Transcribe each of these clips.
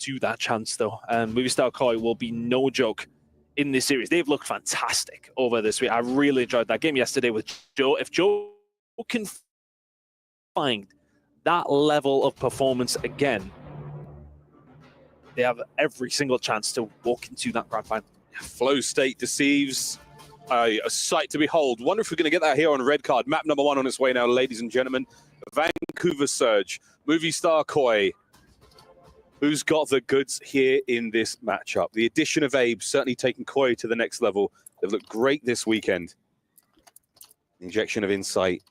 to that chance, though. And Movistar KOI will be no joke in this series. They've looked fantastic over this week. I really enjoyed that game yesterday with Joe. If Joe can find that level of performance again, they have every single chance to walk into that grand final. Flow state deceives. A sight to behold. Wonder if we're going to get that here on red card. Map number 1 on its way now, ladies and gentlemen. Vancouver Surge, Movistar KOI. Who's got the goods here in this matchup? The addition of Abe certainly taking KOI to the next level. They've looked great this weekend. Injection of insight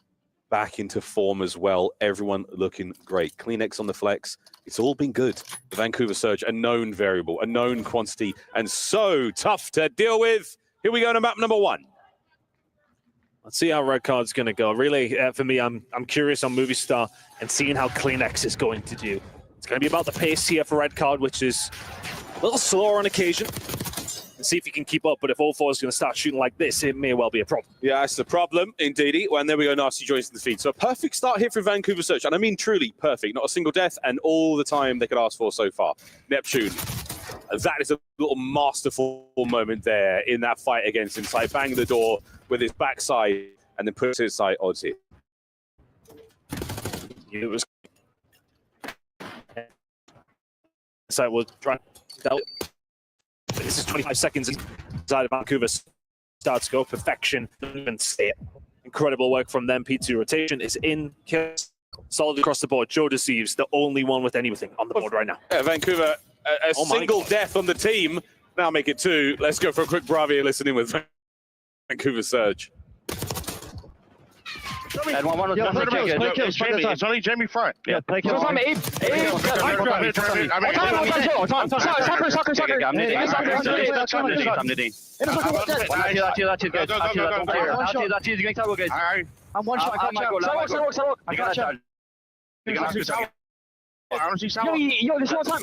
back into form as well. Everyone looking great. CleanX on the flex. It's all been good. The Vancouver Surge, a known variable, a known quantity, and so tough to deal with. Here we go to map number 1. Let's see how red card's going to go. Really, for me, I'm curious on Movistar and seeing how CleanX is going to do. It's going to be about the pace here for red card, which is a little slower on occasion. And see if he can keep up, but if all 4 is going to start shooting like this, it may well be a problem. Yeah, it's a problem, indeedy. Well, and there we go, Nasty joins the feed. So a perfect start here for Vancouver Surge, and I mean truly perfect. Not a single death, and all the time they could ask for so far. Neptune. That is a little masterful moment there in that fight against Insight. Bang the door with his backside and then puts his side odds here. It was Insight was trying to. This is 25 seconds inside of Vancouver. Starts go perfection. Don't even say it. Incredible work from them. P2 rotation is in. Kills solid across the board. Joe deceives, the only one with anything on the board right now. Yeah, Vancouver. A single death on the team. Now make it 2. Let's go for a quick Bravia listening with Vancouver Surge. And one was it's only Jamie front. Yeah, play kills. I'm one shot. I got you. I don't see someone. Yo, this whole time.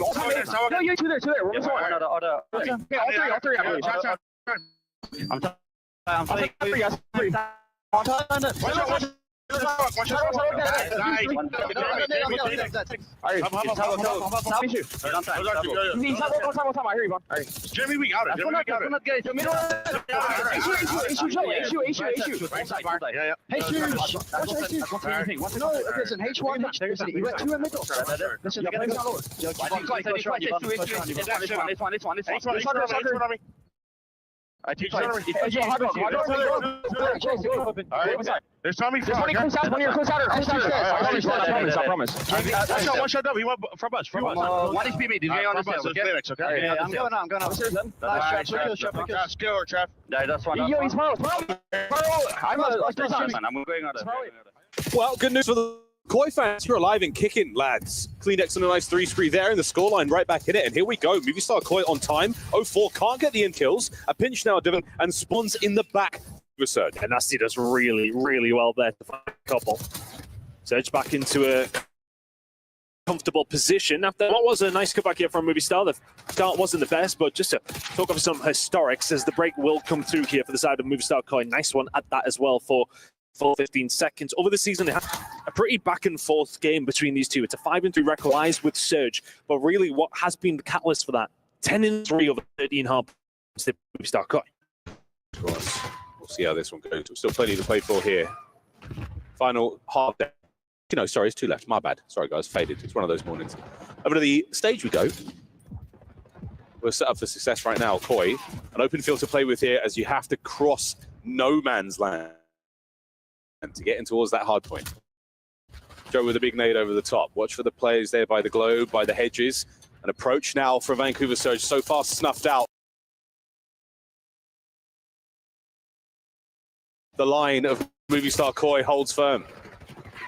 No, you two there. All three. I'm playing. Jimmy, we got it. There's Tommy. There's one close out. I promise. One shot up. He went from us. One HP me. Did you on the okay? Yeah, I'm going on. Nice shot. Skill or trap. Yeah, that's one. Yo, he's Maro. I'm going on it. Well, good news for the KOI fans. You're alive and kicking, lads. CleanX on a nice 3-spree there, and the scoreline right back in it. And here we go. Movistar KOI on time. 0-4 can't get the end kills. A pinch now, Devon, and spawns in the back. Surge. And Nasty does really, really well there to find a couple. Surge back into a comfortable position after what was a nice comeback here from Movistar. The start wasn't the best, but just to talk of some historics as the break will come through here for the side of Movistar KOI. Nice one at that as well for full 15 seconds. Over the season, they had a pretty back and forth game between these two. It's a 5-3 record lies with Surge, but really what has been the catalyst for that? 10-3 over 13 hard points to Movistar KOI. Of course. We'll see how this one goes. Still plenty to play for here. Final half day. No, sorry, it's 2 left. My bad. Sorry, guys. Faded. It's one of those mornings. Over to the stage we go. We're set up for success right now. KOI, an open field to play with here as you have to cross no man's land to get in towards that hard point. Joe with a big nade over the top. Watch for the players there by the globe, by the hedges. An approach now for Vancouver Surge. So far snuffed out. The line of Movistar KOI holds firm.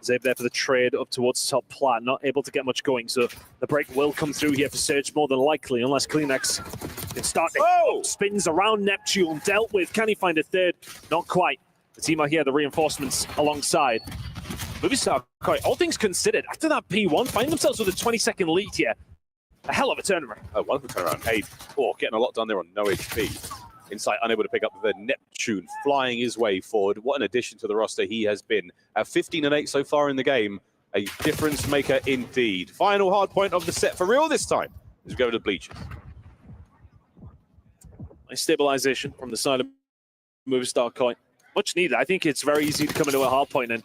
Zabe there for the trade up towards top plat, not able to get much going, so the break will come through here for Surge more than likely, unless CleanX can start it. Spins around Neptune, dealt with. Can he find a third? Not quite. The team are here, the reinforcements alongside. Movistar KOI, all things considered, after that P1, find themselves with a 20-second lead here. A hell of a turnaround. Oh, wonderful turnaround. Abe, getting a lot done there on no HP. Insight unable to pick up the Neptune, flying his way forward. What an addition to the roster he has been. At 15-8 so far in the game, a difference maker indeed. Final hard point of the set for real this time. as we go to the bleachers. Nice stabilization from the side of Movistar Coin. Much needed. I think it's very easy to come into a hard point, and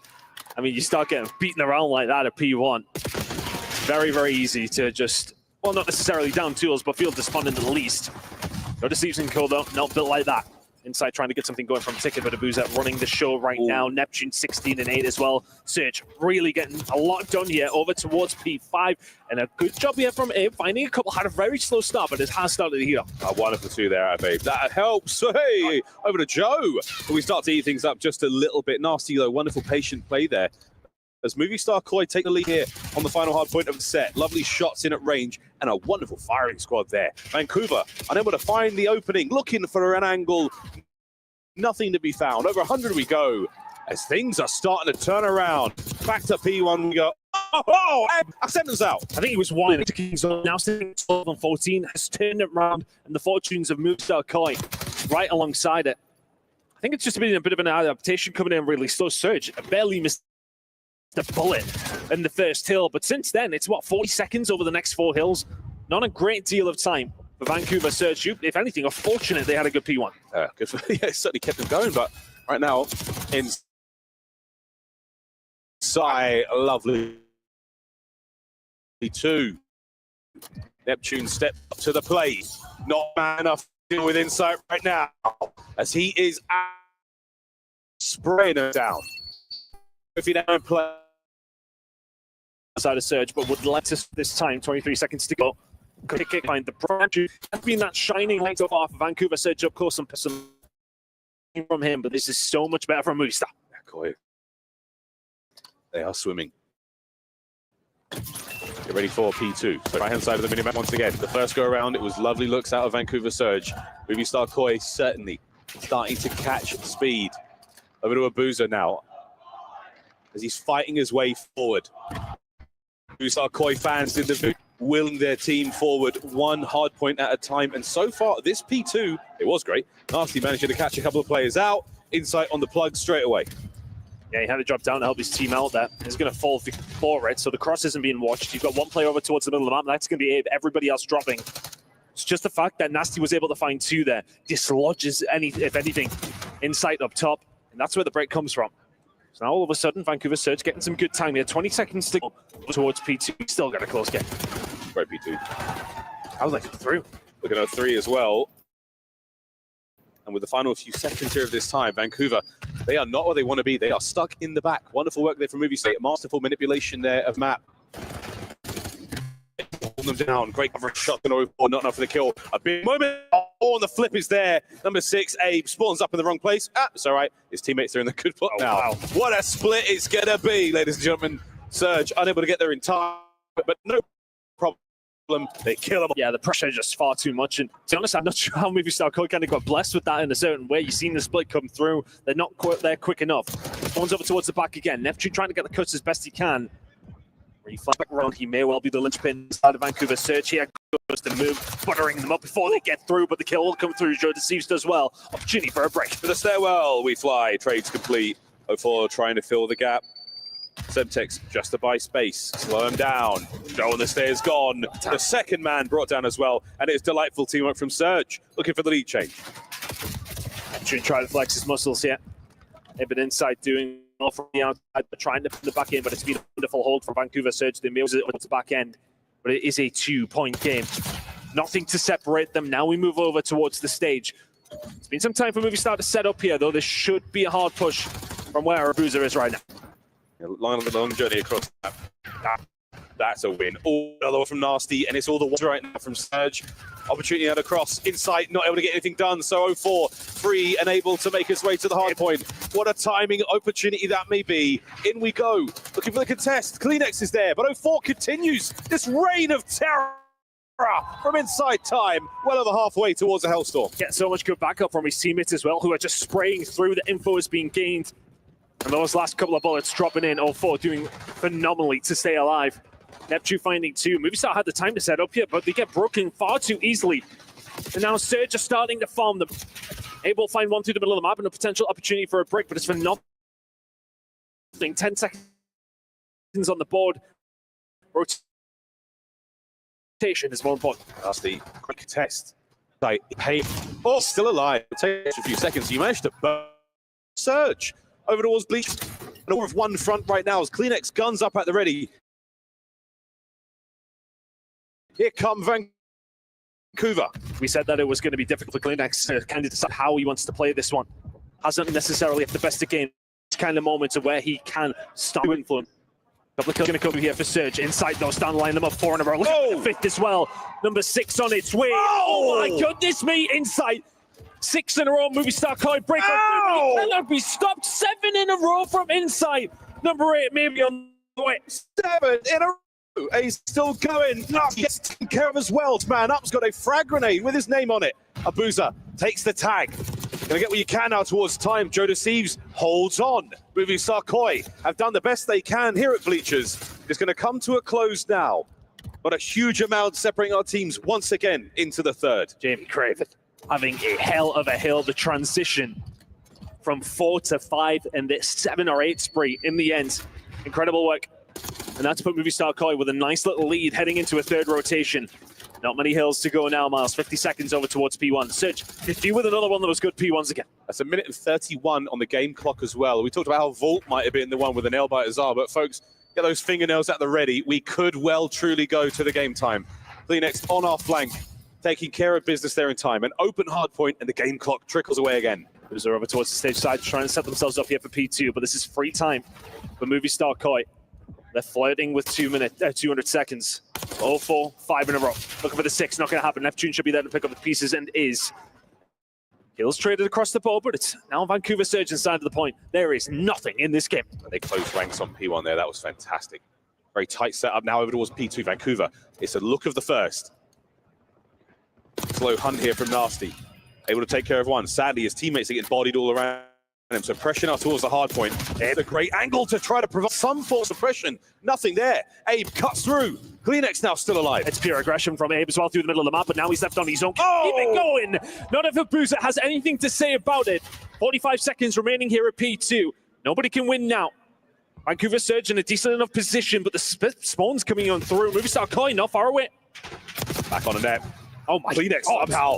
I mean, you start getting beaten around like that at P1. It's very, very easy to just, well, not necessarily down tools, but feel despondent at least. No Deceives in Code, though, not built like that. Inside trying to get something going from Ticket, but Abuza running the show right now. Neptune 16 and 8 as well. Surge really getting a lot done here over towards P5. And a good job here from Abe, finding a couple. Had a very slow start, but it has started to heat up. One of the two there, Abe. That helps. Hey, over to Joe. But we start to eat things up just a little bit. Nasty, though. Wonderful patient play there. As Movistar Koi take the lead here on the final hard point of the set. Lovely shots in at range and a wonderful firing squad there. Vancouver unable to find the opening, looking for an angle. Nothing to be found. Over 100 we go as things are starting to turn around. Back to P1 we go. Oh, Ascendant's out. I think he was one to King's Zone. Now sitting 12 and 14 has turned it around, and the fortunes of Movistar Koi right alongside it. I think it's just been a bit of an adaptation coming in really slow. Surge barely missed the bullet in the first hill, but since then it's what, 40 seconds over the next 4 hills. Not a great deal of time for Vancouver Surge. If anything, are fortunate they had a good P1. Good for, yeah, it certainly kept them going, but right now inside, lovely 2. Neptune step up to the plate, not man enough to deal with Insight right now as he is spraying her down. If he don't play side of Surge, but would let us this time, 23 seconds to go. Kick behind the branch. Has been that shining light so far for Vancouver Surge. Of course, some from him, but this is so much better from Movistar. They are swimming. Get ready for P2. So right-hand side of the minimap once again. The first go around, it was lovely looks out of Vancouver Surge. Movistar Koi certainly starting to catch speed. Over to Abuza now as he's fighting his way forward. Movistar Koi fans in the willing their team forward one hard point at a time. And so far, this P2, it was great. Nasty managed to catch a couple of players out. Insight on the plug straight away. Yeah, he had to drop down to help his team out there. He's going to fall for it, so the cross isn't being watched. You've got one player over towards the middle of the map. That's going to be Abe. Everybody else dropping. It's just the fact that Nasty was able to find 2 there. Dislodges, if anything, Insight up top. And that's where the break comes from. So now all of a sudden, Vancouver Surge getting some good time here. 20 seconds to go towards P2. Still got a close game. Great P2. How did they come through? Looking at 3 as well. And with the final few seconds here of this time, Vancouver, they are not where they want to be. They are stuck in the back. Wonderful work there from Movistar. Masterful manipulation there of map. Holding them down. Great coverage shot. Not enough for the kill. A big moment. Oh, and the flip is there. Number 6, Abe, spawns up in the wrong place. It's all right. His teammates are in the good spot now. Wow. What a split it's going to be, ladies and gentlemen. Surge unable to get there in time, but no problem. They kill him. Yeah, the pressure is just far too much. And to be honest, I'm not sure how Movistar Koi kind of got blessed with that in a certain way. You've seen the split come through. They're not quite there quick enough. One's over towards the back again. Neptune trying to get the cuts as best he can. Reflex back around. He may well be the linchpin inside of Vancouver Surge here. Goes to move, buttering them up before they get through, but the kill will come through. Joe Deceives does well. Opportunity for a break. To the stairwell, we fly. Trades complete. 04 trying to fill the gap. Semtex just to buy space. Slow him down. Joe on the stairs gone. The second man brought down as well, and it's delightful teamwork from Surge. Looking for the lead change. Neptune trying to flex his muscles here. They've been inside doing well from the outside, but trying to put the back end, but it's been a wonderful hold from Vancouver Surge. They mails it to the back end, but it is a 2-point game. Nothing to separate them. Now we move over towards the stage. It's been some time for Movistar to set up here, though. This should be a hard push from where Abuza is right now. Long journey across the map. That's a win. All another one from Nasty, and it's all the ones right now from Surge. Opportunity out across. Insight not able to get anything done. So 04 free and able to make his way to the hard point. What a timing opportunity that may be. In we go. Looking for the contest. Kleenex is there, but 04 continues this reign of terror from inside time, well over halfway towards a Hellstorm. Get so much good backup from his teammates as well, who are just spraying through. The info is being gained. And those last couple of bullets dropping in, 04 doing phenomenally to stay alive. Neptune finding 2. Movistar had the time to set up here, but they get broken far too easily. And now Surge are starting to farm them. Able to find one through the middle of the map and a potential opportunity for a break, but it's for nothing. 10 seconds on the board. rotation is more important. That's the quick test. Hey, oh, still alive. It takes a few seconds. You managed to burn Surge over towards Bleach. An order of one front right now as Kleenex guns up at the ready. Here come Vancouver. We said that it was going to be difficult for Kleenex to kind of decide how he wants to play this one. Hasn't necessarily had the best of games. Kind of moments of where he can start to influence. Couple of kills going to come here for Surge. Inside though, stand line them up 4 in a row. Look at the fifth as well. Number 6 on its way. Oh my goodness me, inside. 6 in a row, Movie Star Koi break. He cannot be stopped. 7 in a row from inside. Number 8 maybe on the way. 7 in a row. He's still going. Gets taken care of as well. Man up's got a frag grenade with his name on it. Abuza takes the tag. Gonna get what you can now towards time. Joe Deceives holds on. Movie Star Koi have done the best they can here at Bleachers. It's gonna come to a close now. But a huge amount separating our teams once again into the third. Jamie Craven having a hell of a hill. The transition from 4 to 5 and this 7 or 8 spree in the end. Incredible work. And that's put Movie Star Koi with a nice little lead heading into a third rotation. Not many hills to go now, Miles. 50 seconds over towards P1. Surge 50 with another one that was good P1s again. That's a minute and 31 on the game clock as well. We talked about how Vault might have been the one with the nail biters are, but folks, get those fingernails at the ready. We could well truly go to the game time. Kleenex on our flank, taking care of business there in time. An open hard point and the game clock trickles away again. Those are over towards the stage side, trying to set themselves up here for P2, but this is free time for Movie Star Koi. They're flirting with 200 seconds. 0-4, 5 in a row. Looking for the 6, not going to happen. Neptune should be there to pick up the pieces and is. Kills traded across the board, but it's now Vancouver Surge inside of the point. There is nothing in this game. They closed ranks on P1 there. That was fantastic. Very tight setup now over towards P2 Vancouver. It's a look of the first. Slow hunt here from Nasty. Able to take care of one. Sadly, his teammates are getting bodied all around him. So pressure now towards the hard point. There's a great angle to try to provide some force of pressure. Nothing there. Abe cuts through. Kleenex now still alive. It's pure aggression from Abe as well through the middle of the map, but now he's left on his own. Keep it going. None of Abuza has anything to say about it. 45 seconds remaining here at P2. Nobody can win now. Vancouver Surge in a decent enough position, but the spawn's coming on through. Movie Star Koi not far away. Back on the net. Oh my Kleenex somehow.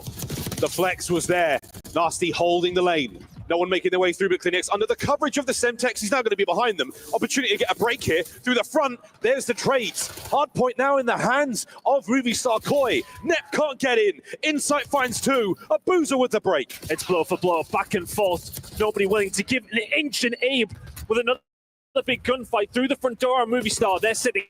The flex was there. Nasty holding the lane. No one making their way through, but Kleenex under the coverage of the Semtex. He's now going to be behind them. Opportunity to get a break here through the front. There's the trades. Hard point now in the hands of Movie Star Koi. Nep can't get in. Insight finds 2. Abuza with the break. It's blow for blow, back and forth. Nobody willing to give an inch, and Abe with another big gunfight through the front door. Movie Star, they're sitting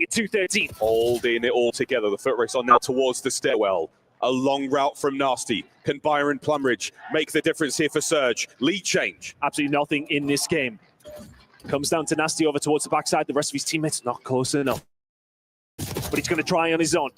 at 213. Holding it all together. The foot race on now towards the stairwell. A long route from Nasty. Can Byron Plumridge make the difference here for Surge? Lead change. Absolutely nothing in this game. Comes down to Nasty over towards the backside. The rest of his teammates not close enough. But he's going to try on his own.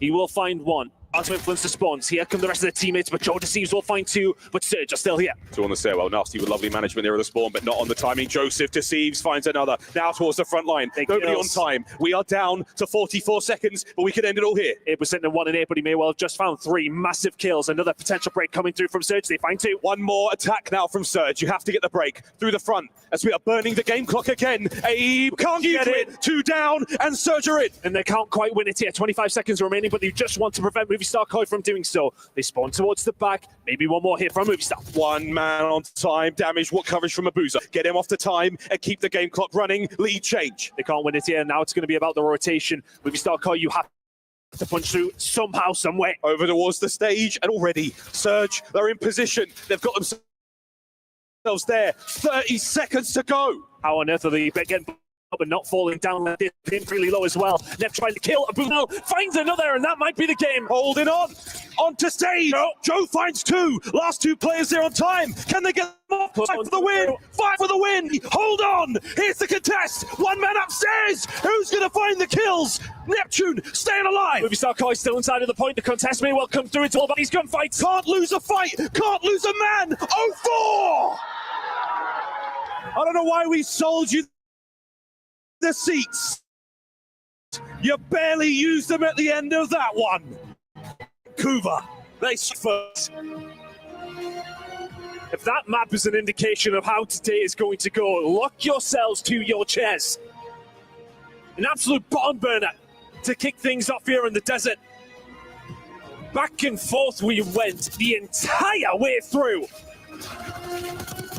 He will find one. To influence the spawns. Here come the rest of the teammates, but Joe Deceives will find 2, but Surge are still here. 2 on the stairwell. Nasty with lovely management there of the spawn, but not on the timing. Joseph Deceives finds another. Now towards the front line. Nobody on time. We are down to 44 seconds, but we could end it all here. It was sitting at 1 and 8, but he may well have just found 3 massive kills. Another potential break coming through from Surge. They find 2. One more attack now from Surge. You have to get the break through the front as we are burning the game clock again. Abe can't get it. 2 down, and Surge are in. And they can't quite win it here. 25 seconds remaining, but they just want to prevent Movie Star Koi from doing so. They spawn towards the back. Maybe one more hit from Movie Star. 1 man on time. Damage. What coverage from Abuza? Get him off the time and keep the game clock running. Lead change. They can't win it here. Now it's going to be about the rotation. Movie Star Koi, you have to punch through somehow, some way. Over towards the stage, and already Surge, they're in position. They've got themselves there. 30 seconds to go. How on earth are they getting up and not falling down like this? Been really low as well. Nep trying to kill. Abuza finds another, and that might be the game. Holding on. Onto stage. Joe finds 2. Last 2 players there on time. Can they get them off? 5 for the win. 5 for the win. Hold on. Here's the contest. 1 man upstairs. Who's going to find the kills? Neptune staying alive. Movie Star Koi still inside of the point. The contest may well come through. It's all about these gunfights. Can't lose a fight. Can't lose a man. 0-4. I don't know why we sold you the seats. You barely used them at the end of that one. Vancouver, they first. If that map is an indication of how today is going to go, lock yourselves to your chairs. An absolute barn burner to kick things off here in the desert. Back and forth we went the entire way through.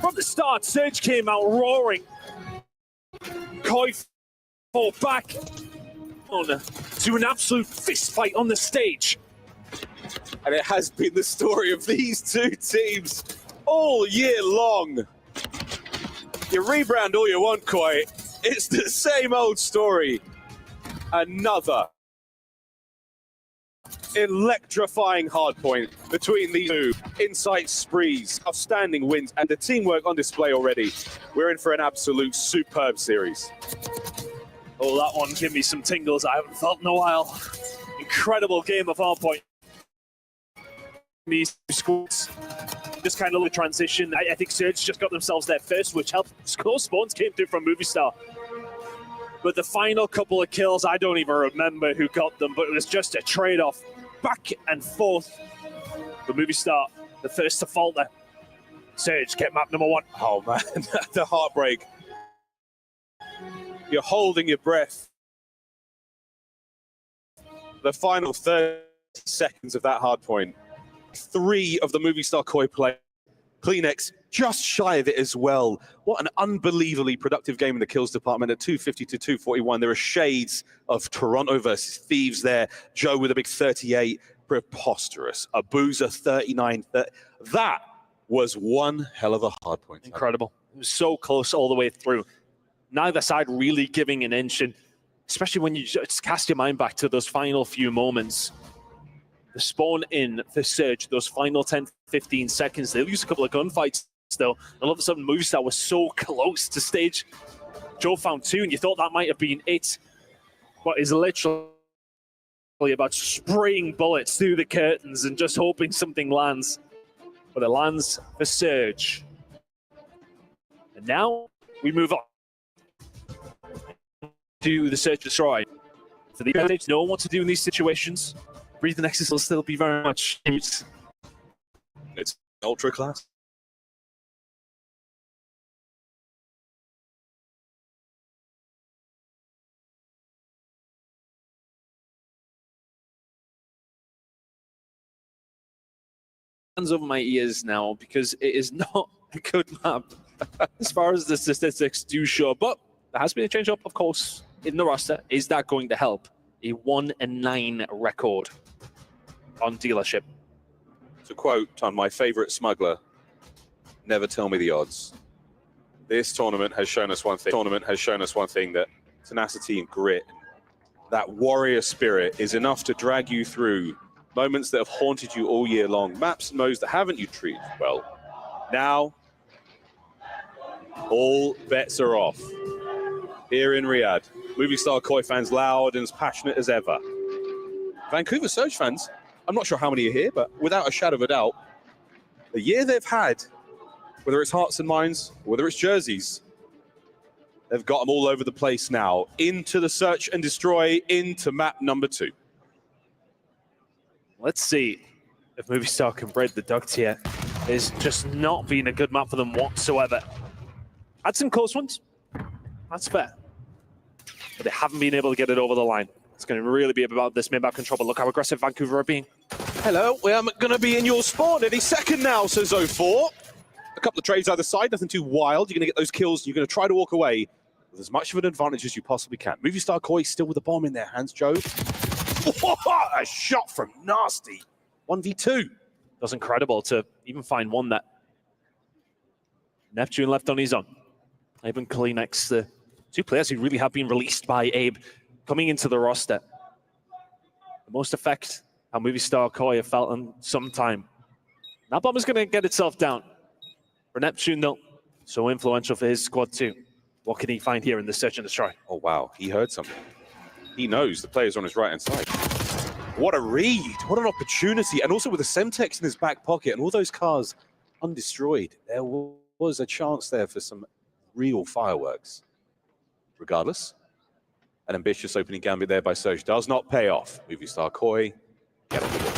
From the start, Surge came out roaring. Koi fought back on to an absolute fist fight on the stage. And it has been the story of these two teams all year long. You rebrand all you want, Koi. It's the same old story. Another electrifying hardpoint between these two. Insight sprees, outstanding wins, and the teamwork on display already. We're in for an absolute superb series. Oh, that one gave me some tingles I haven't felt in a while. Incredible game of hardpoint. These squads just kind of the transition. I think Surge just got themselves there first, which helped. Close spawns came through from Movie Star. But the final couple of kills, I don't even remember who got them, but it was just a trade-off. Back and forth. The Movie Star, the first to falter. Surge, get map number 1. Oh man, the heartbreak. You're holding your breath. The final 30 seconds of that hardpoint. 3 of the Movie Star Koi play. Kleenex just shy of it as well. What an unbelievably productive game in the kills department at 250 to 241. There are shades of Toronto versus Thieves there. Joe with a big 38. Preposterous. Abuza 39. That was one hell of a hard point. Incredible. It was so close all the way through. Neither side really giving an inch, and especially when you just cast your mind back to those final few moments. The spawn in for Surge, those final 10, 15 seconds, they lose a couple of gunfights still. And all of a sudden, Movie Star was so close to stage. Joe found 2, and you thought that might have been it. But it's literally about spraying bullets through the curtains and just hoping something lands. But it lands for Surge. And now we move on to the Search and Destroy. For the updates, know what to do in these situations. Breathe the Nexus will still be very much used. It's ultra class. Hands over my ears now because it is not a good map as far as the statistics do show. But there has been a change up, of course, in the roster. Is that going to help? A 1-9 record on dealership. To quote on my favorite smuggler, never tell me the odds. This tournament has shown us one thing. That tenacity and grit, that warrior spirit is enough to drag you through moments that have haunted you all year long. Maps and modes that haven't you treated well. Now, all bets are off. Here in Riyadh, Movie Star Koi fans loud and as passionate as ever. Vancouver Surge fans, I'm not sure how many are here, but without a shadow of a doubt, the year they've had, whether it's hearts and minds, whether it's jerseys, they've got them all over the place now. Into the Search and Destroy, into map number 2. Let's see if Movie Star can break the duct here. It's just not been a good map for them whatsoever. Had some close ones. That's fair. But they haven't been able to get it over the line. It's going to really be about this mid-map control, but look how aggressive Vancouver are being. Hello, we are going to be in your spawn any second now, says 04. A couple of trades either side, nothing too wild. You're going to get those kills. You're going to try to walk away with as much of an advantage as you possibly can. Movie Star Koi still with a bomb in their hands, Joe. A shot from Nasty. 1v2. That was incredible to even find one that Neptune left on his own. Even Kleenex, the 2 players who really have been released by Abe coming into the roster. The most effect how Movie Star Koi have felt in some time. That bomb is going to get itself down. For Neptune, though, so influential for his squad too. What can he find here in the Search and Destroy? Oh, wow. He heard something. He knows the player's on his right-hand side. What a read. What an opportunity. And also with the Semtex in his back pocket and all those cars undestroyed, there was a chance there for some real fireworks. Regardless, an ambitious opening gambit there by Surge does not pay off. Movie Star Koi, get on the ball.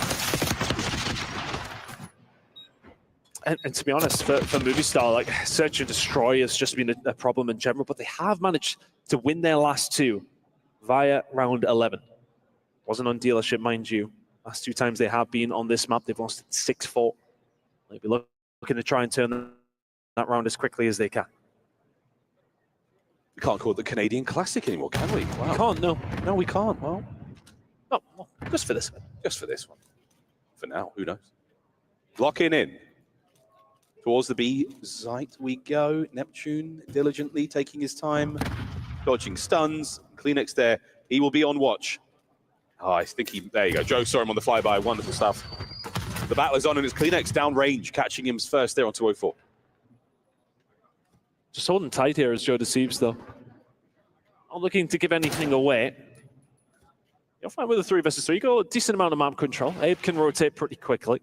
And to be honest, for Movie Star, like Search and Destroy has just been a problem in general, but they have managed to win their last 2 via round 11. Wasn't on dealership, mind you. Last 2 times they have been on this map, they've lost 6-4. They'll be looking to try and turn that round as quickly as they can. We can't call it the Canadian Classic anymore, can we? Wow. We can't, no. No, we can't. Well, No, well, just for this one. just for this one. For now, who knows? Locking in. Towards the B site we go. Neptune diligently taking his time, dodging stuns. Kleenex there. He will be on watch. Oh, I think he... There you go. Joe saw him on the flyby. Wonderful stuff. The battle is on, and it's Kleenex down range, catching him first there on 204. Just holding tight here as Joe deceives, though. Not looking to give anything away. You're fine with a 3 versus 3. You got a decent amount of map control. Abe can rotate pretty quickly.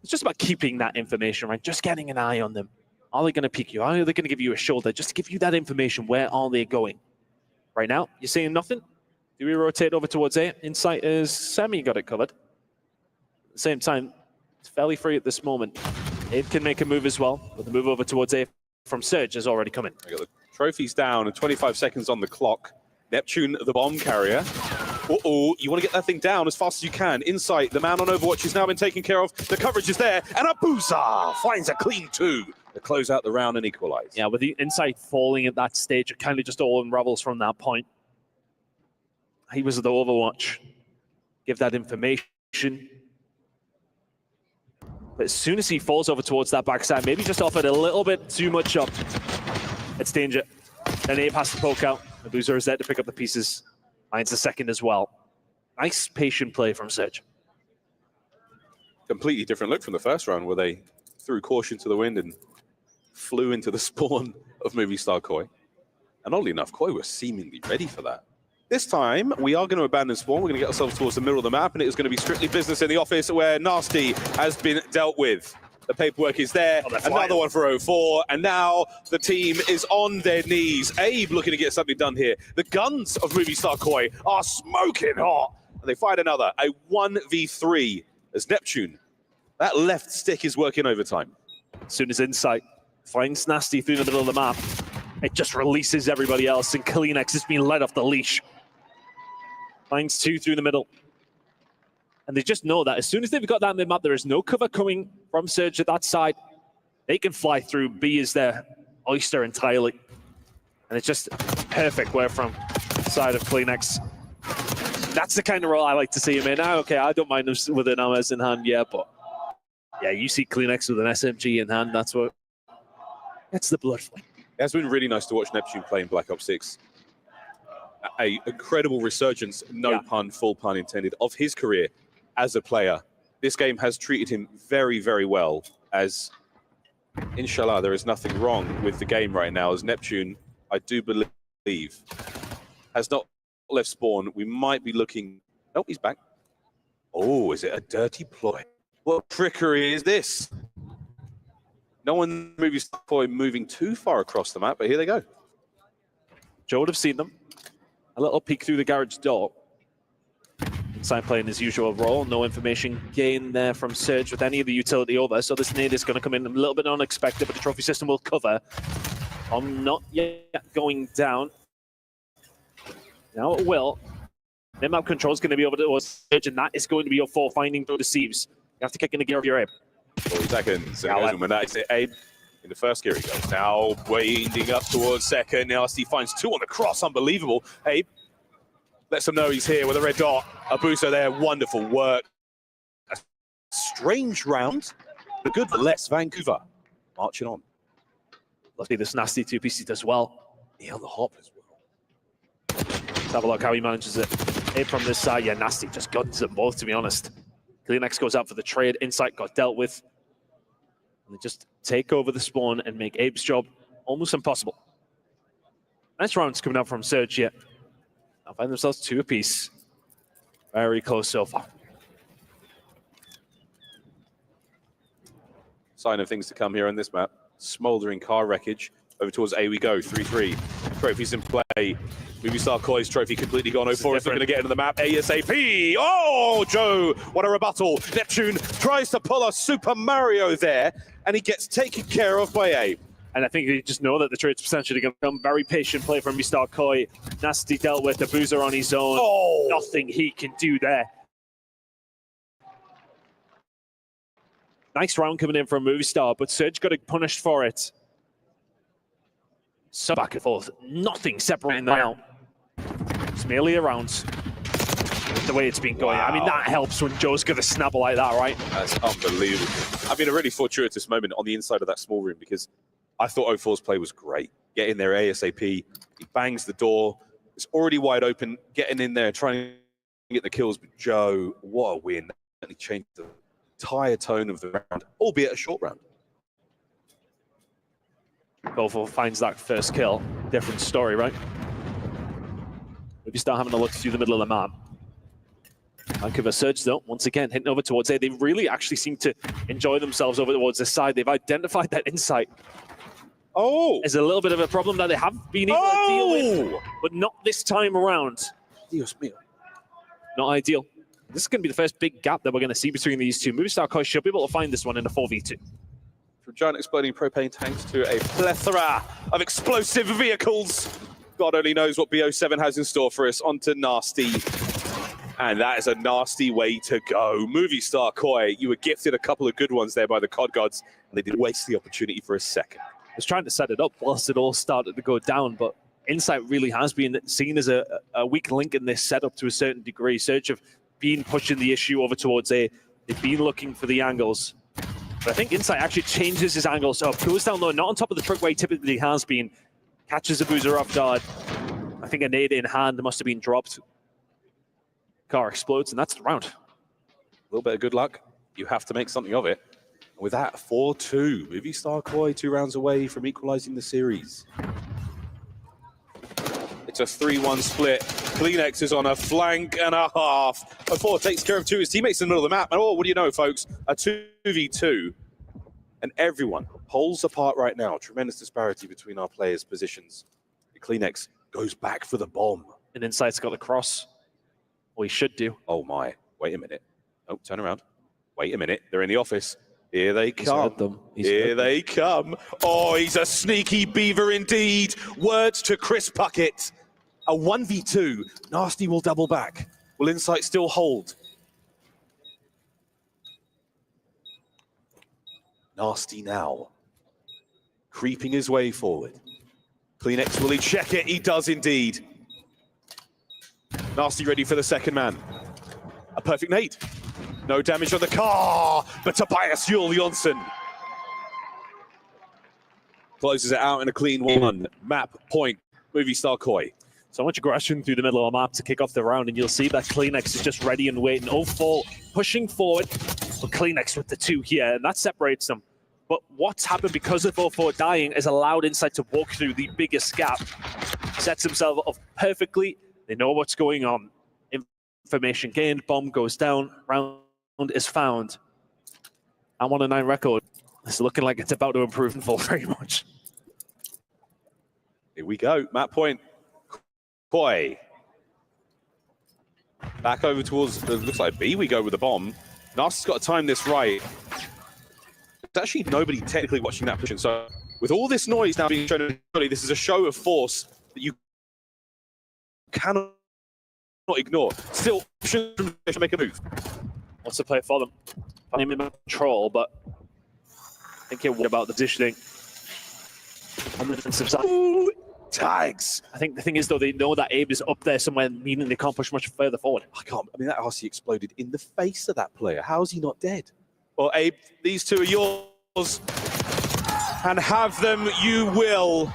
It's just about keeping that information, right? Just getting an eye on them. Are they going to peek you? Are they going to give you a shoulder? Just to give you that information. Where are they going? Right now, you're seeing nothing. Do we rotate over towards A? Insight is Semi got it covered. At the same time, it's fairly free at this moment. Abe can make a move as well, but the move over towards A from Surge has already come in. We got the trophies down and 25 seconds on the clock. Neptune, the bomb carrier. Uh-oh, you want to get that thing down as fast as you can. Insight, the man on Overwatch has now been taken care of. The coverage is there, and Abusa finds a clean 2 to close out the round and equalize. Yeah, with the Insight falling at that stage, it kind of just all unravels from that point. He was the Overwatch. Give that information. But as soon as he falls over towards that backside, maybe just offered a little bit too much up. It's danger. Then Abe has to poke out. Abusa is there to pick up the pieces. Finds the second as well. Nice patient play from Surge. Completely different look from the first round, where they threw caution to the wind and flew into the spawn of Movie Star Koi. And oddly enough, Koi was seemingly ready for that. This time, we are going to abandon spawn. We're going to get ourselves towards the middle of the map, and it is going to be strictly business in the office where Nasty has been dealt with. The paperwork is there. Another one for 04, and now the team is on their knees. Abe looking to get something done here. The guns of Movie Star Koi are smoking hot. And they find another, a 1v3 as Neptune. That left stick is working overtime. As soon as Insight finds Nasty through the middle of the map, it just releases everybody else, and Kleenex is being let off the leash. Finds 2 through the middle. And they just know that as soon as they've got that mid-map, there is no cover coming from Surge at that side. They can fly through. B is their oyster entirely. And it's just perfect where from the side of Kleenex. That's the kind of role I like to see him in. Now, okay, I don't mind him with an MS in hand, yeah, but yeah, you see Kleenex with an SMG in hand, that's what... That's the blood flame. It has been really nice to watch Neptune play in Black Ops 6. A incredible resurgence, no pun, full pun intended, of his career as a player. This game has treated him very, very well, as inshallah there is nothing wrong with the game right now, as Neptune, I do believe, has not left spawn. We might be looking... Oh, he's back. Oh, is it a dirty ploy? What trickery is this? No one moving too far across the map, but here they go. Joe would have seen them. A little peek through the garage door. Inside playing his usual role. No information gained there from Surge with any of the utility over. So this nade is going to come in a little bit unexpected, but the trophy system will cover. I'm not yet going down. Now it will. Mid-map control is going to be over towards Surge, and that is going to be your 4 finding through deceives. You have to kick in the gear of your Abe. 40 seconds. And that's it. Abe in the first gear he goes. Now winding up towards second. Nasty finds 2 on the cross. Unbelievable. Abe lets them know he's here with a red dot. Abusa there. Wonderful work. A strange round, but good for less. Vancouver marching on. Let's be this Nasty 2 pieces as well. Neil the hop as well. Let's have a look how he manages it. Abe from this side. Yeah, Nasty just guns them both, to be honest. Kleenex goes out for the trade. Insight got dealt with. And they just take over the spawn and make Abe's job almost impossible. Nice rounds coming out from Surge here. They'll find themselves 2 apiece. Very close so far. Sign of things to come here on this map. Smoldering car wreckage. Over towards A we go. 3-3. Trophies in play. Movie Star Koi's trophy completely gone. 04 is looking to get into the map ASAP. Oh, Joe, what a rebuttal. Neptune tries to pull a Super Mario there, and he gets taken care of by Abe. And I think they just know that the trade's potentially going to come. Very patient play from Mr. Koi. Nasty dealt with the Boozer on his own. Oh. Nothing he can do there. Nice round coming in from Movie Star, but Surge got punished for it. So back and forth, nothing separating them out. It's merely a round. The way it's been going. Wow. I mean, that helps when Joe's got a snapper like that, right? That's unbelievable. I mean, a really fortuitous moment on the inside of that small room because I thought 0-4's play was great. Get in there ASAP. He bangs the door. It's already wide open. Getting in there, trying to get the kills. But Joe, what a win. And he changed the entire tone of the round, albeit a short round. 0-4 finds that first kill. Different story, right? If you start having a look through the middle of the map. Vancouver Surge, though, once again, hitting over towards A. They really actually seem to enjoy themselves over towards this side. They've identified that insight. Oh! There's a little bit of a problem that they have been able to deal with, but not this time around. Dios mío. Not ideal. This is going to be the first big gap that we're going to see between these two. Movistar Koi should be able to find this one in a 4v2. From giant exploding propane tanks to a plethora of explosive vehicles. God only knows what BO7 has in store for us. Onto Nasty. And that is a nasty way to go. Movistar Koi, you were gifted a couple of good ones there by the COD gods, and they didn't waste the opportunity for a second. I was trying to set it up whilst it all started to go down, but Insight really has been seen as a weak link in this setup to a certain degree. Surge have been pushing the issue over towards A. They've been looking for the angles. But I think Insight actually changes his angles up. Goes down low, not on top of the truck where he typically has been. Catches a Boozer off guard. I think a nade in hand must have been dropped. Car explodes, and that's the round. A little bit of good luck. You have to make something of it. And with that, 4-2. Movistar Koi 2 rounds away from equalizing the series. It's a 3-1 split. Kleenex is on a flank and a half. 0-4 takes care of two of his teammates in the middle of the map. And oh, what do you know, folks? A 2v2. And everyone pulls apart right now. Tremendous disparity between our players' positions. Kleenex goes back for the bomb. And Insight's got the cross. Well, he should do. Oh my, wait a minute. Oh, turn around. Wait a minute, they're in the office. Here they come. Here they come. Oh, he's a sneaky beaver indeed. Words to Chris Puckett. A 1v2. Nasty will double back. Will Insight still hold? Nasty now. Creeping his way forward. Kleenex, will he check it? He does indeed. Nasty ready for the second man. A perfect nade. No damage on the car, but Tobias Yul Jonsson closes it out in a clean one. Map point, Movistar Koi. So much aggression through the middle of the map to kick off the round, and you'll see that Kleenex is just ready and waiting. 0-4 pushing forward, but Kleenex with the 2 here, and that separates them. But what's happened because of 0-4 dying has allowed Insight to walk through the biggest gap. Sets himself up perfectly. They know what's going on. Information gained, bomb goes down, round is found. And 1-9 record. It's looking like it's about to improve in full very much. Here we go, map point. Koi. Back over towards, it looks like B, we go with the bomb. Nasty's got to time this right. There's actually nobody technically watching that position, so with all this noise now being shown, this is a show of force that you cannot ignore. Still, should make a move. Wants to play for them. I'm in control, but I think he'll worry about the positioning on the defensive side. Ooh, tags. I think the thing is, though, they know that Abe is up there somewhere, meaning they can't push much further forward. I mean, that RC exploded in the face of that player. How is he not dead? Well, Abe, these two are yours. And have them you will.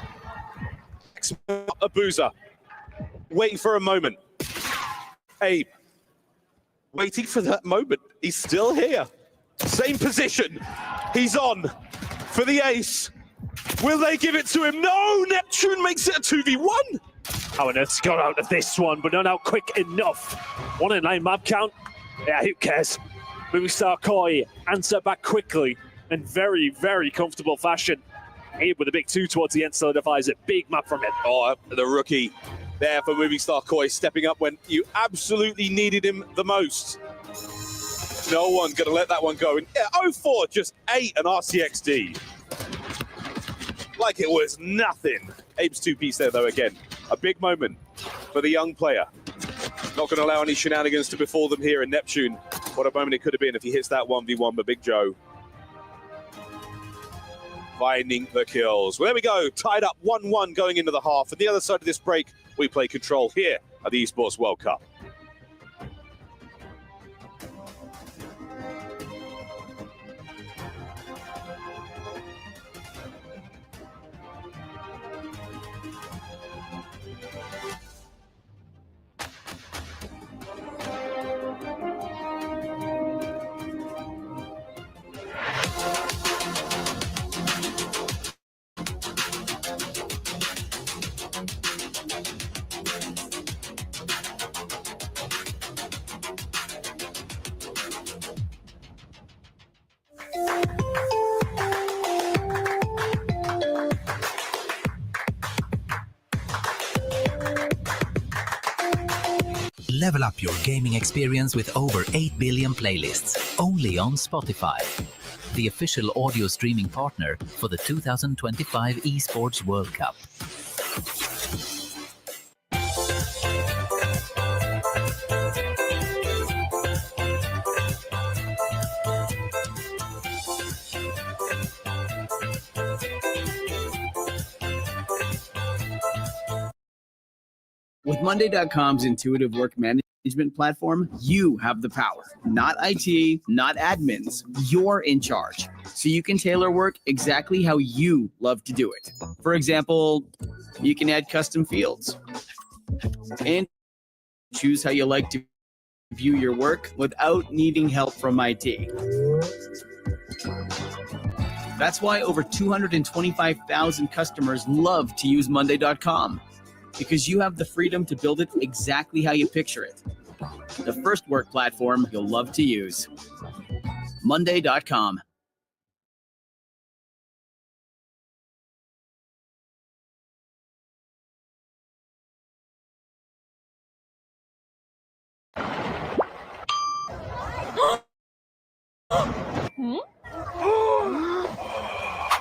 A Boozer. Waiting for a moment. Abe. Waiting for that moment. He's still here. Same position. He's on for the ace. Will they give it to him? No! Neptune makes it a 2v1. How on earth's got out of this one, but not out quick enough. 1-9 map count. Yeah, who cares? Movistar Koi answer back quickly in very, very comfortable fashion. Abe with a big 2 towards the end solidifies it. Big map from him. Oh, the rookie there for Movistar Koi, stepping up when you absolutely needed him the most. No one's going to let that one go. And 0-4 just ate an RCXD. like it was nothing. Abe's two-piece there, though, again. A big moment for the young player. Not going to allow any shenanigans to befall them here in Neptune. What a moment it could have been if he hits that 1v1, but Big Joe finding the kills. Well, there we go. Tied up 1-1 going into the half. And the other side of this break, we play Control here at the Esports World Cup. Level up your gaming experience with over 8 billion playlists, only on Spotify, the official audio streaming partner for the 2025 Esports World Cup. With Monday.com's intuitive work management platform, you have the power. Not IT, not admins. You're in charge. So you can tailor work exactly how you love to do it. For example, you can add custom fields and choose how you like to view your work without needing help from IT. That's why over 225,000 customers love to use Monday.com. Because you have the freedom to build it exactly how you picture it. The first work platform you'll love to use. Monday.com.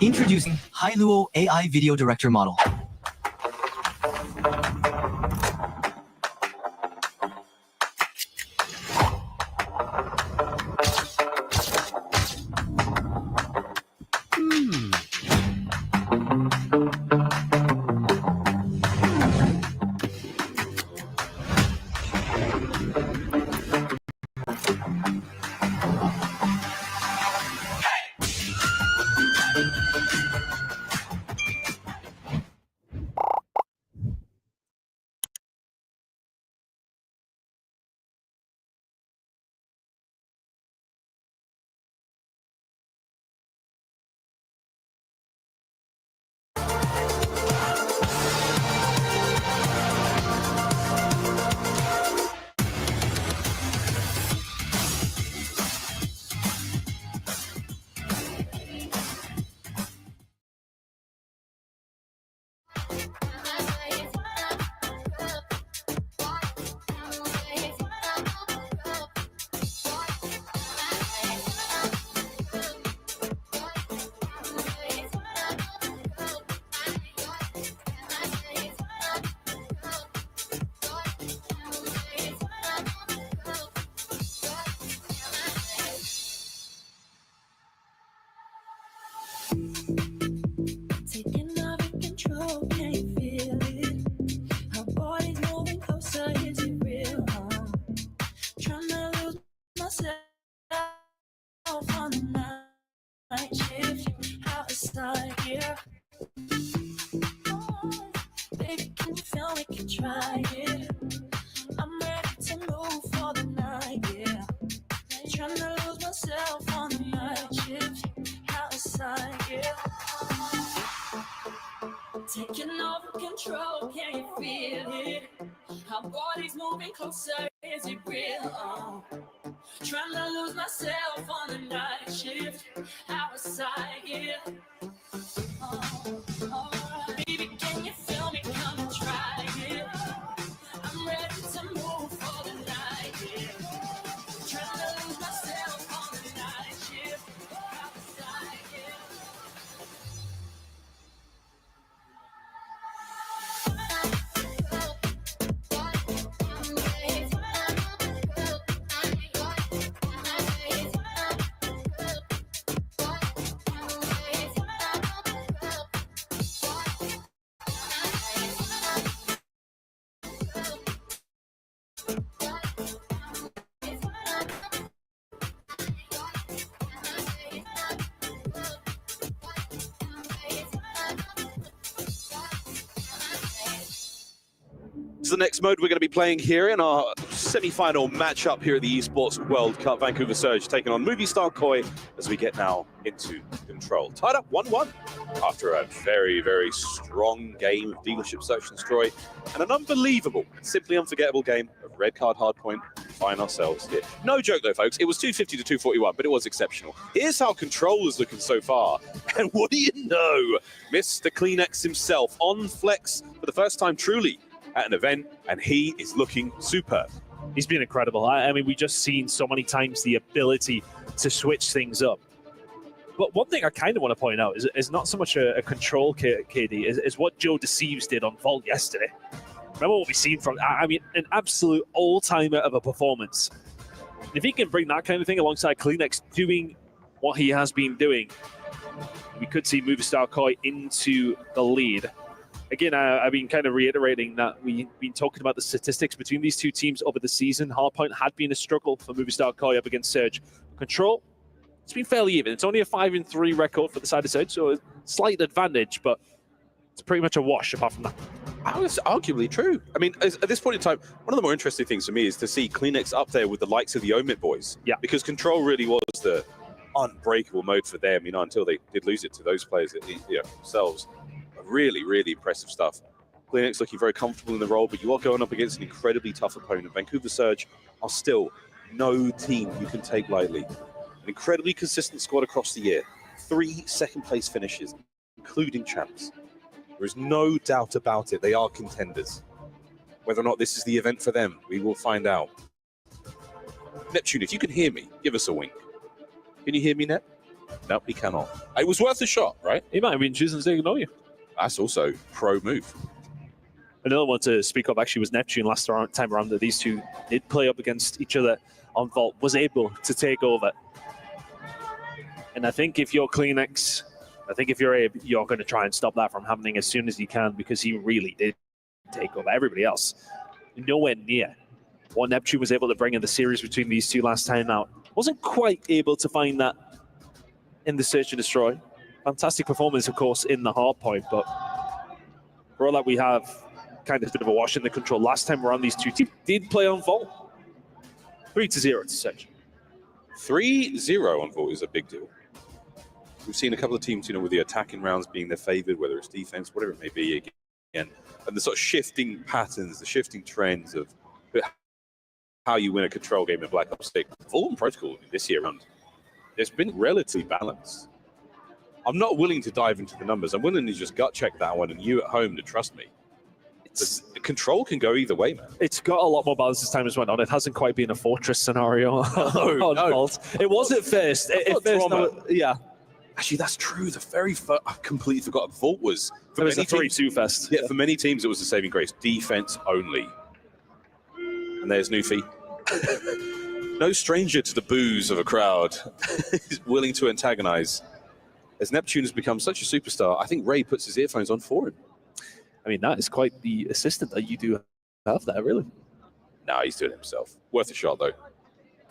Introducing Hailuo AI Video Director Model. Taking over control, can you feel it? Our body's moving closer, is it real? Trying to lose myself on the night shift. How it's like, yeah. Oh, baby, can you feel we can try it? I'm ready to move for the night, yeah. Trying to lose myself on the night shift. How it's like, yeah. Taking over control, can you feel it? Our bodies moving closer, is it real? Trying to lose myself on the night shift. Outside, yeah. Alright. Baby, can you feel me? Come and try it. I'm ready to move for the night, yeah. Trying to lose myself on the night shift. Outside, yeah. the next mode we're going to be playing here in our semi-final matchup here at the Esports World Cup. Vancouver Surge taking on Movie Star Koi as we get now into Control. Tied up 1-1 after a very, very strong game of Dealership Search and Destroy and an unbelievable, simply unforgettable game of Red Card Hardpoint. We find ourselves here. No joke though, folks. It was 250 to 241, but it was exceptional. Here's how Control is looking so far. And what do you know? Mr. Kleenex himself on flex for the first time truly at an event, and he is looking superb. He's been incredible. I mean, we just seen so many times the ability to switch things up. But one thing I kind of want to point out is not so much a control, KD, is what Joe Deceives did on Vault yesterday. Remember what we seen from, I mean, an absolute all-timer of a performance. And if he can bring that kind of thing alongside Kleenex doing what he has been doing, we could see Movie Star Koi into the lead. Again, I've been kind of reiterating that we've been talking about the statistics between these two teams over the season. Hardpoint had been a struggle for Movie Star Koi up against Surge. Control, it's been fairly even. It's only a 5-3 record for the side of Surge, so a slight advantage, but it's pretty much a wash apart from that. That's arguably true. I mean, at this point in time, one of the more interesting things for me is to see Kleenex up there with the likes of the Omid boys. Yeah. Because Control really was the unbreakable mode for them, you know, until they did lose it to those players themselves. Really, really impressive stuff. Kleenex looking very comfortable in the role, but you are going up against an incredibly tough opponent. Vancouver Surge are still no team you can take lightly. An incredibly consistent squad across the year. 3 second-place finishes, including champs. There is no doubt about it. They are contenders. Whether or not this is the event for them, we will find out. Neptune, if you can hear me, give us a wink. Can you hear me, Nep? No, he cannot. It was worth a shot, right? He might have been choosing to ignore you. That's also pro move. Another one to speak of actually was Neptune last time around that these two did play up against each other on Vault, was able to take over. And I think if you're Kleenex, I think if you're Abe, you're going to try and stop that from happening as soon as you can, because he really did take over everybody else. Nowhere near what Neptune was able to bring in the series between these two last time out. Wasn't quite able to find that in the Search and Destroy. Fantastic performance, of course, in the hardpoint, but for all that we have kind of a bit of a wash in the Control. Last time around, these two teams did play on Vault. 3-0 to Search. 3-0 on Vault is a big deal. We've seen a couple of teams, you know, with the attacking rounds being their favored, whether it's defense, whatever it may be, again, and the sort of shifting patterns, the shifting trends of how you win a Control game in Black Ops 6. Vault and Protocol this year around, it's been relatively balanced. I'm not willing to dive into the numbers. I'm willing to just gut check that one, and you at home to trust me. Control can go either way, man. It's got a lot more balance as time has went on. It hasn't quite been a fortress scenario on Vault. It was at first. Yeah. Actually, that's true. The very first, I completely forgot. Vault was for many teams, a 3-2 fest. Yeah, for many teams, it was the saving grace. Defense only. And there's Nufi. No stranger to the boos of a crowd. He's willing to antagonize. As Neptune has become such a superstar, I think Ray puts his earphones on for him. I mean, that is quite the assistant that you do have there, really. Nah, he's doing it himself. Worth a shot, though.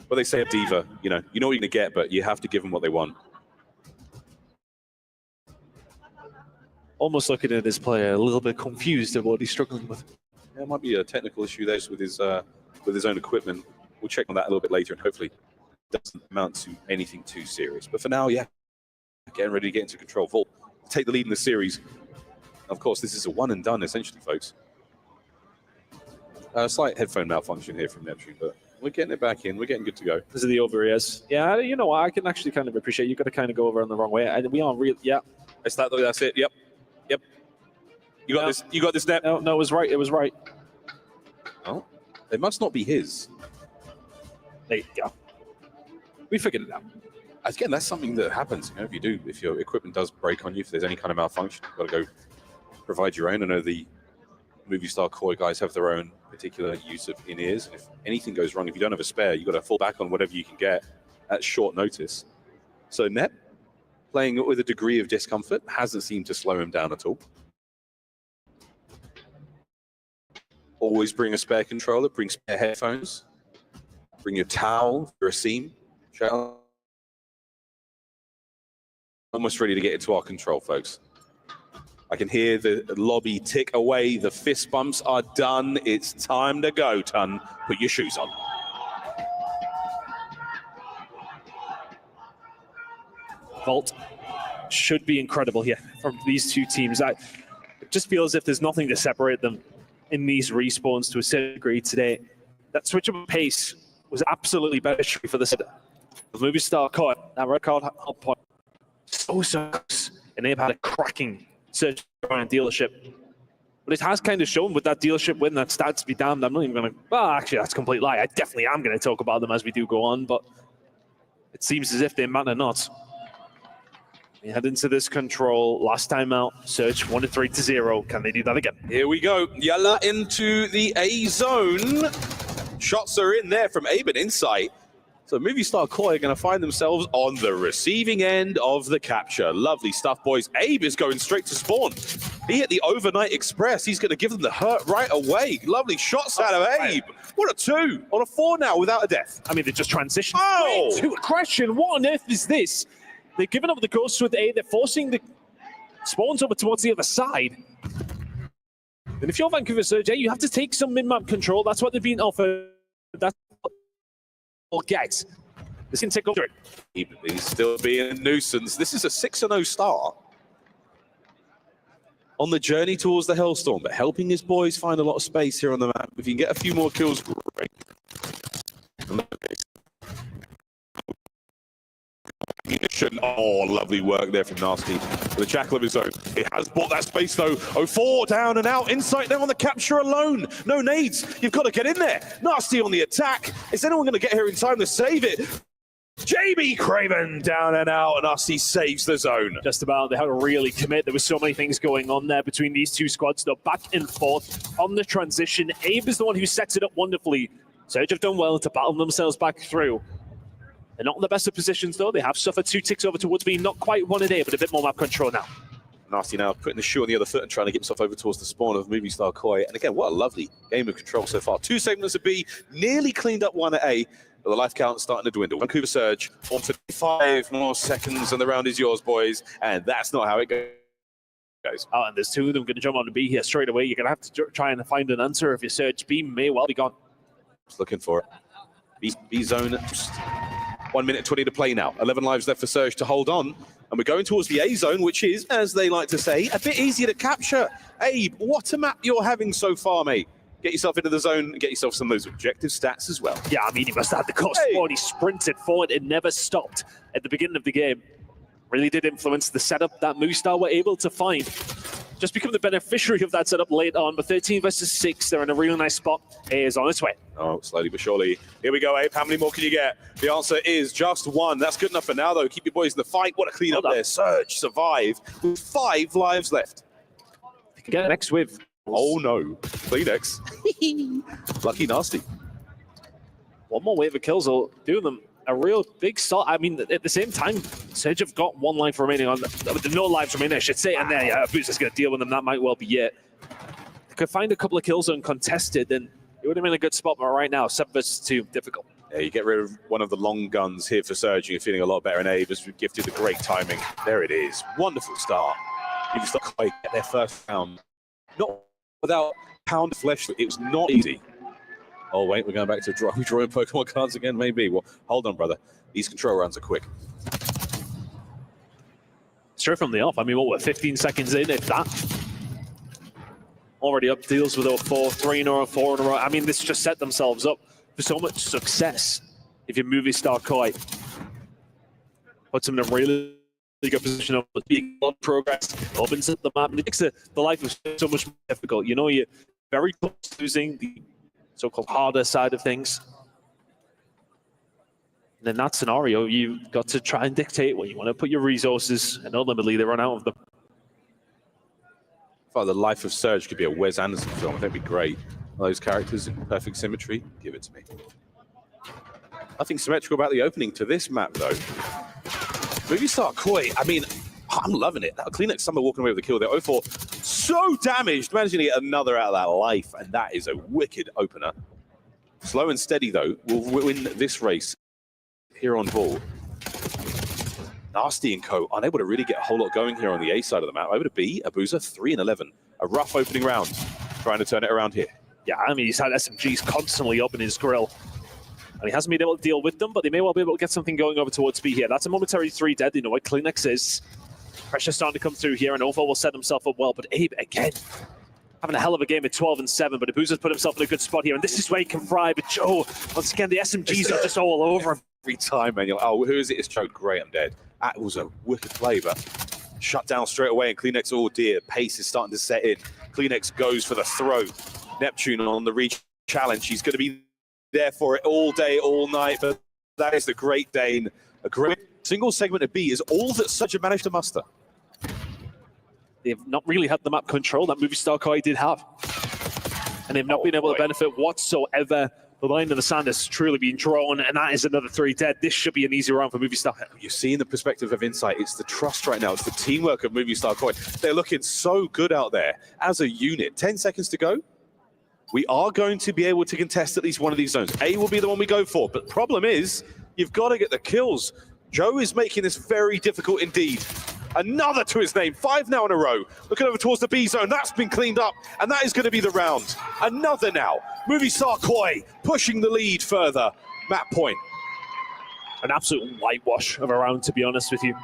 Well, they say a diva, you know what you're going to get, but you have to give them what they want. Almost looking at this player a little bit confused at what he's struggling with. Yeah, it might be a technical issue there with his own equipment. We'll check on that a little bit later, and hopefully it doesn't amount to anything too serious. But for now, yeah, getting ready to get into Control. Vault take the lead in the series. Of course, this is a one and done, essentially, folks. A slight headphone malfunction here from Neptune, but we're getting it back in. We're getting good to go. This is the over ears. Yeah, you know what? I can actually kind of appreciate you got to kind of go over on the wrong way. And we aren't real. Yeah. That's it. Yep. You got this. You got this, Nep. No, it was right. It was right. Oh, it must not be his. There you go. We figured it out. Again, that's something that happens. You know, if your equipment does break on you, if there's any kind of malfunction, you've got to go provide your own. I know the Movie Star Koi guys have their own particular use of in-ears. And if anything goes wrong, if you don't have a spare, you've got to fall back on whatever you can get at short notice. So Nep, playing with a degree of discomfort, hasn't seemed to slow him down at all. Always bring a spare controller, bring spare headphones, bring your towel for a seam. Almost ready to get into our Control, folks. I can hear the lobby tick away. The fist bumps are done. It's time to go, Tun. Put your shoes on. Vault should be incredible here from these two teams. It just feels as if there's nothing to separate them in these respawns to a certain degree today. That switch up pace was absolutely beneficial for the set. The movie star caught that red card hot point so close, and they've had a cracking search around dealership. But it has kind of shown with that dealership win, that stats be damned. I'm not even going to, well, actually, that's a complete lie. I definitely am going to talk about them as we do go on, but it seems as if they matter not. We head into this control. Last time out, Surge 1-3-0. Can they do that again? Here we go. Yalla into the A zone. Shots are in there from Abe and Insight. So Movie Star Koi are going to find themselves on the receiving end of the capture. Lovely stuff, boys. Abe is going straight to spawn. He hit the overnight express. He's going to give them the hurt right away. Lovely shots out of Abe. What a 2 on a 4 now without a death. I mean, they just transitioned. Oh! To question, what on earth is this? They're giving up the ghosts with A. They're forcing the spawns over towards the other side. And if you're Vancouver Surge, you have to take some min-map control. That's what they've been offered. That's what they'll get. This can take over it. He's still being a nuisance. This is a 6-0 start on the journey towards the Hellstorm, but helping his boys find a lot of space here on the map. If you can get a few more kills, great. Oh, lovely work there from Nasty. The Jackal of his own. He has bought that space though. 04 down and out. Insight now on the capture alone. No nades. You've got to get in there. Nasty on the attack. Is anyone going to get here in time to save it? JB Craven down and out, and Nasty saves the zone. Just about. They had to really commit. There were so many things going on there between these two squads. They're back and forth on the transition. Abe is the one who sets it up wonderfully. Surge have done well to battle themselves back through. They're not in the best of positions, though. They have suffered 2 ticks over towards being not quite 1 a day, but a bit more map control now. Nasty now putting the shoe on the other foot and trying to get himself over towards the spawn of Movie Star Koi. And again, what a lovely game of control so far. 2 segments of B, nearly cleaned up 1 at A, but the life count starting to dwindle. Vancouver Surge on to 5 more seconds, and the round is yours, boys. And that's not how it goes. Oh, and there's 2 of them going to jump on the B here straight away. You're going to have to try and find an answer if your Surge B may well be gone. Just looking for it. B zone. 1 minute 20 to play now. 11 lives left for Surge to hold on. And we're going towards the A zone, which is, as they like to say, a bit easier to capture. Abe, what a map you're having so far, mate. Get yourself into the zone and get yourself some of those objective stats as well. Yeah, I mean, he must have had the cost forward. He sprinted forward. It never stopped at the beginning of the game. Really did influence the setup that Moostar were able to find. Just become the beneficiary of that setup late on, but 13 versus 6, they're in a really nice spot. A is on its way. Oh, slowly but surely. Here we go, Abe. How many more can you get? The answer is just 1. That's good enough for now, though. Keep your boys in the fight. What a clean up there. Surge, survive with 5 lives left. You can get next with. Oh, no. Kleenex. Lucky Nasty. 1 more wave of kills will do them a real big start. I mean, at the same time, Surge have got 1 life remaining on, no lives remaining, I should say, and there, yeah, Booster's going to deal with them. That might well be it. They could find a couple of kills uncontested, and it would have been a good spot, but right now, 7 versus 2, difficult. Yeah, you get rid of one of the long guns here for Surge, and you're feeling a lot better, and Abe has gifted the great timing. There it is. Wonderful start. You just quite get their first round. Not without pound flesh. It was not easy. Oh, wait, we're going back to drawing Pokemon cards again, maybe. Well, hold on, brother. These control rounds are quick. Straight from the off. I mean, what, we're 15 seconds in, if that. Already up deals with 04, 3 in a row, 4 in a row. I mean, this just set themselves up for so much success. If you Movie Star Koi puts them in a really good position of being a lot of progress, opens up the map, and it makes the life of so much more difficult. You know, you're very close to losing the so-called harder side of things. And in that scenario, you've got to try and dictate where you want to put your resources, and ultimately they run out of them. I thought The Life of Surge could be a Wes Anderson film. That'd be great. All those characters in perfect symmetry. Give it to me. Nothing symmetrical about the opening to this map, though. Movie Star Koi, I mean, I'm loving it. That Kleenex Summer walking away with the kill there. 04, so damaged, managing to get another out of that life, and that is a wicked opener. Slow and steady, though, will win this race here on ball. Nasty and Co. unable to really get a whole lot going here on the A side of the map. Over to B, Abuza 3-11. A rough opening round, trying to turn it around here. Yeah, I mean, he's had SMGs constantly up in his grill. And he hasn't been able to deal with them, but they may well be able to get something going over towards B here. That's a momentary 3 dead. You know what Kleenex is. Pressure starting to come through here, and Ovo will set himself up well. But Abe, again, having a hell of a game at 12-7. But Abuza's put himself in a good spot here, and this is where he can fry. But Joe, once again, the SMGs are just all over him. Every time, man, you're like, oh, who is it? It's Joe. Great, I'm dead. That was a wicked play, but shut down straight away. And Kleenex, oh dear, pace is starting to set in. Kleenex goes for the throw. Neptune on the reach challenge. He's going to be there for it all day, all night. But that is the Great Dane. A great single segment of B is all that Surge have managed to muster. They've not really had the map control that Movie Star Koi did have. And they've not been able to benefit whatsoever. The line in the sand has truly been drawn, and that is another 3 dead. This should be an easy round for Movie Star. You're seeing the perspective of Insight. It's the trust right now. It's the teamwork of Movie Star Koi. They're looking so good out there as a unit. 10 seconds to go. We are going to be able to contest at least one of these zones. A will be the one we go for, but the problem is you've got to get the kills. Joe is making this very difficult indeed. Another to his name, 5 now in a row. Looking over towards the B zone, that's been cleaned up, and that is going to be the round. Another now. Movie Star Koi pushing the lead further. Map point. An absolute whitewash of a round, to be honest with you.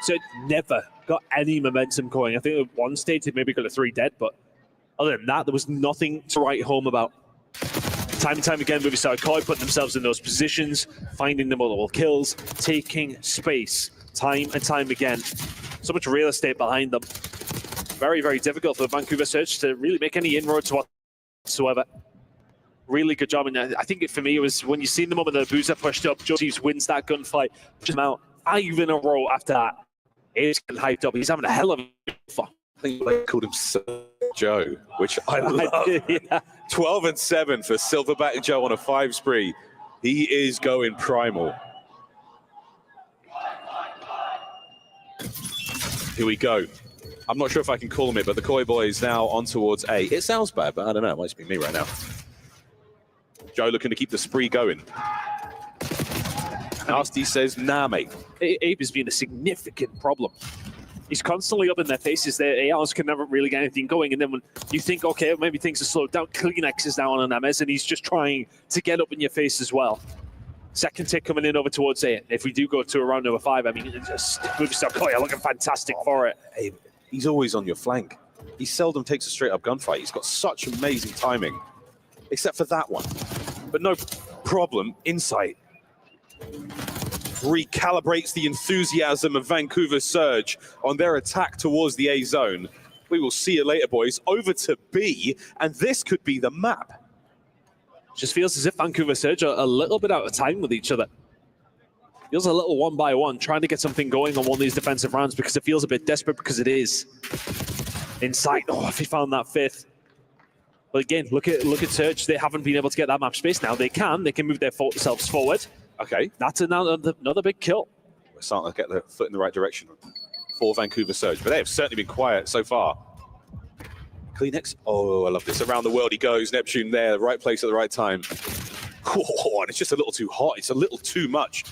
So it never got any momentum going. I think at one stage they maybe got a 3 dead, but other than that, there was nothing to write home about. Time and time again, Movie Star Koi putting themselves in those positions, finding the multiple kills, taking space, time and time again. So much real estate behind them. Very, very difficult for the Vancouver Surge to really make any inroads whatsoever. Really good job. And I think for me, it was when you seen the moment that Abuza pushed up, Joe Steves wins that gunfight, pushes him out 5 in a row after that. He's getting hyped up. He's having a hell of a fun. I think they called him Joe, which I love. Yeah. 12-7 for Silverback Joe on a 5 spree. He is going primal. Here we go. I'm not sure if I can call him it, but the Koi boys now on towards A. It sounds bad, but I don't know. It might just be me right now. Joe looking to keep the spree going. Nasty says, nah, mate. Abe has been a significant problem. He's constantly up in their faces. Their ARs can never really get anything going. And then when you think, okay, maybe things are slowed down, Kleenex is now on an MS, and he's just trying to get up in your face as well. Second tick coming in over towards A. If we do go to a round number 5, I mean, it's just Movie Star Koi are looking fantastic for it. Hey, he's always on your flank. He seldom takes a straight-up gunfight. He's got such amazing timing, except for that one. But no problem, Insight recalibrates the enthusiasm of Vancouver Surge on their attack towards the A zone. We will see you later, boys. Over to B, and this could be the map. Just feels as if Vancouver Surge are a little bit out of time with each other. Feels a little 1-by-1, trying to get something going on one of these defensive rounds because it feels a bit desperate, because it is. Insight, oh, if he found that 5th. But again, look at Surge. They haven't been able to get that map space now. They can move themselves forward. Okay. That's another big kill. We're starting to get the foot in the right direction for Vancouver Surge, but they have certainly been quiet so far. Kleenex, oh, I love this. Around the world he goes. Neptune there, right place at the right time. Oh, and it's just a little too hot. It's a little too much.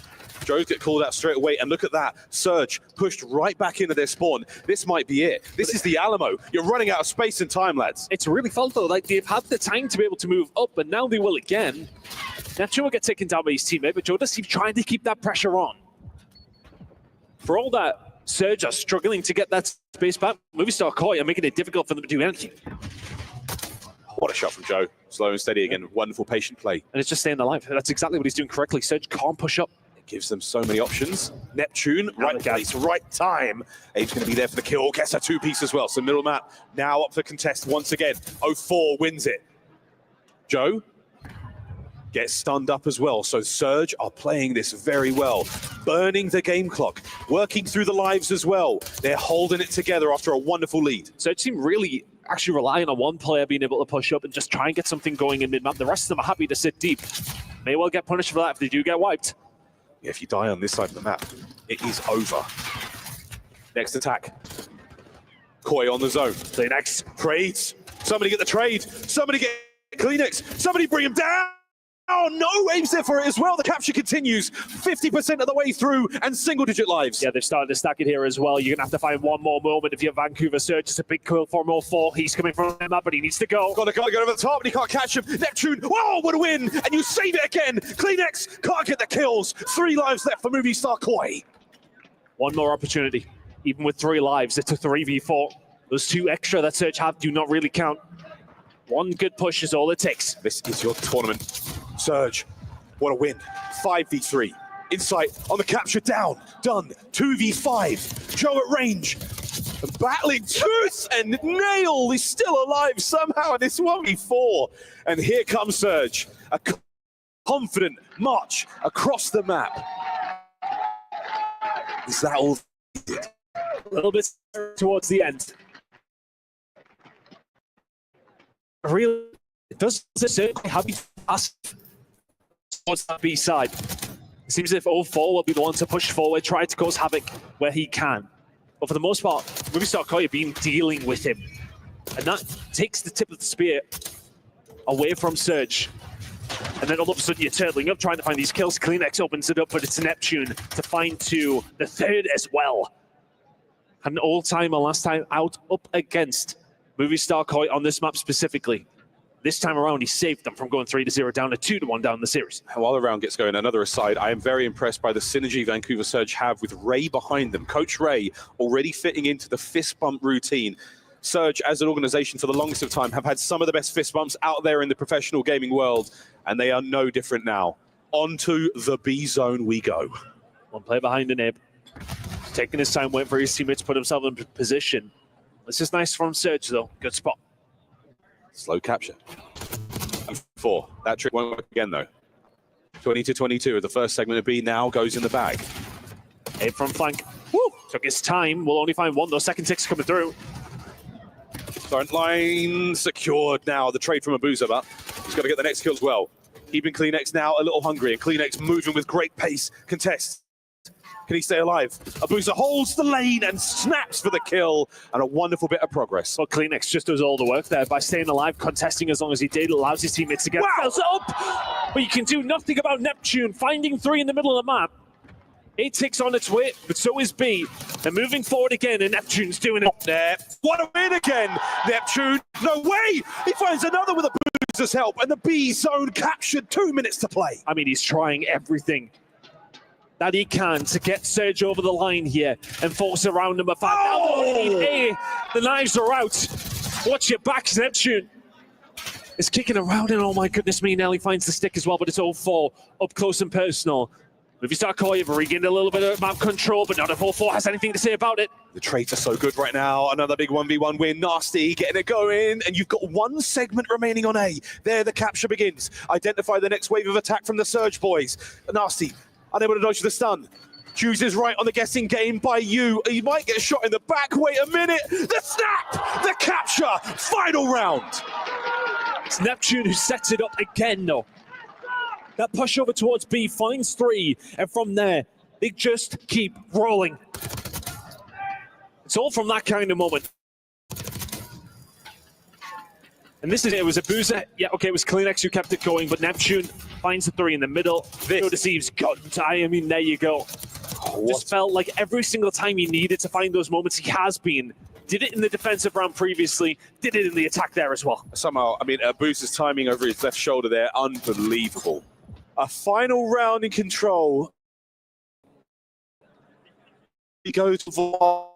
Joes get called out straight away, and look at that. Surge pushed right back into their spawn. This might be it. This is the Alamo. You're running out of space and time, lads. It's really felt, though, like they've had the time to be able to move up, but now they will again. Neptune will get taken down by his teammate, but Joe does keep trying to keep that pressure on. For all that, Surge are struggling to get that space back. Movie Star Koi are making it difficult for them to do anything. What a shot from Joe. Slow and steady again. Wonderful, patient play. And it's just staying alive. That's exactly what he's doing correctly. Surge can't push up. It gives them so many options. Neptune, right place, right time. Abe's going to be there for the kill. Gets a 2-piece as well. So middle map now up for contest once again. 04 wins it. Joe gets stunned up as well. So Surge are playing this very well. Burning the game clock. Working through the lives as well. They're holding it together after a wonderful lead. Surge seem really actually relying on one player being able to push up and just try and get something going in mid-map. The rest of them are happy to sit deep. May well get punished for that if they do get wiped. Yeah, if you die on this side of the map, it is over. Next attack. Koi on the zone. Kleenex. Trades. Somebody get the trade. Somebody get Kleenex. Somebody bring him down. Oh, no aims there for it as well. The capture continues 50% of the way through and single-digit lives. Yeah, they've started to stack it here as well. You're going to have to find one more moment if you're Vancouver Surge. It's a big kill for 4. He's coming from him up, but he needs to go. Got to go over the top, but he can't catch him. Neptune, whoa, what a win! And you save it again. Kleenex can't get the kills. 3 lives left for Movie Star Koi. One more opportunity. Even with 3 lives, it's a 3v4. Those 2 extra that Surge have do not really count. One good push is all it takes. This is your tournament. Surge, what a win. 5v3. Insight on the capture down. Done. 2v5. Joe at range. Battling tooth and nail is still alive somehow in this 1v4. And here comes Surge. A confident march across the map. Is that all? A little bit towards the end. Really, it does have you fast towards that B side. It seems as if 04 will be the one to push forward, try to cause havoc where he can. But for the most part, Movie Star Koi have been dealing with him. And that takes the tip of the spear away from Surge. And then all of a sudden you're turtling up, trying to find these kills. Kleenex opens it up, but it's Neptune to find 2, the 3rd as well. Had an all-timer last time out up against Movie Star Koi on this map specifically. This time around, he saved them from going 3-0 down to 2-1 down the series. While the round gets going, another aside, I am very impressed by the synergy Vancouver Surge have with Ray behind them. Coach Ray already fitting into the fist bump routine. Surge, as an organization for the longest of time, have had some of the best fist bumps out there in the professional gaming world, and they are no different now. On to the B zone we go. One play behind the nib. Taking his time, waiting for his teammates to put himself in position. This is nice from Surge, though. Good spot. Slow capture. And 4. That trick won't work again, though. 20-22 of the first segment of B now goes in the bag. Abe from flank. Woo! Took his time. We'll only find 1, though. Second tick's coming through. Front line secured now. The trade from Abuza, but he's got to get the next kill as well. Keeping Kleenex now a little hungry, and Kleenex moving with great pace. Contest. Can he stay alive? Abuza holds the lane and snaps for the kill, and a wonderful bit of progress. Well, Kleenex just does all the work there by staying alive, contesting as long as he did, allows his teammates to get themselves up. But you can do nothing about Neptune finding 3 in the middle of the map. 8 ticks on its way, but so is B. They're moving forward again, and Neptune's doing it there. What a win again, Neptune. No way! He finds another with Abuza's help, and the B zone captured. 2 minutes to play. I mean, he's trying everything that he can to get Surge over the line here and force a round number 5. Oh! The knives are out. Watch your back, Neptune. It's kicking around, and oh my goodness me, Nelly finds the stick as well, but it's 04 up close and personal. Movie Star Koi have regained a little bit of map control, but not if 04 has anything to say about it. The trades are so good right now. Another big 1v1 win. Nasty getting it going, and you've got 1 segment remaining on A. There the capture begins. Identify the next wave of attack from the Surge boys. Nasty, unable to dodge the stun. Chooses right on the guessing game by you. He might get shot in the back. Wait a minute. The snap! The capture! Final round! It's Neptune who sets it up again, though. That push over towards B finds 3, and from there, they just keep rolling. It's all from that kind of moment. And this is it. It was Abuza. Yeah, okay, it was Kleenex who kept it going, but Neptune finds the 3 in the middle. This deceives God. I mean, there you go. Just felt like every single time he needed to find those moments, he has been. Did it in the defensive round previously, did it in the attack there as well. Somehow, I mean, Abuza's timing over his left shoulder there, unbelievable. A final round in control. He goes for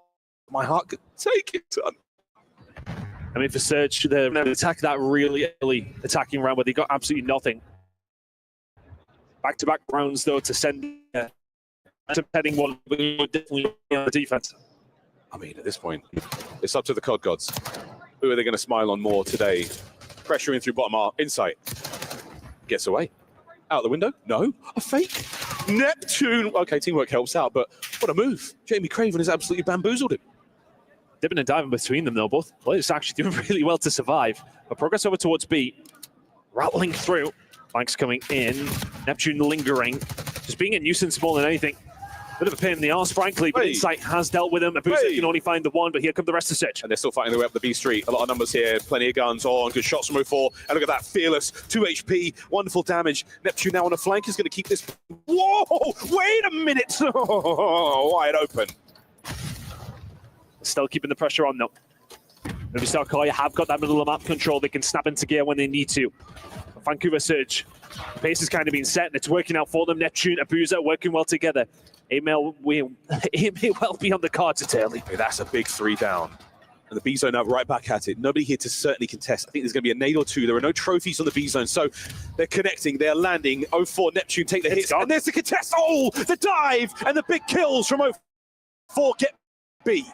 my heart could take it. I mean, for Surge, they attack that really early attacking round where they got absolutely nothing. Back-to-back rounds, though, to send heading one, but definitely on the defense. I mean, at this point, it's up to the COD gods. Who are they going to smile on more today? Pressuring through bottom R, Insight. Gets away. Out the window? No. A fake? Neptune. Okay, teamwork helps out, but what a move. Jamie Craven has absolutely bamboozled him. Dipping and diving between them, though. Both players actually doing really well to survive. But progress over towards B. Rattling through. Flanks coming in. Neptune lingering. Just being a nuisance more than anything. Bit of a pain in the arse, frankly, but Insight has dealt with him. Abusa can only find the one, but here come the rest of Search. And they're still fighting their way up the B Street. A lot of numbers here, plenty of guns on, good shots from 04. And look at that, Fearless, 2 HP, wonderful damage. Neptune now on the flank is going to keep this. Whoa, wait a minute. Wide open. Still keeping the pressure on, though. Movistar Koi have got that middle of the map control. They can snap into gear when they need to. Vancouver Surge, pace has kind of been set, and it's working out for them. Neptune, Abusa working well together. It may well be on the cards. It's early. That's a big 3 down. And the B zone now right back at it. Nobody here to certainly contest. I think there's going to be a nade or two. There are no trophies on the B zone, so they're connecting, they're landing. 04 Neptune take the hits, and there's the contest. Oh, the dive and the big kills from 04 get B.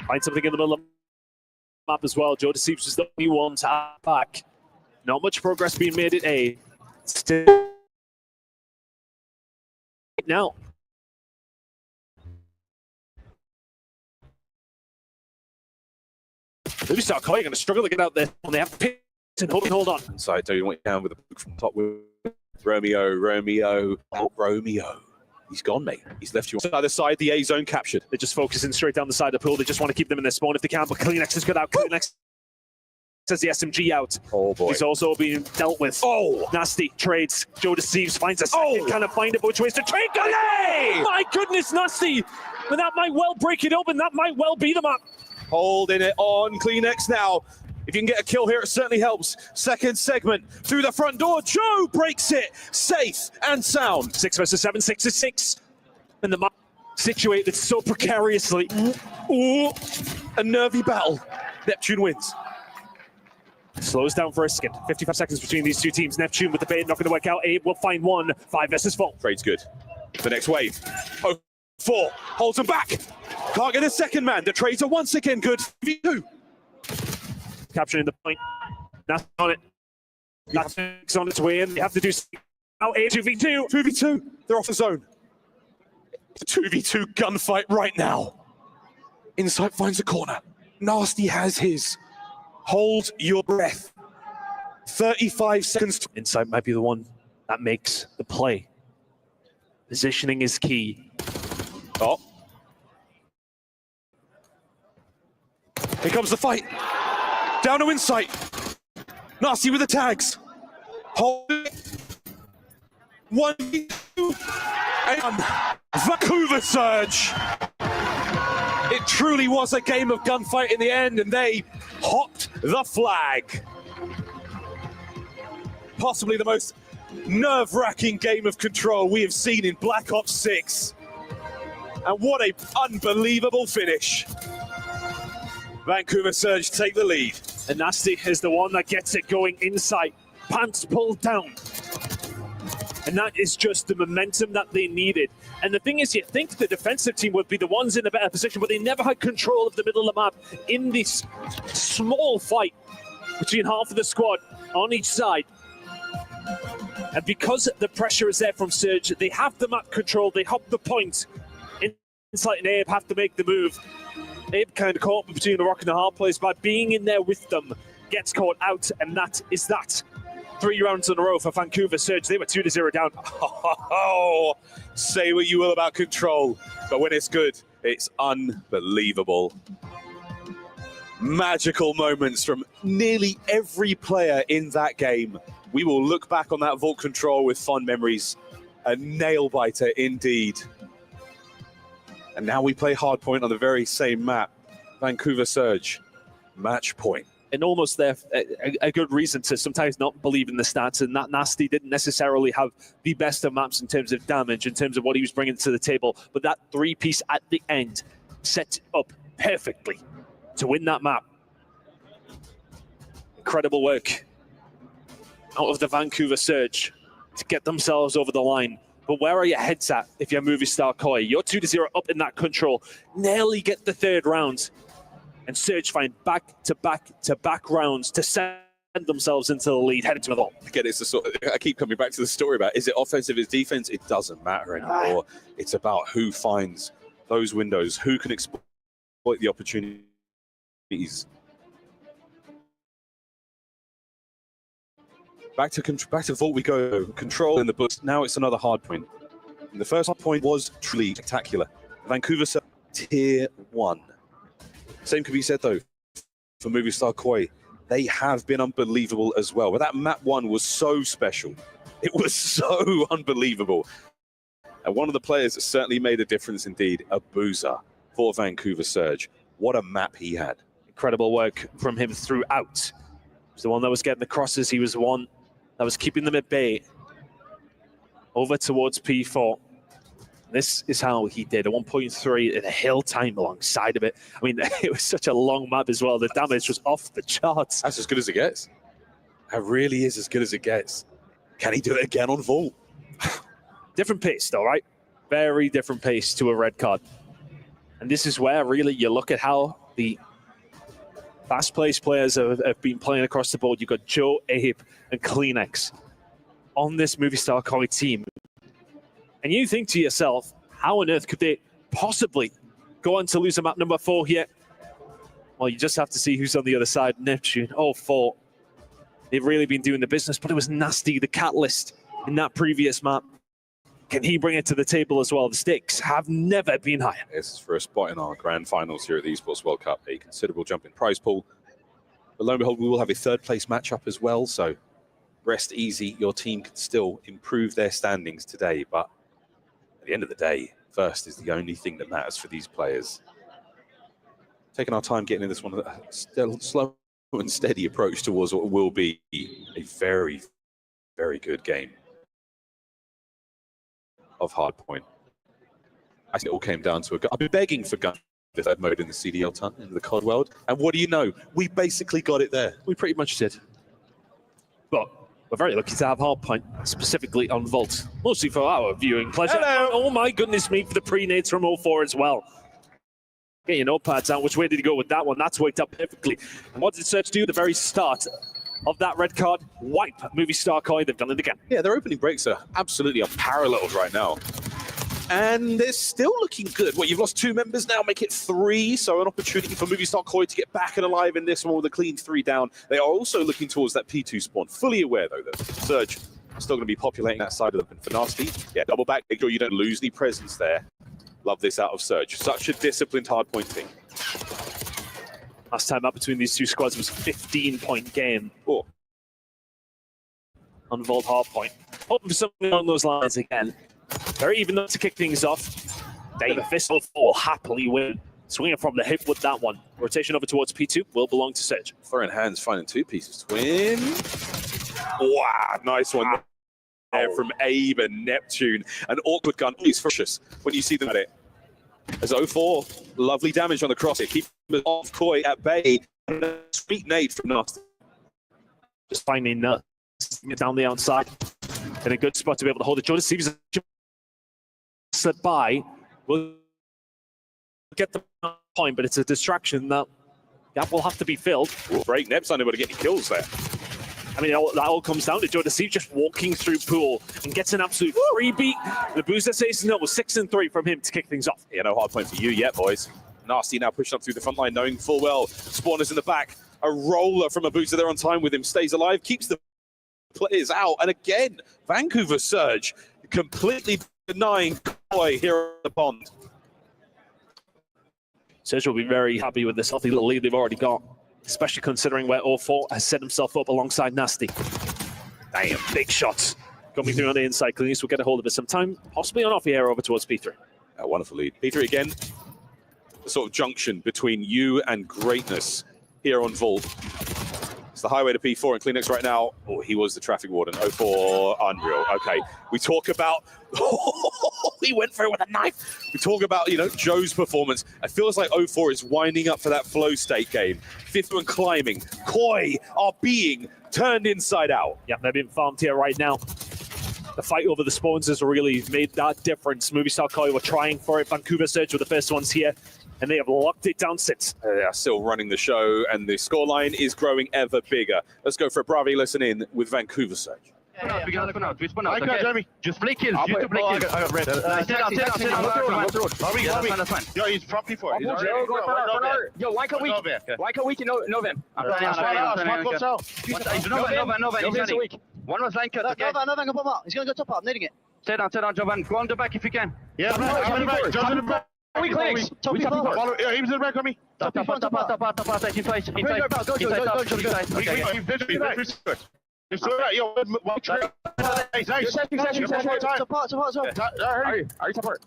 Find something in the middle of the map as well. Joe Deceives was the only one to add back. Not much progress being made at A. Still now. Movistar Koi going to struggle to get out there when they have to and hold on. Inside doing what you can with the book from top with Romeo. Oh, Romeo. He's gone, mate. He's left you on the other side. The A zone captured. They're just focusing straight down the side of the pool. They just want to keep them in their spawn if they can, but Kleenex has got out. Kleenex has the SMG out. Oh, boy. He's also being dealt with. Oh! Nasty trades. Joe Deceives finds a second. Kind of find it, which ways to trade. My goodness, Nasty! But that might well break it open. That might well be the map. Holding it on Kleenex now. If you can get a kill here, it certainly helps. Second segment through the front door. Joe breaks it. Safe and sound. 6 versus 7, 6 to 6. And the map situated so precariously. Ooh, a nervy battle. Neptune wins. Slows down for a second. 55 seconds between these two teams. Neptune with the bait, not going to work out. Abe will find one. 5 versus 4. Trade's good. The next wave. 04 holds him back. Can't get a second man. The trades are once again good. V2. Capturing the point. That's on it. That's on its way in. They have to do now. A 2v2. 2v2. They're off the zone. It's a 2v2 gunfight right now. Insight finds the corner. Nasty has his. Hold your breath. 35 seconds. Insight might be the one that makes the play. Positioning is key. Oh. Here comes the fight. Down to Insight. Nasty with the tags. Hold it. 1v2. And Vancouver Surge. It truly was a game of gunfight in the end, and they hopped the flag. Possibly the most nerve-wracking game of Control we have seen in Black Ops 6. And what an unbelievable finish. Vancouver Surge take the lead. And Nasty is the one that gets it going. Insight. Pants pulled down. And that is just the momentum that they needed. And the thing is, you think the defensive team would be the ones in a better position, but they never had control of the middle of the map in this small fight between half of the squad on each side. And because the pressure is there from Surge, they have the map control, they hop the point. Insight and Abe have to make the move. Abe kind of caught between a rock and a hard place by being in there with them. Gets caught out, and that is that. 3 rounds in a row for Vancouver Surge. They were 2-0 down. Oh, say what you will about Control, but when it's good, it's unbelievable. Magical moments from nearly every player in that game. We will look back on that Vault Control with fond memories. A nail-biter indeed. And now we play Hardpoint on the very same map. Vancouver Surge, match point. And almost there, a good reason to sometimes not believe in the stats. And that Nasty didn't necessarily have the best of maps in terms of damage, in terms of what he was bringing to the table. But that 3-piece at the end set up perfectly to win that map. Incredible work out of the Vancouver Surge to get themselves over the line. But where are your heads at if you're Movistar Koi? You're 2-0 up in that Control. Nearly get the 3rd round. And Surge find back-to-back rounds to send themselves into the lead, heading to the vault. Again, it's the sort of, I keep coming back to the story about, is it offensive, is defense? It doesn't matter anymore. It's about who finds those windows, who can exploit the opportunities. Back to vault we go. Control in the books. Now it's another hard point. And the first point was truly spectacular. Vancouver tier 1. Same could be said though for Movistar Koi. They have been unbelievable as well. But that map 1 was so special. It was so unbelievable. And one of the players that certainly made a difference indeed, Abuza for Vancouver Surge. What a map he had. Incredible work from him throughout. He was the one that was getting the crosses. He was the one that was keeping them at bay. Over towards P4. This is how he did a 1.3 in a hill time alongside of it. I mean, it was such a long map as well. The damage was off the charts. That's as good as it gets. That really is as good as it gets. Can he do it again on Vault? Different pace though, right? Very different pace to a red card. And this is where really you look at how the fast-paced players have been playing across the board. You've got Joe, Abe, and Kleenex on this Movistar Koi team. And you think to yourself, how on earth could they possibly go on to lose a map number 4 here? Well, you just have to see who's on the other side. Neptune, 0-4. They've really been doing the business, but it was nasty, the catalyst in that previous map. Can he bring it to the table as well? The stakes have never been higher. This is for a spot in our grand finals here at the Esports World Cup. A considerable jump in prize pool. But lo and behold, we will have a 3rd place matchup as well. So rest easy. Your team can still improve their standings today. But at the end of the day, first is the only thing that matters for these players. Taking our time getting in this one, still slow and steady approach towards what will be a very, very good game of Hardpoint. I think it all came down to a gun. I've been begging for gun the 3rd mode in the CDL ton in the COD world, and what do you know? We basically got it there. We pretty much did. But we're very lucky to have Hardpoint specifically on Vault, mostly for our viewing pleasure. Hello. Oh my goodness me, for the pre-nades from 0-4 as well. Get your notepads out. Which way did he go with that one? That's worked out perfectly. And what did Search do at the very start of that red card? Wipe Movistar Koi. They've done it again. Yeah, their opening breaks are absolutely unparalleled right now. And they're still looking good. Well, you've lost 2 members now, make it 3. So an opportunity for Movistar Koi to get back and alive in this one with a clean 3 down. They are also looking towards that P2 spawn. Fully aware, though, that Surge is still going to be populating that side of the for Nasty. Yeah, double back. Make sure you don't lose any presence there. Love this out of Surge. Such a disciplined hardpoint thing. Last time up between these 2 squads was a 15-point game. Oh. On Vault Hardpoint. Hoping for something along those lines again. Very even though to kick things off. Davis will happily win. Swinging from the hip with that one. Rotation over towards P2 will belong to Surge. Throwing hands, finding 2 pieces. Twin. Wow, nice one there from Abe and Neptune. An awkward gun is ferocious when you see them at it. As 0-4, lovely damage on the cross. It keeps them off Koi at bay. And a sweet nade from Nasty. Just finding down the outside. In a good spot to be able to hold it. Jordan Stevens slip by. Will get the point, but it's a distraction that will have to be filled. Break Nep's unable to get any kills there. I mean, that all comes down to Jordan Steve just walking through pool and gets an absolute freebie. The booster says no, was 6-3 from him to kick things off. Yeah, no hard point for you yet, boys. Nasty now pushing up through the front line, knowing full well Spawners in the back. A roller from a booster there on time with him, stays alive, keeps the players out. And again, Vancouver Surge completely denying Koi here on the pond. Surge will be very happy with this healthy little lead they've already got, especially considering where 0-4 has set himself up alongside Nasty. Damn, big shots coming through on the inside. Cleanest will get a hold of it sometime, possibly on off here over towards P3. A wonderful lead. P3 again, the sort of junction between you and greatness here on Vault. It's the highway to P4 and Kleenex right now. Oh, he was the traffic warden. 0-4, unreal. Okay, we talk about... he went for it with a knife. We talk about, you know, Joe's performance. It feels like 0-4 is winding up for that flow state game. 5th one climbing. Koi are being turned inside out. Yeah, they're being farmed here right now. The fight over the spawns has really made that difference. Movistar Koi were trying for it. Vancouver Surge were the first ones here, and they have locked it down since. They are still running the show, and the scoreline is growing ever bigger. Let's go for a Bravi listen in with Vancouver Surge. We spawn out, okay? Jeremy. Just play kills, you to play kills. I got red. Sit down, that's fine. Yo, he's from P4. Yo, why can't we know him? I'm planning on Nova, he's One was line cut. Okay. Another go up. He's going to go top up. I'm needing it. Stay down, Jovan. Go on the back if you can. Yeah, I'm in the back. Just in the back. Yeah, he was in the back on me. Top, in fight. It's all right, yo. Nice. Are you support?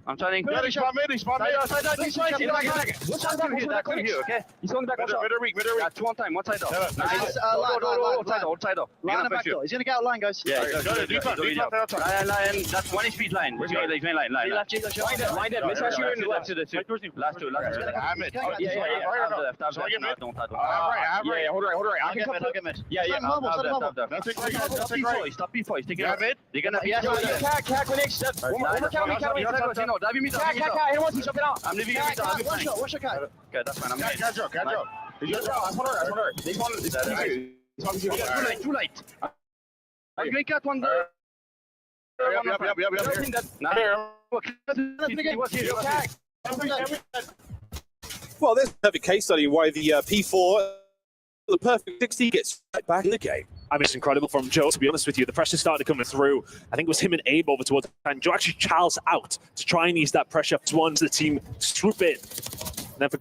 I'm turning. He's spot mid. He's going back. Two on time. One side though. Outside though. Line back door. He's going to get out line, guys. Yeah. Line. That's one speed line. Where's your main line? Line it. Let's actually left to the two. Last two. Hold right. I'll get mid. Yeah. Stop B4. Take it out. They're gonna. Yeah. I'm leaving it. What's your cat? Okay, that's fine. I'm Catch up. Too late. Are you going to cut one there? Well, there's a perfect case study why the P4, the perfect 60, gets right back in the game. I mean, it's incredible from Joe, to be honest with you. The pressure started coming through. I think it was him and Abe over towards, and Joe actually Charles out to try and ease that pressure towards the team swoop in. And then for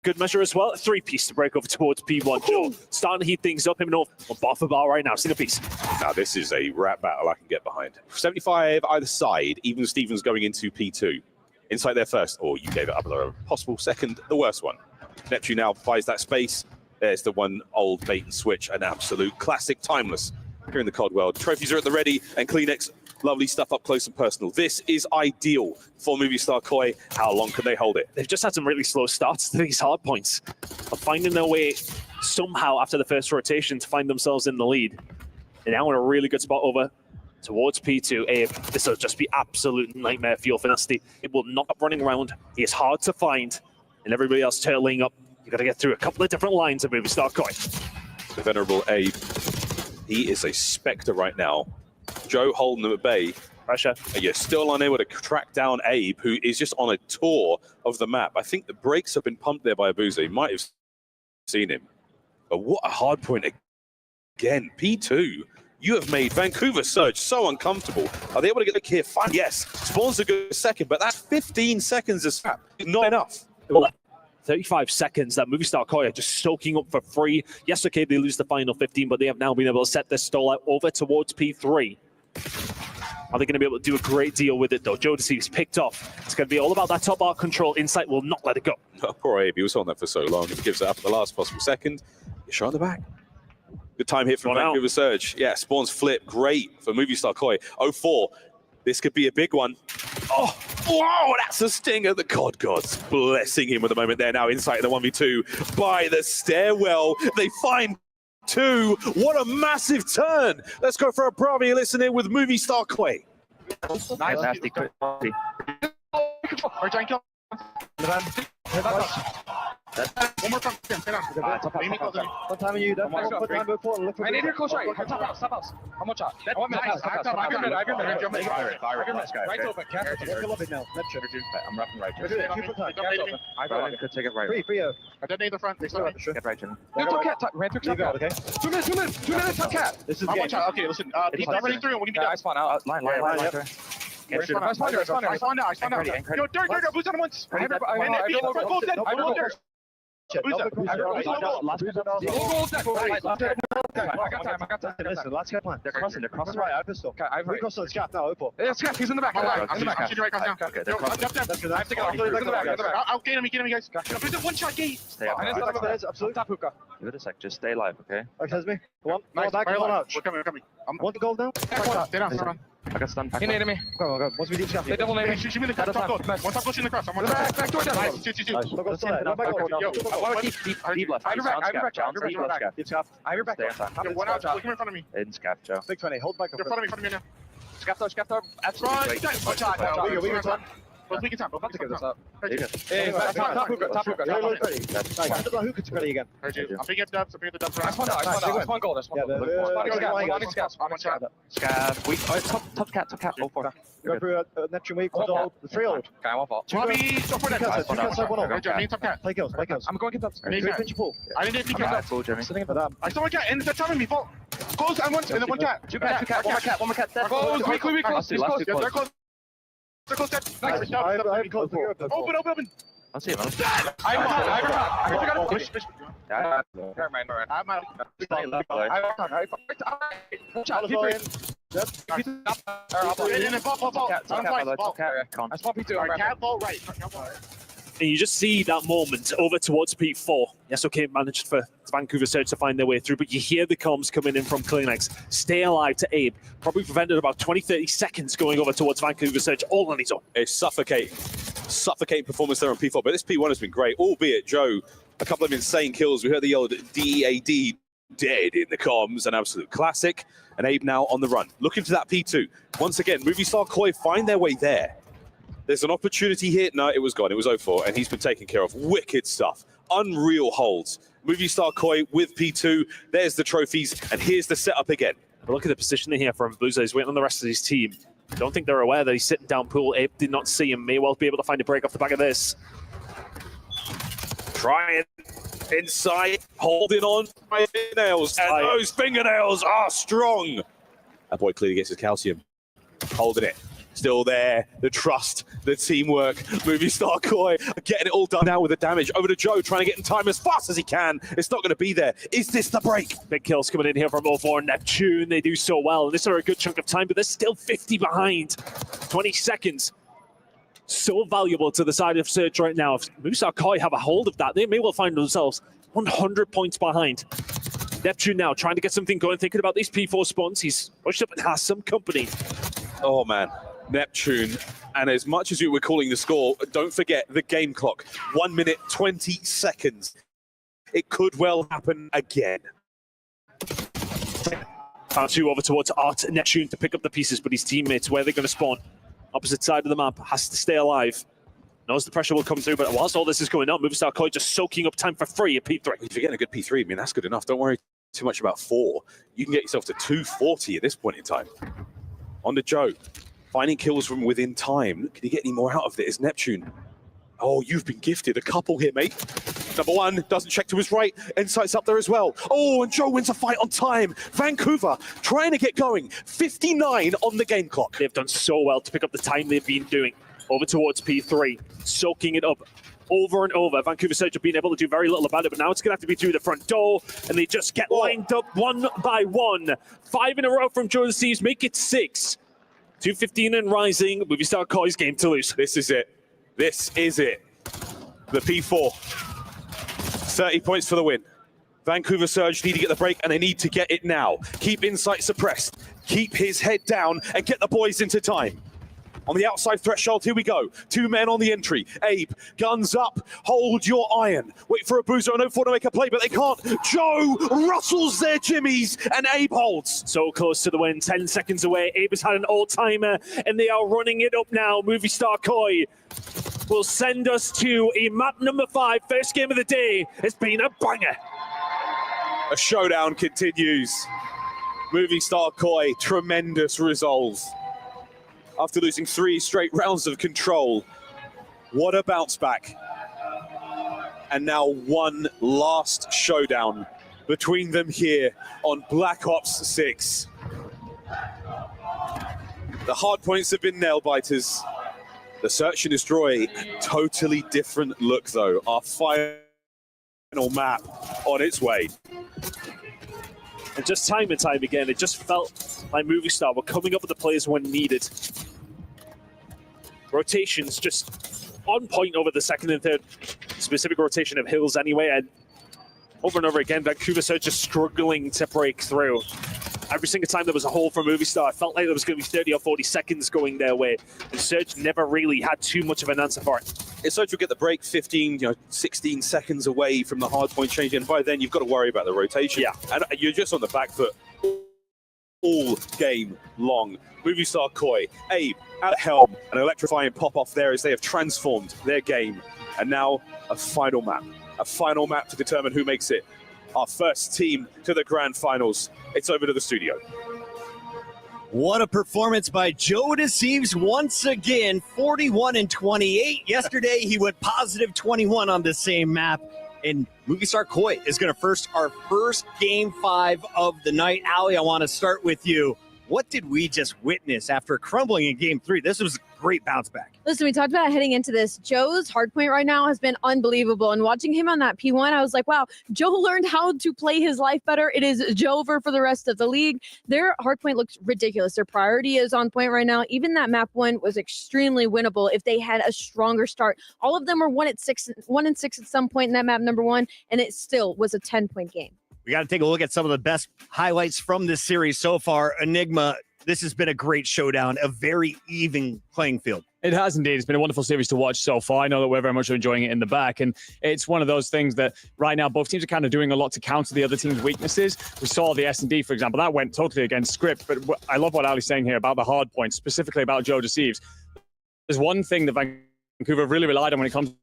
good measure as well, a three-piece to break over towards P1. Joe starting to heat things up. Him and Orv on bar for bar right now. Single piece. Now, this is a rap battle I can get behind. 75 either side, even Stevens going into P2. Insight there first, or you gave it up a possible second, the worst one. Neptune now buys that space. There's the one old bait and switch, an absolute classic, timeless here in the COD world. Trophies are at the ready, and Kleenex, lovely stuff up close and personal. This is ideal for movie star Koi. How long can they hold it? They've just had some really slow starts to these hard points, of finding their way somehow after the first rotation to find themselves in the lead. They're now in a really good spot over towards P2. Abe, this will just be absolute nightmare fuel for Nasty. It will not stop running around. He is hard to find, and everybody else turtling up. You've got to get through a couple of different lines of movie star Koi. The venerable Abe, he is a spectre right now. Joe holding them at bay. Pressure. And you're still unable to track down Abe, who is just on a tour of the map. I think the brakes have been pumped there by Abuza. You might have seen him. But what a hard point again. P2, you have made Vancouver Surge so uncomfortable. Are they able to get the kill? Fine, yes. Spawn's a good second, but that's 15 seconds of scrap. Not enough. Well, 35 seconds that movie star Koi are just soaking up for free. Yes, okay, they lose the final 15, but they have now been able to set their stall out over towards P3. Are they going to be able to do a great deal with it, though? Jodeci is picked off. It's going to be all about that top bar control. Insight will not let it go. Oh, poor Abe, he was on that for so long. He gives it up at the last possible second. You're shot in the back. Good time hit from Vancouver Surge. Yeah, Spawn's flip, great for movie star Koi. 0-4. This could be a big one. Oh, wow, that's a stinger. The COD gods blessing him with a moment there now. Insight in the 1v2 by the stairwell. They find two. What a massive turn. Let's go for a Bravo listening with movie star Koi. Nice. Nasty. One more time. What time are you done? What time before? Look for I need your close right. Stop out. How much out? I want Right open. I'm roughing right. I could take it right. Free. I detonate the front. Get right, Jimmy. Ran through top okay? 2 minutes, top cat. This is How game. much? Okay, listen. He's not running through. What do you mean? I spawn out. Line. I spawned out. Yo, Dirk, boost on once. Listen, let's get one. They're crossing right. I pistol. We cross on Scaff now, Opal. Yeah, Scaff, he's in the back. I'm shooting right now. Okay, Yo, I have to get off. I'll get him, guys. There's a one-shot gate. Stay up. Absolutely. Top hookah. Give it a sec. Just stay alive, okay? Okay, that's me. One. Nice. Back, We're one out. coming. Want the gold now? Stay down. I got stunned. He needed me. Go. Once we deep Scaff. They double name me. Shoot me in the cross. Top goal. One top goal, shoot in the cross. I'm on Back door down. Nice. Shoot. Look outside. No back door. Yo, I want to keep deep left. I'll be back. Deep Scaff. I'll be back. Yo, one out. Look in front of me. In Scaff, Joe. Big 20. Hold back. You're in front of me now. Scaff door now. Right. One shot. We go. Both weak and top. Both weak and top. You good? Top hookah. Top hookah. I'm picking up dubs. I'm picking the dubs. Nice one, nice one. Nice one goal. Nice one goal. Scabs. I'm on scab. Scab. Weak. Oh, top cat. All four. Go through Neptune weak. The three-old. Okay, I'm on fault. Bobby, go for that. Okay. Top cat. Play kills. I'm going to get Pinch your pull. I didn't think I'm of at full, Jimmy. I saw one cat and they're telling me fault. Close and one cat. Two cat. One more cat. Close. Weak close. Last two, They're close. They're close. Nice. I have close. Open. I'll see him. I got push. Yeah. Never mind. I'm out. And you just see that moment over towards P4. Yes, okay, managed for Vancouver Surge to find their way through, but you hear the comms coming in from Kleenex. Stay alive to Abe. Probably prevented about 20-30 seconds going over towards Vancouver Surge all on his own. A suffocating performance there on P4, but this P1 has been great, albeit Joe, a couple of insane kills. We heard the old DEAD, dead in the comms, an absolute classic. And Abe now on the run. Looking to that P2. Once again, Movie Star Koi find their way there. There's an opportunity here. No, it was gone. It was 0-4, and he's been taken care of. Wicked stuff. Unreal holds. Movie Star Koi with P2. There's the trophies, and here's the setup again. But look at the positioning here from Bluzo. He's waiting on the rest of his team. Don't think they're aware that he's sitting down pool. Abe did not see him. May well be able to find a break off the back of this. Trying inside, holding on by fingernails, and those fingernails are strong. That boy clearly gets his calcium. Holding it. Still there. The trust, the teamwork. Movie Star Koi getting it all done now with the damage. Over to Joe, trying to get in time as fast as he can. It's not going to be there. Is this the break? Big kills coming in here from 0-4 and Neptune. They do so well. And this is a good chunk of time, but they're still 50 behind. 20 seconds. So valuable to the side of Surge right now. If Movie Star Koi have a hold of that, they may well find themselves 100 points behind. Neptune now trying to get something going, thinking about these P4 spawns. He's pushed up and has some company. Oh, man. Neptune, and as much as we were calling the score, don't forget the game clock. 1 minute, 20 seconds. It could well happen again. Found two over towards Art Neptune to pick up the pieces, but his teammates, where they're going to spawn, opposite side of the map, has to stay alive. Knows the pressure will come through, but whilst all this is going on, Movie Star Koi just soaking up time for free at P3. If you're getting a good P3, I mean, that's good enough. Don't worry too much about 4. You can get yourself to 240 at this point in time. On to Joe. Finding kills from within time. Can you get any more out of it? Is Neptune? Oh, you've been gifted a couple here, mate. Number one doesn't check to his right. Insight's up there as well. Oh, and Joe wins a fight on time. Vancouver trying to get going. 59 on the game clock. They've done so well to pick up the time they've been doing. Over towards P3, soaking it up over and over. Vancouver Surge have been able to do very little about it, but now it's going to have to be through the front door, and they just get lined up one by one. 5 in a row from Joe and Steve's, make it 6. 2:15 and rising. Movie Star Koi's game to lose. This is it. This is it. The P4. 30 points for the win. Vancouver Surge need to get the break, and they need to get it now. Keep Insight suppressed. Keep his head down and get the boys into time. On the outside threshold, here we go. 2 men on the entry. Abe, guns up, hold your iron. Wait for a Boozer and 0-4 to make a play, but they can't. Joe rustles their jimmies, and Abe holds. So close to the win, 10 seconds away. Abe has had an all-timer, and they are running it up now. Movie Star Koi will send us to a map number 5. First game of the day. It's been a banger. A showdown continues. Movie Star Koi, tremendous resolve. After losing 3 straight rounds of control. What a bounce back. And now one last showdown between them here on Black Ops 6. The hard points have been nail biters. The search and destroy, totally different look though. Our final map on its way. And just time and time again, it just felt like Movie Star were coming up with the players when needed. Rotations just on point over the second and third specific rotation of Hills anyway, and over again, Vancouver Surge just struggling to break through. Every single time there was a hole for Movie Star, it felt like there was going to be 30 or 40 seconds going their way, and Surge never really had too much of an answer for it. If Surge will get the break 15, 16 seconds away from the hard point change, and by then you've got to worry about the rotation. Yeah. And you're just on the back foot all game long. Movie star Koi, Abe at the helm, an electrifying pop-off there as they have transformed their game. And now a final map to determine who makes it our first team to the grand finals. It's over to the studio. What a performance by Joe Deceives once again, 41 and 28. Yesterday, he went positive 21 on the same map. And Movie Star Koi is going to our first game 5 of the night. Ali, I want to start with you. What did we just witness after crumbling in game 3? This was a great bounce back. Listen, we talked about heading into this. Joe's hardpoint right now has been unbelievable. And watching him on that P1, I was like, wow, Joe learned how to play his life better. It is Joe-over for the rest of the league. Their hardpoint looks ridiculous. Their priority is on point right now. Even that map 1 was extremely winnable if they had a stronger start. All of them were 1 and 6 at some point in that map number 1, and it still was a 10-point game. We got to take a look at some of the best highlights from this series so far. Enigma, this has been a great showdown, a very even playing field. It has indeed. It's been a wonderful series to watch so far. I know that we're very much enjoying it in the back, and it's one of those things that right now both teams are kind of doing a lot to counter the other team's weaknesses. We saw the S&D, for example, that went totally against script, but I love what Ali's saying here about the hard points, specifically about Joe Deceives. There's one thing that Vancouver have really relied on when it comes to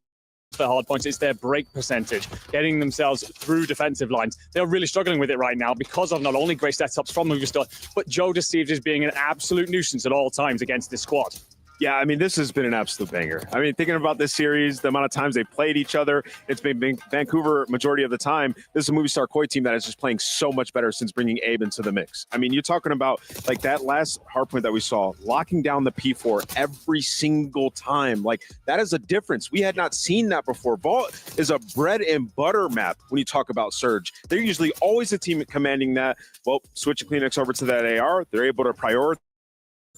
the hard points, is their break percentage, getting themselves through defensive lines. They're really struggling with it right now because of not only great setups from Movistar, but Joe Deceives is being an absolute nuisance at all times against this squad. Yeah, I mean, this has been an absolute banger. I mean, thinking about this series, the amount of times they played each other, it's been Vancouver majority of the time. This is a Movie Star Koi team that is just playing so much better since bringing Abe into the mix. I mean, you're talking about like that last hardpoint that we saw, locking down the P4 every single time. Like, that is a difference. We had not seen that before. Vault is a bread and butter map when you talk about Surge. They're usually always the team commanding that. Well, switching Kleenex over to that AR, they're able to prioritize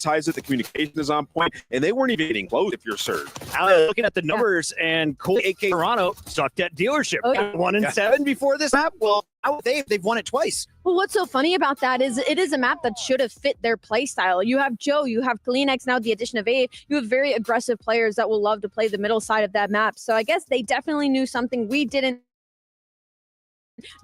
it, the communication is on point, and they weren't even getting close if you're Surge. Looking at the numbers, and Koi, AK Toronto, sucked at dealership. 1 and 7 before this map. Well, they've won it twice. Well, what's so funny about that is it is a map that should have fit their play style. You have Joe, you have Kleenex, now the addition of Abe. You have very aggressive players that will love to play the middle side of that map. So I guess they definitely knew something we didn't.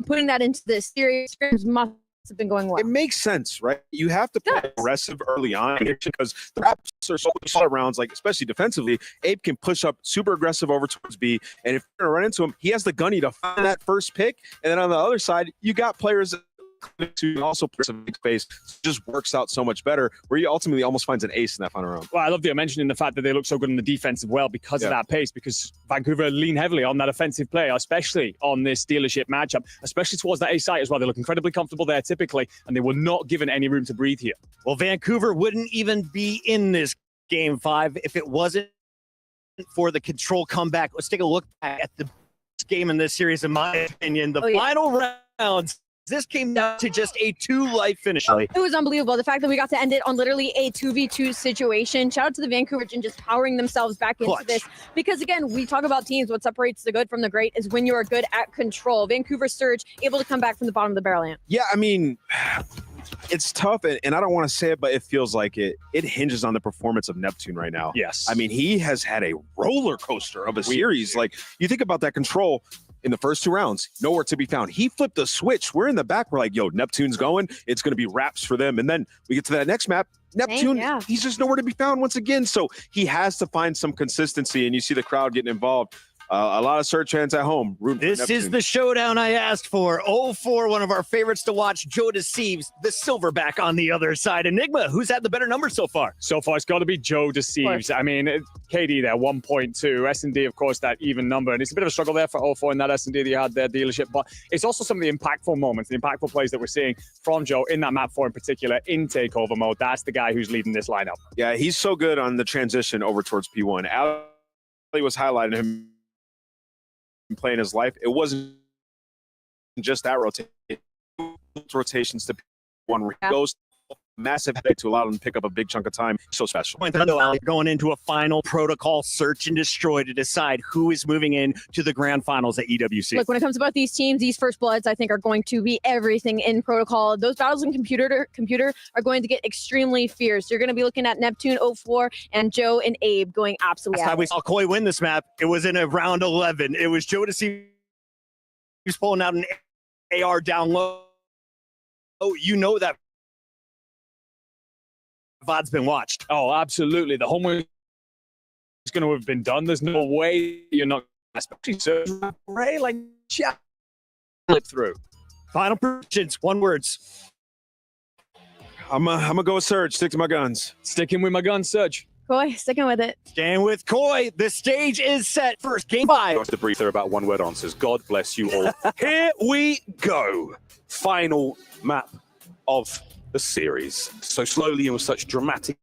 Putting that into this series must have been going well. It makes sense, right? You have to play aggressive early on because the Raps are so solid rounds, like especially defensively. Abe can push up super aggressive over towards B, and if you're gonna run into him, he has the gunny to find that first pick. And then on the other side, you got players to also play some big space. It just works out so much better, where he ultimately almost finds an ace in that final round. Well, I love that you're mentioning the fact that they look so good in the defense as well because of that pace, because Vancouver lean heavily on that offensive play, especially on this dealership matchup, especially towards that A site as well. They look incredibly comfortable there typically, and they were not given any room to breathe here. Well, Vancouver wouldn't even be in this game 5 if it wasn't for the control comeback. Let's take a look at the game in this series, in my opinion. The final rounds, this came down to just a 2-life finish. It was unbelievable. The fact that we got to end it on literally a 2v2 situation. Shout out to the Vancouver and just powering themselves back into this. Because again, we talk about teams. What separates the good from the great is when you are good at control. Vancouver Surge able to come back from the bottom of the barrel. Yeah, I mean, it's tough, and I don't want to say it, but it feels like it hinges on the performance of Neptune right now. Yes. I mean, he has had a roller coaster of a series. Like, you think about that control in the first 2 rounds, nowhere to be found. He flipped the switch. We're in the back. We're like, yo, Neptune's going. It's going to be Raps for them. And then we get to that next map. Neptune, he's just nowhere to be found once again. So he has to find some consistency, and you see the crowd getting involved. A lot of Surge fans at home. This is the showdown I asked for. 0-4, one of our favorites to watch. Joe Deceives, the silverback on the other side. Enigma, who's had the better number so far? So far, it's got to be Joe Deceives. I mean, KD there, 1.2. S&D, of course, that even number. And it's a bit of a struggle there for 0-4 in that S&D that you had there, dealership. But it's also some of the impactful moments, the impactful plays that we're seeing from Joe in that map 4 in particular, in takeover mode. That's the guy who's leading this lineup. Yeah, he's so good on the transition over towards P1. Ali was highlighting him playing his life. It wasn't just that rotations to P1 where he goes massive headache to allow them to pick up a big chunk of time. So special. Going into a final protocol search and destroy to decide who is moving in to the grand finals at EWC. Look, when it comes to both these teams, these first bloods, I think, are going to be everything in protocol. Those battles in computer are going to get extremely fierce. You're going to be looking at Neptune 04 and Joe and Abe going absolutely. Last time we saw Koi win this map, it was in a round 11. It was Joe Deceives pulling out an AR down low. Oh, you know that VOD's been watched. Oh, absolutely. The homework is going to have been done. There's no way you're not, especially Surge Ray, like, yeah, flip through. Final predictions, one words. I'm gonna go with Surge. Stick to my guns. Sticking with my gun, Surge. Boy, sticking with it. Staying with Koi. The stage is set. First game 5. Got to brief there about one-word answers. God bless you all. Here we go. Final map of the series. So slowly and with such dramatic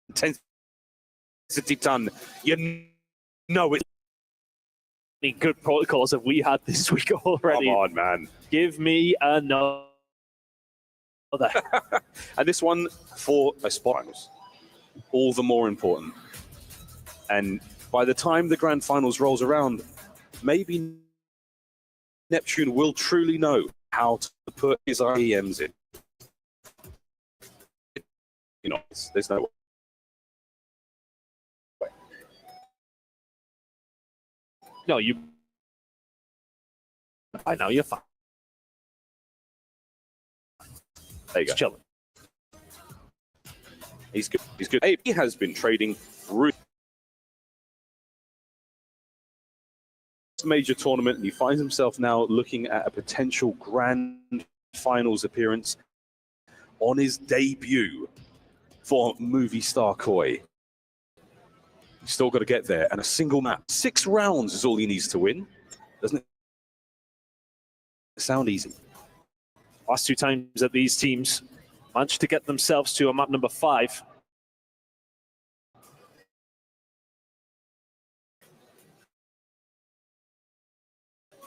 intensity done. You know it. Any good protocols have we had this week already? Come on, man. Give me another. And this one for a spot finals. All the more important. And by the time the grand finals rolls around, maybe Neptune will truly know how to put his IEMs in. You know, there's no way. No, you. I know you're fine. There you go. Just chilling. He's good. He's good. Abe, he has been trading through major tournament, and he finds himself now looking at a potential grand finals appearance on his debut for Movie Star Koi. He's still got to get there, and a single map. 6 rounds is all he needs to win. Doesn't it sound easy? Last 2 times that these teams managed to get themselves to a map number 5.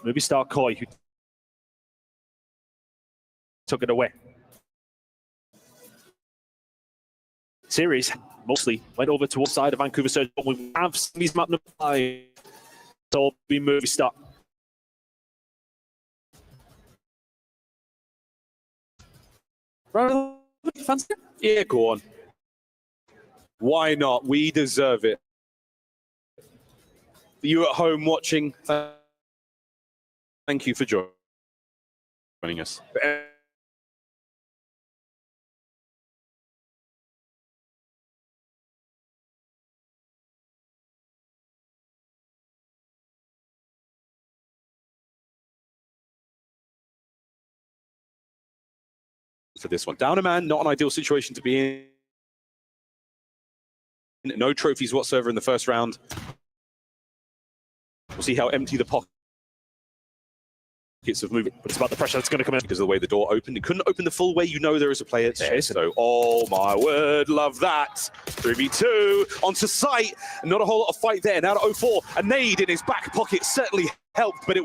Movie Star Koi, who took it away. Series mostly went over to one side of Vancouver Surge, but we have semis map number 5. So it'll be Movie Star. Fancy? Yeah, go on. Why not? We deserve it. For you at home watching, thank you for joining us. For this one, down a man, not an ideal situation to be in. No trophies whatsoever in the first round. We'll see how empty the pockets of movement. But it's about the pressure that's going to come in. Because of the way the door opened. It couldn't open the full way. You know there is a player there. So, oh my word, love that. 3v2 onto sight. Not a whole lot of fight there. Now to 04. A nade in his back pocket certainly helped, but it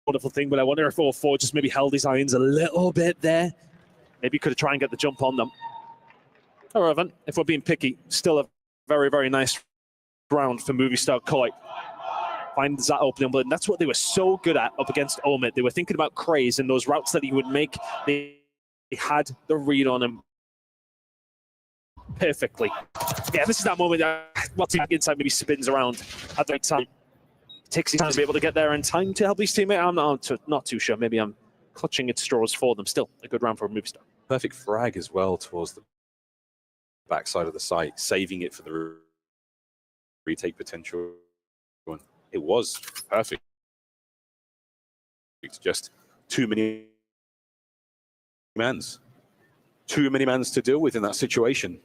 wonderful thing, but I wonder if 04 just maybe held his irons a little bit there. Maybe could have tried and get the jump on them. However, if we're being picky, still a very, very nice round for Movie Star Koi. Finds that opening, but that's what they were so good at up against Omid. They were thinking about Craze and those routes that he would make. They had the read on him perfectly. Yeah, this is that moment that inside maybe spins around at the right time. Takes his time to be able to get there in time to help his teammate. I'm not too sure. Maybe I'm clutching at straws for them. Still a good round for a Movie Star. Perfect frag as well towards the backside of the site, saving it for the retake potential. It was perfect. It's just too many mans. Too many mans to deal with in that situation.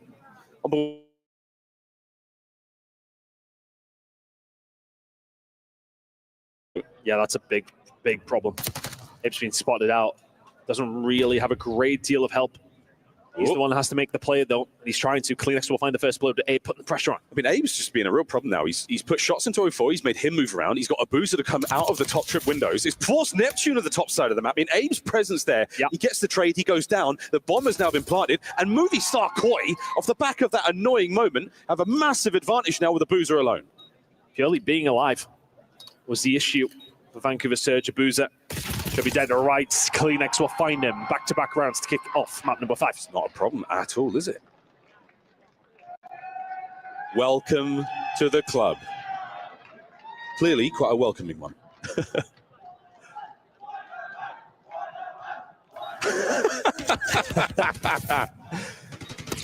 Yeah, that's a big, big problem. Abe's been spotted out. Doesn't really have a great deal of help. He's the one that has to make the play, though. He's trying to. CleanX will find the first blow to Abe, putting the pressure on. I mean, Abe's just being a real problem now. He's put shots into 04. He's made him move around. He's got a booster to come out of the top trip windows. It's forced Neptune at the top side of the map. In Abe's presence there, he gets the trade. He goes down. The bomb has now been planted. And Movie Star Koi, off the back of that annoying moment, have a massive advantage now with the boozer alone. Purely being alive was the issue for Vancouver Surge. Boozer should be dead or right. CleanX will find him. Back-to-back rounds to kick off map number 5. It's not a problem at all, is it? Welcome to the club. Clearly, quite a welcoming one.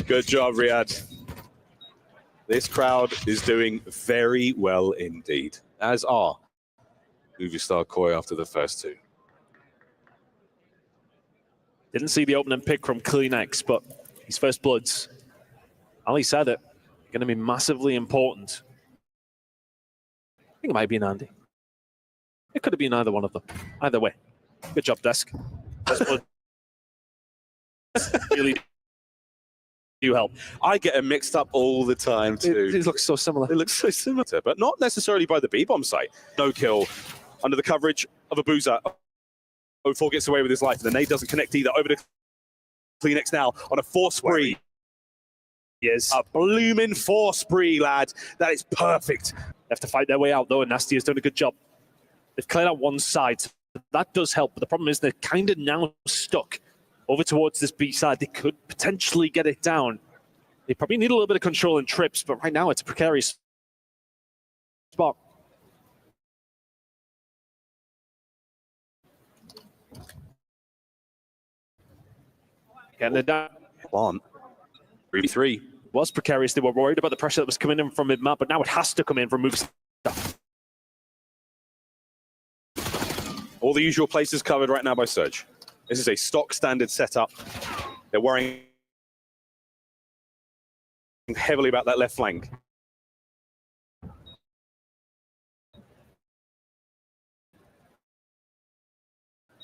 Good job, Riyadh. This crowd is doing very well indeed, as are Movistar Koi after the first two. Didn't see the opening pick from Kleenex, but his first bloods, Ali said it, going to be massively important. I think it might be an Andy. It could have been either one of them. Either way. Good job, Desk. First blood. Really do help. I get them mixed up all the time too. It looks so similar. It looks so similar, but not necessarily by the B-bomb site. No kill under the coverage of a boozer. 04 gets away with his life, and the nade doesn't connect either. Over to Kleenex now on a 4 spree. Yes. A blooming 4 spree, lad. That is perfect. They have to fight their way out, though, and Nasty has done a good job. They've cleared out one side. That does help, but the problem is they're kind of now stuck over towards this B side. They could potentially get it down. They probably need a little bit of control and trips, but right now it's a precarious spot. Getting it down. On. 3v3. Was precarious. They were worried about the pressure that was coming in from mid-map, but now it has to come in from Movistar. All the usual places covered right now by Surge. This is a stock standard setup. They're worrying heavily about that left flank.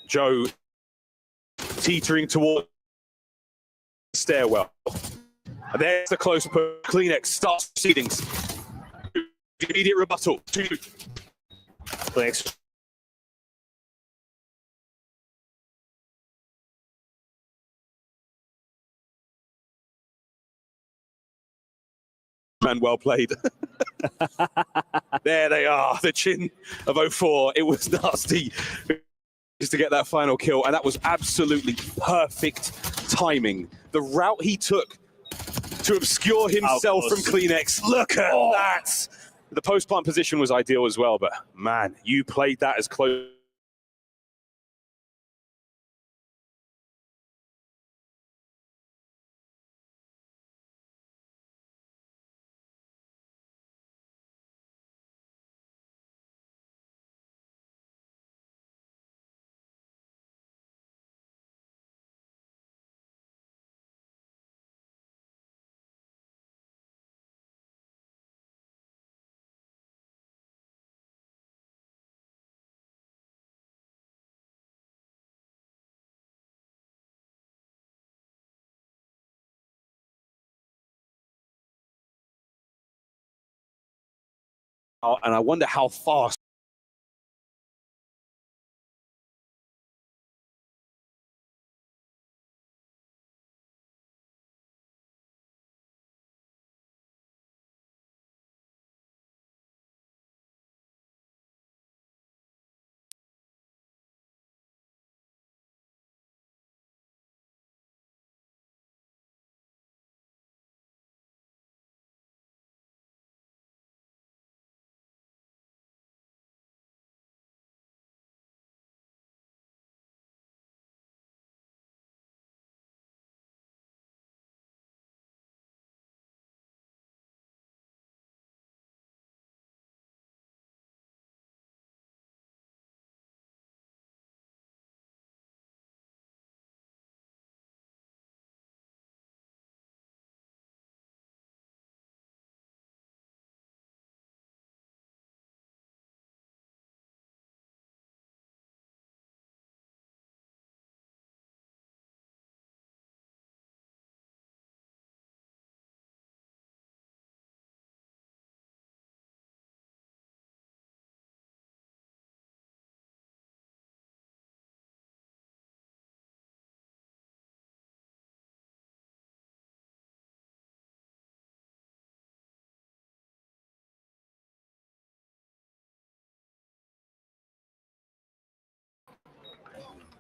Joe teetering toward the stairwell. And there's the close push. Kleenex starts proceedings. Immediate rebuttal. Kleenex. Man, well played. There they are, the chin of 04. It was nasty just to get that final kill, and that was absolutely perfect timing. The route he took to obscure himself from Kleenex. Look at that. The post-plant position was ideal as well, but man, you played that as close. And I wonder how fast.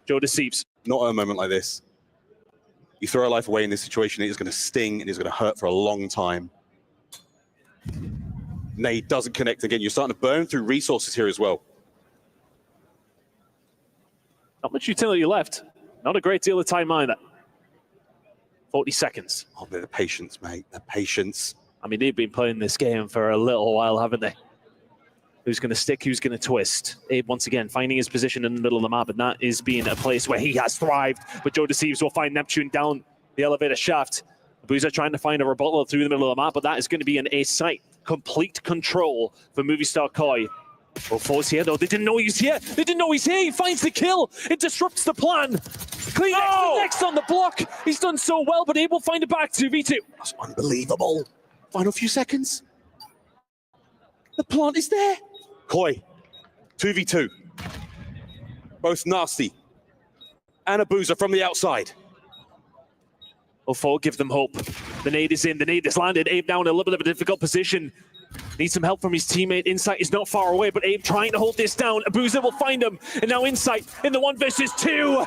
Joe deceives. Not at a moment like this. You throw a life away in this situation, it is going to sting and it's going to hurt for a long time. Nade doesn't connect again. You're starting to burn through resources here as well. Not much utility left. Not a great deal of time either. 40 seconds. Oh, the patience, mate. The patience. I mean, they've been playing this game for a little while, haven't they? Who's going to stick, who's going to twist? Abe, once again, finding his position in the middle of the map, and that is being a place where he has thrived. But Joe Deceives will find Neptune down the elevator shaft. Boozer trying to find a rebuttal through the middle of the map, but that is going to be an ace site. Complete control for Movistar Koi. Oh, Four's here, though. They didn't know he's here. They didn't know he's here. He finds the kill. It disrupts the plan. Kleenex next on the block. He's done so well, but Abe will find it back to V2. That's unbelievable. Final few seconds. The plant is there. Koi, 2v2. Both nasty. And a boozer from the outside. Oh, Four, give them hope. The nade is in. The nade is landed. Abe now in a little bit of a difficult position. Needs some help from his teammate. Insight is not far away, but Abe trying to hold this down. Abuza will find him. And now Insight in the 1 versus 2.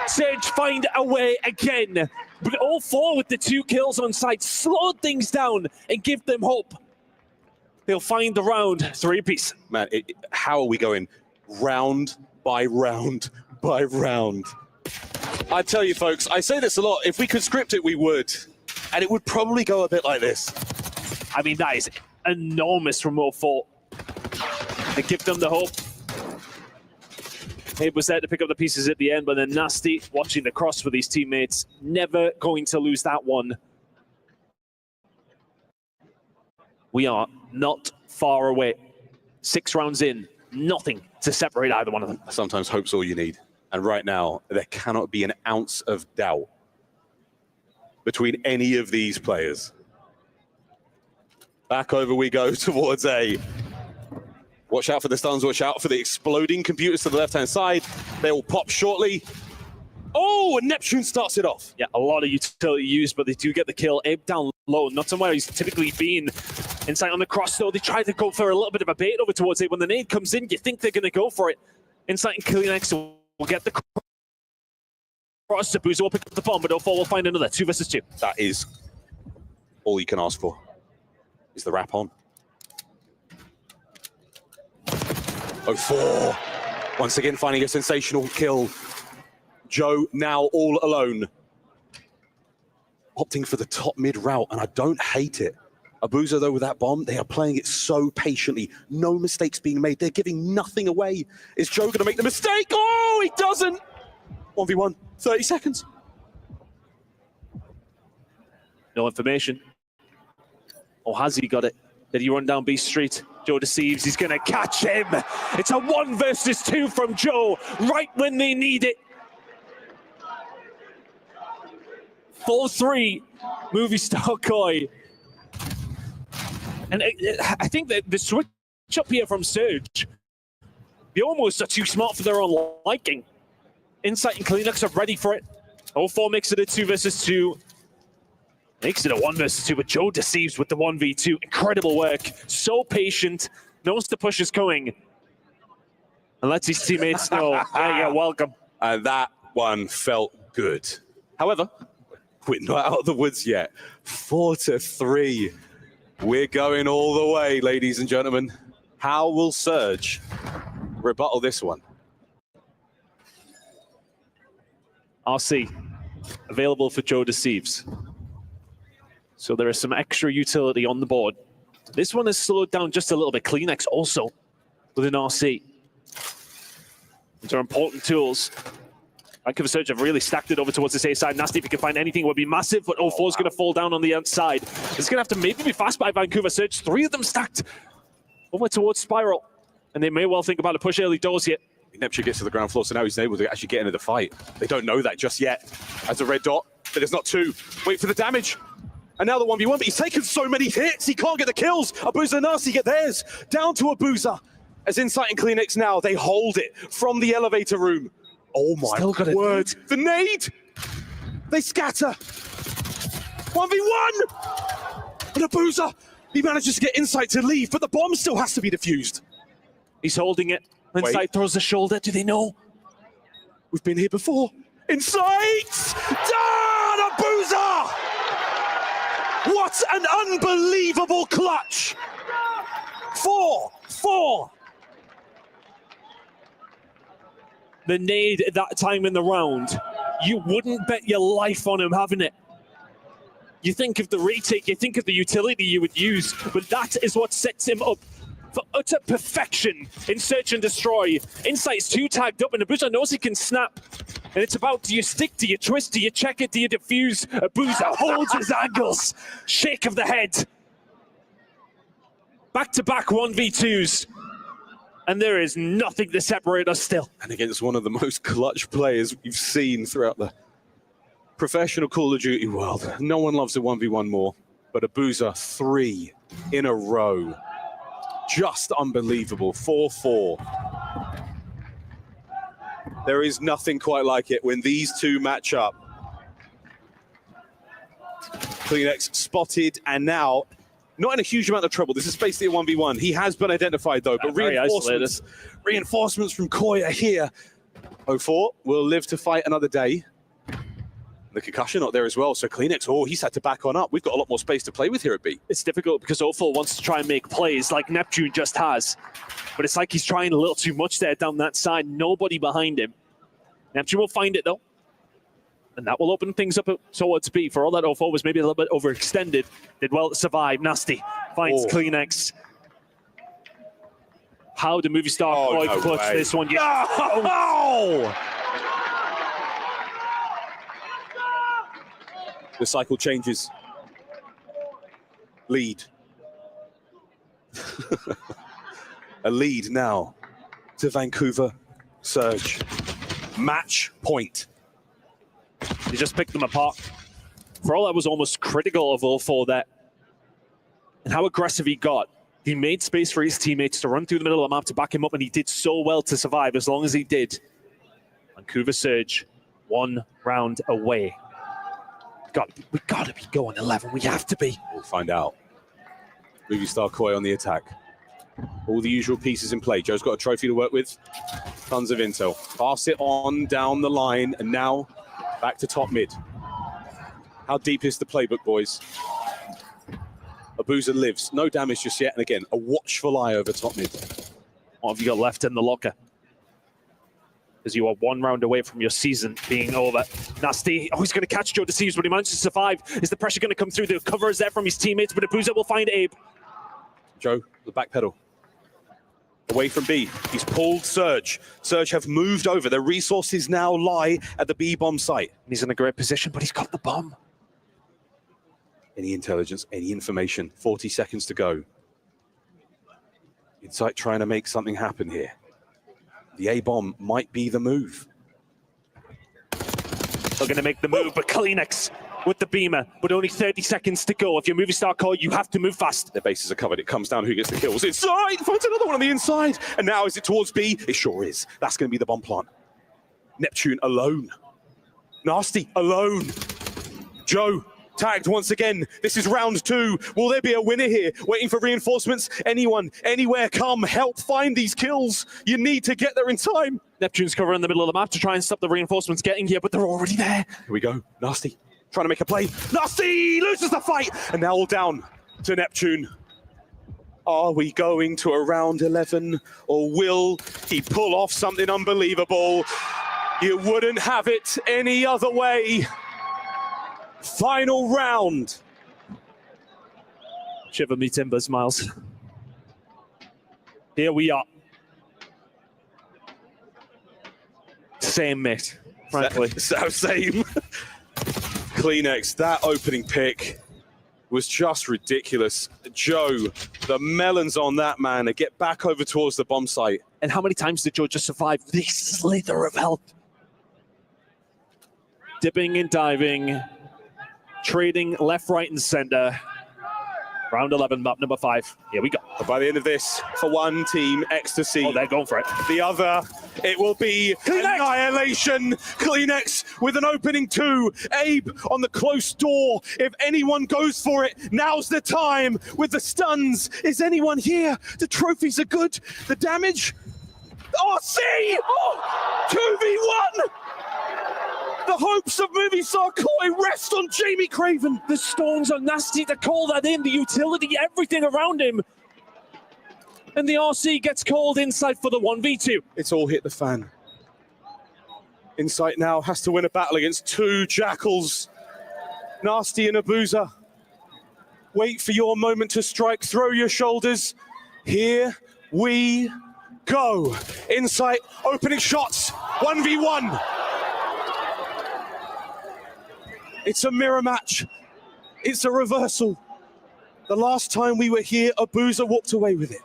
Surge find a way again. But all 4 with the 2 kills on site slowed things down and give them hope. They'll find the round 3-piece. Man, how are we going round by round by round? I tell you, folks, I say this a lot. If we could script it, we would. And it would probably go a bit like this. I mean, that is enormous from all 4. They give them the hope. Abe was there to pick up the pieces at the end, but then Nasty watching the cross with his teammates. Never going to lose that one. We are not far away. 6 rounds in, nothing to separate either one of them. Sometimes hope's all you need. And right now, there cannot be an ounce of doubt between any of these players. Back over we go towards A. Watch out for the stuns, watch out for the exploding computers to the left-hand side. They will pop shortly. Oh, and Neptune starts it off. Yeah, a lot of utility use, but they do get the kill. Abe down low, not somewhere he's typically been. Insight on the cross, though. They try to go for a little bit of a bait over towards Abe. When the nade comes in, you think they're going to go for it. Insight and Kleenex will get the cross. Zabuza will pick up the bomb, but 04 will find another 2 versus 2. That is all you can ask for, is the wrap on. 04, once again finding a sensational kill. Joe now all alone. Opting for the top mid route, and I don't hate it. Abuza, though, with that bomb, they are playing it so patiently. No mistakes being made. They're giving nothing away. Is Joe going to make the mistake? Oh, he doesn't! 1v1, 30 seconds. No information. Or has he got it? Did he run down B Street? Joe Deceives, he's going to catch him. It's a 1 versus 2 from Joe, right when they need it. 4-3, Movistar Koi. And I think that the switch up here from Surge, they almost are too smart for their own liking. Insight and Kleenex are ready for it. 04 makes it a 2 versus 2. Makes it a 1 versus 2, but Joe Deceives with the 1v2. Incredible work. So patient. Knows the push is coming. And lets his teammates know, yeah, you're welcome. And that one felt good. However, we're not out of the woods yet. 4-3. We're going all the way, ladies and gentlemen. How will Surge rebuttal this one? RC, available for Joe Deceives. So there is some extra utility on the board. This one has slowed down just a little bit. Kleenex also with an RC. These are important tools. Vancouver Surge have really stacked it over towards this A side. Nasty, if he can find anything, would be massive, but 04 is going to fall down on the outside. It's going to have to maybe be fast by Vancouver Surge. 3 of them stacked over towards Spiral. And they may well think about a push early doors here. Neptune gets to the ground floor, so now he's able to actually get into the fight. They don't know that just yet. As a red dot, but there's not 2. Wait for the damage. And now the 1v1, but he's taken so many hits, he can't get the kills. Abuza and Nasty get theirs. Down to Abuza. As Insight and Kleenex now, they hold it from the elevator room. Oh my word. The nade! They scatter. 1v1! And Abuza, he manages to get Insight to leave, but the bomb still has to be defused. He's holding it. Insight throws the shoulder. Do they know? We've been here before. Insight! Down, Abuza! What an unbelievable clutch! 4-4. The nade at that time in the round, you wouldn't bet your life on him having it. You think of the retake, you think of the utility you would use, but that is what sets him up for utter perfection in Search and Destroy. Insight's 2 tagged up, and Abuza knows he can snap. And it's about, do you stick, do you twist, do you check it, do you defuse? Abuza holds his angles. Shake of the head. Back-to-back 1v2s. And there is nothing to separate us still. And against one of the most clutch players we've seen throughout the professional Call of Duty world. No one loves a 1v1 more, but Abuza 3 in a row. Just unbelievable. 4-4. There is nothing quite like it when these two match up. Kleenex spotted, and now not in a huge amount of trouble. This is basically a 1v1. He has been identified though, but reinforcements from Koi are here. 04 will live to fight another day. The concussion not there as well, so Kleenex, he's had to back on up. We've got a lot more space to play with here at B. It's difficult because 04 wants to try and make plays like Neptune just has. But it's like he's trying a little too much there down that side. Nobody behind him. Neptune will find it though. And that will open things up towards B. For all that 04 was maybe a little bit overextended. Did well to survive. Nasty finds Kleenex. How do Movie Star Koi clutch this one? No! The cycle changes. Lead. A lead now to Vancouver Surge. Match point. He just picked them apart. For all that was almost critical of 04 there. And how aggressive he got. He made space for his teammates to run through the middle of the map to back him up, and he did so well to survive as long as he did. Vancouver Surge, 1 round away. We gotta be going 11. We have to be. We'll find out. Movie Star Koi on the attack. All the usual pieces in play. Joe's got a trophy to work with. Tons of intel. Pass it on down the line, and now back to top mid. How deep is the playbook, boys? Abuza lives. No damage just yet. And again, a watchful eye over top mid. What have you got left in the locker? Because you are 1 round away from your season being over. Nasty. He's going to catch Joe Deceives, but he managed to survive. Is the pressure going to come through? The cover is there from his teammates, but Abuza will find Abe. Joe, the back pedal. Away from B. He's pulled Surge. Surge have moved over. Their resources now lie at the B bomb site. He's in a great position, but he's got the bomb. Any intelligence, any information. 40 seconds to go. Insight trying to make something happen here. The A-bomb might be the move. They're going to make the move, but Kleenex with the beamer, but only 30 seconds to go. If you're Movie Star Koi, you have to move fast. Their bases are covered. It comes down who gets the kills. Inside! Finds another one on the inside. And now is it towards B? It sure is. That's going to be the bomb plant. Neptune alone. Nasty alone. Joe tagged once again. This is round 2. Will there be a winner here? Waiting for reinforcements? Anyone, anywhere, come help find these kills. You need to get there in time. Neptune's covering the middle of the map to try and stop the reinforcements getting here, but they're already there. Here we go. Nasty trying to make a play. Nasty loses the fight. And now all down to Neptune. Are we going to a round 11, or will he pull off something unbelievable? You wouldn't have it any other way. Final round. Shiver me timbers, Miles. Here we are. Same, mate, frankly. So same. Kleenex, that opening pick was just ridiculous. Joe, the melons on that, man, to get back over towards the bomb site. And how many times did Joe just survive this slither of health? Dipping and diving. Trading left, right, and center. Round 11, map number 5. Here we go. By the end of this, for one team, ecstasy. Oh, they're going for it. The other, it will be annihilation. Kleenex with an opening 2. Abe on the close door. If anyone goes for it, now's the time. With the stuns, is anyone here? The trophies are good. The damage? RC! Oh, 2v1! The hopes of Movie Star Koi rest on Jamie Craven. The stones are nasty to call that in. The utility, everything around him. And the RC gets called inside for the 1v2. It's all hit the fan. Insight now has to win a battle against 2 Jackals. Nasty and Abuza. Wait for your moment to strike. Throw your shoulders. Here we go. Insight, opening shots. 1v1. It's a mirror match. It's a reversal. The last time we were here, Abuza walked away with it.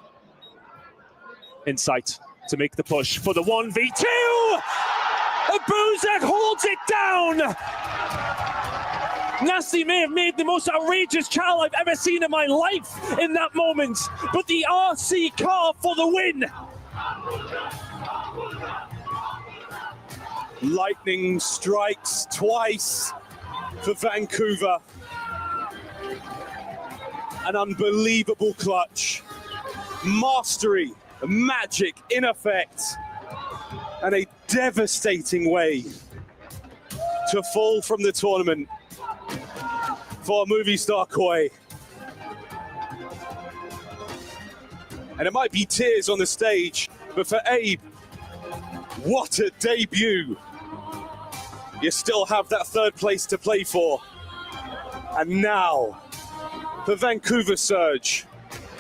Insight to make the push for the 1v2. Abuza holds it down. Nasty may have made the most outrageous chow I've ever seen in my life in that moment, but the RC car for the win. Lightning strikes twice for Vancouver. An unbelievable clutch. Mastery, magic in effect, and a devastating way to fall from the tournament for Movie Star Koi. And it might be tears on the stage, but for Abe, what a debut. You still have that third place to play for. And now, for Vancouver Surge,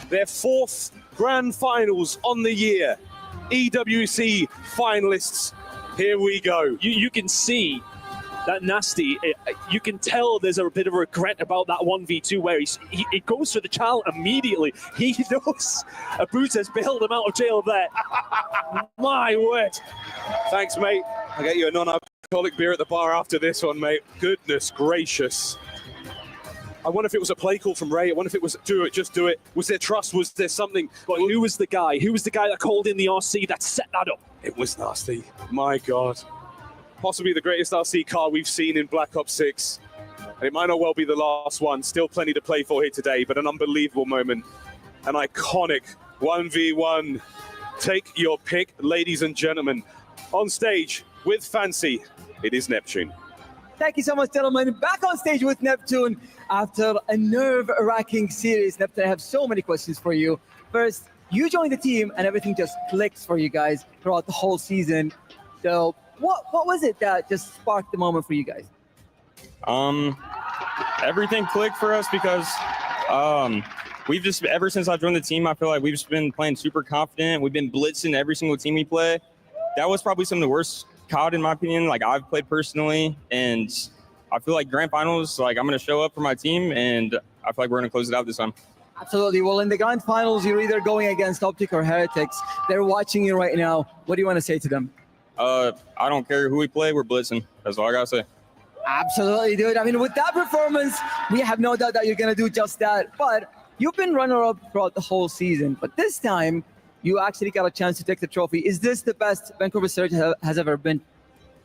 their fourth grand finals on the year. EWC finalists, here we go. You can see that Nasty, you can tell there's a bit of regret about that 1v2 where he goes for the child immediately. He knows Abuza's bailed him out of jail there. My word. Thanks, mate. I'll get you a non-alcoholic beer at the bar after this one, mate. Goodness gracious. I wonder if it was a play call from Ray. I wonder if it was do it, just do it. Was there trust? Was there something? But who was the guy? Who was the guy that called in the RC that set that up? It was Nasty. My God. Possibly the greatest RC car we've seen in Black Ops 6. And it might not well be the last one. Still plenty to play for here today, but an unbelievable moment. An iconic 1v1. Take your pick, ladies and gentlemen. On stage with Fancy, it is Neptune. Thank you so much, gentlemen. Back on stage with Neptune after a nerve-wracking series. Neptune, I have so many questions for you. First, you joined the team and everything just clicks for you guys throughout the whole season. So what was it that just sparked the moment for you guys? Everything clicked for us because we've just, ever since I joined the team, I feel like we've just been playing super confident. We've been blitzing every single team we play. That was probably some of the worst COD, in my opinion, like I've played personally. And I feel like grand finals, like I'm going to show up for my team, and I feel like we're going to close it out this time. Absolutely. Well, in the grand finals, you're either going against Optic or Heretics. They're watching you right now. What do you want to say to them? I don't care who we play, we're blitzing. That's all I got to say. Absolutely, dude. I mean, with that performance, we have no doubt that you're going to do just that. But you've been runner-up throughout the whole season. But this time, you actually got a chance to take the trophy. Is this the best Vancouver Surge has ever been?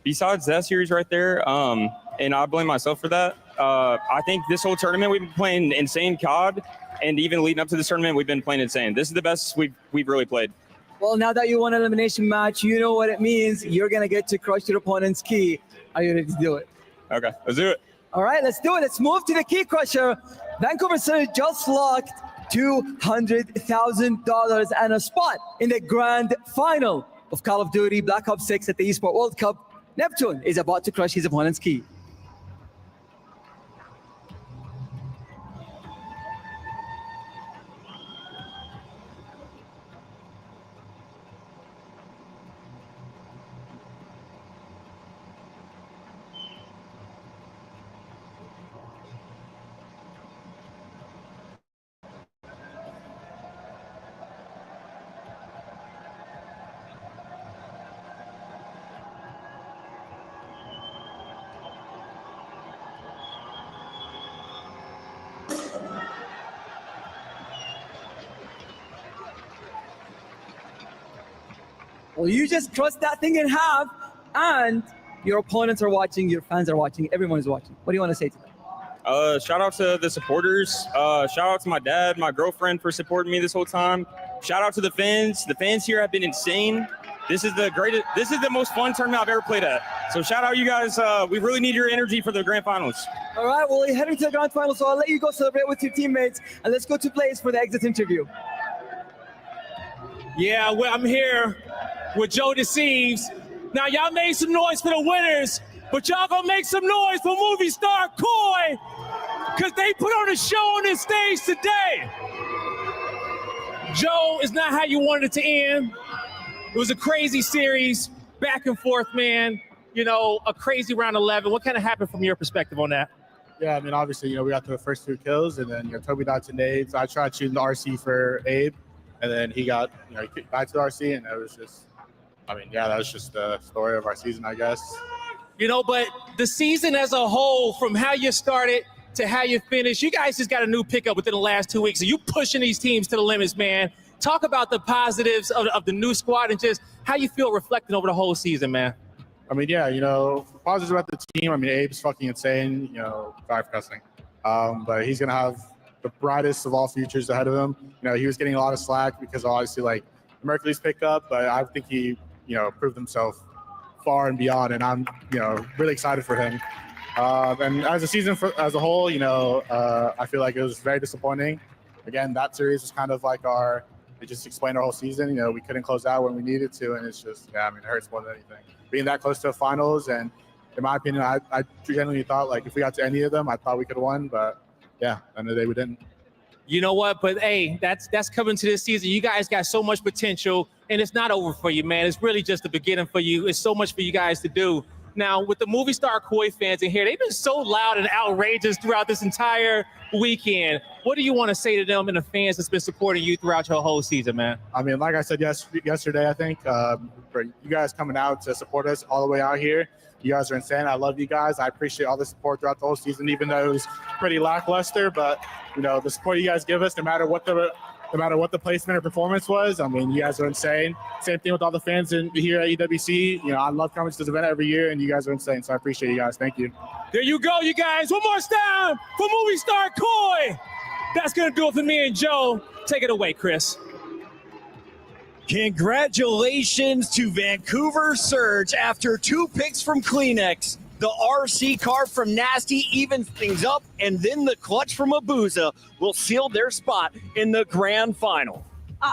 Besides that series right there, and I blame myself for that, I think this whole tournament, we've been playing insane COD, and even leading up to this tournament, we've been playing insane. This is the best we've really played. Well, now that you won an elimination match, you know what it means. You're going to get to crush your opponent's key. Are you ready to do it? Okay, let's do it. All right, let's do it. Let's move to the key crusher. Vancouver Surge just locked $200,000 and a spot in the grand final of Call of Duty Black Ops 6 at the Esports World Cup. Neptune is about to crush his opponent's key. Well, you just crushed that thing in half, and your opponents are watching, your fans are watching, everyone is watching. What do you want to say to them? Shout out to the supporters. Shout out to my dad, my girlfriend for supporting me this whole time. Shout out to the fans. The fans here have been insane. This is the greatest. This is the most fun tournament I've ever played at. So shout out you guys. We really need your energy for the grand finals. All right, well, you're heading to the grand finals, so I'll let you go celebrate with your teammates, and let's go to Blaze for the exit interview. Yeah, well, I'm here with Joe Deceives. Now, y'all made some noise for the winners, But y'all gonna make some noise for movie star Koi, because they put on a show on this stage today. Joe, it's not how you wanted it to end. It was a crazy series, back and forth, man. You know, a crazy round 11. What kind of happened from your perspective on that? Yeah, I mean, obviously, we got to the first 2 kills, and then Toby died to nades. I tried shooting the RC for Abe, and then he got, he died to the RC, and it was just, that was just the story of our season, I guess. But the season as a whole, from how you started to how you finished, you guys just got a new pickup within the last 2 weeks. So you pushing these teams to the limits, man. Talk about the positives of the new squad and just how you feel reflecting over the whole season, man. Positives about the team. Abe's fucking insane, sorry for cussing. But he's going to have the brightest of all futures ahead of him. He was getting a lot of slack because obviously, the Mercury's pickup, but I think he, proved himself far and beyond, and I'm, really excited for him. And as a season as a whole, I feel like it was very disappointing. Again, that series was kind of like it just explained our whole season. We couldn't close out when we needed to, and it's just, it hurts more than anything. Being that close to the finals, and in my opinion, I genuinely thought, if we got to any of them, I thought we could have won, but yeah, end of the day, we didn't. You know what? But hey, that's coming to this season. You guys got so much potential, and it's not over for you, man. It's really just the beginning for you. It's so much for you guys to do. Now, with the movie star Koi fans in here, they've been so loud and outrageous throughout this entire weekend. What do you want to say to them and the fans that's been supporting you throughout your whole season, man? Like I said yesterday, I think, for you guys coming out to support us all the way out here, you guys are insane. I love you guys. I appreciate all the support throughout the whole season, even though it was pretty lackluster. But, the support you guys give us, no matter what the placement or performance was, you guys are insane. Same thing with all the fans here at EWC. I love coming to this event every year, and you guys are insane. So I appreciate you guys. Thank you. There you go, you guys. One more time for movie star Koi. That's going to do it for me and Joe. Take it away, Chris. Congratulations to Vancouver Surge after 2 picks from Kleenex. The RC car from Nasty evens things up, and then the clutch from Abuza will seal their spot in the grand final.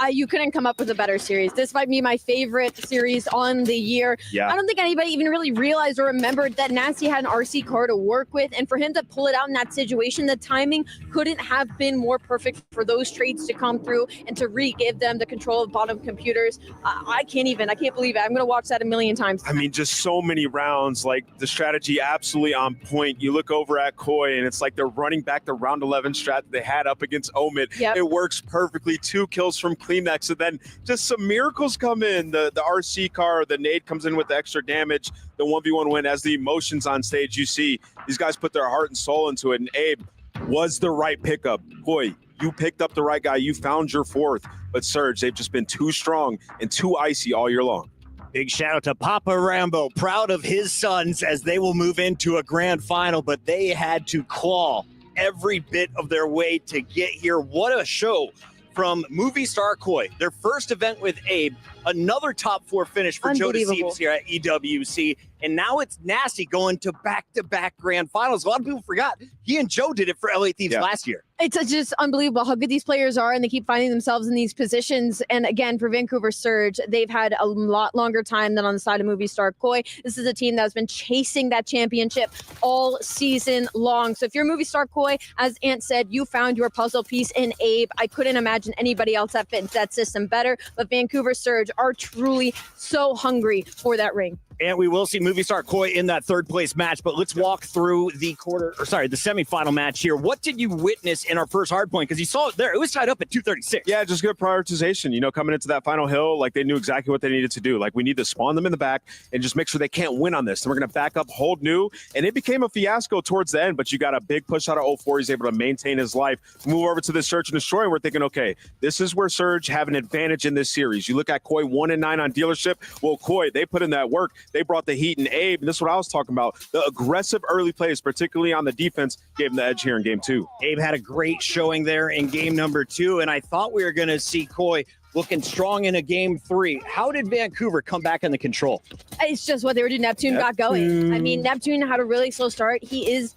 You couldn't come up with a better series. This might be my favorite series on the year. Yeah. I don't think anybody even really realized or remembered that Nasty had an RC car to work with, and for him to pull it out in that situation, the timing couldn't have been more perfect for those trades to come through and to re-give them the control of bottom computers. I can't believe it. I'm going to watch that a million times. Just so many rounds, the strategy absolutely on point. You look over at Koi, and it's like they're running back the round 11 strat that they had up against Omid. Yep. It works perfectly. 2 kills from Kleenex, and then just some miracles come in. The RC car, the nade comes in with the extra damage, the 1v1 win. As the emotions on stage, you see these guys put their heart and soul into it, and Abe was the right pickup. Boy, you picked up the right guy. You found your 4th, but Surge, they've just been too strong and too icy all year long. Big shout out to Papa Rambo, proud of his sons as they will move into a grand final, but they had to claw every bit of their way to get here. What a show from movie star Koi, their first event with Abe, another top 4 finish for Joe Deceives here at EWC, and now it's Nasty going to back-to-back grand finals. A lot of people forgot he and Joe did it for LA Thieves last year. It's just unbelievable how good these players are, and they keep finding themselves in these positions. And again, for Vancouver Surge, they've had a lot longer time than on the side of movie star Koi. This is a team that's been chasing that championship all season long. So if you're movie star Koi, as Ant said, you found your puzzle piece in Abe. I couldn't imagine anybody else that fits that system better, but Vancouver Surge are truly so hungry for that ring. And we will see movie star Koi in that 3rd place match, but let's walk through the semifinal match here. What did you witness in our first hard point? Because you saw it there. It was tied up at 236. Yeah, just good prioritization. Coming into that final hill, they knew exactly what they needed to do. We need to spawn them in the back and just make sure they can't win on this. And we're going to back up, hold new. And it became a fiasco towards the end, but you got a big push out of 04. He's able to maintain his life, move over to the Search and Destroy. And we're thinking, okay, this is where Surge have an advantage in this series. You look at Koi 1-9 on dealership. Well, Koi, they put in that work. They brought the heat, and Abe, and this is what I was talking about. The aggressive early plays, particularly on the defense, gave him the edge here in game 2. Abe had a great showing there in game number 2, and I thought we were going to see Koi looking strong in a game 3. How did Vancouver come back in the control? It's just what they were doing. Neptune got going. Neptune had a really slow start. He is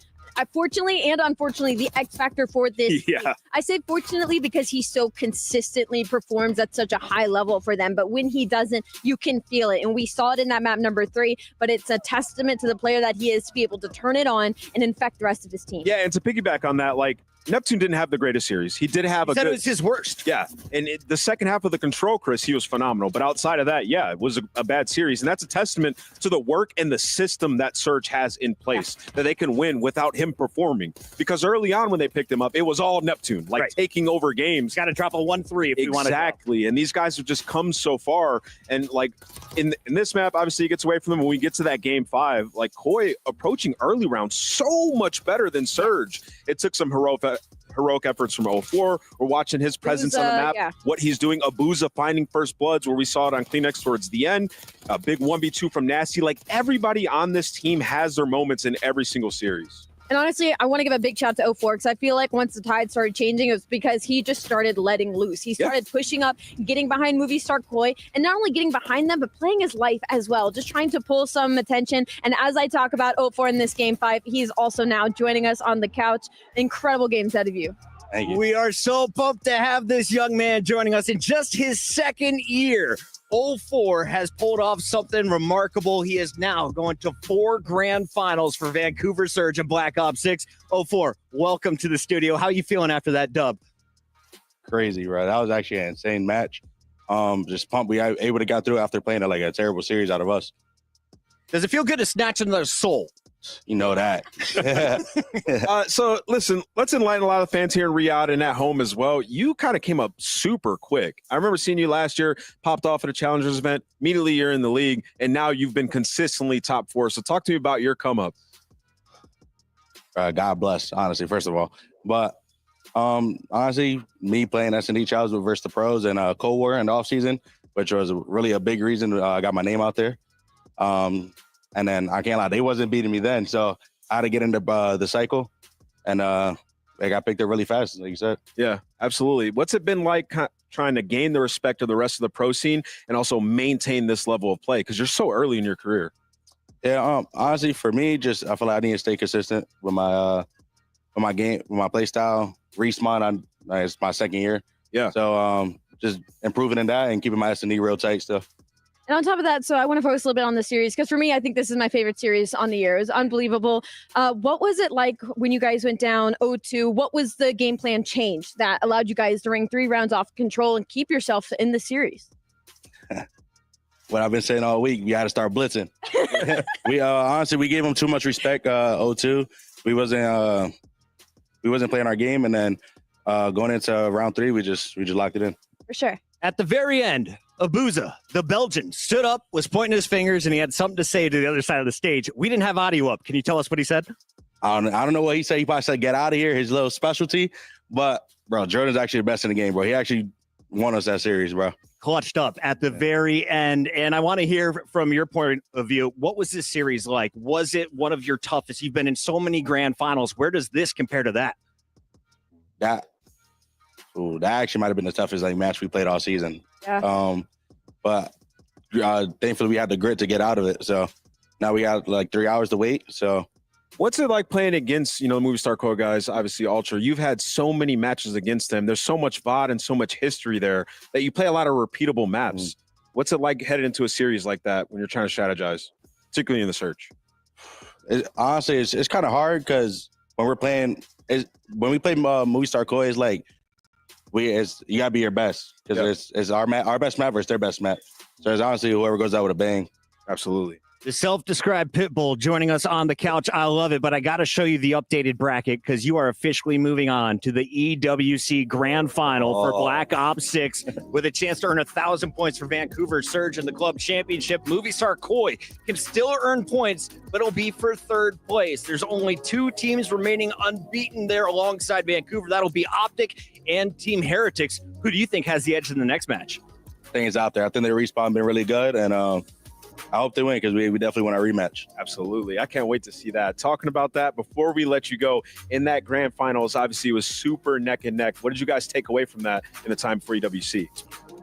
fortunately and unfortunately, the X factor for this. Yeah. team. I say fortunately because he so consistently performs at such a high level for them. But when he doesn't, you can feel it. And we saw it in that map number 3. But it's a testament to the player that he is to be able to turn it on and infect the rest of his team. Yeah, and to piggyback on that, like, Neptune didn't have the greatest series. He did have He said it was his worst. Yeah, and the second half of the Control, Chris, he was phenomenal. But outside of that, yeah, it was a bad series. And that's a testament to the work and the system that Surge has in place, that they can win without him performing. Because early on when they picked him up, it was all Neptune, like taking over games. Got to drop a 1-3 if you want to. Exactly, and these guys have just come so far. And like in this map, obviously he gets away from them. When we get to that game 5, like Koi approaching early rounds so much better than Surge. It took some heroic efforts from 04. We're watching his presence on the map, what he's doing. Abuza finding first bloods, where we saw it on Kleenex towards the end. A big 1v2 from Nasty. Like, everybody on this team has their moments in every single series. And honestly, I want to give a big shout to 04 because I feel like once the tide started changing, it was because he just started letting loose. He started pushing up, getting behind Movie Star Koi, and not only getting behind them, but playing his life as well, just trying to pull some attention. And as I talk about 04 in this game 5, he's also now joining us on the couch. Incredible games out of you. Thank you. We are so pumped to have this young man joining us in just his second year. 04 has pulled off something remarkable. He is now going to 4 grand finals for Vancouver Surge and Black Ops 6. 04, welcome to the studio. How are you feeling after that dub? Crazy, right? That was actually an insane match. Just pumped. We able to get through after playing like a terrible series out of us. Does it feel good to snatch another soul? You know that. So listen, let's enlighten a lot of fans here in Riyadh and at home as well. You kind of came up super quick. I remember seeing you last year, popped off at a Challengers event. Immediately you're in the league, and now you've been consistently top 4. So talk to me about your come up. God bless, honestly, first of all. But honestly, me playing S&D Challenge versus the pros and Cold War in the offseason, which was really a big reason I got my name out there. And then I can't lie, they wasn't beating me then. So I had to get into the cycle, and I got picked up really fast, like you said. Yeah, absolutely. What's it been like trying to gain the respect of the rest of the pro scene and also maintain this level of play? Because you're so early in your career. Yeah, honestly, for me, just I feel like I need to stay consistent with my game, with my play style. Respawn it's my second year. Yeah. So just improving in that and keeping my S&D real tight still. And on top of that, so I want to focus a little bit on the series because for me, I think this is my favorite series on the year. It was unbelievable. What was it like when you guys went down 0-2? What was the game plan change that allowed you guys to ring 3 rounds off control and keep yourself in the series? What I've been saying all week, we got to start blitzing. We honestly, we gave them too much respect. 0-2, we wasn't playing our game, and then going into round 3, we just locked it in. For sure. At the very end, Abuza, the Belgian, stood up, was pointing his fingers, and he had something to say to the other side of the stage. We didn't have audio up. Can you tell us what he said? I don't know what he said. He probably said, "Get out of here," his little specialty. But, bro, Jordan's actually the best in the game, bro. He actually won us that series, bro. Clutched up at the very end. And I want to hear from your point of view, what was this series like? Was it one of your toughest? You've been in so many grand finals. Where does this compare to that? That actually might have been the toughest match we played all season. Yeah. But thankfully we had the grit to get out of it. So now we got 3 hours to wait. So what's it like playing against, Movie Star Core guys, obviously Ultra? You've had so many matches against them. There's so much VOD and so much history there that you play a lot of repeatable maps. What's it like headed into a series like that when you're trying to strategize, particularly in the search? Honestly, it's kind of hard because when we play Movie Star Core, it's like you gotta be your best because it's our best map versus their best map. So it's honestly whoever goes out with a bang. Absolutely. The self-described Pitbull joining us on the couch. I love it, but I got to show you the updated bracket because you are officially moving on to the EWC Grand Final for Black Ops 6 with a chance to earn 1,000 points for Vancouver Surge in the club championship. Movie Star Koi can still earn points, but it'll be for 3rd place. There's only 2 teams remaining unbeaten there alongside Vancouver. That'll be Optic and Team Heretics. Who do you think has the edge in the next match? I think it's out there. I think their respawn been really good, and I hope they win because we definitely want our rematch. Absolutely. I can't wait to see that. Talking about that, before we let you go, in that grand finals, obviously it was super neck and neck. What did you guys take away from that in the time for EWC?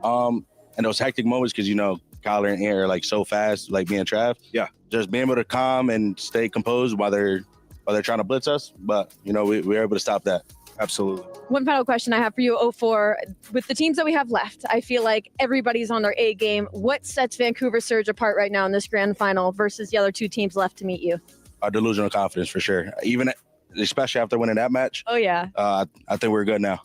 And those hectic moments, because, Kyler and Aaron are so fast, being Trav. Yeah. Just being able to calm and stay composed while they're while they're trying to blitz us. But, you know, we were able to stop that. Absolutely. One final question I have for you, 04. With the teams that we have left, I feel like everybody's on their A game. What sets Vancouver Surge apart right now in this grand final versus the other two teams left to meet you? Our delusional confidence for sure. Even especially after winning that match. Oh, yeah. I think we're good now.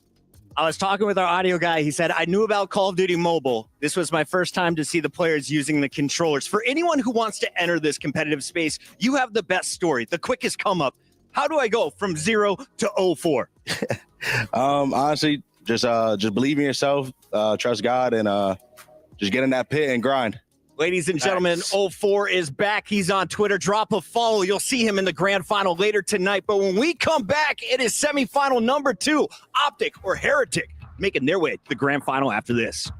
I was talking with our audio guy. He said, I knew about Call of Duty Mobile. This was my first time to see the players using the controllers. For anyone who wants to enter this competitive space, you have the best story, the quickest come up. How do I go from 0 to 04? Honestly, just believe in yourself, trust God, and just get in that pit and grind. Ladies and gentlemen, 04 is back. He's on Twitter. Drop a follow. You'll see him in the grand final later tonight. But when we come back, it is semifinal number 2, Optic or Heretic, making their way to the grand final after this.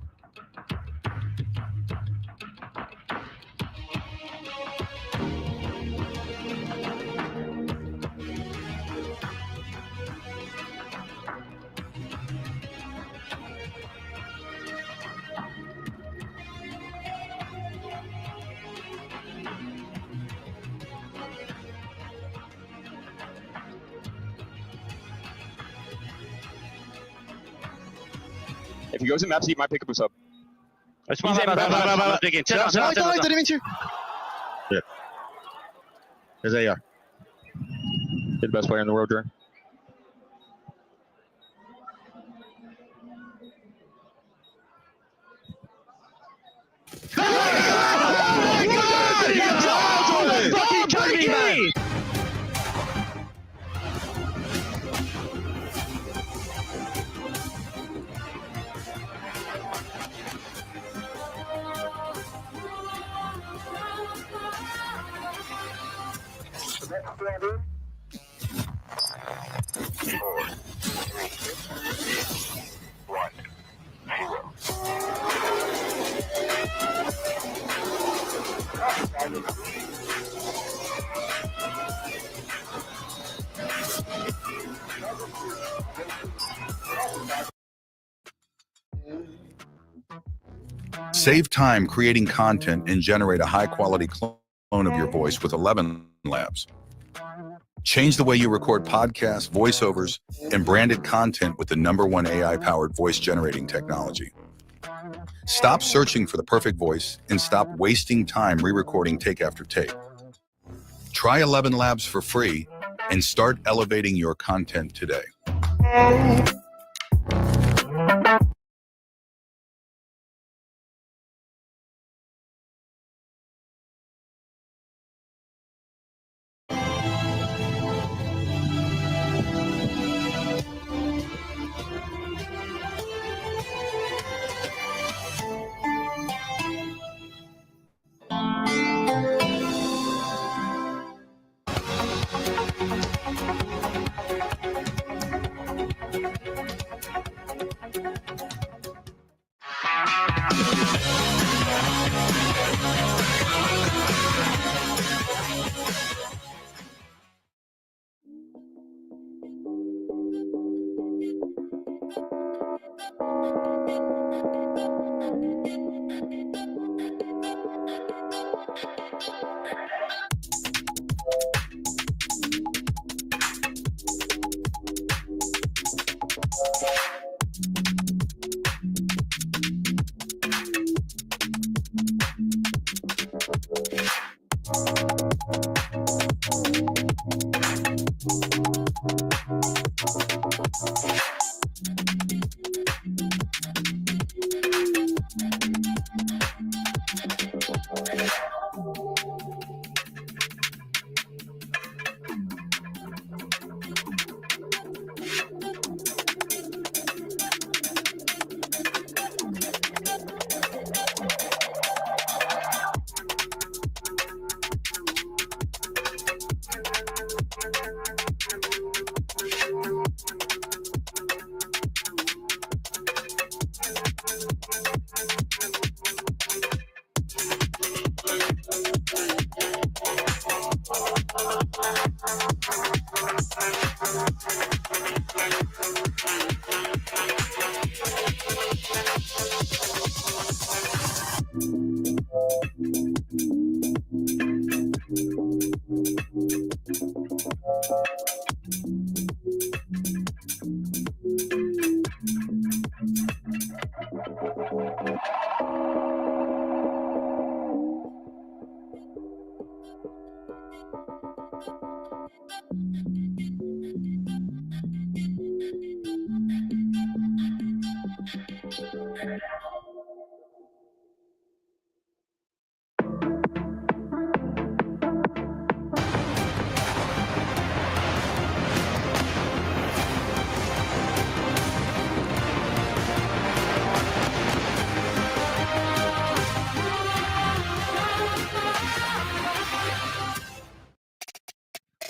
If he goes in maps, he might pick up a sub. He's digging. Yeah. There's AR. You're the best player in the world, Jordan. Save time creating content and generate a high-quality clone of your voice with 11 Labs. Change the way you record podcasts, voiceovers, and branded content with the #1 AI-powered voice-generating technology. Stop searching for the perfect voice and stop wasting time re-recording take after take. Try 11 Labs for free and start elevating your content today.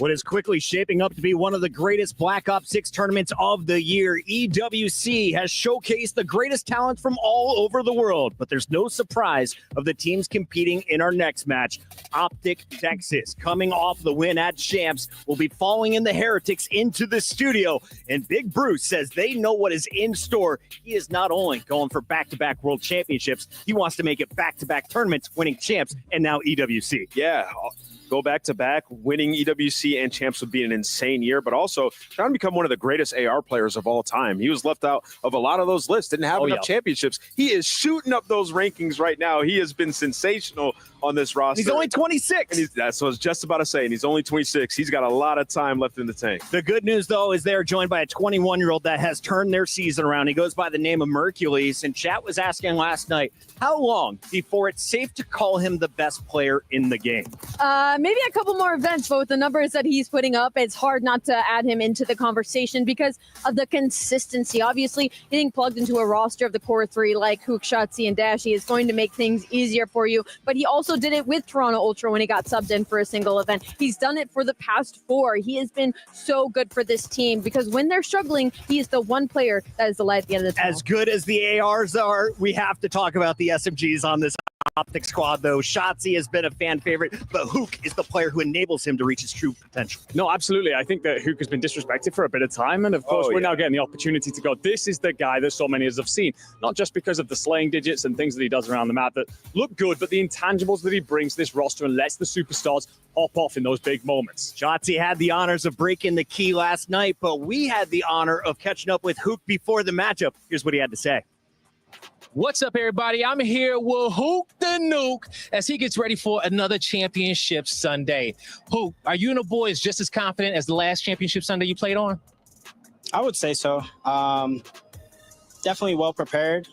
What is quickly shaping up to be one of the greatest Black Ops 6 tournaments of the year. EWC has showcased the greatest talent from all over the world, but there's no surprise of the teams competing in our next match. Optic Texas, coming off the win at Champs, will be following in the Heretics into the studio, and Big Bruce says they know what is in store. He is not only going for back-to-back world championships, he wants to make it back-to-back tournaments, winning Champs and now EWC. Yeah. Go back to back, winning EWC and Champs would be an insane year, but also trying to become one of the greatest AR players of all time. He was left out of a lot of those lists, didn't have enough championships. He is shooting up those rankings right now. He has been sensational on this roster. He's only 26. And that's what I was just about to say, and he's only 26. He's got a lot of time left in the tank. The good news, though, is they're joined by a 21-year-old that has turned their season around. He goes by the name of Mercules, and chat was asking last night, how long before it's safe to call him the best player in the game? Maybe a couple more events, but with the numbers that he's putting up, it's hard not to add him into the conversation because of the consistency. Obviously, getting plugged into a roster of the core three like Hook, Shotzi, and Dashy is going to make things easier for you, but he also did it with Toronto Ultra when he got subbed in for a single event. He's done it for the past 4. He has been so good for this team because when they're struggling, he is the one player that is the light at the end of the tunnel. As good as the ARs are, we have to talk about the SMGs on this Optic squad, though. Shotzi has been a fan favorite, but Hook is the player who enables him to reach his true potential. No, absolutely. I think that Hook has been disrespected for a bit of time, and of course, we're now getting the opportunity to go, this is the guy that so many of us have seen, not just because of the slaying digits and things that he does around the map that look good, but the intangibles that he brings to this roster and lets the superstars hop off in those big moments. Shotzi had the honors of breaking the key last night, but we had the honor of catching up with Hook before the matchup. Here's what he had to say. What's up, everybody? I'm here with Hook the Nuke as he gets ready for another championship Sunday. Hook, are you and the boys just as confident as the last championship Sunday you played on? I would say so. Definitely well prepared.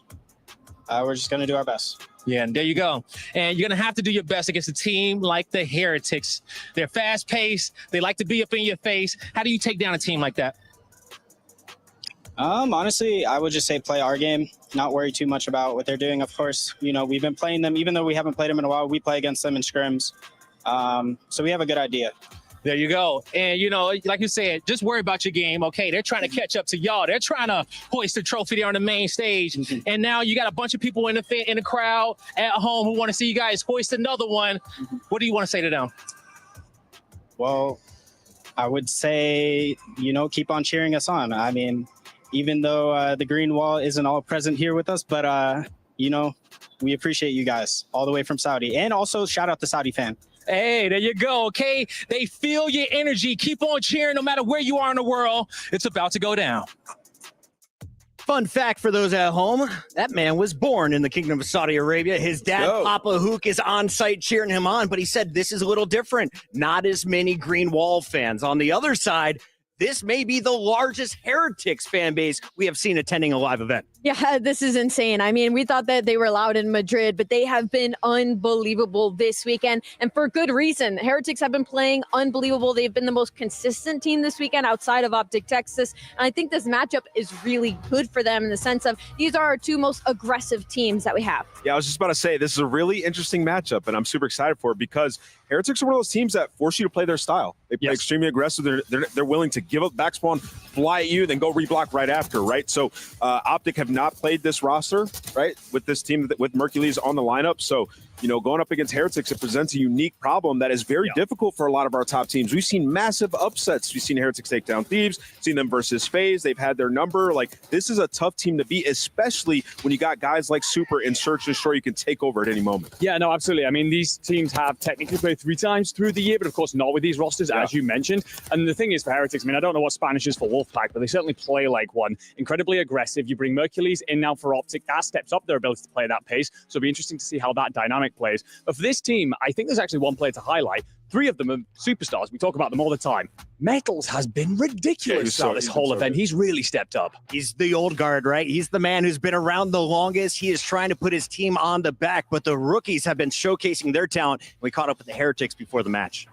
We're just going to do our best. Yeah, and there you go. And you're going to have to do your best against a team like the Heretics. They're fast-paced. They like to be up in your face. How do you take down a team like that? Honestly, I would just say play our game, not worry too much about what they're doing. Of course, you know, we've been playing them, even though we haven't played them in a while, we play against them in scrims. So we have a good idea. There you go. And, you know, like you said, just worry about your game. Okay, they're trying to catch up to y'all. They're trying to hoist the trophy there on the main stage. And now you got a bunch of people in the crowd at home who want to see you guys hoist another one. What do you want to say to them? Well, I would say, you know, keep on cheering us on. I mean, even though the green wall isn't all present here with us, but, you know, we appreciate you guys all the way from Saudi. And also shout out to Saudi fan. Hey, there you go, okay? They feel your energy. Keep on cheering no matter where you are in the world. It's about to go down. Fun fact for those at home, that man was born in the Kingdom of Saudi Arabia. His dad, Papa Hook, is on site cheering him on, but he said this is a little different. Not as many Green Wall fans. On the other side, this may be the largest Heretics fan base we have seen attending a live event. Yeah, this is insane. I mean, we thought that they were loud in Madrid, but they have been unbelievable this weekend, and for good reason. Heretics have been playing unbelievable. They've been the most consistent team this weekend outside of Optic Texas, and I think this matchup is really good for them in the sense of these are our two most aggressive teams that we have. Yeah, I was just about to say, this is a really interesting matchup, and I'm super excited for it because Heretics are one of those teams that force you to play their style. They play extremely aggressive. They're willing to give up backspawn, fly at you, then go reblock right after, right? So Optic have not played this roster, right, with this team, with Mercules on the lineup. So, you know, going up against Heretics, it presents a unique problem that is very difficult for a lot of our top teams. We've seen massive upsets. We've seen Heretics take down Thieves, seen them versus FaZe. They've had their number. Like, this is a tough team to beat, especially when you got guys like Super and Search and Shore you can take over at any moment. Yeah, no, absolutely. I mean, these teams have technically played 3 times through the year, but of course not with these rosters, as you mentioned. And the thing is for Heretics, I mean, I don't know what Spanish is for Wolfpack, but they certainly play like one. Incredibly aggressive. You bring Mercules in now for Optic. That steps up their ability to play at that pace. So it'll be interesting to see how that dynamic plays. But for this team, I think there's actually one player to highlight. 3 of them are superstars. We talk about them all the time. Metals has been ridiculous throughout this whole event. He's really stepped up. He's the old guard, right? He's the man who's been around the longest. He is trying to put his team on the back, but the rookies have been showcasing their talent. We caught up with the Heretics before the match.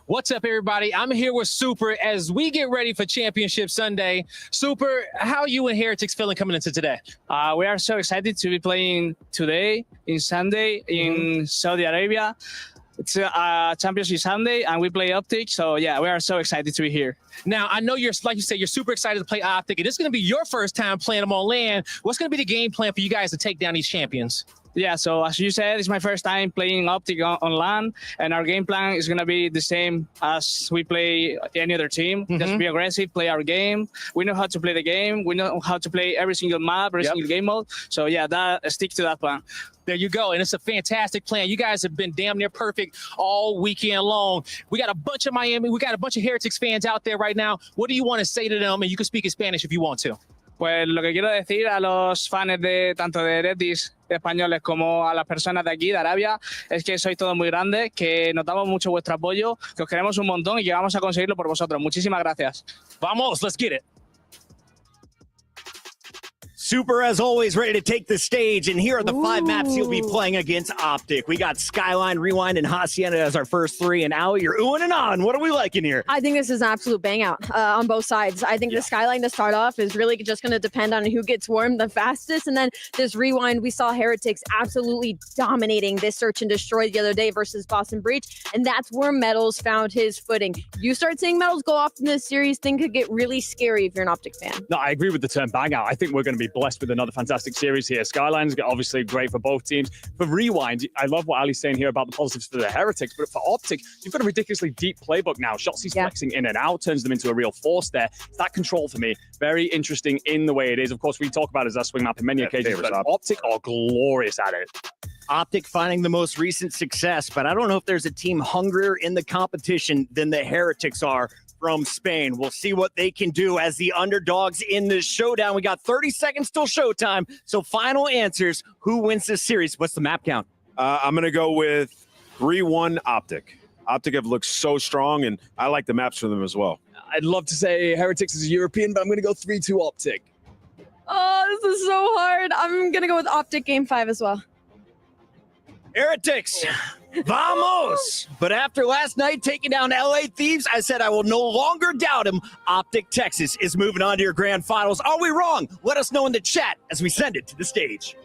What's up, everybody? I'm here with Super as we get ready for Championship Sunday. Super, how are you and Heretics feeling coming into today? We are so excited to be playing today, in Sunday, in Saudi Arabia. It's Championship Sunday, and we play Optic. So yeah, we are so excited to be here. Now, I know you're, like you said, you're super excited to play Optic, and this is going to be your first time playing them on LAN. What's going to be the game plan for you guys to take down these champions? Yeah, so as you said, it's my first time playing Optic on LAN, and our game plan is going to be the same as we play any other team. Just be aggressive, play our game. We know how to play the game. We know how to play every single map, every single game mode. So yeah, stick to that plan. There you go, and it's a fantastic plan. You guys have been damn near perfect all weekend long. We got a bunch of Heretics fans out there right now. What do you want to say to them? And you can speak in Spanish if you want to. Pues lo que quiero decir a los fans de tanto de Heretics españoles como a las personas de aquí, de Arabia, es que sois todos muy grandes, que notamos mucho vuestro apoyo, que os queremos un montón y que vamos a conseguirlo por vosotros. Muchísimas gracias. Vamos, let's get it. Super, as always, ready to take the stage, and here are the 5 maps you'll be playing against Optic. We got Skyline, Rewind, and Hacienda as our first 3, and Allie, you're oohing and ahhing. What are we liking here? I think this is an absolute bang out on both sides. I think the Skyline to start off is really just going to depend on who gets warm the fastest, and then this Rewind, we saw Heretics absolutely dominating this Search and Destroy the other day versus Boston Breach, and that's where Metals found his footing. You start seeing Metals go off in this series, things could get really scary if you're an Optic fan. No, I agree with the term bang out. I think we're going to be blessed with another fantastic series here. Skyline's obviously great for both teams. For Rewind, I love what Ali's saying here about the positives for the Heretics, but for Optic, you've got a ridiculously deep playbook now. Shotzzy's flexing in and out, turns them into a real force there. It's that control for me. Very interesting in the way it is. Of course, we talk about it as our swing map in many occasions, but Optic are glorious at it. Optic finding the most recent success, but I don't know if there's a team hungrier in the competition than the Heretics are from Spain. We'll see what they can do as the underdogs in this showdown. We got 30 seconds till showtime. So final answers. Who wins this series? What's the map count? I'm going to go with 3-1 Optic. Optic have looked so strong, and I like the maps for them as well. I'd love to say Heretics is a European, but I'm going to go 3-2 Optic. Oh, this is so hard. I'm going to go with Optic game 5 as well. Heretics, vamos! But after last night taking down LA Thieves, I said I will no longer doubt him. Optic Texas is moving on to your grand finals. Are we wrong? Let us know in the chat as we send it to the stage.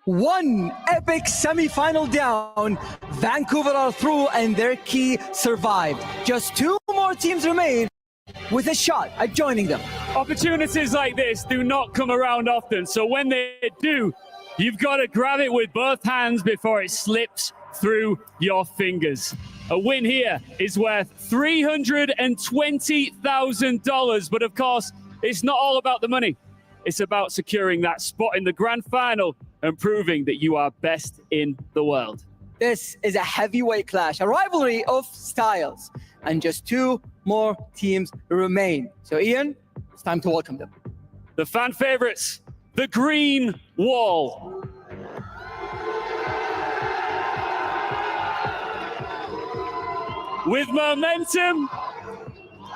One epic semi-final down. Vancouver are through and their key survived. Just 2 more teams remain with a shot at joining them. Opportunities like this do not come around often, so when they do, you've got to grab it with both hands before it slips through your fingers. A win here is worth $320,000, but of course, it's not all about the money. It's about securing that spot in the grand final and proving that you are best in the world. This is a heavyweight clash, a rivalry of styles, and just 2 more teams remain. So Ian, it's time to welcome them. The fan favorites, the Green Wall. With momentum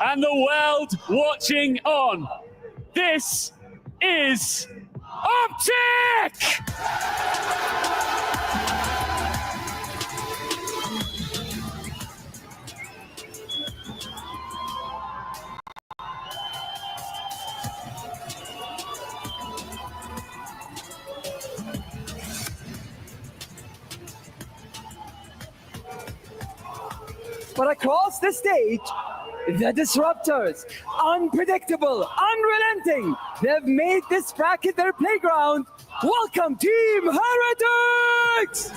and the world watching on, this is Optic! But across the stage, the Disruptors, unpredictable, unrelenting. They've made this bracket their playground. Welcome, Team Heretics!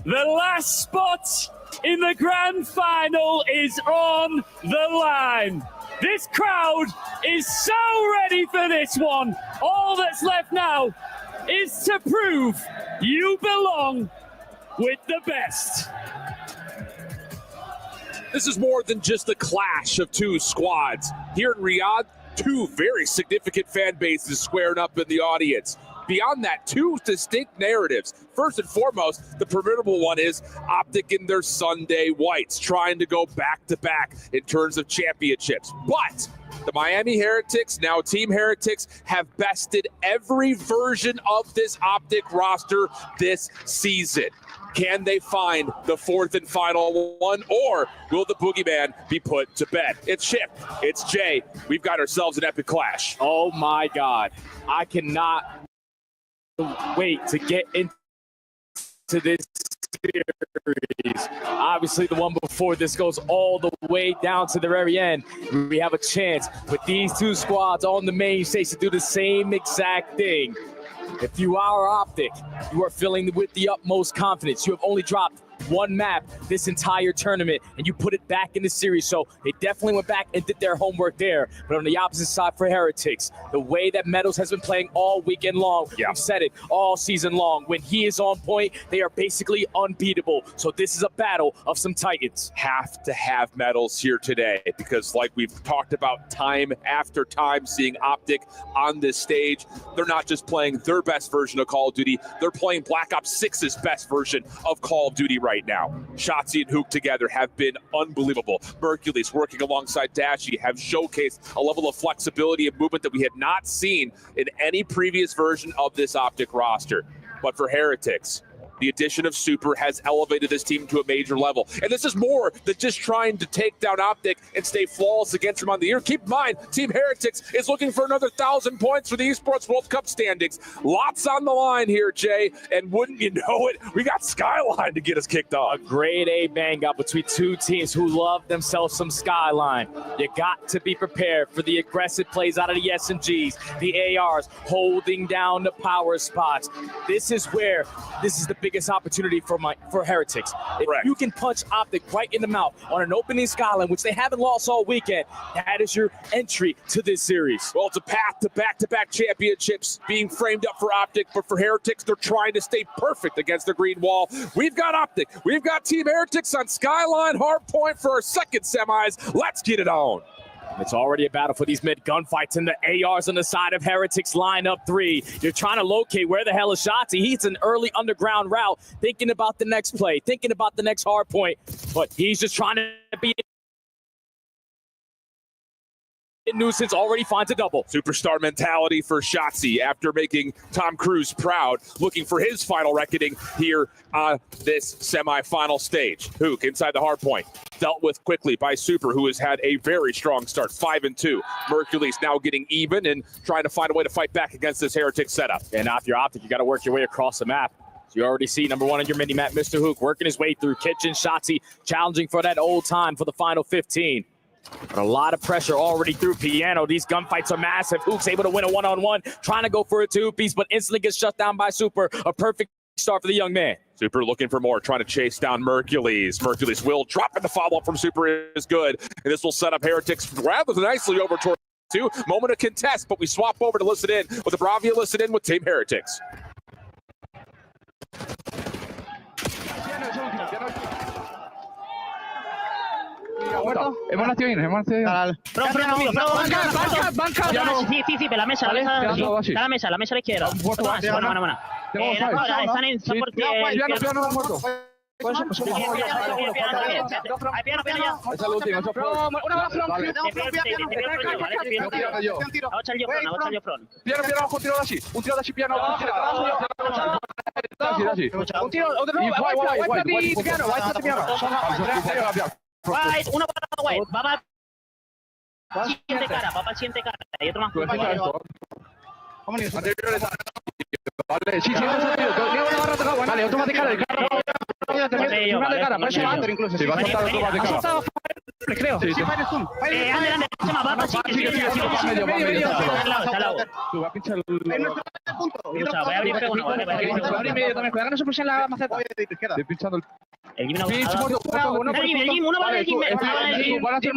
The last spot in the grand final is on the line. This crowd is so ready for this one. All that's left now is to prove you belong with the best. This is more than just a clash of two squads. Here in Riyadh, two very significant fan bases squaring up in the audience. Beyond that, two distinct narratives. First and foremost, the formidable one is Optic in their Sunday whites, trying to go back-to-back in terms of championships. But the Miami Heretics, now Team Heretics, have bested every version of this Optic roster this season. Can they find the fourth and final one, or will the boogeyman be put to bed? It's Chip, it's Jay. We've got ourselves an epic clash. Oh my God. I cannot wait to get into this series. Obviously, the one before this goes all the way down to the very end. We have a chance with these two squads on the main stage to do the same exact thing. If you are Optic, you are filling with the utmost confidence. You have only dropped one map this entire tournament, and you put it back in the series. So they definitely went back and did their homework there. But on the opposite side for Heretics, the way that Metals has been playing all weekend long, we've said it all season long. When he is on point, they are basically unbeatable. So this is a battle of some titans. Have to have Metals here today, because like we've talked about time after time, seeing Optic on this stage, they're not just playing their best version of Call of Duty, they're playing Black Ops 6's best version of Call of Duty right now. Shotzi and Hook together have been unbelievable. Mercules working alongside Dashy have showcased a level of flexibility and movement that we had not seen in any previous version of this Optic roster. But for Heretics, the addition of Super has elevated this team to a major level. And this is more than just trying to take down Optic and stay flawless against them on the year. Keep in mind, Team Heretics is looking for another 1,000 points for the Esports World Cup standings. Lots on the line here, Jay. And wouldn't you know it, we got Skyline to get us kicked off. A grade A bang up between two teams who love themselves some Skyline. You got to be prepared for the aggressive plays out of the SMGs, the ARs, holding down the power spots. This is the biggest opportunity for Heretics. If you can punch Optic right in the mouth on an opening Skyline, which they haven't lost all weekend, that is your entry to this series. Well, it's a path to back-to-back championships being framed up for Optic, but for Heretics, they're trying to stay perfect against the green wall. We've got Optic. We've got Team Heretics on Skyline Hardpoint for our second semis. Let's get it on. It's already a battle for these mid gunfights, and the ARs on the side of Heretics line up three. You're trying to locate where the hell is Shotzi. He's an early underground route, thinking about the next play, thinking about the next hard point, but he's just trying to be nuisance. Already finds a double. Superstar mentality for Shotzi after making Tom Cruise proud, looking for his final reckoning here on this semifinal stage. Hook inside the hard point, dealt with quickly by Super, who has had a very strong start, 5-2. Mercules now getting even and trying to find a way to fight back against this Heretic setup. And if you're Optic, you got to work your way across the map. So you already see number one on your mini map, Mr. Hook, working his way through Kitchen. Shotzi challenging for that old time for the final 15. But a lot of pressure already through Piano. These gunfights are massive. Hook's able to win a one-on-one, trying to go for a two-piece, but instantly gets shut down by Super. A perfect start for the young man. Super looking for more, trying to chase down Mercules. Mercules will drop, and the follow-up from Super is good. And this will set up Heretics rather nicely over toward two. Moment of contest, but we swap over to listen in with the Bravia listen in with Team Heretics. Hemos nacido bien. Sí, la mesa, la mesa a la izquierda. Buena. Están en soporte. Esa es la última, Piano, un tiro da ci, piano. Un tiro, White, uno para White, va para siguiente cara, y otro más. Vale, sí, vale, automática de cara. Presiona de cara, incluso. Sí, vas a estar automática. creo. Sí, sí. Ande, chama, va para chique, sigue. Está al lado. Escucha, voy a abrir P1, ¿vale? Voy a abrir P1. Cuidado, no se pushen la maceta. Estoy pinchando el Gim Pinch, muerto, el Gim, uno va del Gim, Van a hacer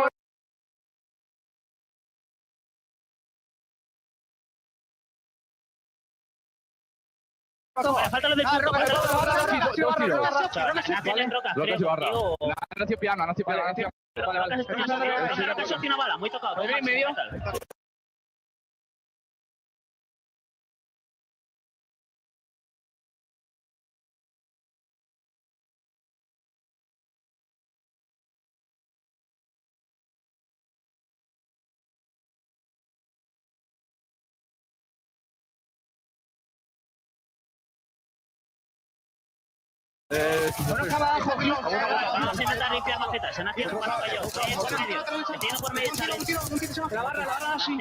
falta los del punto, falta los del una bala, muy tocado. Vamos a intentar limpiar macetas. Se nació por medio. Metiendo por medio. La barra así.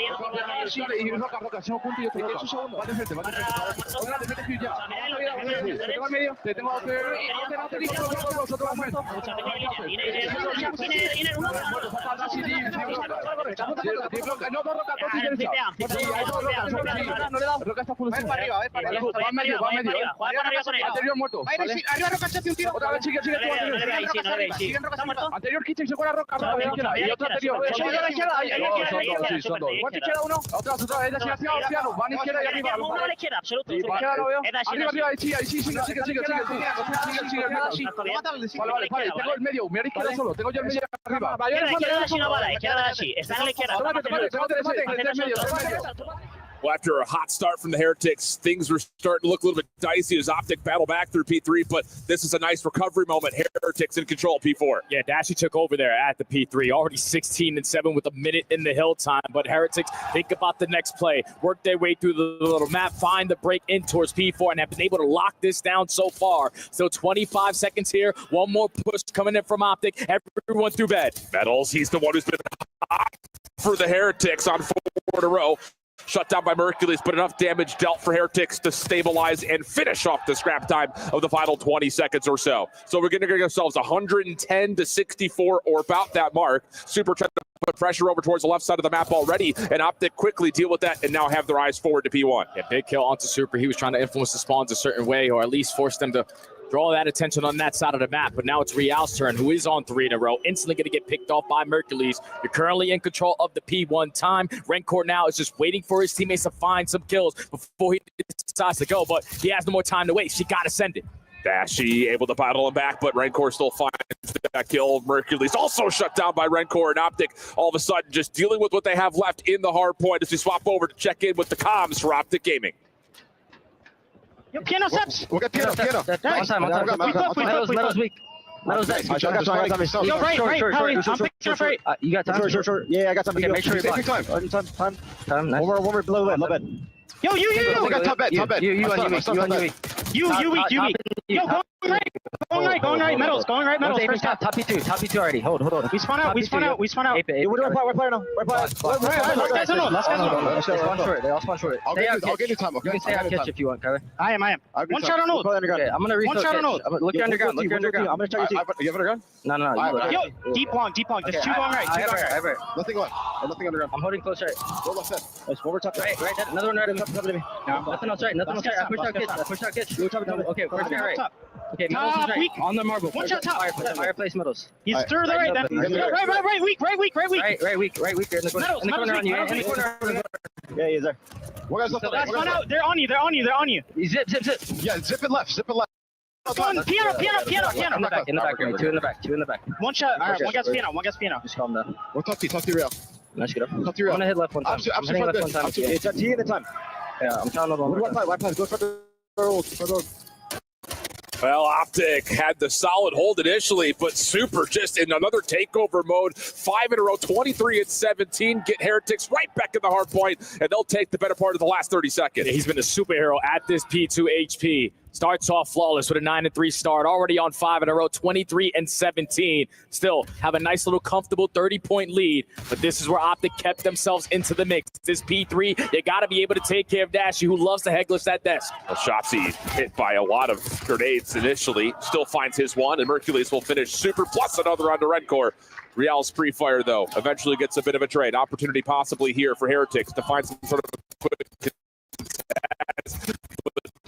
Y roca, se punto y yo te digo. Va de frente. Te tengo que... Roca está full. Va arriba. Anterior muerto. Arriba Roca, échate un tiro. Otra vez, sigue. Anterior kitchen se fuera Roca. Y otra anterior. Son dos. Izquierda uno. Otra vez. Desgraciado, piano. Van izquierda y arriba. Uno a la izquierda, absoluto. Izquierda lo veo. Arriba, ahí sigue. Vale. Tengo el medio. Mira izquierda solo. Tengo yo el medio arriba. Izquierda de una bala. Izquierda de Ashi. Está en la izquierda. Well, after a hot start from the Heretics, things were starting to look a little bit dicey as Optic battled back through P3, but this is a nice recovery moment. Heretics in control, P4. Yeah, Dashy took over there at the P3, already 16-7 with a minute in the hill time, but Heretics think about the next play, work their way through the little map, find the break in towards P4, and have been able to lock this down so far. Still 25 seconds here, one more push coming in from Optic, everyone through bed. Metals, he's the one who's been hot for the Heretics on 4 in a row. Shut down by Mercules, but enough damage dealt for Heretics to stabilize and finish off the scrap time of the final 20 seconds or so. So we're going to get ourselves 110-64 or about that mark. Super trying to put pressure over towards the left side of the map already, and Optic quickly deal with that and now have their eyes forward to P1. Yeah, big kill onto Super. He was trying to influence the spawns a certain way, or at least force them to draw that attention on that side of the map. But now it's Real's turn, who is on 3 in a row, instantly going to get picked off by Mercules. You're currently in control of the P1 time. Rancor now is just waiting for his teammates to find some kills before he decides to go, but he has no more time to waste. He got to send it. Dashy able to battle him back, but Rancor still finds that kill. Mercules also shut down by Rancor, and Optic all of a sudden just dealing with what they have left in the hard point as we swap over to check in with the comms for Optic Gaming. Yo, piano steps. We'll get piano. One time. Metal's weak. Metal's dead. Yo, right. You got time. Short. Yeah, I got time. Okay, make sure you block. Time. Nice. One more below that. Low bed. Yo, you. I got top bed. You weak. Yo, going right. Metals. First top P2 already. Hold on. We spawn out. Hey, what do I play now? Last guy's on. They all spawn short. I'll get you time. You can stay out catch if you want, Kyler. I am. One shot on old. Okay, I'm gonna refill. One shot on old. Look your underground. I'm gonna check your team. You have underground? No. Yo, deep long. There's 2 going right. I have it. Nothing going. Nothing underground. I'm holding close right. Go left side. Let's forward top. Right. Another one right. Top to me. Nothing else right. I pushed out kitchen. Okay, first guy right. Okay, Metals is right. On the marble. One shot top. Fireplace Metals. He's third right. Right, weak. Right, weak. In the corner on you. Yeah, he's there. What guys left? Last one out. They're on you. Zip. Yeah, zip and left. Piano. In the back. 2 in the back. One shot. All right, one guy's piano. Just calm down. We'll talk to Real. Nice, get up. Talk to Real. I'm gonna hit left one time. I'm hitting left one time. It's up to you in the time. Yeah, I'm trying to hold on. White plan. Go for the road. Well, Optic had the solid hold initially, but Super just in another takeover mode. 5 in a row, 23-17. Get Heretics right back in the hard point, and they'll take the better part of the last 30 seconds. He's been a superhero at this P2 HP. Starts off flawless with a 9-3 start, already on 5 in a row, 23-17. Still have a nice little comfortable 30-point lead, but this is where Optic kept themselves into the mix. This P3, you got to be able to take care of Dashy, who loves to headglitch that desk. Well, Shotzi hit by a lot of grenades initially, still finds his one, and Mercules will finish super plus another onto Redcore. Real's pre-fire, though, eventually gets a bit of a trade. Opportunity possibly here for Heretics to find some sort of quick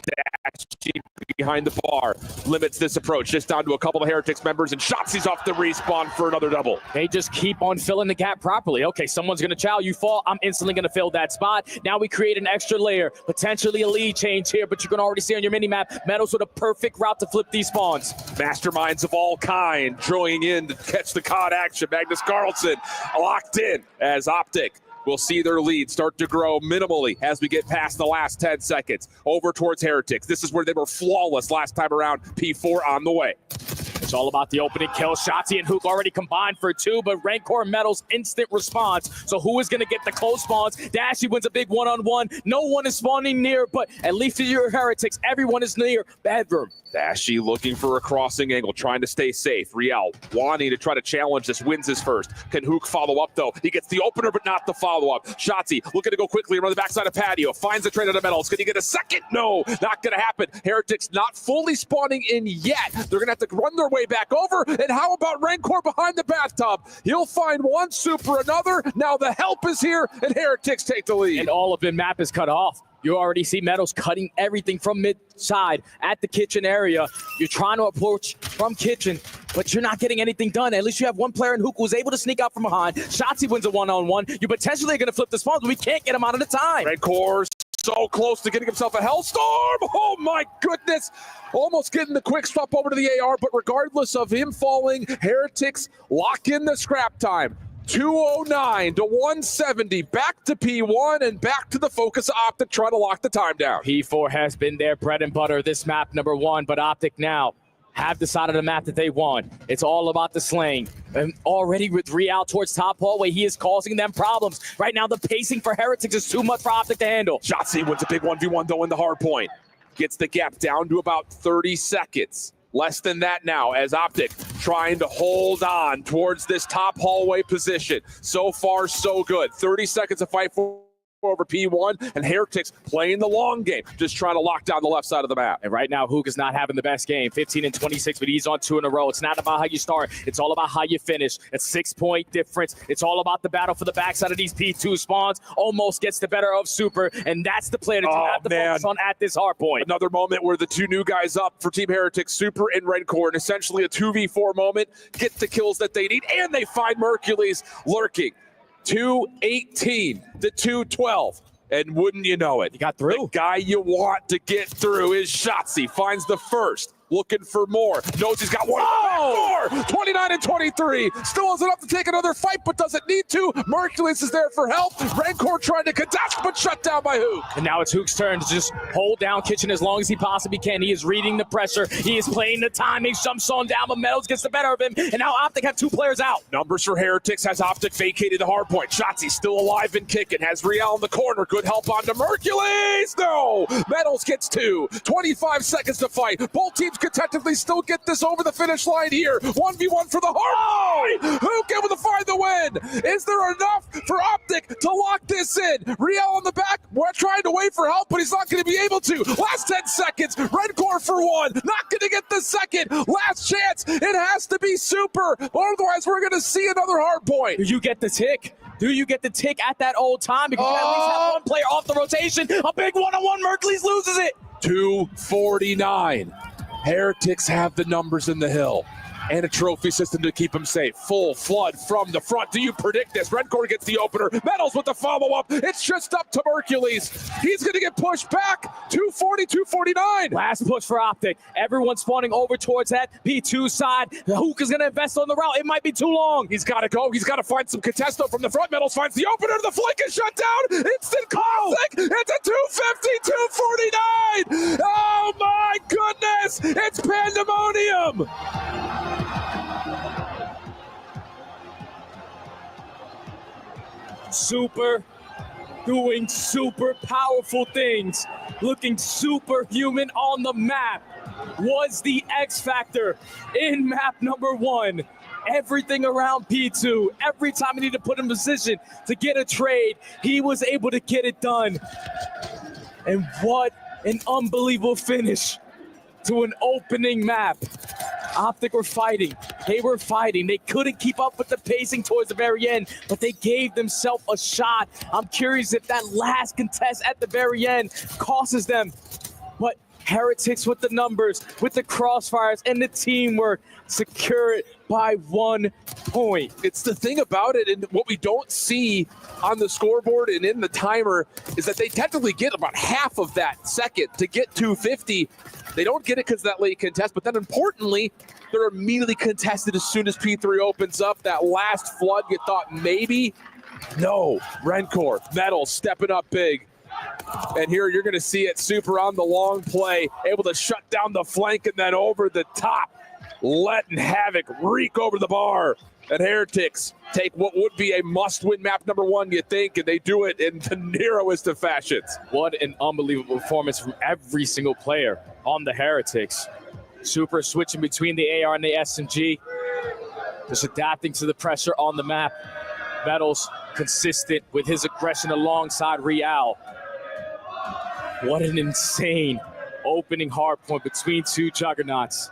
Dashy behind the bar limits this approach just down to a couple of Heretics members, and Shotzi's off the respawn for another double. They just keep on filling the gap properly. Okay, someone's going to chow, you fall, I'm instantly going to fill that spot. Now we create an extra layer, potentially a lead change here, but you can already see on your mini-map, Metals with a perfect route to flip these spawns. Masterminds of all kind drawing in to catch the COD action. Magnus Carlson locked in as Optic will see their lead start to grow minimally as we get past the last 10 seconds. Over towards Heretics. This is where they were flawless last time around. P4 on the way. It's all about the opening kill. Shotzi and Hook already combined for 2, but Rancor Metals instant response. So who is going to get the close spawns? Dashy wins a big one-on-one. No one is spawning near, but at least for your Heretics, everyone is near bedroom. Dashy looking for a crossing angle, trying to stay safe. Real wanting to try to challenge this, wins his first. Can Hook follow up, though? He gets the opener, but not the follow-up. Shotzi looking to go quickly around the backside of Patio. Finds the trade of the Metals. Can he get a second? No, not going to happen. Heretics not fully spawning in yet. They're going to have to run their way back over. And how about Rancor behind the bathtub? He'll find one, super another. Now the help is here, and Heretics take the lead. And all of the map is cut off. You already see Metals cutting everything from mid-side at the kitchen area. You're trying to approach from kitchen, but you're not getting anything done. At least you have one player in Hook who was able to sneak out from behind. Shotzi wins a one-on-one. You potentially are going to flip the spawns, but we can't get him out of the time. Rancor so close to getting himself a Hellstorm. Oh my goodness. Almost getting the quick swap over to the AR, but regardless of him falling, Heretics lock in the scrap time. 209 to 170, back to P1 and back to the focus of Optic trying to lock the time down. P4 has been their bread and butter, this map number 1, but Optic now have decided the map that they want. It's all about the slaying. And already with Real towards top hallway, he is causing them problems. Right now, the pacing for Heretics is too much for Optic to handle. Shotzi wins a big 1v1 though in the hard point. Gets the gap down to about 30 seconds. Less than that now as Optic trying to hold on towards this top hallway position. So far, so good. 30 seconds to fight for over P1, and Heretics playing the long game, just trying to lock down the left side of the map. And right now, Hook is not having the best game. 15-26, but he's on 2 in a row. It's not about how you start. It's all about how you finish. A 6-point difference. It's all about the battle for the backside of these P2 spawns. Almost gets the better of Super, and that's the player that you have to focus on at this hard point. Another moment where the 2 new guys up for Team Heretics, Super and Redcore, and essentially a 2v4 moment, get the kills that they need, and they find Mercules lurking. 218 to 212. And wouldn't you know it, you got through. The guy you want to get through is Shotzi. Finds the first. Looking for more. Knows he's got one more. 29-23. Still has enough to take another fight, but doesn't need to. Mercules is there for help. Rancor trying to contest, but shut down by Hook. And now it's Hook's turn to just hold down Kitchen as long as he possibly can. He is reading the pressure. He is playing the timing. Jumps on down, but Metals gets the better of him. And now Optic have 2 players out. Numbers for Heretics has Optic vacated the hard point. Shotzi still alive and kicking. Has Real in the corner. Good help onto Mercules. No. Metals gets 2. 25 seconds to fight. Both teams could tentatively still get this over the finish line here. 1v1 for the hard point. Hook able to find the win. Is there enough for Optic to lock this in? Real on the back. We're trying to wait for help, but he's not going to be able to. Last 10 seconds. Redcore for 1. Not going to get the second. Last chance. It has to be Super. Otherwise, we're going to see another hard point. Do you get the tick? Do you get the tick at that old time? Because you at least have one player off the rotation. A big one-on-one. Mercules loses it. 249. Heretics have the numbers in the hill and a trophy system to keep them safe. Full flood from the front. Do you predict this? Redcore gets the opener. Metals with the follow-up. It's just up to Mercules. He's going to get pushed back. 240, 249. Last push for Optic. Everyone spawning over towards that P2 side. Hook is going to invest on the route. It might be too long. He's got to go. He's got to find some contesto from the front. Metals finds the opener. The flank is shut down. Instant classic. It's a 250, 249. Oh, my goodness. It's pandemonium. Super doing super powerful things. looking superhuman on the map, was the X factor in map number 1. Everything around P2, every time he needed to put in position to get a trade, he was able to get it done. And what an unbelievable finish to an opening map. Optic were fighting. They were fighting. They couldn't keep up with the pacing towards the very end, but they gave themselves a shot. I'm curious if that last contest at the very end causes them. But Heretics with the numbers, with the crossfires, and the teamwork secure it by 1 point. It's the thing about it, and what we don't see on the scoreboard and in the timer is that they technically get about half of that second to get 250. They don't get it because of that late contest, but then importantly, they're immediately contested as soon as P3 opens up. That last flood, you thought maybe? No. Rencor, Metal stepping up big. And here you're going to see it super on the long play, able to shut down the flank and then over the top, letting Havoc reek over the bar. And Heretics take what would be a must-win map number 1, you think, and they do it in the narrowest of fashions. What an unbelievable performance from every single player on the Heretics. Super switching between the AR and the SMG, just adapting to the pressure on the map. Metals consistent with his aggression alongside Real. What an insane opening hardpoint between two juggernauts.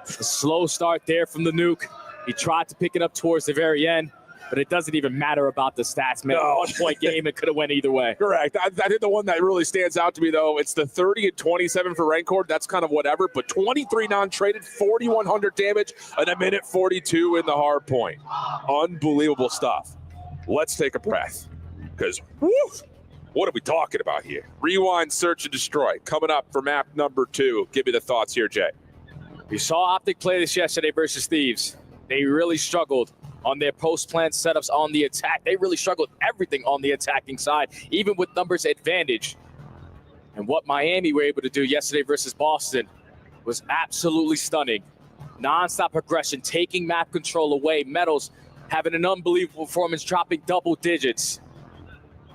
A slow start there from the nuke. He tried to pick it up towards the very end, but it doesn't even matter about the stats, man. No. 1 point game, it could have went either way. Correct. I think the one that really stands out to me, though, it's the 30 and 27 for Rencor. That's kind of whatever, but 23 non-traded, 4,100 damage, and 1:42 in the hard point. Unbelievable stuff. Let's take a breath, because what are we talking about here? Rewind, search, and destroy. Coming up for map number 2. Give me the thoughts here, Jay. We saw Optic play this yesterday versus Thieves. They really struggled on their post-plant setups on the attack. They really struggled everything on the attacking side, even with numbers advantage. And what Miami were able to do yesterday versus Boston was absolutely stunning. Non-stop aggression, taking map control away. Metals having an unbelievable performance, dropping double digits.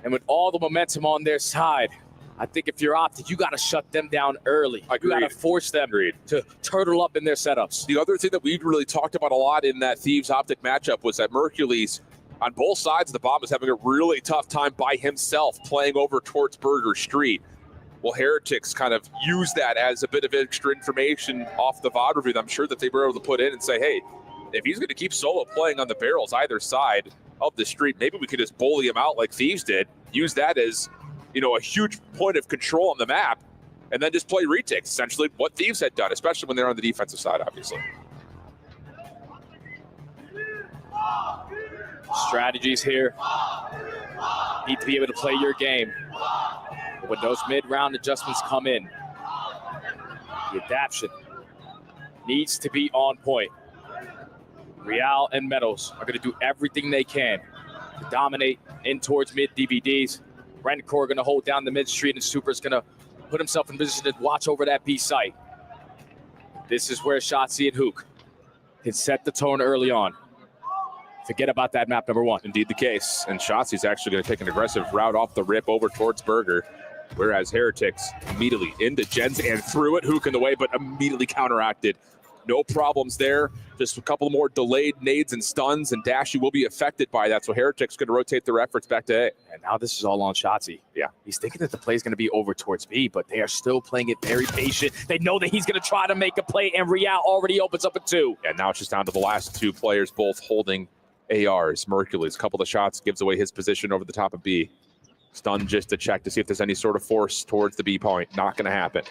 And with all the momentum on their side, I think if you're Optic, you got to shut them down early. Agreed. You got to force them to turtle up in their setups. The other thing that we really talked about a lot in that Thieves Optic matchup was that Mercules, on both sides of the bomb, is having a really tough time by himself playing over towards Burger Street. Well, Heretics kind of used that as a bit of extra information off the VOD review that I'm sure that they were able to put in and say, hey, if he's going to keep solo playing on the barrels either side of the street, maybe we could just bully him out like Thieves did, use that as, you know, a huge point of control on the map, and then just play retakes, essentially what Thieves had done, especially when they're on the defensive side, obviously. Strategies here. Need to be able to play your game. When those mid-round adjustments come in, the adaptation needs to be on point. Real and Metals are going to do everything they can to dominate in towards mid-DVDs. Rencor going to hold down the mid-street, and Super's going to put himself in position to watch over that B site. This is where Shotzi and Hook can set the tone early on. Forget about that map number 1. Indeed the case. And Shotzi's actually going to take an aggressive route off the rip over towards Burger, whereas Heretics immediately into Gens and threw it. Hook in the way, but immediately counteracted. No problems there. Just a couple more delayed nades and stuns, and Dashy will be affected by that. So Heretics going to rotate their efforts back to A. And now this is all on Shotzi. Yeah. He's thinking that the play is going to be over towards B, but they are still playing it very patient. They know that he's going to try to make a play, and Real already opens up at 2. And now it's just down to the last 2 players, both holding ARs. Mercules, a couple of shots, gives away his position over the top of B. Stun just to check to see if there's any sort of force towards the B point. Not going to happen.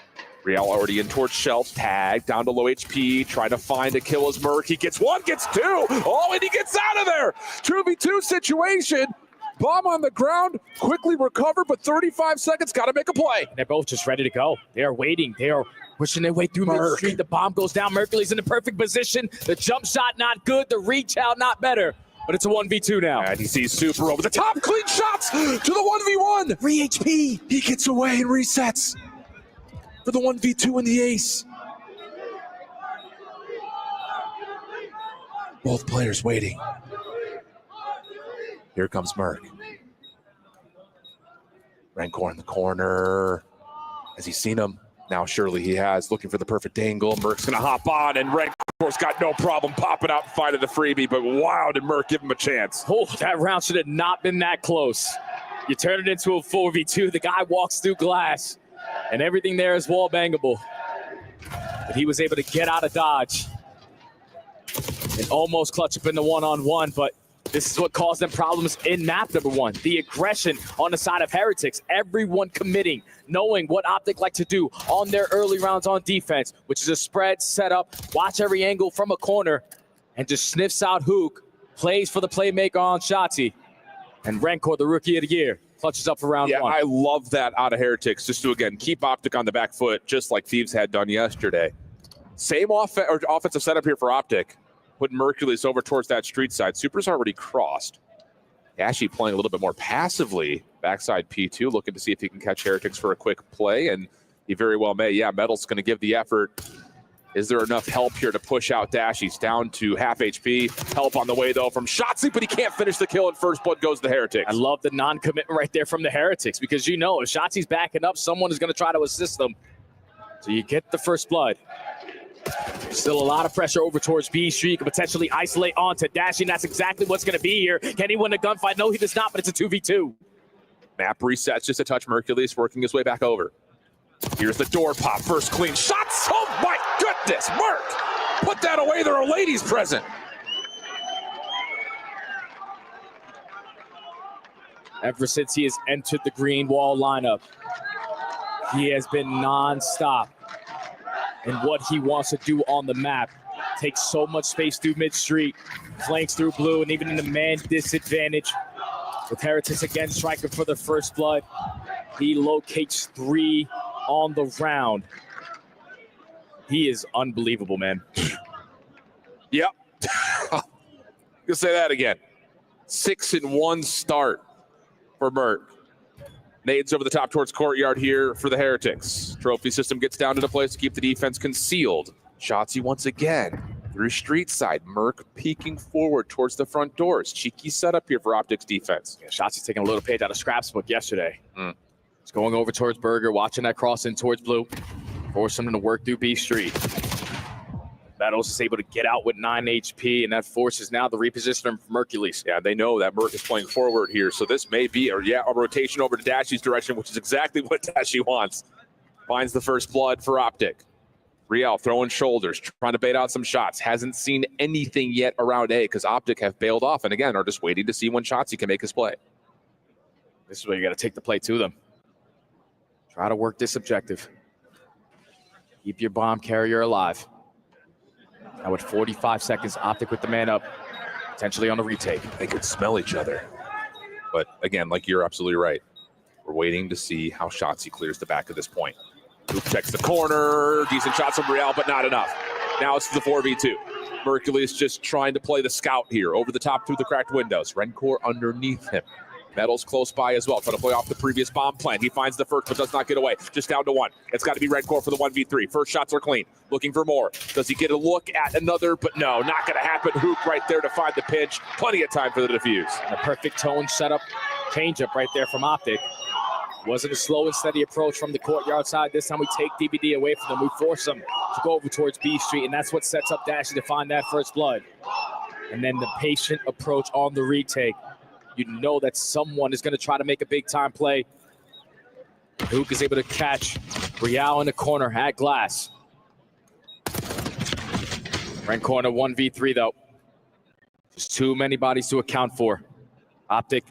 Real already in towards Shelf, tag, down to low HP, trying to find a kill as Merc. He gets 1, gets 2. Oh, and he gets out of there. 2v2 situation. Bomb on the ground, quickly recover, but 35 seconds, got to make a play. They're both just ready to go. They are waiting. They are pushing their way through mid-street. The bomb goes down. Mercury's in the perfect position. The jump shot not good. The reach out not better. But it's a 1v2 now. And he sees Super over the top. Clean shots to the 1v1. 3 HP. He gets away and resets for the 1v2 and the ace. Both players waiting. Here comes Merc. Rencor in the corner. Has he seen him? Now surely he has, looking for the perfect angle. Merc's gonna hop on, and Red Core's got no problem popping out and finding the freebie, but wow, did Merc give him a chance. Oh, that round should have not been that close. You turn it into a 4v2, the guy walks through glass, and everything there is wall bangable. But he was able to get out of dodge and almost clutch up in the one-on-one, but this is what caused them problems in map number 1. The aggression on the side of Heretics. Everyone committing, knowing what Optic like to do on their early rounds on defense, which is a spread, setup, watch every angle from a corner, and just sniffs out Hook, plays for the playmaker on Shotzi, and Rancor, the Rookie of the Year, clutches up for round 1. I love that out of Heretics, just to, again, keep Optic on the back foot, just like Thieves had done yesterday. Same offensive setup here for Optic. Putting Mercules over towards that street side. Super's already crossed. Ashy playing a little bit more passively. Backside P2, looking to see if he can catch Heretics for a quick play, and he very well may. Yeah, Metal's going to give the effort. Is there enough help here to push out Dash? He's down to half HP. Help on the way, though, from Shotzi, but he can't finish the kill, and first blood goes to Heretics. I love the non-commitment right there from the Heretics, because you know if Shotzi's backing up, someone is going to try to assist them. So you get the first blood. Still a lot of pressure over towards B Street. Can potentially isolate onto Dashing. That's exactly what's going to be here. Can he win a gunfight? No, he does not, but it's a 2v2. Map resets just a touch. Mercules working his way back over. Here's the door pop. First clean shots. Oh, my goodness. Merc, put that away. There are ladies present. Ever since he has entered the green wall lineup, he has been non-stop. And what he wants to do on the map. Takes so much space through mid-street, flanks through blue, and even in the man disadvantage. With Heretics again striking for the first blood. He locates 3 on the round. He is unbelievable, man. Yep. Gonna say that again. 6-1 start for Merc. Nades over the top towards courtyard here for the Heretics. Trophy system gets down to the place to keep the defense concealed. Shotzi once again through street side. Merc peeking forward towards the front doors. Cheeky setup here for Optic's defense. Yeah, Shotzi's taking a little page out of Scrap's book yesterday. He's going over towards Burger, watching that cross in towards blue. Force him to work through B Street. Battles is able to get out with 9 HP, and that forces now the repositioner from Mercules. Yeah, they know that Merc is playing forward here, so this may be a rotation over to Dashy's direction, which is exactly what Dashy wants. Finds the first blood for Optic. Riel throwing shoulders, trying to bait out some shots. Hasn't seen anything yet around A because Optic have bailed off, and again, are just waiting to see when Shotzi can make his play. This is where you got to take the play to them. Try to work this objective. Keep your bomb carrier alive. Now with 45 seconds, Optic with the man up, potentially on the retake. They could smell each other. But again, like you're absolutely right. We're waiting to see how Shotzi clears the back at this point. Hoop checks the corner. Decent shots from Real, but not enough. Now it's the 4v2. Mercules just trying to play the scout here. Over the top through the cracked windows. Rencor underneath him. Metal's close by as well, trying to play off the previous bomb plan. He finds the first, but does not get away. Just down to 1. It's got to be Rencor for the 1v3. First shots are clean. Looking for more. Does he get a look at another? But no, not going to happen. Hook right there to find the pinch. Plenty of time for the defuse. And a perfect tone setup. Change-up right there from Optic. Wasn't a slow and steady approach from the courtyard side. This time we take DBD away from them. We force them to go over towards B Street, and that's what sets up Dashy to find that first blood. And then the patient approach on the retake. You know that someone is going to try to make a big-time play. Hook is able to catch Rial in the corner at glass. Right corner 1v3, though. Just too many bodies to account for. Optic,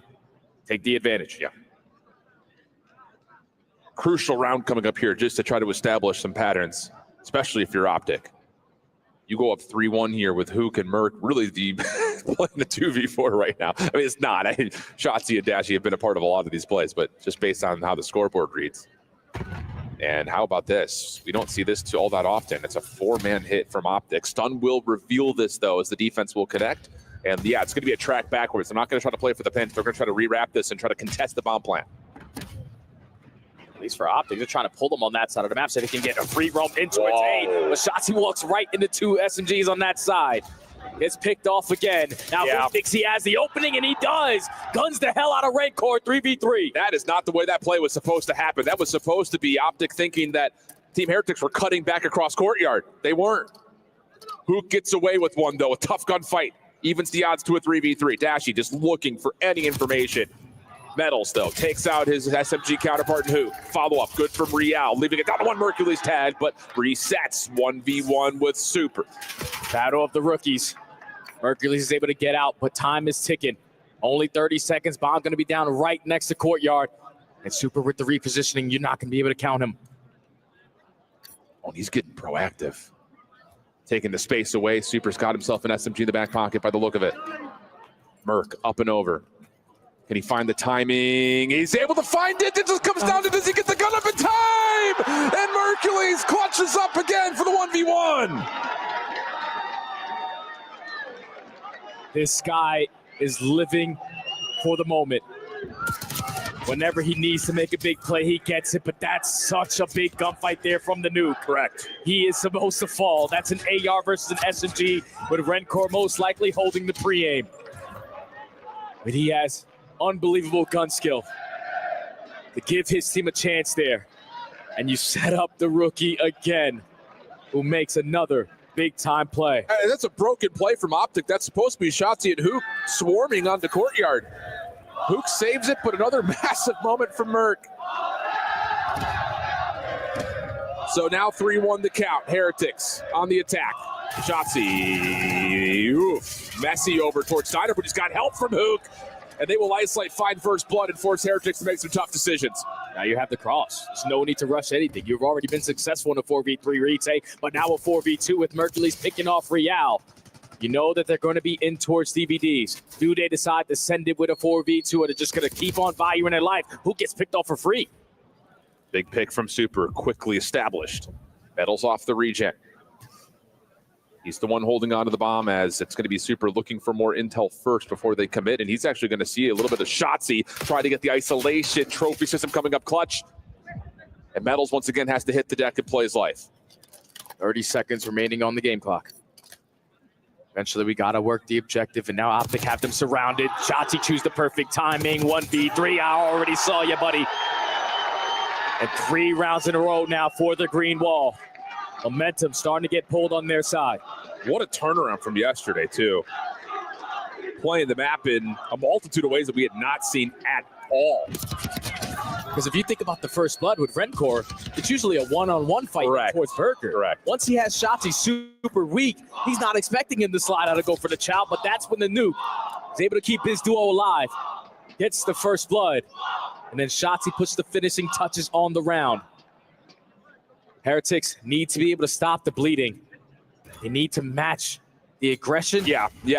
take the advantage. Yeah. Crucial round coming up here just to try to establish some patterns, especially if you're Optic. You go up 3-1 here with Hook and Merc, really playing the 2v4 right now. I mean, it's not. Shotzi and Dashy have been a part of a lot of these plays, but just based on how the scoreboard reads. And how about this? We don't see this all that often. It's a 4-man hit from Optic. Stun will reveal this, though, as the defense will connect. And, yeah, it's going to be a track backwards. They're not going to try to play for the pinch. They're going to try to rewrap this and try to contest the bomb plant. At least for Optic, they're trying to pull them on that side of the map so they can get a free roam into it. But Shotzi walks right into 2 SMGs on that side. Gets picked off again. Now Hook thinks he has the opening, and he does. Guns the hell out of Redcore 3v3. That is not the way that play was supposed to happen. That was supposed to be Optic thinking that Team Heretics were cutting back across courtyard. They weren't. Hook gets away with one, though. A tough gunfight. Evens the odds to a 3v3. Dashy just looking for any information. Metals, though, takes out his SMG counterpart in Hook. Follow-up, good from Real. Leaving it down to one Mercules tag, but resets 1v1 with Super. Battle of the rookies. Mercules is able to get out, but time is ticking. Only 30 seconds. Bomb going to be down right next to courtyard. And Super with the repositioning, you're not going to be able to count him. Oh, he's getting proactive. Taking the space away. Super's got himself an SMG in the back pocket by the look of it. Merc up and over. Can he find the timing? He's able to find it. It just comes down to, does he get the gun up in time? And Mercules clutches up again for the 1v1. This guy is living for the moment. Whenever he needs to make a big play, he gets it, but that's such a big gunfight there from the nuke. Correct. He is supposed to fall. That's an AR versus an SMG, with Rencore most likely holding the pre-aim. But he has unbelievable gun skill to give his team a chance there. And you set up the rookie again, who makes another big-time play. Hey, that's a broken play from Optic. That's supposed to be Shotzi and Hook swarming onto courtyard. Hook saves it, but another massive moment from Merc. So now 3-1 the count. Heretics on the attack. Shotzi, messy over towards Steiner, but he's got help from Hook. And they will isolate, find first blood, and force Heretics to make some tough decisions. Now you have the cross. There's no need to rush anything. You've already been successful in a 4v3 retake, but now a 4v2 with Mercules picking off Real. You know that they're going to be in towards DVDs. Do they decide to send it with a 4v2, or they're just going to keep on valuing their life? Who gets picked off for free? Big pick from Super, quickly established. Metals off the regen. He's the one holding on to the bomb, as it's going to be Super looking for more intel first before they commit, and he's actually going to see a little bit of Shotzi try to get the isolation trophy system coming up clutch. And Metals once again has to hit the deck and play his life. 30 seconds remaining on the game clock. Eventually, we got to work the objective, and now Optic have them surrounded. Shotzi choose the perfect timing. 1v3, I already saw you, buddy. And 3 rounds in a row now for the green wall. Momentum starting to get pulled on their side. What a turnaround from yesterday, too. Playing the map in a multitude of ways that we had not seen at all. Because if you think about the first blood with Rencore, it's usually a one-on-one fight towards Burger. Correct. Once he has Shotzi super weak, he's not expecting him to slide out and go for the chow, but that's when the nuke is able to keep his duo alive. Gets the first blood, and then Shotzi puts the finishing touches on the round. Heretics need to be able to stop the bleeding. They need to match the aggression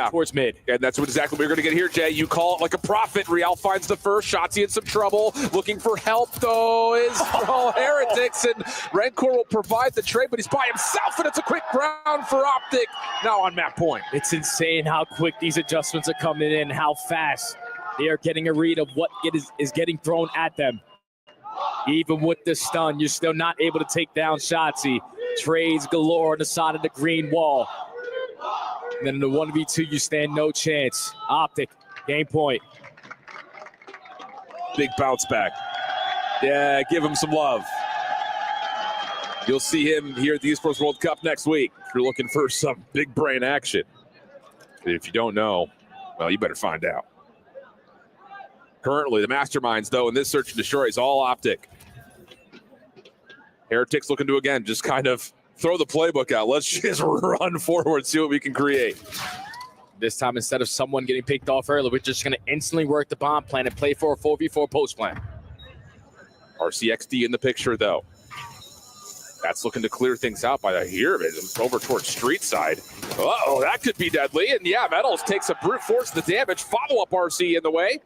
towards mid. And that's exactly what we're going to get here, Jay. You call it like a prophet. Real finds the first. Shotzi in some trouble. Looking for help, though, is Heretics. And Rencore will provide the trade, but he's by himself, and it's a quick round for Optic. Now on map point. It's insane how quick these adjustments are coming in, how fast they are getting a read of what is getting thrown at them. Even with the stun, you're still not able to take down Shotzi. Trades galore on the side of the green wall. And then in the 1v2, you stand no chance. Optic, game point. Big bounce back. Yeah, give him some love. You'll see him here at the Esports World Cup next week if you're looking for some big brain action. If you don't know, well, you better find out. Currently, the masterminds, though, in this search and destroy is all Optic. Heretics looking to, again, just kind of throw the playbook out. Let's just run forward, see what we can create. This time, instead of someone getting picked off early, we're just going to instantly work the bomb plan and play for a 4v4 post plan. RCXD in the picture, though. That's looking to clear things out by the here of it. It's over towards street side. Uh-oh, that could be deadly. And yeah, Metals takes a brute force the damage. Follow-up RC in the way.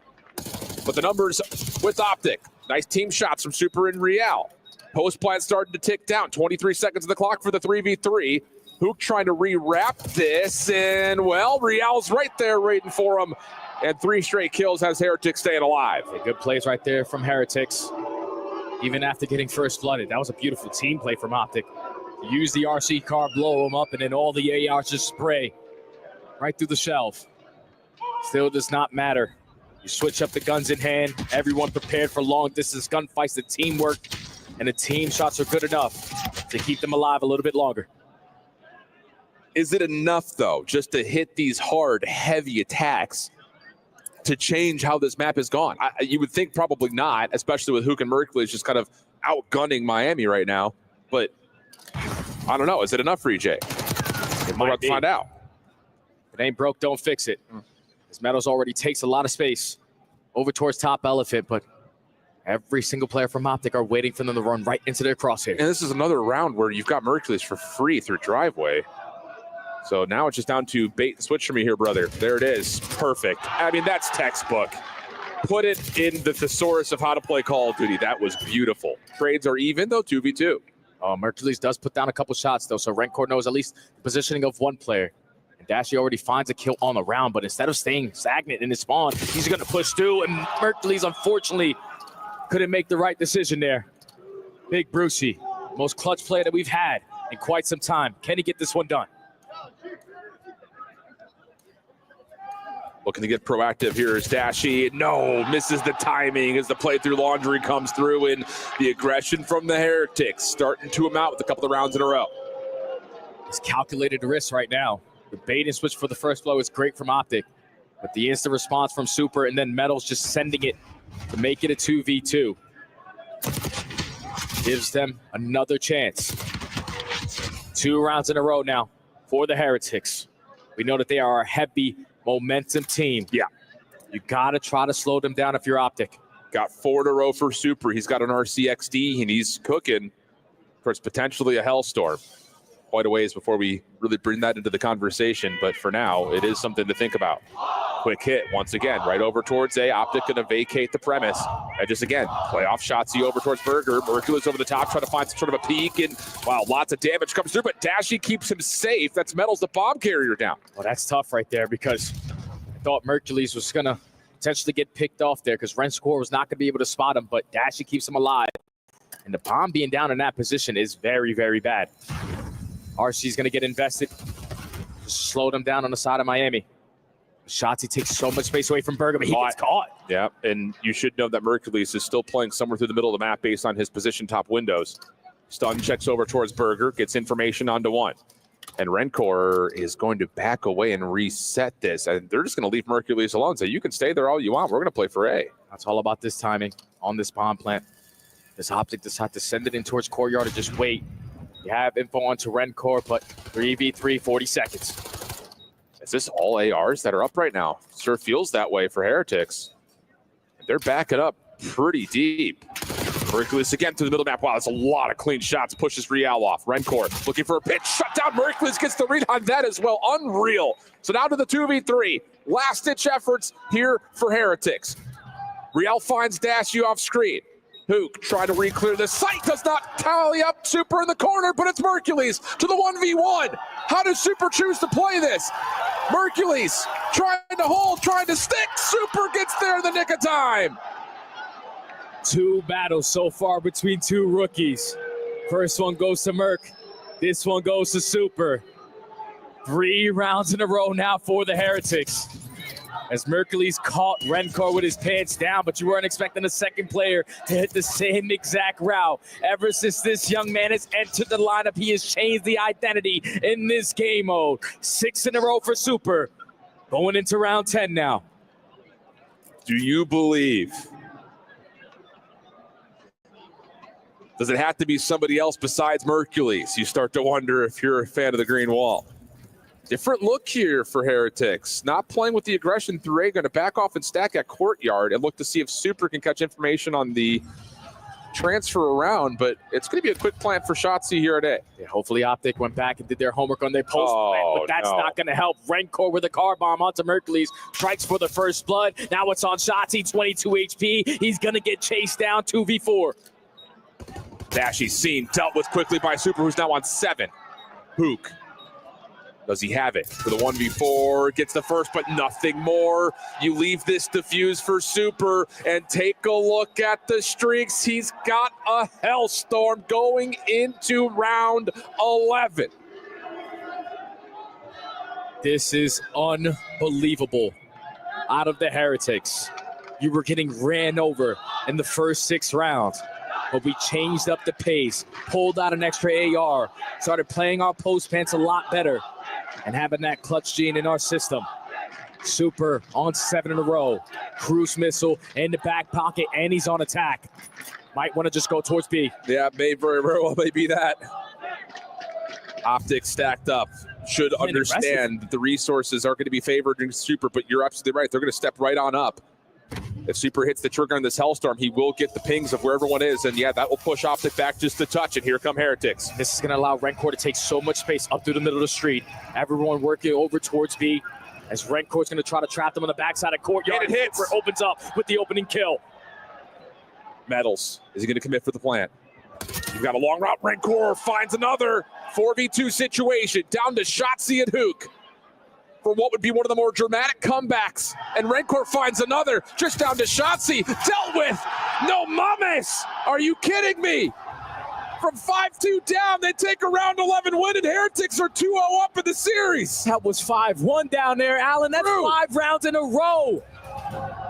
But the numbers with Optic. Nice team shots from Super and Real. Post plan starting to tick down. 23 seconds of the clock for the 3v3. Hook trying to re-wrap this. And, well, Real's right there waiting for him. And 3 straight kills has Heretics staying alive. Good plays right there from Heretics. Even after getting first blooded. That was a beautiful team play from Optic. Use the RC car, blow them up, and then all the ARs just spray. right through the shelf. Still does not matter. You switch up the guns in hand. Everyone prepared for long-distance gunfights. The teamwork and the team shots are good enough to keep them alive a little bit longer. Is it enough, though, just to hit these hard, heavy attacks to change how this map has gone? You would think probably not, especially with Hook and Mercury just kind of outgunning Miami right now. But I don't know. Is it enough for EJ? We're about to find out. If it ain't broke, don't fix it. As Meadows already takes a lot of space over towards top elephant, but every single player from Optic are waiting for them to run right into their crosshair. And this is another round where you've got Mercules for free through driveway. So now it's just down to bait and switch for me here, brother. There it is. Perfect. I mean, that's textbook. Put it in the thesaurus of how to play Call of Duty. That was beautiful. Trades are even, though, 2v2. Mercules does put down a couple shots, though, so Rencor knows at least the positioning of one player. And Dashy already finds a kill on the round, but instead of staying stagnant in his spawn, he's going to push through, and Mercules, unfortunately, couldn't make the right decision there. Big Brucey, most clutch player that we've had in quite some time. Can he get this one done? Looking to get proactive here is Dashy. No, misses the timing as the play through laundry comes through, and the aggression from the Heretics starting to amount with a couple of rounds in a row. He's calculated the risk right now. The bait and switch for the first blow is great from Optic, but the instant response from Super and then Metals just sending it to make it a 2v2 gives them another chance. 2 rounds in a row now for the Heretics. We know that they are a heavy momentum team. Yeah. You got to try to slow them down if you're Optic. Got 4 in a row for Super. He's got an RCXD, and he's cooking for potentially a Hellstorm. Quite a ways before we really bring that into the conversation, but for now, it is something to think about. Quick hit once again, right over towards A. Optic going to vacate the premise. And just again, playoff Shotzzy over towards Burger. Mercules over the top, trying to find some sort of a peak, and wow, lots of damage comes through, but Dashy keeps him safe. That's Metals, the bomb carrier, down. Well, that's tough right there, because I thought Mercules was going to potentially get picked off there because Renskor was not going to be able to spot him, but Dashy keeps him alive. And the bomb being down in that position is very, very bad. RC's going to get invested. Just slow them down on the side of Miami. Shotzzy takes so much space away from Berger, but he gets caught. Yeah, and you should know that Mercules is still playing somewhere through the middle of the map based on his position top windows. Stun checks over towards Burger, gets information onto 1. And Rencor is going to back away and reset this. And they're just going to leave Mercules alone. So you can stay there all you want. We're going to play for A. That's all about this timing on this bomb plant. This Optic decide to send it in towards Courtyard and just wait. You have info onto Rencor, but 3v3, 40 seconds. Is this all ARs that are up right now? Sure feels that way for Heretics. They're backing up pretty deep. Mercules again through the middle map. Wow, that's a lot of clean shots. Pushes Real off. Rencor looking for a pitch. Shut down. Mercules gets the read on that as well. Unreal. So now to the 2v3. Last-ditch efforts here for Heretics. Real finds Dashy off screen. Hook trying to re-clear the site, does not tally up Super in the corner, but it's Mercules to the 1v1. How does Super choose to play this? Mercules trying to hold, trying to stick. Super gets there in the nick of time. 2 battles so far between 2 rookies. First one goes to Merc. This one goes to Super. 3 rounds in a row now for the Heretics. As Mercules caught Rencor with his pants down, but you weren't expecting a second player to hit the same exact route. Ever since this young man has entered the lineup, he has changed the identity in this game mode. 6 in a row for Super. Going into round 10 now. Do you believe? Does it have to be somebody else besides Mercules? You start to wonder if you're a fan of the green wall. Different look here for Heretics. Not playing with the aggression through A, going to back off and stack at Courtyard and look to see if Super can catch information on the transfer around, but it's going to be a quick plant for Shotzzy here at A. Yeah, hopefully Optic went back and did their homework on their post plant, but that's not going to help. Rencor with a car bomb onto Mercules, strikes for the first blood. Now it's on Shotzzy, 22 HP. He's going to get chased down, 2v4. Dashy's seen, dealt with quickly by Super, who's now on 7. Hook. Does he have it for the 1v4? Gets the first, but nothing more. You leave this diffuse for Super and take a look at the streaks. He's got a Hellstorm going into round 11. This is unbelievable. Out of the Heretics, you were getting ran over in the first 6 rounds, but we changed up the pace, pulled out an extra AR, started playing our post pants a lot better, and having that clutch gene in our system. Super on 7 in a row. Cruise missile in the back pocket, and he's on attack. Might want to just go towards B. Yeah, may very well may be that. Optics stacked up. Should understand that the resources are going to be favored in Super, but you're absolutely right. They're going to step right on up. If Super hits the trigger on this Hellstorm, he will get the pings of where everyone is, and yeah, that will push Optic back just a touch, and here come Heretics. This is going to allow Rencore to take so much space up through the middle of the street. Everyone working over towards B, as Rencore's going to try to trap them on the backside of courtyard. And it hits. Super opens up with the opening kill. Metals, is he going to commit for the plant? You've got a long route. Rencore finds another 4v2 situation. Down to Shotzi and Hook for what would be one of the more dramatic comebacks. And Rencore finds another just down to Shotzi. Dealt with. No mames. Are you kidding me? From 5-2 down, they take a round 11 win, and Heretics are 2-0 up in the series. That was 5-1 down there, Alan. That's 5 rounds in a row.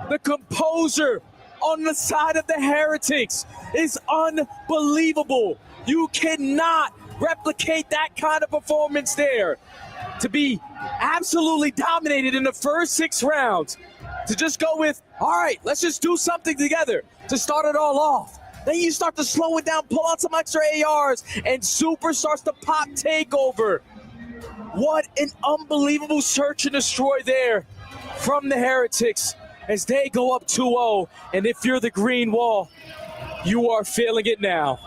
The composure on the side of the Heretics is unbelievable. You cannot replicate that kind of performance there. To be absolutely dominated in the first 6 rounds, to just go with, all right, let's just do something together to start it all off. Then you start to slow it down, pull out some extra ARs, and Super starts to pop takeover. What an unbelievable search and destroy there from the Heretics as they go up 2-0. And if you're the green wall, you are feeling it now.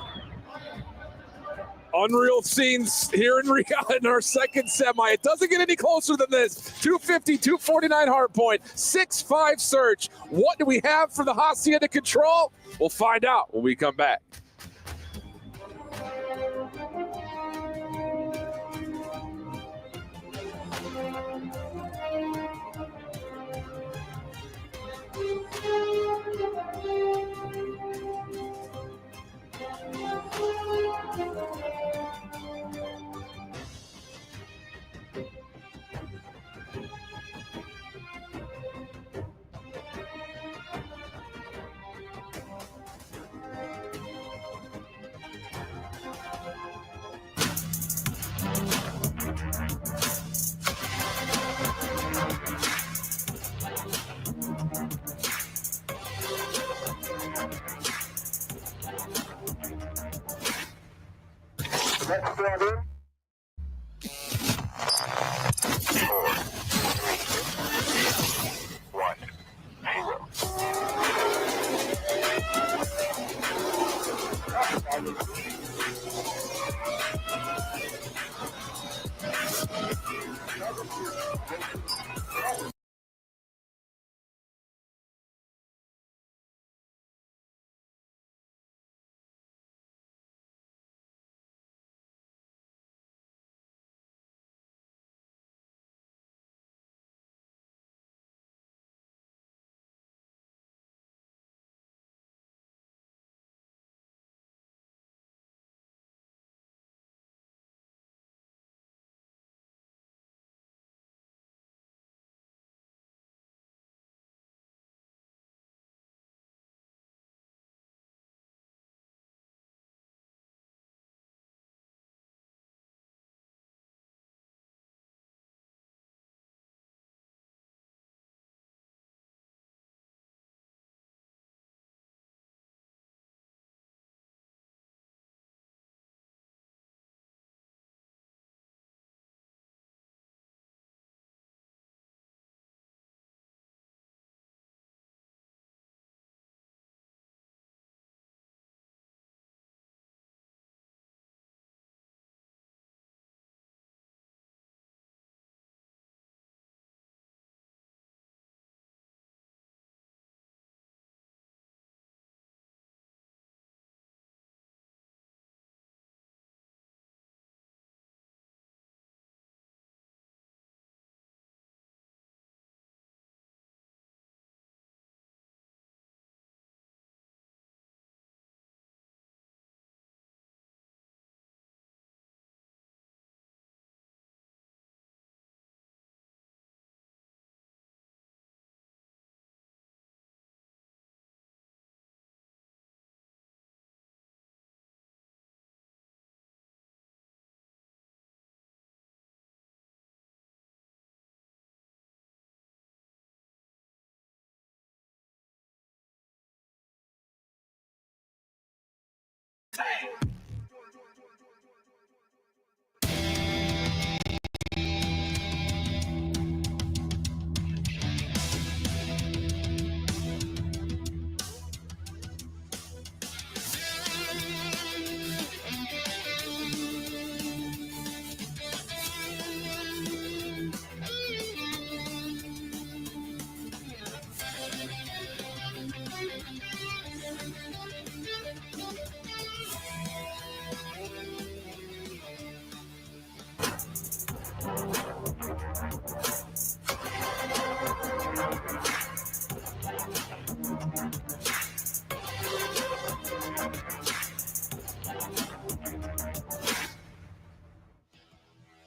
Unreal scenes here in Riyadh in our second semi. It doesn't get any closer than this. 250, 249 hardpoint, 6-5 search. What do we have for the Hacienda control? We'll find out when we come back.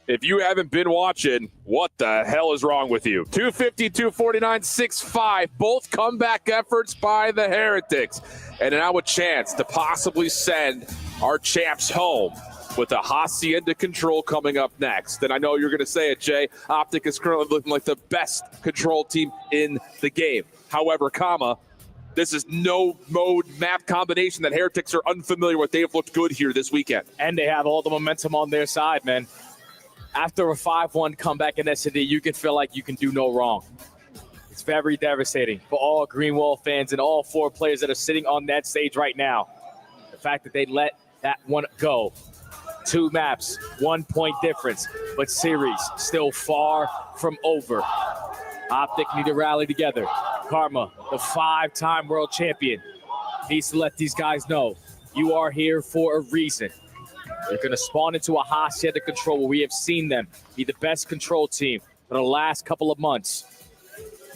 If you haven't been watching, what the hell is wrong with you? 250, 249, 6-5. Both comeback efforts by the Heretics. And now a chance to possibly send our champs home with a Hacienda Control coming up next. And I know you're going to say it, Jay. Optic is currently looking like the best control team in the game. However, this is no mode map combination that Heretics are unfamiliar with. They have looked good here this weekend. And they have all the momentum on their side, man. After a 5-1 comeback in S&D, you can feel like you can do no wrong. It's very devastating for all Greenwall fans and all 4 players that are sitting on that stage right now. The fact that they let that one go. 2 maps, 1 point difference, but series still far from over. Optic need to rally together. Karma, the 5-time world champion, needs to let these guys know you are here for a reason. They're going to spawn into a Hacienda Control where we have seen them be the best control team for the last couple of months.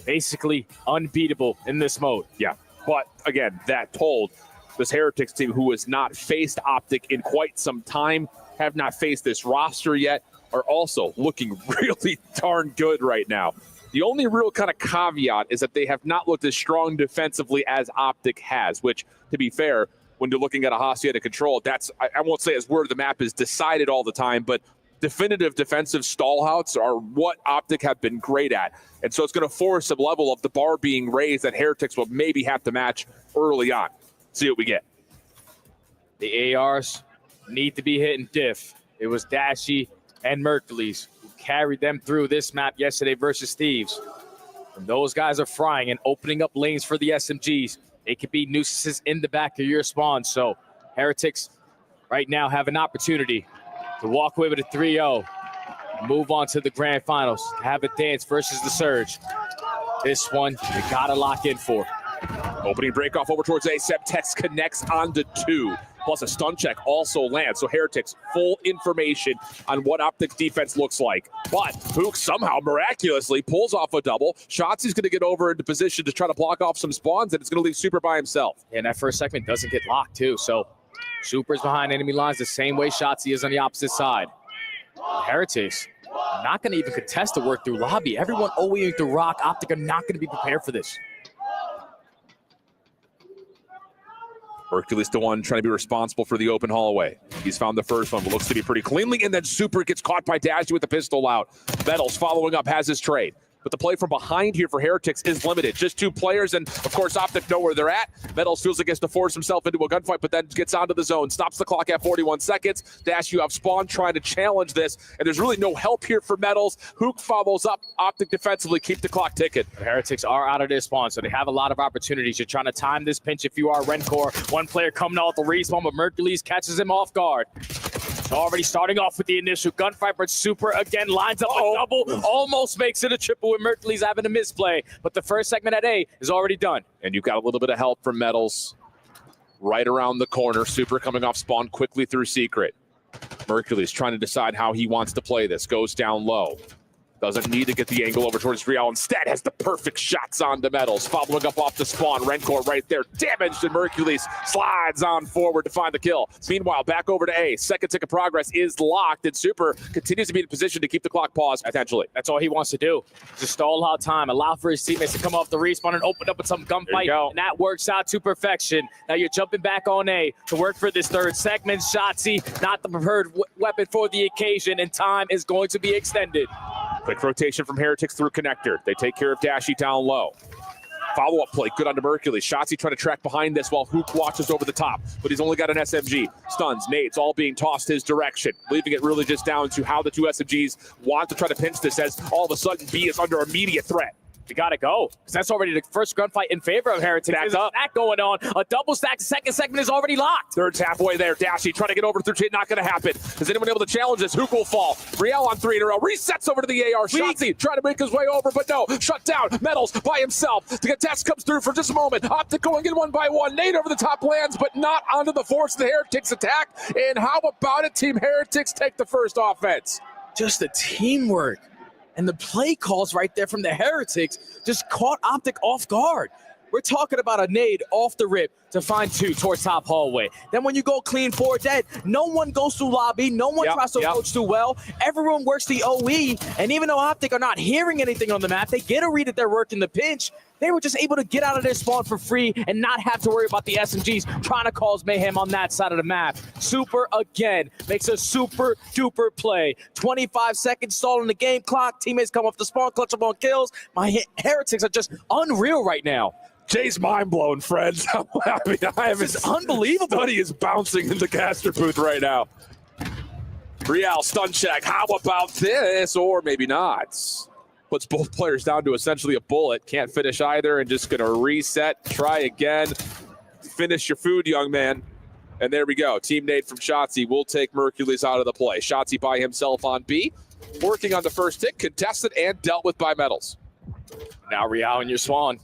Basically unbeatable in this mode. Yeah, but again, that told this Heretics team, who has not faced Optic in quite some time, have not faced this roster yet, are also looking really darn good right now. The only real kind of caveat is that they have not looked as strong defensively as Optic has, which, to be fair, when you're looking at a Hacienda Control, that's, I won't say as where the map is decided all the time, but definitive defensive stallouts are what Optic have been great at. And so it's going to force a level of the bar being raised that Heretics will maybe have to match early on. See what we get. The ARs need to be hitting diff. It was Dashy and Mercules who carried them through this map yesterday versus Thieves. And those guys are frying and opening up lanes for the SMGs. It could be nuisances in the back of your spawn. So Heretics right now have an opportunity to walk away with a 3-0, move on to the grand finals, have a dance versus the Surge. This one, you gotta lock in for. Opening break off over towards A. Septex connects onto 2. Plus a stun check also lands. So Heretics, full information on what Optic's defense looks like. But Hook somehow miraculously pulls off a double. Shotzi's going to get over into position to try to block off some spawns, and it's going to leave Super by himself. And that first segment doesn't get locked, too. So Super's behind enemy lines the same way Shotzi is on the opposite side. Heretics not going to even contest the work through lobby. Everyone owing to Rock. Optic are not going to be prepared for this. Hercules the one trying to be responsible for the open hallway. He's found the first one, but looks to be pretty cleanly, and then Super gets caught by Dashy with the pistol out. Metals following up, has his trade. But the play from behind here for Heretics is limited. Just 2 players, and of course Optic know where they're at. Metals feels like he has to force himself into a gunfight, but then gets onto the zone. Stops the clock at 41 seconds. Dash, you have Spawn trying to challenge this, and there's really no help here for Metals. Hook follows up. Optic defensively keep the clock ticking. The Heretics are out of their spawn, so they have a lot of opportunities. You're trying to time this pinch if you are Rencor. One player coming out the respawn, but Mercules catches him off guard. Already starting off with the initial gunfight, but Super again lines up a double, almost makes it a triple with Mercules having a misplay. But the first segment at A is already done. And you've got a little bit of help from Metals right around the corner. Super coming off spawn quickly through Secret. Mercules trying to decide how he wants to play this. Goes down low. Doesn't need to get the angle over towards Real. Instead has the perfect shots on the Metals. Following up off the spawn. Rencor right there. Damaged, and Mercules slides on forward to find the kill. Meanwhile, back over to A. Second tick of progress is locked, and Super continues to be in position to keep the clock paused, potentially. That's all he wants to do. Just stall out time. Allow for his teammates to come off the respawn and open up with some gunfight. And that works out to perfection. Now you're jumping back on A to work for this third segment. Shotzi, not the preferred weapon for the occasion, and time is going to be extended. Quick rotation from Heretics through connector. They take care of Dashy down low. Follow-up play, good onto Mercury. Shotzi trying to track behind this while Hook watches over the top, but he's only got an SMG. Stuns, nades, all being tossed his direction, leaving it really just down to how the two SMGs want to try to pinch this as all of a sudden B is under immediate threat. We gotta go, because that's already the first gunfight in favor of Heretics. There's a stack going on. A double stack. The second segment is already locked. Third's halfway there. Dashy trying to get over through. Not going to happen. Is anyone able to challenge this? Hook will fall. Riel on 3 in a row. Resets over to the AR. Shotzi trying to make his way over, but no. Shut down. Metals by himself. The contest comes through for just a moment. Optic going in 1-by-1. Nade over the top lands, but not onto the force of the Heretics attack. And how about it? Team Heretics take the first offense. Just the teamwork and the play calls right there from the Heretics just caught Optic off guard. We're talking about a nade off the rip to find 2 towards top hallway. Then when you go clean 4 dead, no one goes through lobby, no one tries to approach too well. Everyone works the OE, and even though Optic are not hearing anything on the map, they get a read that they're working the pinch. They were just able to get out of their spawn for free and not have to worry about the SMGs trying to cause mayhem on that side of the map. Super, again, makes a super duper play. 25 seconds stalling the game clock. Teammates come off the spawn, clutch up on kills. My Heretics are just unreal right now. Jay's mind blown, friends. I mean, It's unbelievable. Study is bouncing in the caster booth right now. Riel, stun check. How about this? Or maybe not. Puts both players down to essentially a bullet. Can't finish either, and just going to reset. Try again. Finish your food, young man. And there we go. Team nade from Shotzi will take Mercules out of the play. Shotzi by himself on B. Working on the first hit. Contested and dealt with by Metals. Now Riel in your spawn.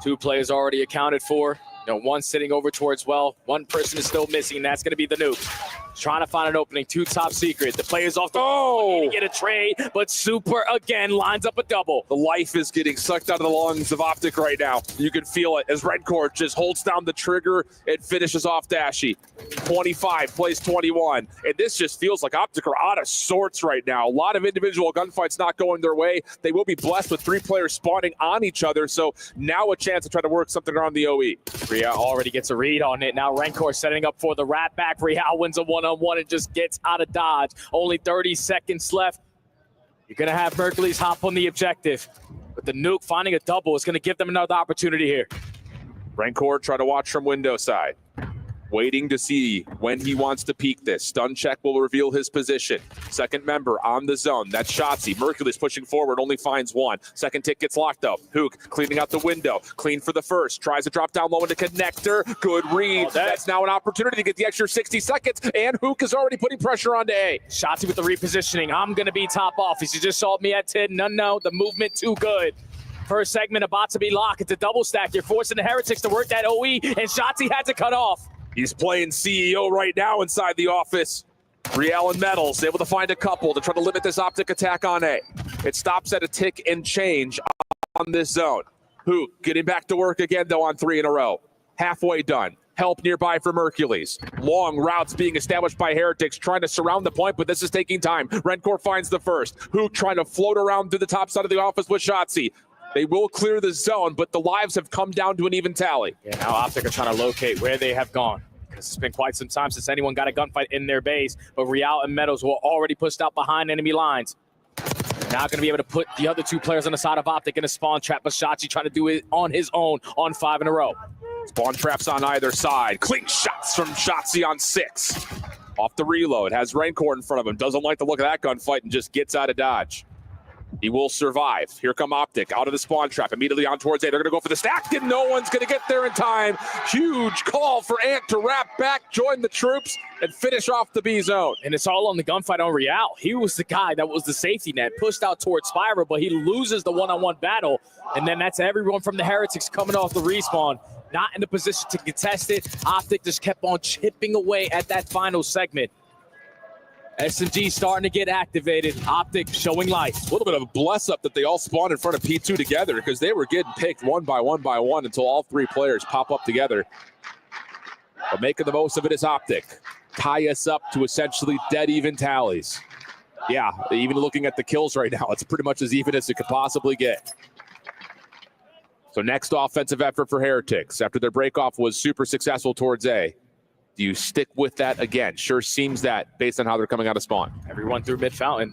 2 players already accounted for. You know, one sitting over towards well. One person is still missing, and that's going to be the nuke. Trying to find an opening. 2 top secret. The player's off the get a trade, but Super again lines up a double. The life is getting sucked out of the lungs of Optic right now. You can feel it as Redcourt just holds down the trigger and finishes off Dashy. 25 plays 21. And this just feels like Optic are out of sorts right now. A lot of individual gunfights not going their way. They will be blessed with 3 players spawning on each other. So now a chance to try to work something around the OE. Riel already gets a read on it. Now Redcourt setting up for the rat back. Riel wins a 1-on-1 and just gets out of dodge. Only 30 seconds left. You're going to have Mercules hop on the objective. But the nuke finding a double is going to give them another opportunity here. Rancourt try to watch from window side. Waiting to see when he wants to peek this. Stun check will reveal his position. Second member on the zone. That's Shotzi. Mercules pushing forward, only finds 1. Second tick gets locked up. Hook cleaning out the window. Clean for the first. Tries to drop down low into connector. Good read. That's now an opportunity to get the extra 60 seconds. And Hook is already putting pressure on to A. Shotzi with the repositioning. I'm going to be top office. You just saw me at 10. No, the movement too good. First segment about to be locked. It's a double stack. You're forcing the Heretics to work that OE, and Shotzi had to cut off. He's playing CEO right now inside the office. Riel and Metals able to find a couple to try to limit this Optic attack on A. It stops at a tick and change on this zone. Hook getting back to work again, though, on 3 in a row. Halfway done. Help nearby for Mercules. Long routes being established by Heretics, trying to surround the point, but this is taking time. Rencourt finds the first. Hook trying to float around through the top side of the office with Shotzi. They will clear the zone, but the lives have come down to an even tally. Yeah, now Optic are trying to locate where they have gone. Because it's been quite some time since anyone got a gunfight in their base, but Riel and Metals were already pushed out behind enemy lines. Now going to be able to put the other 2 players on the side of Optic in a spawn trap, but Shotzi trying to do it on his own on 5 in a row. Spawn traps on either side. Clean shots from Shotzi on 6. Off the reload, has Raincourt in front of him. Doesn't like the look of that gunfight and just gets out of dodge. He will survive. Here come Optic out of the spawn trap. Immediately on towards A. They're going to go for the stack, and no one's going to get there in time. Huge call for Ant to wrap back, join the troops, and finish off the B zone. And it's all on the gunfight on Riel. He was the guy that was the safety net, pushed out towards Spiral, but he loses the one-on-one battle. And then that's everyone from the Heretics coming off the respawn. Not in the position to contest it. Optic just kept on chipping away at that final segment. SMG starting to get activated. Optic showing life. A little bit of a bless up that they all spawned in front of P2 together because they were getting picked one by one until all 3 players pop up together. But making the most of it is Optic. Tie us up to essentially dead even tallies. Yeah, even looking at the kills right now, it's pretty much as even as it could possibly get. So next offensive effort for Heretics after their breakoff was super successful towards A. Do you stick with that again? Sure seems that based on how they're coming out of spawn. Everyone through mid fountain.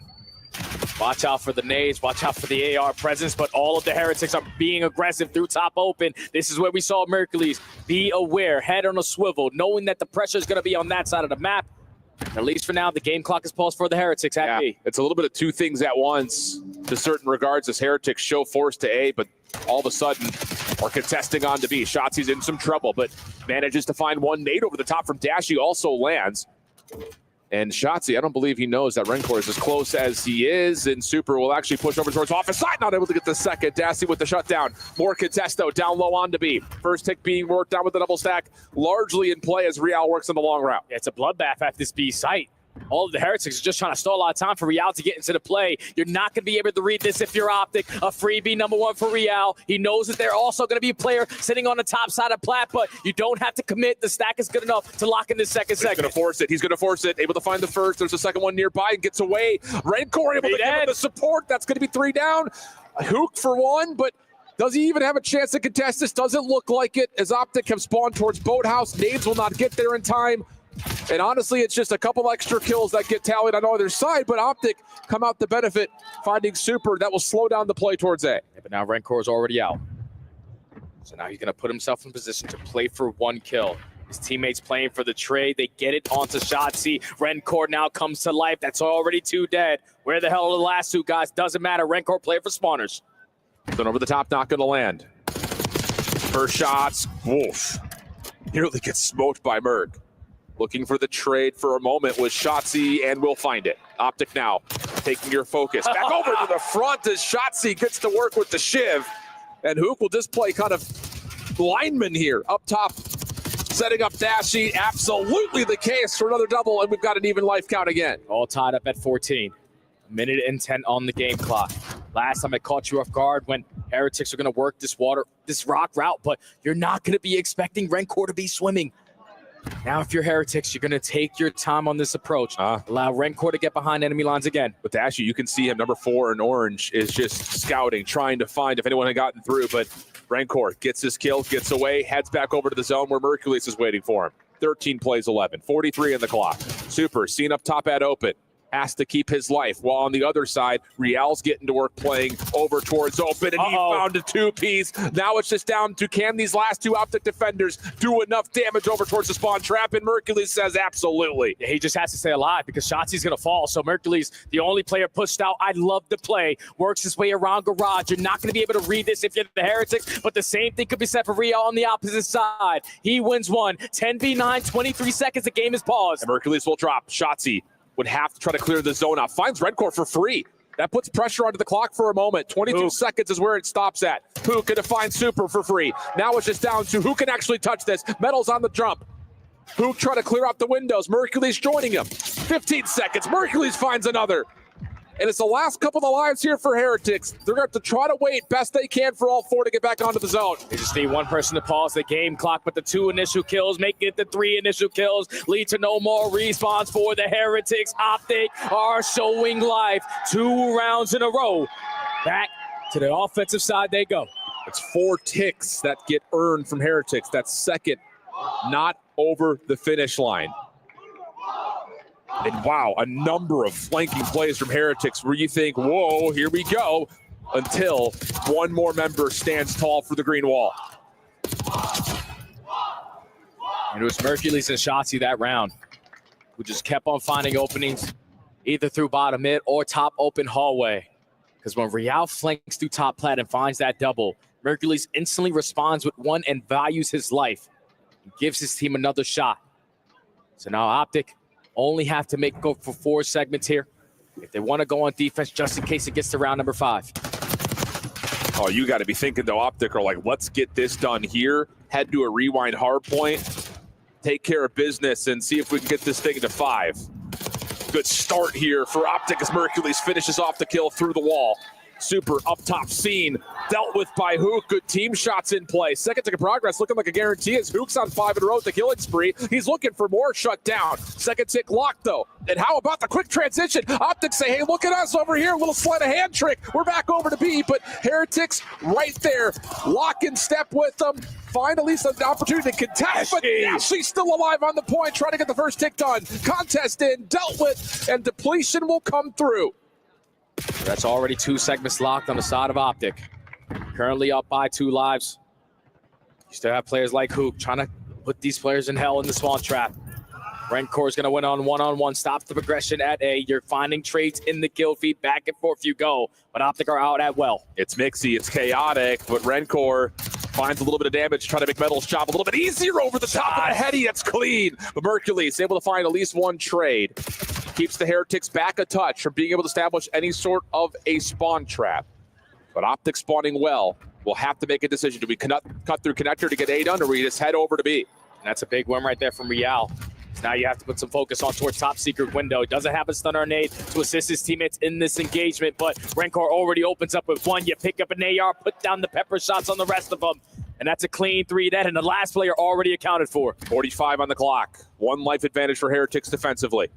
Watch out for the nades. Watch out for the AR presence. But all of the Heretics are being aggressive through top open. This is where we saw Mercules. Be aware. Head on a swivel. Knowing that the pressure is going to be on that side of the map. At least for now, the game clock is paused for the Heretics at B. It's a little bit of two things at once to certain regards as Heretics show force to A, but all of a sudden are contesting on to B. Shotzi's in some trouble, but manages to find one nade over the top from Dashy, also lands. And Shotzi, I don't believe he knows that Rencor is as close as he is, and Super will actually push over towards office side, not able to get the second. Dashy with the shutdown. More contesto down low on to B. First tick being worked down with the double stack, largely in play as Real works on the long route. Yeah, it's a bloodbath at this B site. All of the Heretics are just trying to stall a lot of time for Real to get into the play. You're not going to be able to read this if you're Optic. A freebie #1 for Real. He knows that they're also going to be a player sitting on the top side of Plat, but you don't have to commit. The stack is good enough to lock in this second segment. He's going to force it. He's going to force it. Able to find the first. There's a second one nearby. Gets away. Rencor able to give him the support. That's going to be 3 down. Hook for 1, but does he even have a chance to contest this? Doesn't look like it as Optic have spawned towards Boathouse. Nades will not get there in time. And honestly, it's just a couple extra kills that get tallied on either side, but Optic come out the benefit, finding Super. That will slow down the play towards A. Yeah, but now Rencor is already out. So now he's going to put himself in position to play for 1 kill. His teammates playing for the trade. They get it onto Shotzi. Rencor now comes to life. That's already 2 dead. Where the hell are the last 2 guys? Doesn't matter. Rencor play for spawners. Then over the top, not going to land. First shots. Woof. Nearly gets smoked by Merc. Looking for the trade for a moment was Shotzi, and will find it. Optic now taking your focus. Back over to the front as Shotzi gets to work with the Shiv. And Hook will just play kind of lineman here up top, setting up Dashy. Absolutely the case for another double, and we've got an even life count again. All tied up at 14. 1:10 on the game clock. Last time I caught you off guard when Heretics are going to work this rock route, but you're not going to be expecting Rencor to be swimming. Now, if you're Heretics, you're going to take your time on this approach. Allow Rencor to get behind enemy lines again. With Dashy, you can see him, #4 in orange, is just scouting, trying to find if anyone had gotten through. But Rencor gets his kill, gets away, heads back over to the zone where Mercules is waiting for him. 13 plays 11, 43 in the clock. Super, seen up top at open. Has to keep his life. While on the other side, Real's getting to work playing over towards open, and he found a 2-piece. Now it's just down to, can these last 2 Optic defenders do enough damage over towards the spawn trap? And Mercules says absolutely. Yeah, he just has to stay alive because Shotzi's going to fall. So Mercules, the only player pushed out, I'd love to play, works his way around Garage. You're not going to be able to read this if you're the Heretics, but the same thing could be said for Real on the opposite side. He wins 1. 10v9, 23 seconds, the game is paused. And Mercules will drop. Shotzi would have to try to clear the zone out. Finds Rencor for free. That puts pressure onto the clock for a moment. 22 seconds is where it stops at. Who can find Super for free? Now it's just down to who can actually touch this. Metal's on the jump. Who try to clear out the windows? Mercules joining him. 15 seconds. Mercules finds another. And it's the last couple of lives here for Heretics. They're going to have to try to wait best they can for all 4 to get back onto the zone. They just need 1 person to pause the game clock, but the 2 initial kills make it the 3 initial kills, lead to no more respawns for the Heretics. Optic are showing life 2 rounds in a row. Back to the offensive side they go. It's 4 ticks that get earned from Heretics. That's second, not over the finish line. And wow, a number of flanking plays from Heretics where you think, whoa, here we go, until 1 more member stands tall for the green wall. And it was Mercules and Shotzi that round, who just kept on finding openings, either through bottom mid or top open hallway. Because when Real flanks through top plat and finds that double, Mercules instantly responds with 1 and values his life. He gives his team another shot. So now Optic only have to go for 4 segments here if they want to go on defense, just in case it gets to round number 5. Oh, you got to be thinking, though, Optic are like, let's get this done here, head to a rewind hard point, take care of business, and see if we can get this thing to 5. Good start here for Optic as Mercules finishes off the kill through the wall. Super up top scene, dealt with by Hook. Good team shots in play. Second tick of progress looking like a guarantee as Hook's on 5 in a row with the killing spree. He's looking for more shut down. Second tick locked though. And how about the quick transition? Optics say, hey, look at us over here. A little sleight of hand trick. We're back over to B, but Heretics right there. Lock in step with them. Find at least an opportunity to contest, but Ashley's still alive on the point, trying to get the first tick done. Contest in, dealt with, and depletion will come through. That's already 2 segments locked on the side of Optic. Currently up by 2 lives. You still have players like Hook trying to put these players in hell in the spawn trap. Rencor is going to win on one-on-one. Stops the progression at A. You're finding trades in the kill feed. Back and forth you go. But Optic are out at well. It's mixy. It's chaotic. But Rencor finds a little bit of damage, trying to make Metal's job a little bit easier over the top of the heady. That's clean. But Mercury is able to find at least 1 trade. Keeps the Heretics back a touch from being able to establish any sort of a spawn trap. But Optic spawning well. We'll have to make a decision. Do we cut through connector to get A done, or we just head over to B? And that's a big win right there from Real. Now you have to put some focus on towards top secret window. Doesn't have a stun or nade to assist his teammates in this engagement, but Rencor already opens up with 1. You pick up an AR, put down the pepper shots on the rest of them. And that's a clean 3 dead, and the last player already accounted for. 45 on the clock. 1 life advantage for Heretics defensively.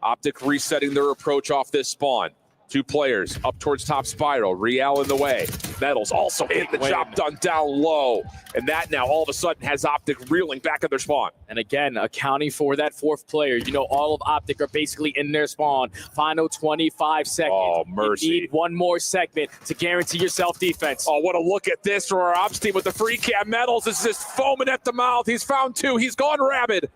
Optic resetting their approach off this spawn. 2 players up towards top spiral. Real in the way. Metals also get the job done down low. And that now all of a sudden has Optic reeling back in their spawn. And again, accounting for that 4th player. You know, all of Optic are basically in their spawn. Final 25 seconds. Oh, mercy. You need 1 more segment to guarantee yourself defense. Oh, what a look at this for our ops team with the free cam. Metals is just foaming at the mouth. He's found 2. He's gone rabid.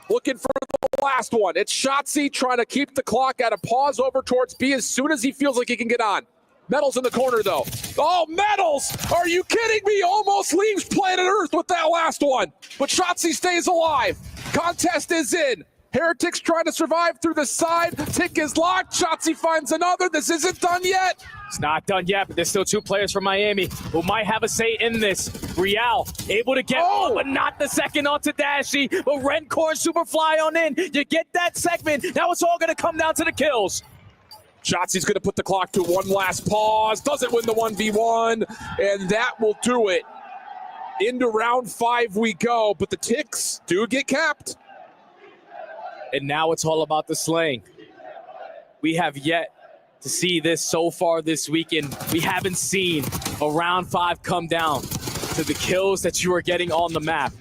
Looking for the last one. It's Shotzi trying to keep the clock at a pause over towards B as soon as he feels like he can get on. Metals in the corner, though. Oh, Metals! Are you kidding me? Almost leaves planet Earth with that last one. But Shotzi stays alive. Contest is in. Heretics trying to survive through the side. Tick is locked. Shotzi finds another. This isn't done yet. It's not done yet, but there's still 2 players from Miami who might have a say in this. Real able to get one, but not the second onto Dashy. But Rencor and Superfly on in. You get that segment. Now it's all going to come down to the kills. Shotzi's going to put the clock to 1 last pause. Doesn't win the 1v1, and that will do it. Into round 5 we go, but the Ticks do get capped. And now it's all about the slaying. We have yet to see this so far this weekend. We haven't seen a round 5 come down to the kills that you are getting on the map.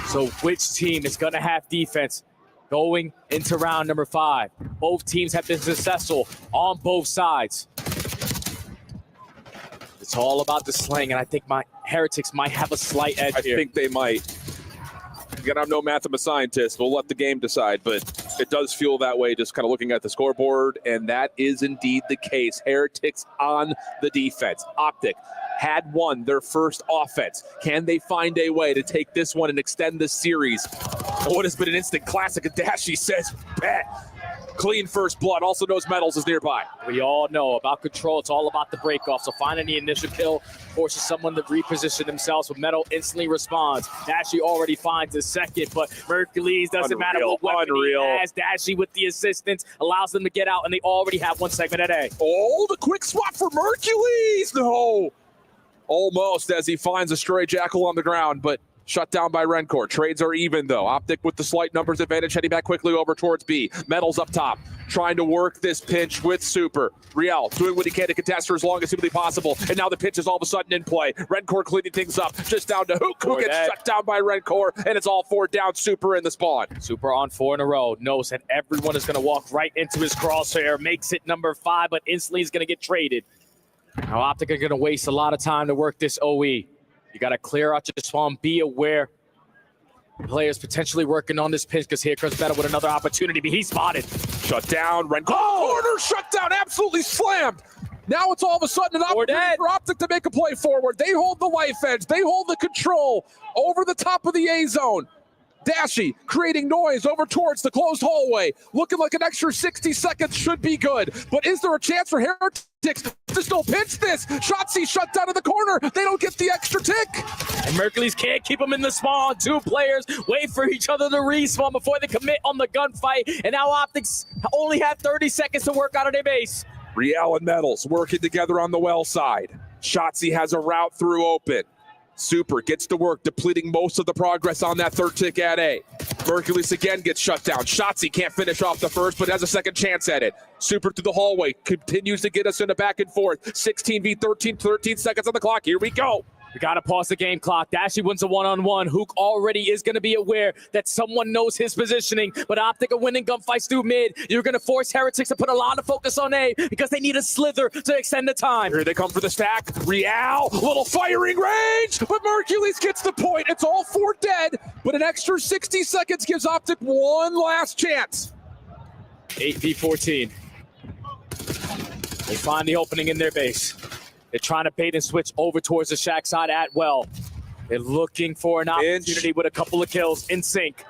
So which team is going to have defense going into round number 5? Both teams have been successful on both sides. It's all about the slaying, and I think my Heretics might have a slight edge here. I think they might. Again, I'm no mathematical scientist. We'll let the game decide, but it does feel that way just kind of looking at the scoreboard, and that is indeed the case. Heretics on the defense. Optic had won their first offense. Can they find a way to take this one and extend the series? What has been an instant classic, Dashy says, bet. Clean first blood, also knows Metals is nearby. We all know about control. It's all about the break-off. So finding the initial kill forces someone to reposition themselves, but Metal instantly responds. Dashy already finds a second, but Mercules doesn't matter what weapon he has. Dashy with the assistance allows them to get out, and they already have 1 segment at A. Oh, the quick swap for Mercules! No! Almost as he finds a stray Jackal on the ground, but shut down by Rencor. Trades are even, though. Optic with the slight numbers advantage, heading back quickly over towards B. Metals up top, trying to work this pinch with Super. Real doing what he can to contest for as long as humanly possible, and now the pinch is all of a sudden in play. Rencor cleaning things up, just down to Hook, who gets shut down by Rencor, and it's all 4 down. Super in the spawn. Super on 4 in a row, knows that everyone is going to walk right into his crosshair, makes it number 5, but instantly is going to get traded. Now Optic are going to waste a lot of time to work this OE. You got to clear out your spawn. Be aware. Players potentially working on this pinch because here comes Metal with another opportunity, but he's spotted. Shut down. Rencor corner shut down. Absolutely slammed. Now it's all of a sudden an opportunity for Optic to make a play forward. They hold the life edge. They hold the control over the top of the A zone. Dashy creating noise over towards the closed hallway. Looking like an extra 60 seconds should be good. But is there a chance for Heretics to still pinch this? Shotzi shut down in the corner. They don't get the extra tick. And Mercules can't keep them in the spawn. 2 players wait for each other to respawn before they commit on the gunfight. And now Optics only have 30 seconds to work out of their base. Real and Metals working together on the well side. Shotzi has a route through open. Super gets to work, depleting most of the progress on that 3rd tick at A. Mercules again gets shut down. Shotzi can't finish off the first, but has a second chance at it. Super through the hallway, continues to get us in a back and forth. 16v13, 13 seconds on the clock. Here we go. We got to pause the game clock. Dashy wins a one-on-one. Hook already is going to be aware that someone knows his positioning, but Optic are winning gunfights through mid. You're going to force Heretics to put a lot of focus on A because they need a slither to extend the time. Here they come for the stack. Real, little firing range, but Mercules gets the point. It's all 4 dead, but an extra 60 seconds gives Optic one last chance. 8v14. They find the opening in their base. They're trying to bait and switch over towards the Shack side at well. They're looking for an opportunity with a couple of kills in sync.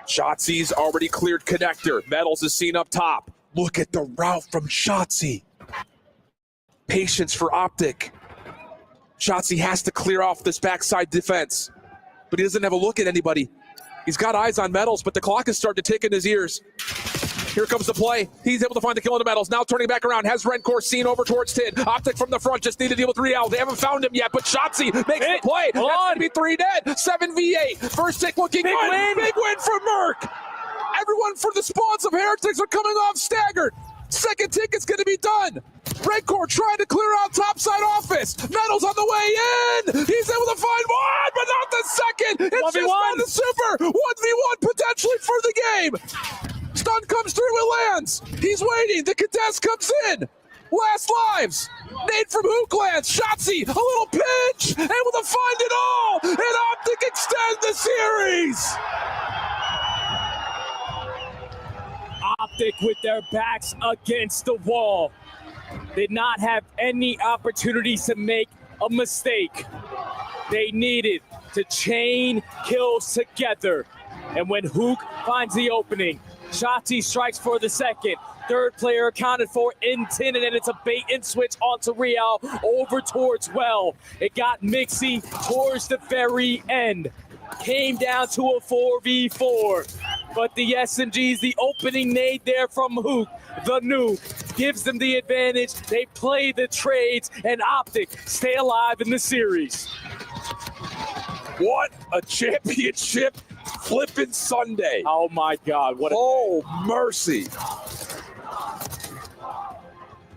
Shotzi's already cleared connector. Metals is seen up top. Look at the route from Shotzi. Patience for Optic. Shotzi has to clear off this backside defense, but he doesn't have a look at anybody. He's got eyes on Metals, but the clock is starting to tick in his ears. Here comes the play. He's able to find the kill in the Metals. Now turning back around. Has Rencor seen over towards Tid. Optic from the front. Just need to deal with Real. They haven't found him yet, but Shotzi makes the play. That's going to be 3 dead. 7v8. First tick looking Big good. win. Big win for Merc. Everyone for the spawns of Heretics are coming off staggered. Second tick is going to be done. Rencor trying to clear out topside office. Metals on the way in. He's able to find one, but not the second. It's 1v1. just not the super. 1v1 potentially for the game. Stun comes through, it lands. He's waiting. The contest comes in. Last lives. Nade from Hook lands. Shotzi, a little pinch. Able to find it all. And Optic extend the series. Optic with their backs against the wall. Did not have any opportunities to make a mistake. They needed to chain kills together. And when Hook finds the opening, Shotzi strikes for the second. Third player accounted for in 10, and then it's a bait and switch onto Real over towards well. It got mixy towards the very end. Came down to a 4v4. But the SMGs, the opening nade there from Hook, the nuke, gives them the advantage. They play the trades, and Optic stay alive in the series. What a championship flipping Sunday. Oh my God. Oh, mercy.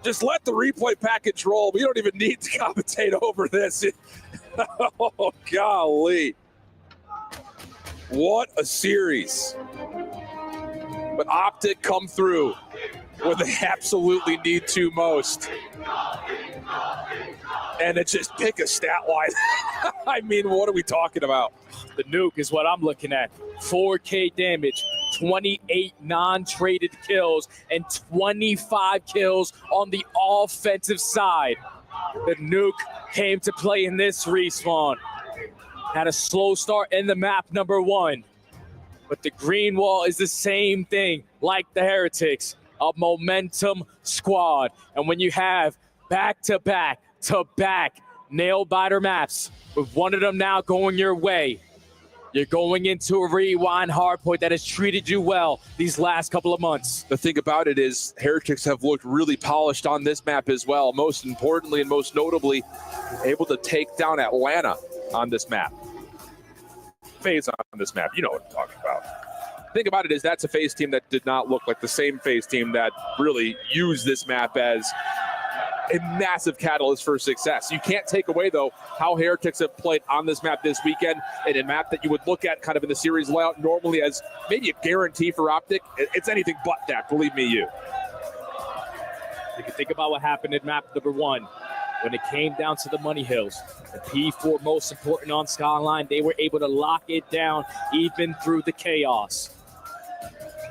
Just let the replay package roll. We don't even need to commentate over this. Oh, golly. What a series. But Optic come through where they absolutely need to most. And it's just pick a stat line. I mean, what are we talking about? The nuke is what I'm looking at. 4K damage, 28 non-traded kills, and 25 kills on the offensive side. The nuke came to play in this respawn. Had a slow start in the map number 1. But the green wall is the same thing like the Heretics, a momentum squad. And when you have back-to-back nail-biter maps, with one of them now going your way, you're going into a rewind hardpoint that has treated you well these last couple of months. The thing about it is Heretics have looked really polished on this map as well. Most importantly and most notably, able to take down Atlanta on this map. FaZe on this map, you know what I'm talking about. The thing about it is that's a FaZe team that did not look like the same FaZe team that really used this map as a massive catalyst for success. You can't take away, though, how Heretics have played on this map this weekend, and a map that you would look at kind of in the series layout normally as maybe a guarantee for Optic. It's anything but that, believe me, you. You can think about what happened in map number 1. When it came down to the Money Hills, the P4 most important on Skyline, they were able to lock it down even through the chaos.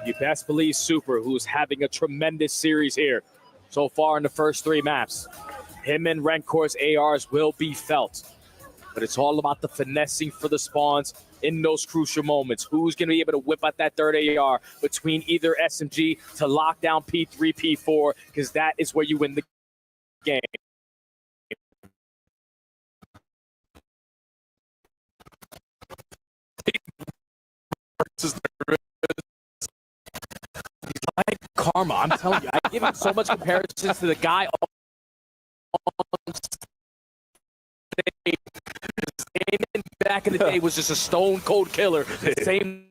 You best believe Super, who's having a tremendous series here so far in the first 3 maps. Him and Rencor's ARs will be felt. But it's all about the finessing for the spawns in those crucial moments. Who's going to be able to whip out that third AR between either SMG to lock down P3, P4, because that is where you win the game. He's like Karma. I'm telling you, I give him so much comparisons to the guy on stage. Back in the day was just a stone cold killer. Same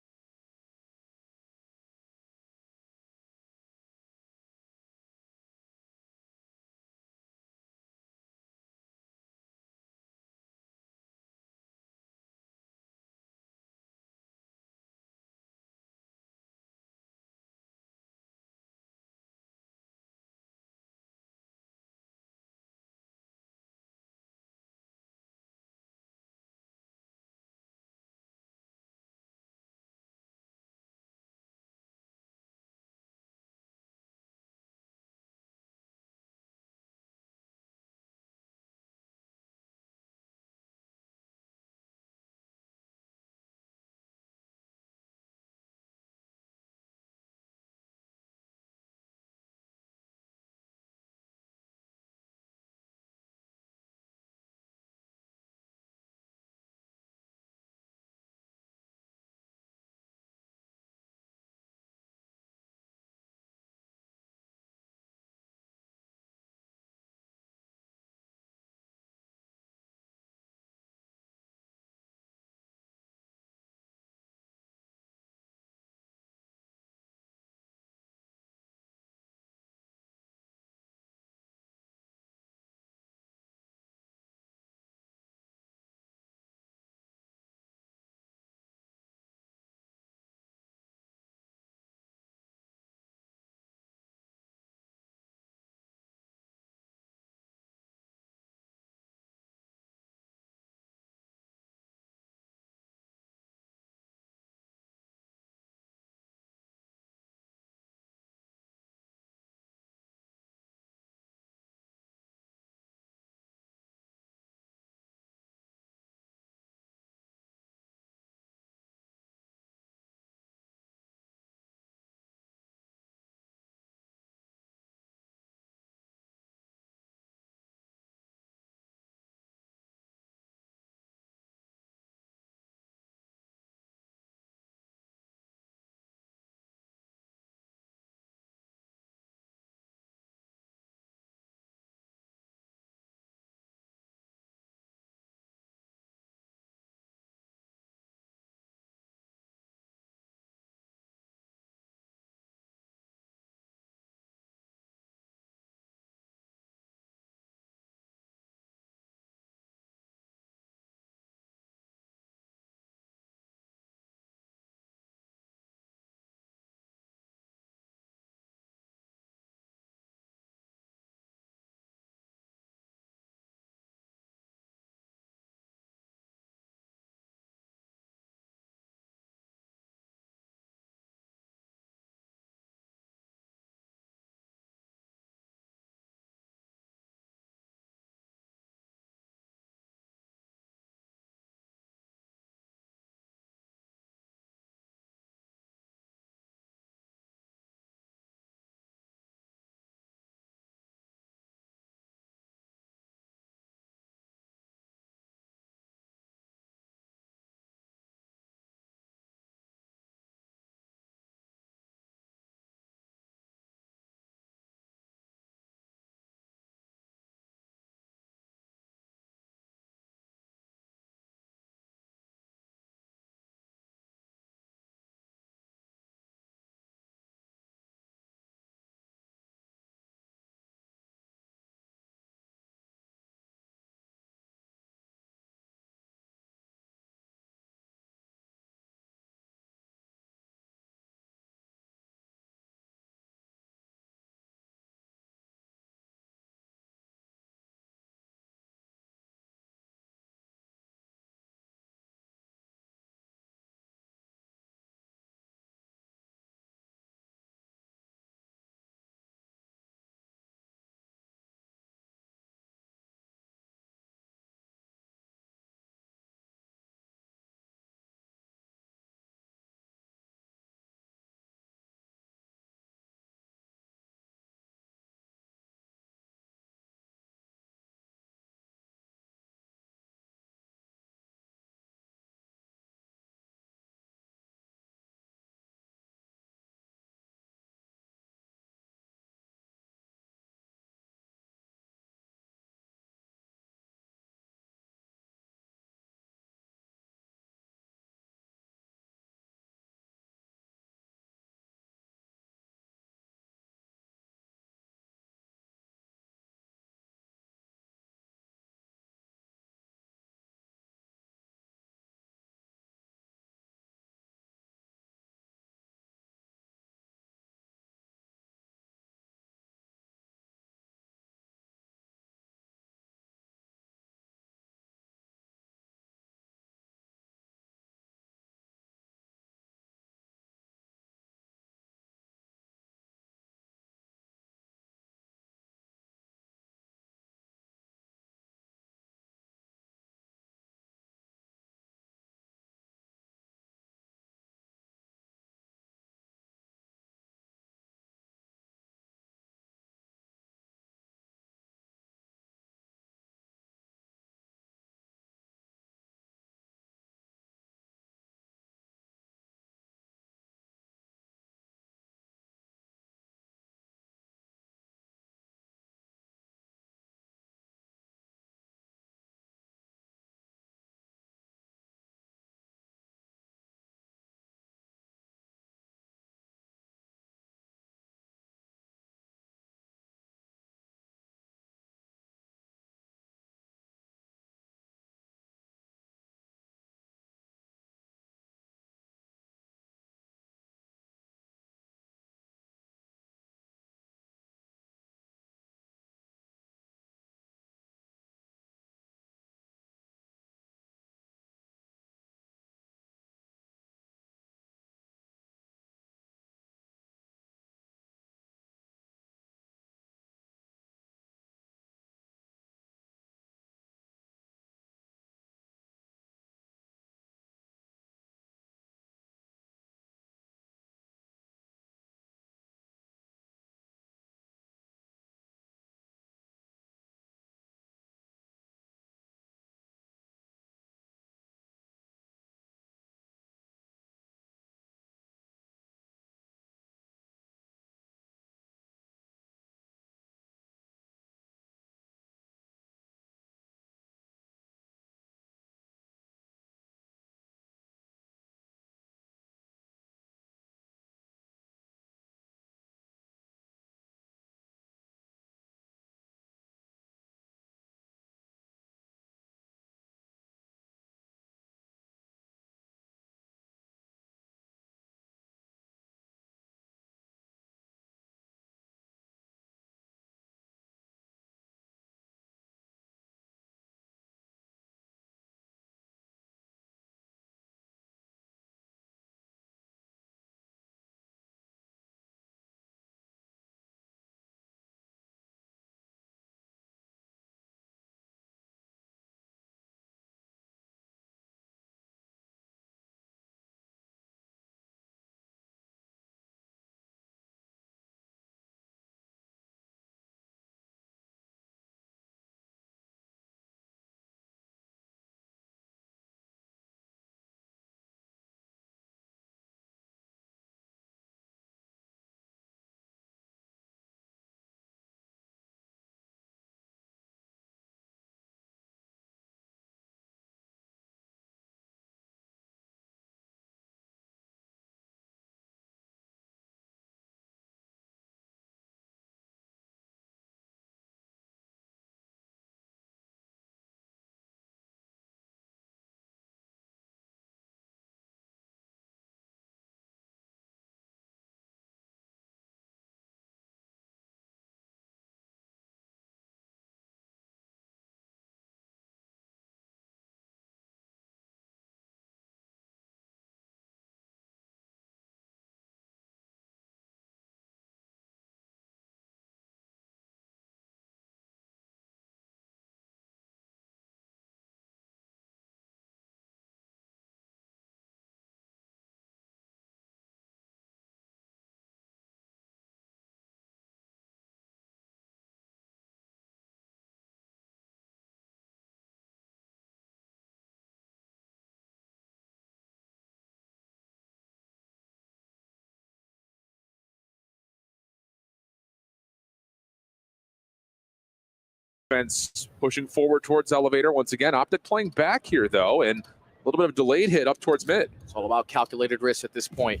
defense pushing forward towards elevator. Once again, Optic playing back here, though, and a little bit of delayed hit up towards mid. It's all about calculated risk at this point.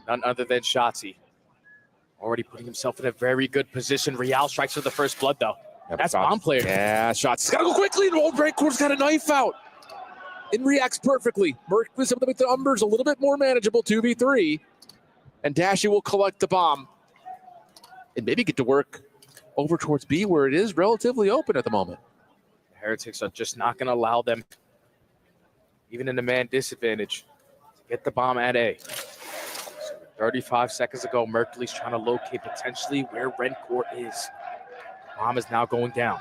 None other than Shotzi. Already putting himself in a very good position. Real strikes for the first blood, though. That's bomb player. Yeah, Shotzi's got to go quickly, and old Rancor's got a knife out. It reacts perfectly. Merc with some of the numbers a little bit more manageable, 2v3. And Dashy will collect the bomb and maybe get to work over towards B, where it is relatively open at the moment. Heretics are just not going to allow them, even in a man disadvantage, to get the bomb at A. So 35 seconds ago, Mercury's trying to locate potentially where Rencor is. Bomb is now going down.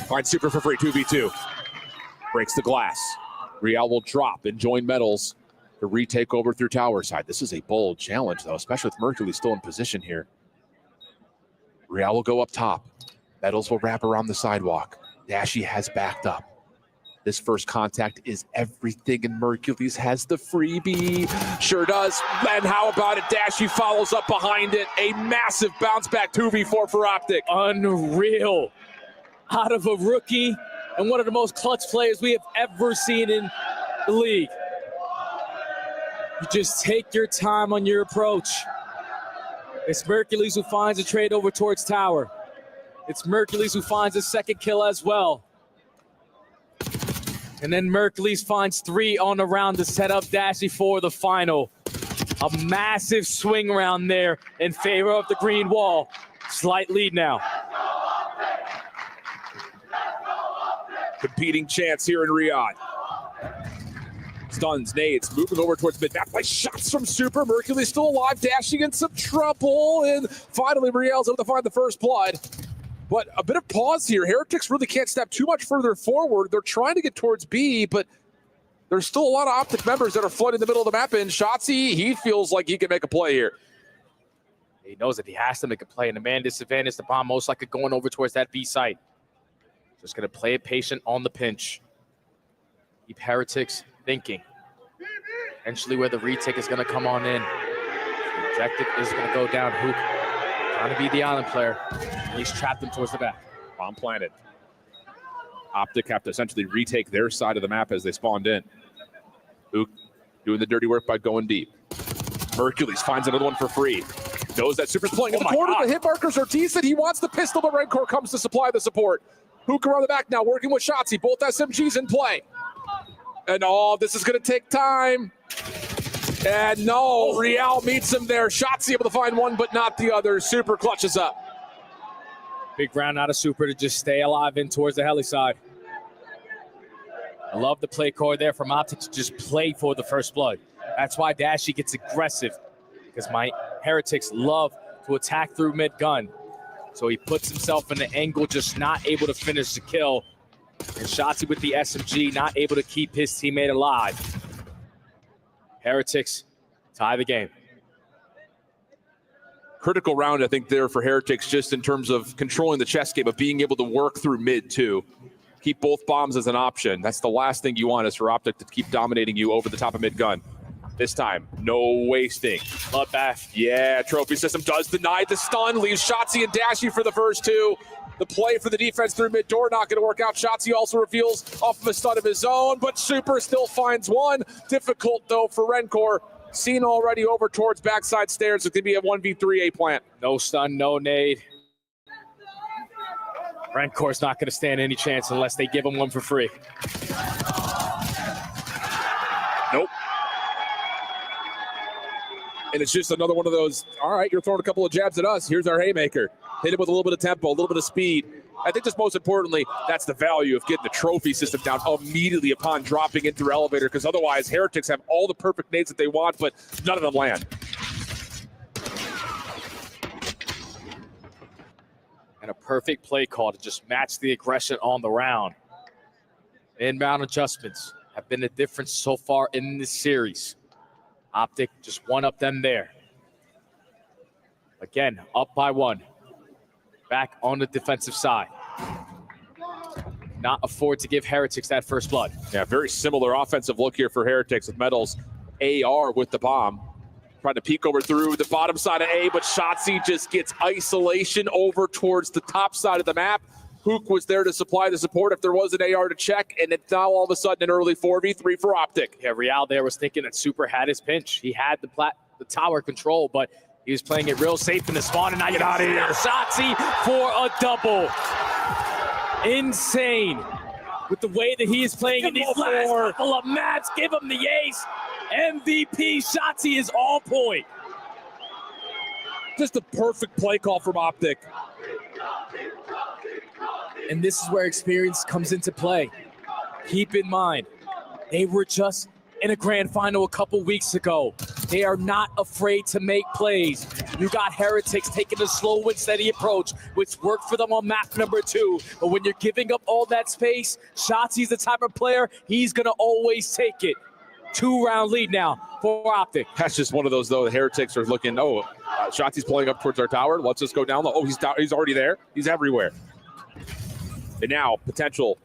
Finds Super for free, 2v2. Breaks the glass. Real will drop and join Metals to retake over through tower side. This is a bold challenge, though, especially with Mercury still in position here. Real will go up top. Metals will wrap around the sidewalk. Dashy has backed up. This first contact is everything, and Mercules has the freebie. Sure does. And how about it? Dashy follows up behind it. A massive bounce back 2v4 for Optic. Unreal. Out of a rookie and one of the most clutch players we have ever seen in the league. You just take your time on your approach. It's Mercules who finds a trade over towards tower. It's Mercules who finds a second kill as well. And then Mercules finds 3 on the round to set up Dashy for the final. A massive swing round there in favor of the green wall. Slight lead now. Competing chance here in Riyadh. Stuns, nades, moving over towards mid. Back by shots from Super. Mercury still alive, dashing in some trouble. And finally, Riel's able to find the first blood. But a bit of pause here. Heretics really can't step too much further forward. They're trying to get towards B, but there's still a lot of Optic members that are flooding the middle of the map. And Shotzi, he feels like he can make a play here. He knows that he has to make a play. In a man disadvantage, the bomb most likely going over towards that B site. Just going to play it patient on the pinch. Keep Heretics thinking. Eventually where the retake is going to come on in. The objective is going to go down Hook. Trying to be the island player. He's trapped him towards the back. Bomb planted. Optic have to essentially retake their side of the map as they spawned in. Hook doing the dirty work by going deep. Hercules finds another one for free. Knows that Super's playing in the corner. The hit markers. Ortiz said he wants the pistol, but Rencor comes to supply the support. Hook around the back now, working with Shotzi. Both SMGs in play. And this is going to take time. And no, Real meets him there. Shotzi able to find one, but not the other. Super clutches up. Big round out of Super to just stay alive in towards the heli side. I love the play call there from Optic to just play for the first blood. That's why Dashy gets aggressive, because my Heretics love to attack through mid-gun. So he puts himself in the angle, just not able to finish the kill. And Shotzi with the SMG, not able to keep his teammate alive. Heretics tie the game. Critical round, I think, there for Heretics, just in terms of controlling the chess game, of being able to work through mid, too. Keep both bombs as an option. That's the last thing you want, is for Optic to keep dominating you over the top of mid-gun. This time, no wasting. Bloodbath. Yeah, trophy system does deny the stun, leaves Shotzi and Dashy for the first 2. The play for the defense through mid-door not going to work out. Shotzi also reveals off of a stun of his own, but Super still finds one. Difficult, though, for Rencor. Seen already over towards backside stairs. It's going to be a 1v3 A plant. No stun, no nade. Rencor's not going to stand any chance unless they give him one for free. Nope. And it's just another one of those, all right, you're throwing a couple of jabs at us. Here's our haymaker. Hit it with a little bit of tempo, a little bit of speed. I think just most importantly, that's the value of getting the trophy system down immediately upon dropping into elevator, because otherwise Heretics have all the perfect nades that they want, but none of them land. And a perfect play call to just match the aggression on the round. Inbound adjustments have been the difference so far in this series. Optic just one up them there. Again, up by 1. Back on the defensive side. Not afford to give Heretics that first blood. Yeah, very similar offensive look here for Heretics with Metals. AR with the bomb. Trying to peek over through the bottom side of A, but Shotzi just gets isolation over towards the top side of the map. Hook was there to supply the support if there was an AR to check, and it's now all of a sudden an early 4v3 for Optic. Yeah, Real there was thinking that Super had his pinch. He had the tower control, but he was playing it real safe in the spawn, and now get out of here. Shotzi for a double. Insane. With the way that he is playing in these last couple of maps, give him the ace. MVP Shotzi is all point. Just a perfect play call from Optic. And this is where experience comes into play. Keep in mind, they were just in a grand final a couple weeks ago. They are not afraid to make plays. You got Heretics taking a slow and steady approach, which worked for them on map number 2. But when you're giving up all that space, Shotzi's the type of player, he's gonna always take it. 2-round lead now for Optic. That's just one of those, though. The Heretics are looking, Shotzi's pulling up towards our tower. Let's just go down low. Oh, he's already there. He's everywhere. And now, potential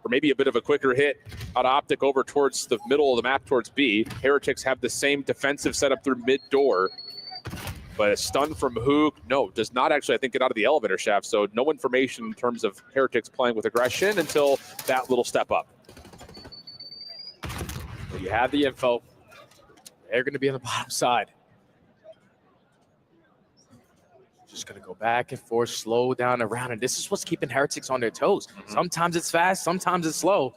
for maybe a bit of a quicker hit out of Optic over towards the middle of the map towards B. Heretics have the same defensive setup through mid door. But a stun from Hook, no, does not actually, I think, get out of the elevator shaft. So no information in terms of Heretics playing with aggression until that little step up. Well, you have the info. They're going to be on the bottom side. Just going to go back and forth, slow down around. And this is what's keeping Heretics on their toes. Sometimes it's fast, sometimes it's slow.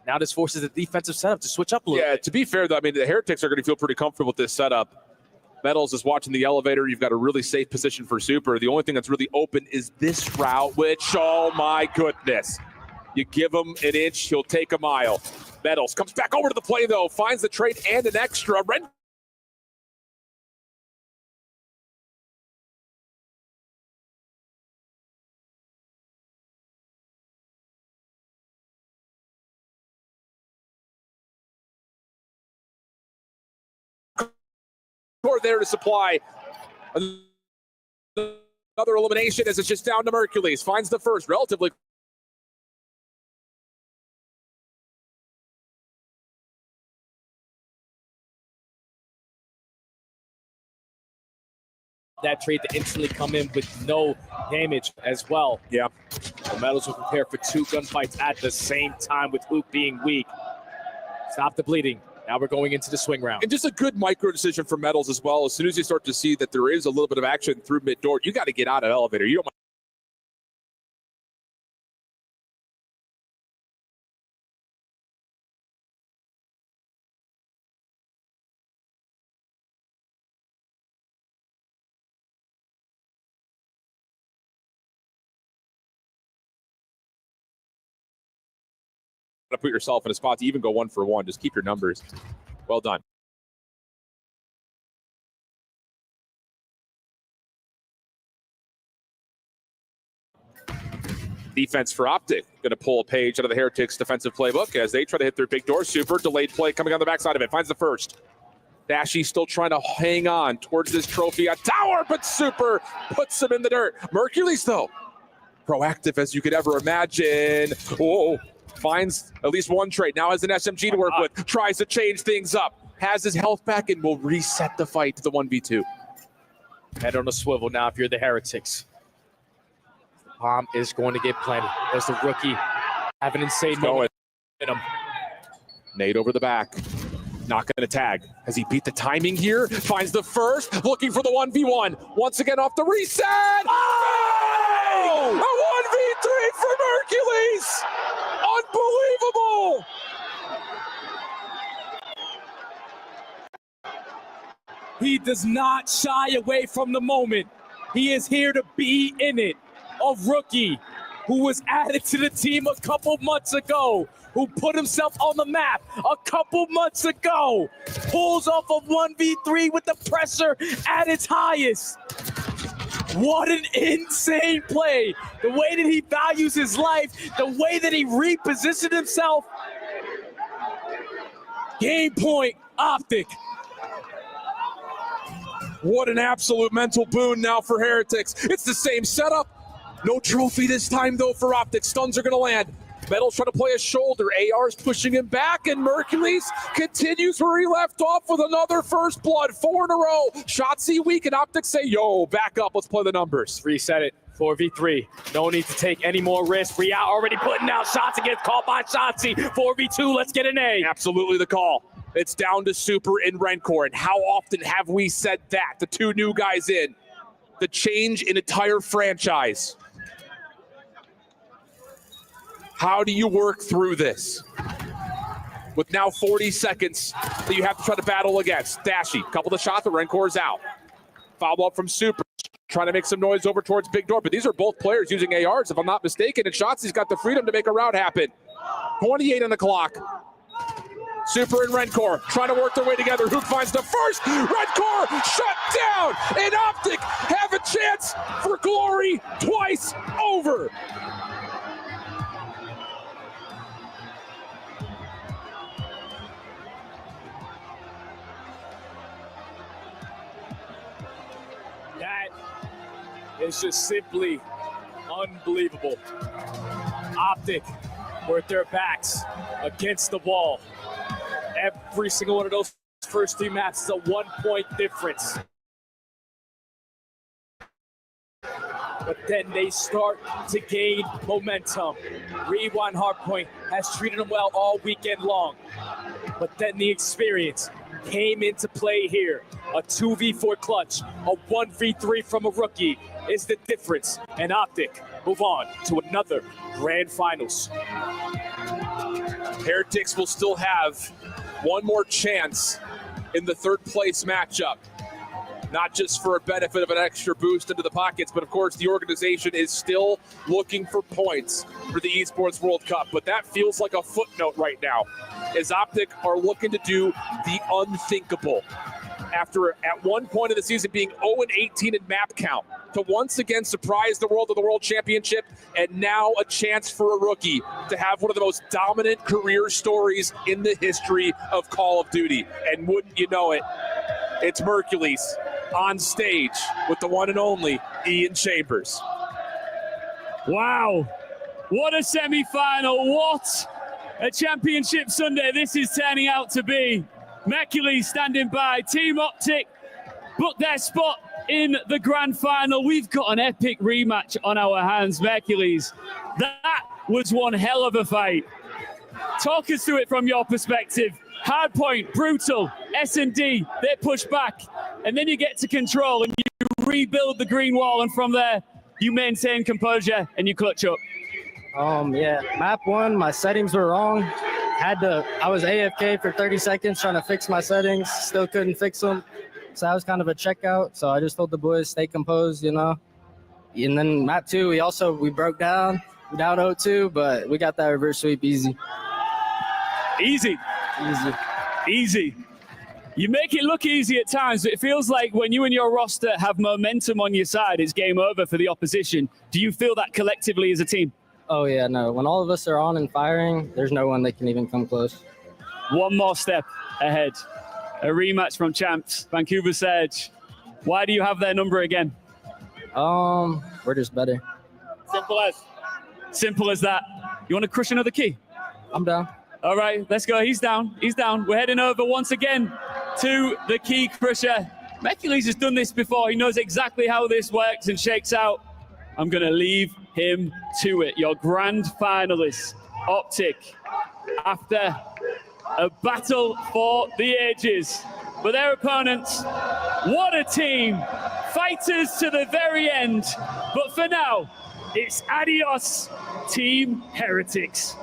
Now this forces the defensive setup to switch up a little bit. To be fair, though, I mean, the Heretics are going to feel pretty comfortable with this setup. Metals is watching the elevator. You've got a really safe position for Super. The only thing that's really open is this route, which, oh my goodness. You give him an inch, he'll take a mile. Metals comes back over to the play, though, finds the trade and an extra. There to supply another elimination as it's just down to Mercules. Finds the first relatively. That trade to instantly come in with no damage as well. Yeah. The Metals will prepare for 2 gunfights at the same time with Hook being weak. Stop the bleeding. Now we're going into the swing round. And just a good micro decision for Metals as well. As soon as you start to see that there is a little bit of action through mid door, you got to get out of the elevator. You don't to put yourself in a spot to even go 1-for-1. Just keep your numbers. Well done. Defense for Optic. Going to pull a page out of the Heretics defensive playbook as they try to hit their big door. Super delayed play coming on the backside of it. Finds the first. Dashy still trying to hang on towards this trophy at tower, but Super puts him in the dirt. Mercules, though, proactive as you could ever imagine. Oh, finds at least one trade. Now has an SMG to work with. Tries to change things up. Has his health back and will reset the fight to the 1v2. Head on a swivel now if you're the Heretics. The bomb is going to get planted. There's the rookie. Have an insane moment in him. Nade over the back. Not going to tag. Has he beat the timing here? Finds the first. Looking for the 1v1. Once again off the reset. Oh! A 1v3 for Mercules. Unbelievable. He does not shy away from the moment. He is here to be in it. A rookie who was added to the team a couple months ago, who put himself on the map a couple months ago, pulls off a 1v3 with the pressure at its highest. What an insane play. The way that he values his life, the way that he repositioned himself. Game point, Optic. What an absolute mental boon now for Heretics. It's the same setup. No trophy this time, though, for Optic. Stuns are going to land. Metal's trying to play a shoulder. AR's pushing him back, and Mercules continues where he left off with another first blood. 4 in a row. Shotzi weak, and Optics say, yo, back up. Let's play the numbers. Reset it. 4v3. No need to take any more risks. Ria already putting out shots against called by Shotzi. 4v2. Let's get an A. Absolutely the call. It's down to Super and Rencor. And how often have we said that? The two new guys in. The change in entire franchise. How do you work through this? With now 40 seconds that you have to try to battle against. Dashy, couple of shots, but Rencor's out. Follow up from Super. Trying to make some noise over towards Big Door, but these are both players using ARs, if I'm not mistaken, and Shotzi's got the freedom to make a route happen. 28 on the clock. Super and Rencor trying to work their way together. Who finds the first? Rencor shut down, and Optic have a chance for glory twice over. That is just simply unbelievable. Optic with their backs against the wall. Every single one of those first 3 maps is a 1-point difference. But then they start to gain momentum. Rewind Hardpoint has treated them well all weekend long. But then the experience came into play here. A 2v4 clutch, a 1v3 from a rookie is the difference. And Optic move on to another grand finals. Heretics will still have one more chance in the 3rd place matchup. Not just for a benefit of an extra boost into the pockets, but of course the organization is still looking for points for the Esports World Cup. But that feels like a footnote right now, as Optic are looking to do the unthinkable. After at one point of the season being 0-18 in map count, to once again surprise the world of the World Championship, and now a chance for a rookie to have one of the most dominant career stories in the history of Call of Duty. And wouldn't you know it, it's Mercules on stage with the one and only Ian Chambers. Wow, what a semi-final, what a championship Sunday this is turning out to be. Mercules standing by, Team Optic booked their spot in the grand final. We've got an epic rematch on our hands, Mercules. That was one hell of a fight. Talk us through it from your perspective. Hardpoint, brutal, S&D, they push back, and then you get to control and you rebuild the green wall, and from there, you maintain composure and you clutch up. Yeah, map 1, my settings were wrong. I was AFK for 30 seconds trying to fix my settings, still couldn't fix them. So that was kind of a checkout. So I just told the boys, stay composed, you know. And then map 2, we broke down, down 0-2, but we got that reverse sweep easy. Easy. You make it look easy at times, but it feels like when you and your roster have momentum on your side, it's game over for the opposition. Do you feel that collectively as a team? Oh, yeah, no. When all of us are on and firing, there's no one that can even come close. One more step ahead. A rematch from champs, Vancouver Surge. Why do you have their number again? We're just better. Simple as that. You want to crush another key? I'm down. All right, let's go. He's down. We're heading over once again to the key crusher. Mercules has done this before. He knows exactly how this works and shakes out. I'm going to leave him to it. Your grand finalists, Optic, after a battle for the ages. But their opponents, what a team. Fighters to the very end. But for now, it's adios, Team Heretics.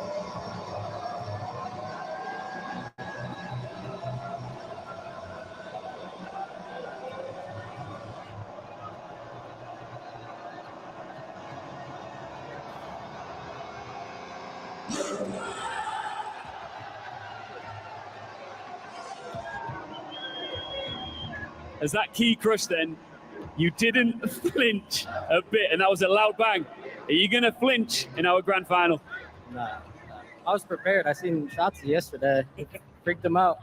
As that key crush then, you didn't flinch a bit, and that was a loud bang. Are you going to flinch in our grand final? Nah. I was prepared. I seen Shotzi yesterday. Freaked him out.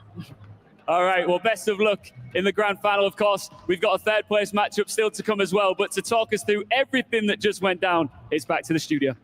All right, well, best of luck in the grand final, of course. We've got a 3rd place matchup still to come as well, but to talk us through everything that just went down, it's back to the studio.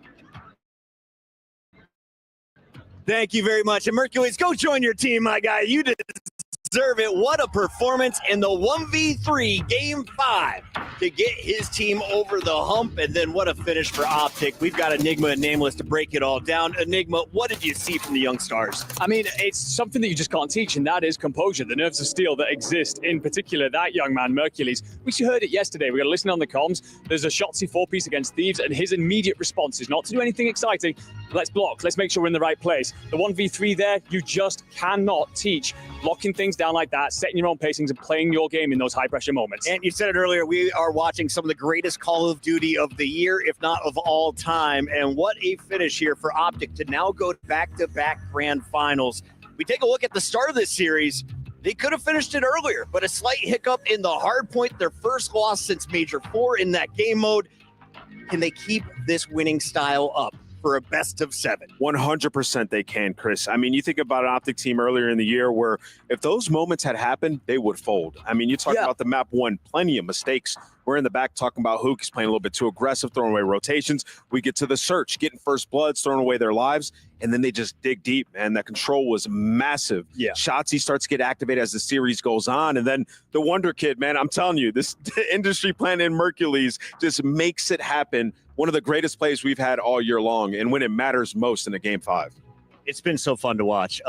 Thank you very much. And Mercules, go join your team, my guy. You deserve it. What a performance in the 1v3 Game 5 to get his team over the hump. And then what a finish for Optic. We've got Enigma and Nameless to break it all down. Enigma, what did you see from the young stars? I mean, it's something that you just can't teach, and that is composure, the nerves of steel that exist, in particular that young man, Mercules. We heard it yesterday. We got to listen on the comms. There's a Shotzi 4-piece against Thieves, and his immediate response is not to do anything exciting. Let's block. Let's make sure we're in the right place. The 1v3 there, you just cannot teach. Locking things down like that, setting your own pacings, and playing your game in those high-pressure moments. And you said it earlier, we are watching some of the greatest Call of Duty of the year, if not of all time. And what a finish here for Optic to now go back-to-back grand finals. We take a look at the start of this series. They could have finished it earlier, but a slight hiccup in the hard point, their first loss since Major 4 in that game mode. Can they keep this winning style up for a best of 7? 100% they can, Chris. I mean, you think about an Optic team earlier in the year where if those moments had happened, they would fold. I mean, you talk about the map 1, plenty of mistakes. We're in the back talking about Hook is playing a little bit too aggressive, throwing away rotations. We get to the search, getting first bloods, throwing away their lives, and then they just dig deep, and that control was massive. Yeah. Shotzi starts to get activated as the series goes on, and then the Wonder Kid, man, I'm telling you, this industry plan in Mercules just makes it happen. One of the greatest plays we've had all year long, and when it matters most in a Game 5. It's been so fun to watch.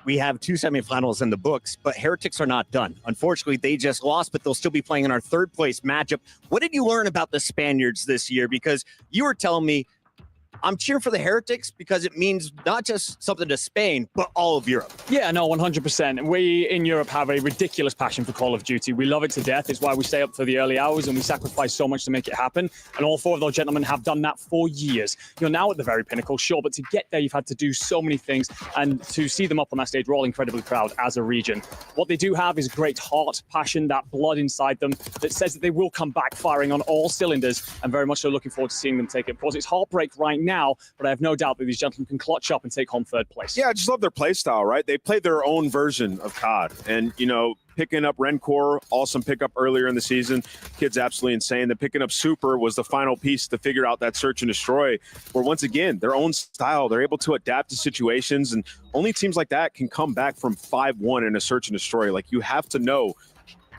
We have 2 semifinals in the books, but Heretics are not done. Unfortunately, they just lost, but they'll still be playing in our 3rd place matchup. What did you learn about the Spaniards this year? Because you were telling me, I'm cheering for the Heretics because it means not just something to Spain, but all of Europe. Yeah, no, 100%. We in Europe have a ridiculous passion for Call of Duty. We love it to death. It's why we stay up for the early hours and we sacrifice so much to make it happen. And all 4 of those gentlemen have done that for years. You're now at the very pinnacle, sure, but to get there, you've had to do so many things. And to see them up on that stage, we're all incredibly proud as a region. What they do have is great heart, passion, that blood inside them that says that they will come back firing on all cylinders, and very much so looking forward to seeing them take it. Of course, it's heartbreak right now, but I have no doubt that these gentlemen can clutch up and take home 3rd place. Yeah, I just love their play style, right? They play their own version of COD. And, you know, picking up Rencor, awesome pickup earlier in the season. Kid's absolutely insane. The picking up Super was the final piece to figure out that search and destroy, where once again, their own style, they're able to adapt to situations, and only teams like that can come back from 5-1 in a search and destroy. Like, you have to know,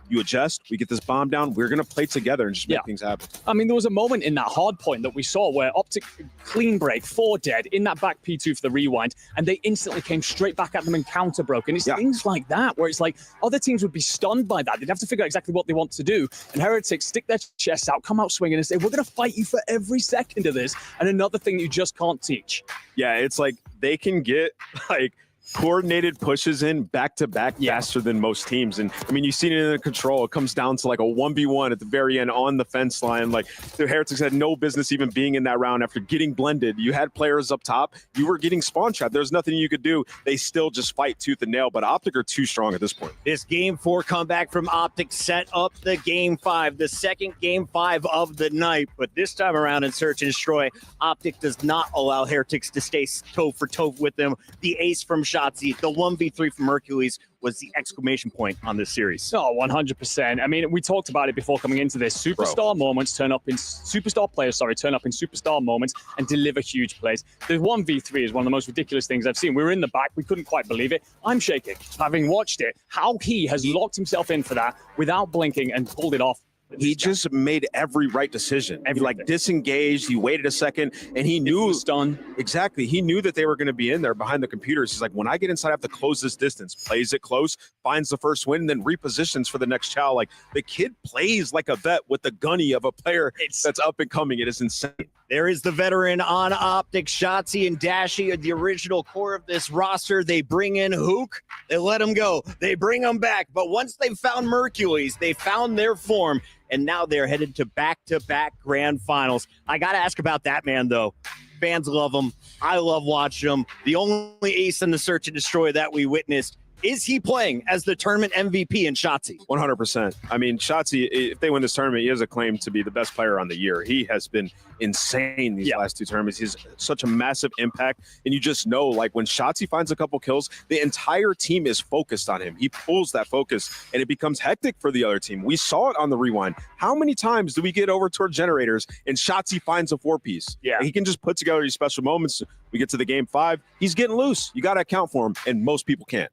you adjust, we get this bomb down, we're going to play together and just make things happen. I mean, there was a moment in that hard point that we saw where Optic clean break, 4 dead, in that back P2 for the rewind, and they instantly came straight back at them and counter broke. And it's things like that where it's like other teams would be stunned by that. They'd have to figure out exactly what they want to do. And Heretics stick their chests out, come out swinging and say, we're going to fight you for every second of this. And another thing you just can't teach. Yeah, it's like they can get like coordinated pushes in back-to-back faster than most teams. And I mean, you've seen it in the control. It comes down to like a 1v1 at the very end on the fence line. Like, the Heretics had no business even being in that round after getting blended. You had players up top. You were getting spawn trapped. There's nothing you could do. They still just fight tooth and nail, but Optic are too strong at this point. This Game 4 comeback from Optic set up the Game 5, the 2nd Game 5 of the night. But this time around in Search and Destroy, Optic does not allow Heretics to stay toe-for-toe with them. The ace from Shotzi, the 1v3 from Hercules was the exclamation point on this series. Oh, 100%. I mean, we talked about it before coming into this. Superstar moments turn up in superstar players, turn up in superstar moments and deliver huge plays. The 1v3 is one of the most ridiculous things I've seen. We were in the back. We couldn't quite believe it. I'm shaking, having watched it, how he has locked himself in for that without blinking and pulled it off. He just made every right decision. He like disengaged, he waited a second, and he knew done. Exactly. He knew that they were going to be in there behind the computers. He's like, when I get inside, I have to close this distance. Plays it close, finds the first win, and then repositions for the next chow. Like, the kid plays like a vet with the gunny of a player that's up and coming. It is insane. There is the veteran on Optic. Shotzi and Dashy are the original core of this roster. They bring in Hook. They let him go. They bring him back. But once they found Mercules, they found their form. And now they're headed to back-to-back grand finals. I got to ask about that man, though. Fans love him. I love watching him. The only ace in the Search and Destroy that we witnessed. Is he playing as the tournament MVP in Shotzi? 100%. I mean, Shotzi, if they win this tournament, he has a claim to be the best player on the year. He has been insane these last two tournaments. He's such a massive impact. And you just know, like, when Shotzi finds a couple kills, the entire team is focused on him. He pulls that focus, and it becomes hectic for the other team. We saw it on the rewind. How many times do we get over toward generators and Shotzi finds a 4-piece? Yeah. He can just put together these special moments. We get to the game 5. He's getting loose. You got to account for him, and most people can't.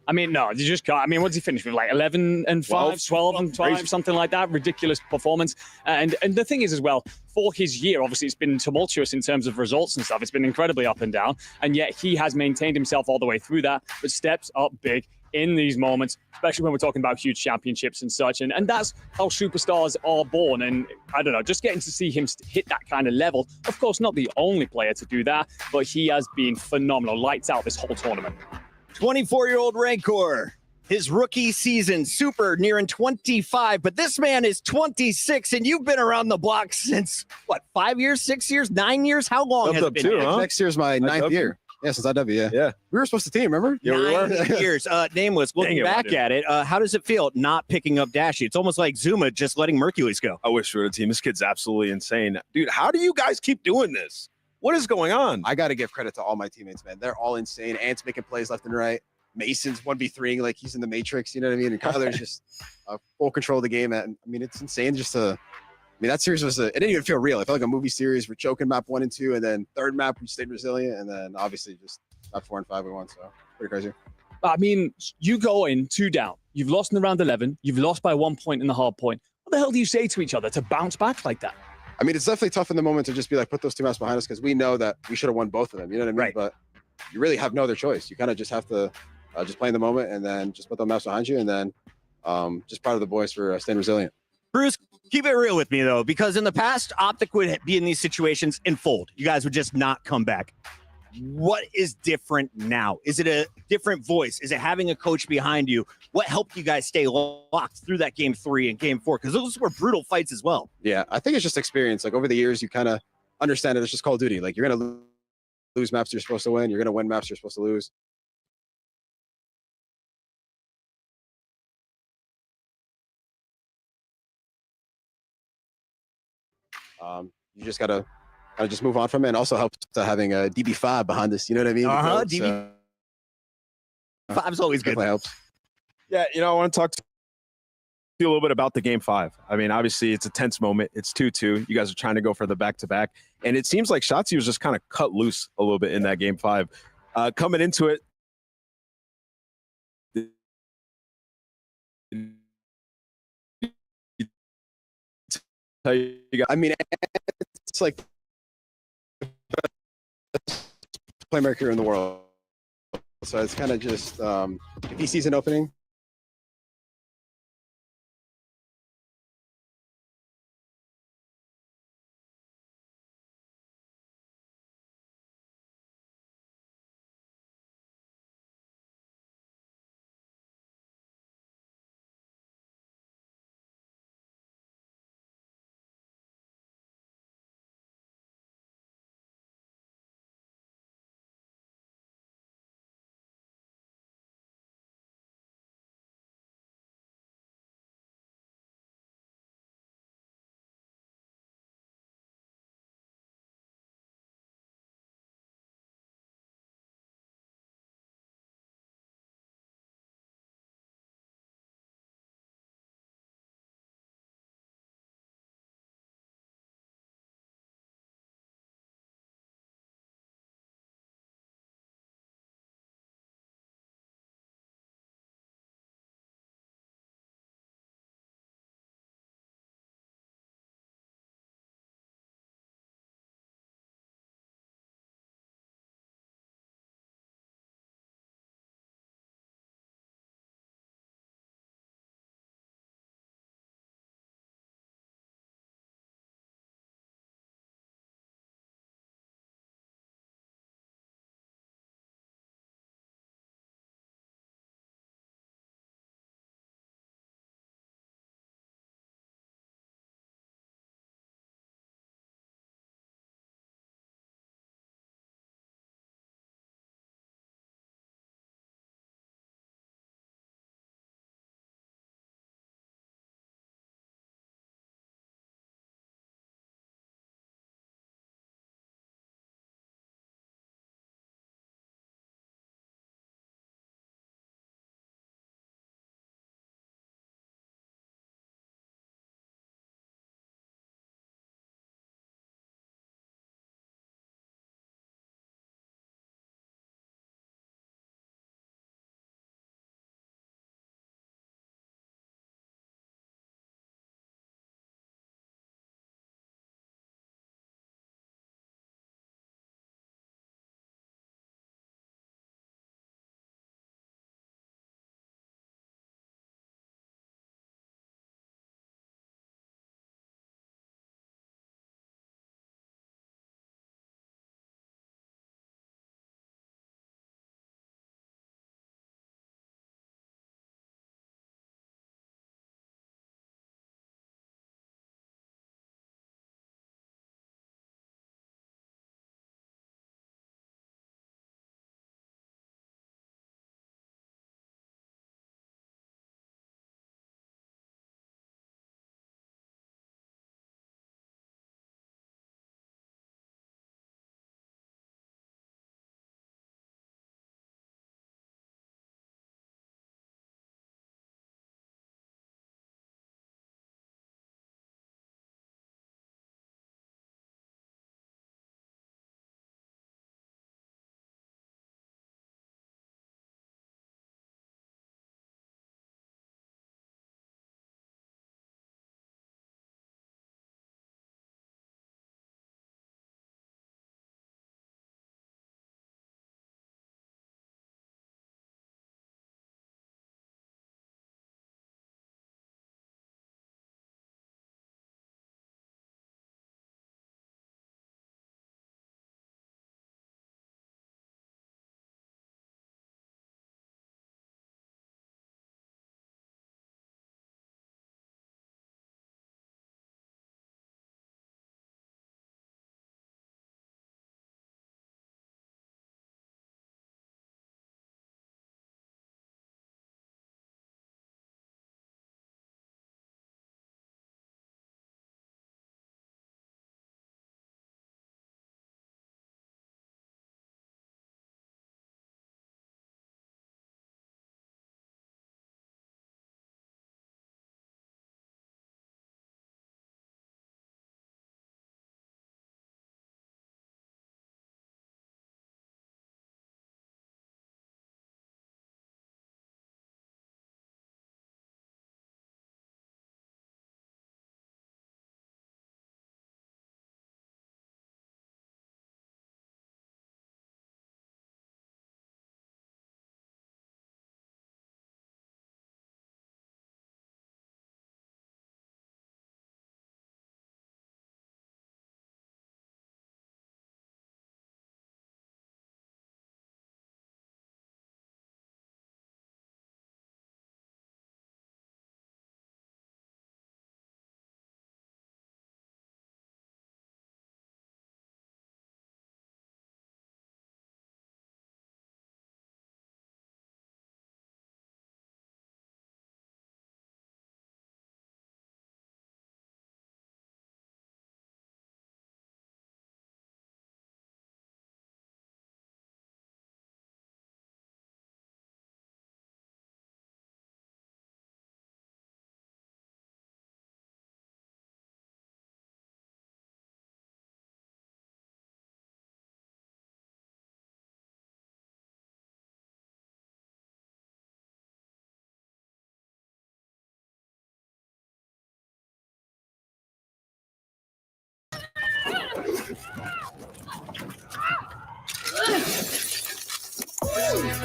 I mean, no, you just can't. I mean, what did he finish with? Like 11 and 5, 12 and 5, Crazy. something like that. Ridiculous performance. And the thing is as well, for his year, obviously it's been tumultuous in terms of results and stuff. It's been incredibly up and down. And yet he has maintained himself all the way through that, but steps up big in these moments, especially when we're talking about huge championships and such. And that's how superstars are born. And I don't know, just getting to see him hit that kind of level. Of course, not the only player to do that, but he has been phenomenal. Lights out this whole tournament. 24-year-old Rancor, his rookie season, super nearing 25, but this man is 26, and you've been around the block since, what, 5 years, 6 years, 9 years? How long has it been? Next year's my 9th year. Yeah, since IW, yeah. We were supposed to team, remember? Yeah, we were. 9 years. Nameless, looking back at it, how does it feel not picking up Dashy? It's almost like Zuma just letting Mercules go. I wish we were a team. This kid's absolutely insane. Dude, how do you guys keep doing this? What is going on? I got to give credit to all my teammates, man. They're all insane. Ant's making plays left and right. Mason's 1v3ing like he's in the Matrix, you know what I mean? And Kyler's just full control of the game. And I mean, it's insane just to, I mean, that series it didn't even feel real. It felt like a movie series. We're choking map 1 and 2, and then third map, we stayed resilient. And then obviously just map 4 and 5, we won. So pretty crazy. I mean, you go in 2 down. You've lost in the round 11. You've lost by 1 point in the hard point. What the hell do you say to each other to bounce back like that? I mean, it's definitely tough in the moment to just be like, put those 2 maps behind us because we know that we should have won both of them. You know what I mean? Right. But you really have no other choice. You kind of just have to just play in the moment and then just put the maps behind you. And then just proud of the boys for staying resilient. Bruce, keep it real with me, though, because in the past, Optic would be in these situations and fold. You guys would just not come back. What is different now? Is it a different voice? Is it having a coach behind you? What helped you guys stay locked through that game 3 and game 4? Because those were brutal fights as well. Yeah, I think it's just experience. Like over the years, you kind of understand it. It's just Call of Duty. Like you're going to lose maps you're supposed to win. You're going to win maps you're supposed to lose. You just got to just move on from it, and also helps to having a DB5 behind us. You know what I mean? DB5's always good. Helps. Yeah, you know, I want to talk to you a little bit about the game 5. I mean, obviously, it's a tense moment. It's 2-2. You guys are trying to go for the back-to-back, and it seems like Shotzi was just kind of cut loose a little bit in that game 5. Coming into it, I mean, it's like the best playmaker in the world. So it's kind of just if he sees an opening,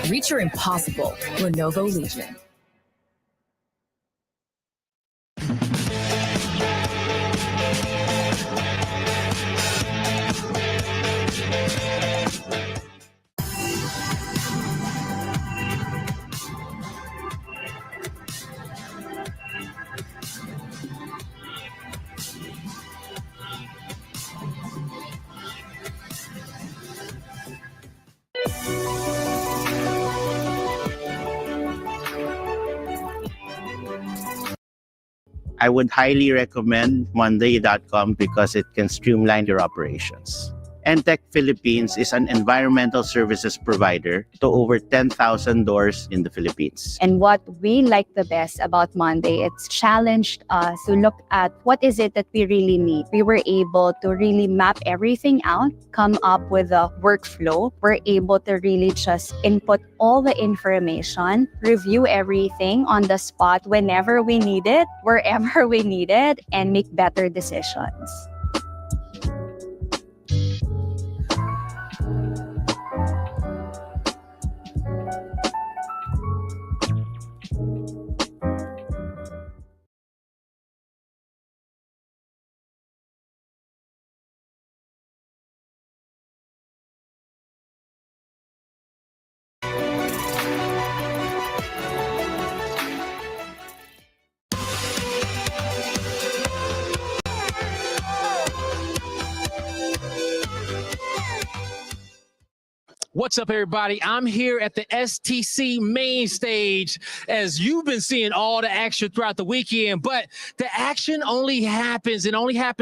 Reach your impossible. Lenovo Legion. I would highly recommend Monday.com because it can streamline your operations. Entech Philippines is an environmental services provider to over 10,000 doors in the Philippines. And what we like the best about Monday, it's challenged us to look at what is it that we really need. We were able to really map everything out, come up with a workflow. We're able to really just input all the information, review everything on the spot whenever we need it, wherever we need it, and make better decisions. What's up, everybody? I'm here at the STC main stage, as you've been seeing all the action throughout the weekend, but the action only happens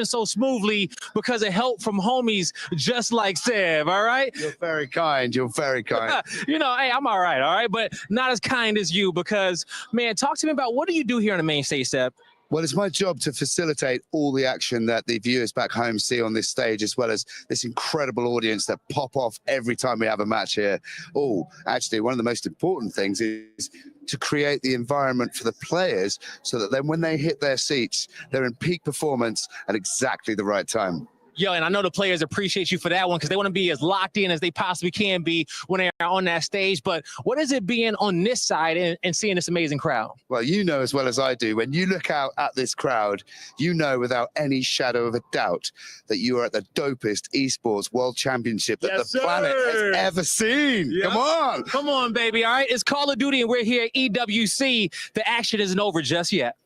so smoothly because of help from homies just like Seb, all right? You're very kind. You're very kind. You know, hey, I'm all right, but not as kind as you because, man, talk to me about what do you do here on the main stage, Seb? Well, it's my job to facilitate all the action that the viewers back home see on this stage, as well as this incredible audience that pop off every time we have a match here. Oh, actually, one of the most important things is to create the environment for the players so that then when they hit their seats, they're in peak performance at exactly the right time. Yo, and I know the players appreciate you for that one because they want to be as locked in as they possibly can be when they're on that stage. But what is it being on this side and seeing this amazing crowd? Well, you know as well as I do, when you look out at this crowd, you know without any shadow of a doubt that you are at the dopest esports world championship that the planet has ever seen. Yep. Come on. Come on, baby. All right, it's Call of Duty and we're here at EWC. The action isn't over just yet.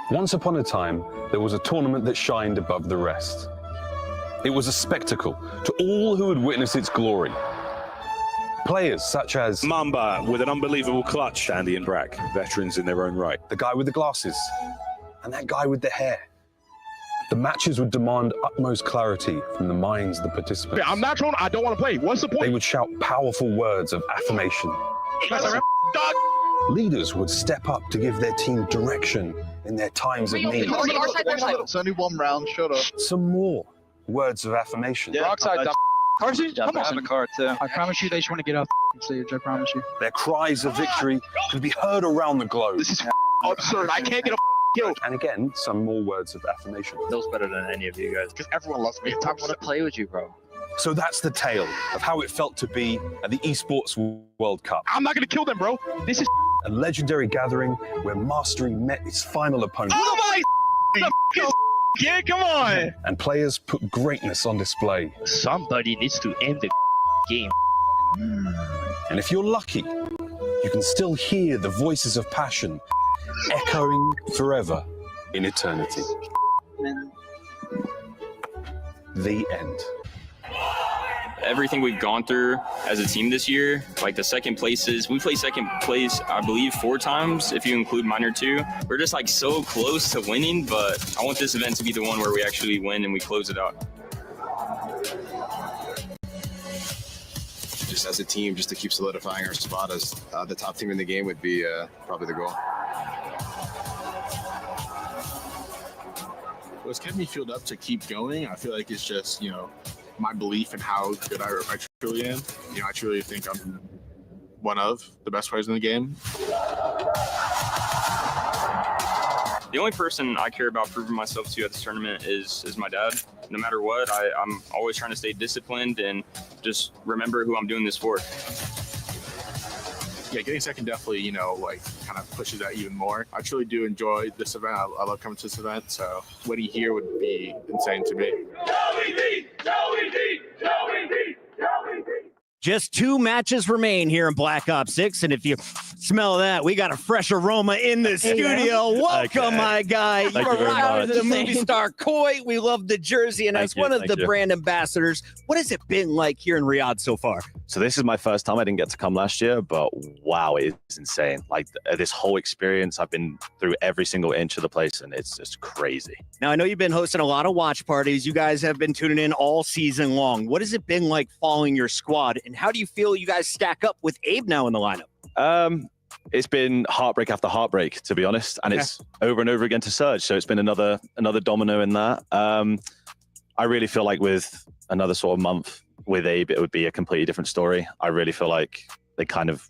Once upon a time, there was a tournament that shined above the rest. It was a spectacle to all who had witnessed its glory. Players such as Mamba with an unbelievable clutch, Andy and Brack, veterans in their own right. The guy with the glasses, and that guy with the hair. The matches would demand utmost clarity from the minds of the participants. I'm not trying. I don't want to play. What's the point? They would shout powerful words of affirmation. Leaders would step up to give their team direction in their times of need. It's only one round. Shut up. Some more words of affirmation. Rock side. Carson, come on. The car too. I promise you, they just want to get off the stage. I promise you. Their cries of victory could be heard around the globe. This is absurd. I can't get a kill. And again, some more words of affirmation. Feels better than any of you guys. Because everyone loves me. I want to play with you, bro. So that's the tale of how it felt to be at the Esports World Cup. I'm not going to kill them, bro. This is a legendary gathering where mastery met its final opponent. Oh my yeah, come on. And players put greatness on display. Somebody needs to end the game. And if you're lucky, you can still hear the voices of passion echoing forever in eternity. The end. Everything we've gone through as a team this year, like the second places, we played second place, I believe, 4 times, if you include minor 2. We're just like so close to winning, but I want this event to be the one where we actually win and we close it out. Just as a team, just to keep solidifying our spot as the top team in the game would be probably the goal. What's kept me fueled up to keep going, I feel like it's just, my belief in how good I truly am. I truly think I'm one of the best players in the game. the only person I care about proving myself to at this tournament is my dad. No matter what, I'm always trying to stay disciplined and just remember who I'm doing this for. Yeah, getting second definitely, you know, like kind of pushes that even more. I truly do enjoy this event. I love coming to this event, so winning here would be insane to me. Just 2 matches remain here in Black Ops 6, and if you smell that, we got a fresh aroma in the studio. Welcome, my guy. Thank You you very arrived much. the movie star Koi. We love the jersey, and as one of the brand ambassadors, what has it been like here in Riyadh so far? So this is my first time. I didn't get to come last year, but wow, it's insane. Like this whole experience, I've been through every single inch of the place, and it's just crazy. Now, I know you've been hosting a lot of watch parties. You guys have been tuning in all season long. What has it been like following your squad, and how do you feel you guys stack up with Abe now in the lineup? It's been heartbreak after heartbreak, to be honest, and it's over and over again to Surge. So it's been another domino in that. I really feel like with another sort of month with Abe, it would be a completely different story. I really feel like they kind of,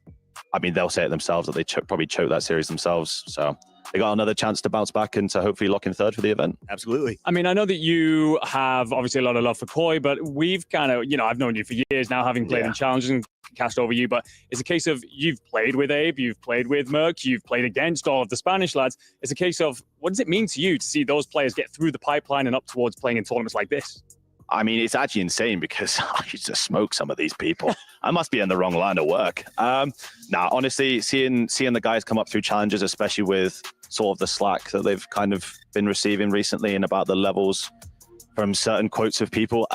I mean, they'll say it themselves that they probably choked that series themselves. So they got another chance to bounce back and to hopefully lock in third for the event. Absolutely. I mean, I know that you have obviously a lot of love for Koi, but we've kind of, you know, I've known you for years now, having played in challenges and cast over you, but it's a case of you've played with Abe, you've played with Merc, you've played against all of the Spanish lads. It's a case of, what does it mean to you to see those players get through the pipeline and up towards playing in tournaments like this? I mean, it's actually insane because I used to smoke some of these people. I must be in the wrong line of work. Honestly, seeing the guys come up through challenges, especially with sort of the slack that they've kind of been receiving recently and about the levels from certain quotes of people,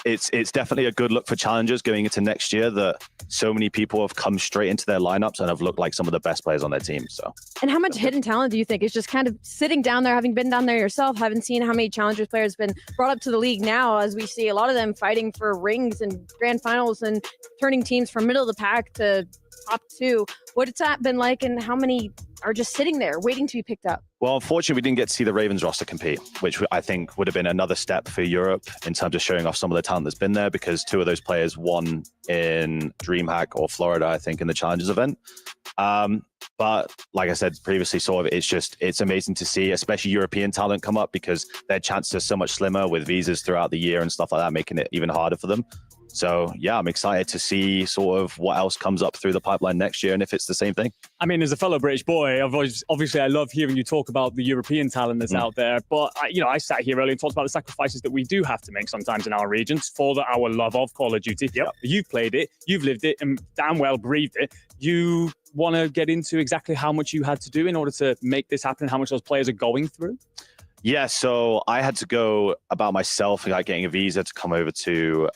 it's definitely a good look for challengers going into next year that so many people have come straight into their lineups and have looked like some of the best players on their team. So, and how much hidden talent do you think is just kind of sitting down there, having been down there yourself, haven't seen how many challengers players been brought up to the league now, as we see a lot of them fighting for rings and grand finals and turning teams from middle of the pack to top 2. What's that been like, and how many are just sitting there waiting to be picked up? Well, unfortunately, we didn't get to see the Ravens roster compete, which I think would have been another step for Europe in terms of showing off some of the talent that's been there, because 2 of those players won in DreamHack or Florida, I think, in the Challengers event. But like I said previously, sort of, it's amazing to see, especially European talent come up, because their chances are so much slimmer with visas throughout the year and stuff like that, making it even harder for them. So, yeah, I'm excited to see sort of what else comes up through the pipeline next year and if it's the same thing. I mean, as a fellow British boy, obviously I love hearing you talk about the European talent that's out there. But, I sat here earlier and talked about the sacrifices that we do have to make sometimes in our regions for our love of Call of Duty. Yep. You've played it, you've lived it, and damn well breathed it. You want to get into exactly how much you had to do in order to make this happen and how much those players are going through? Yeah, so I had to go about myself, like getting a visa to come over to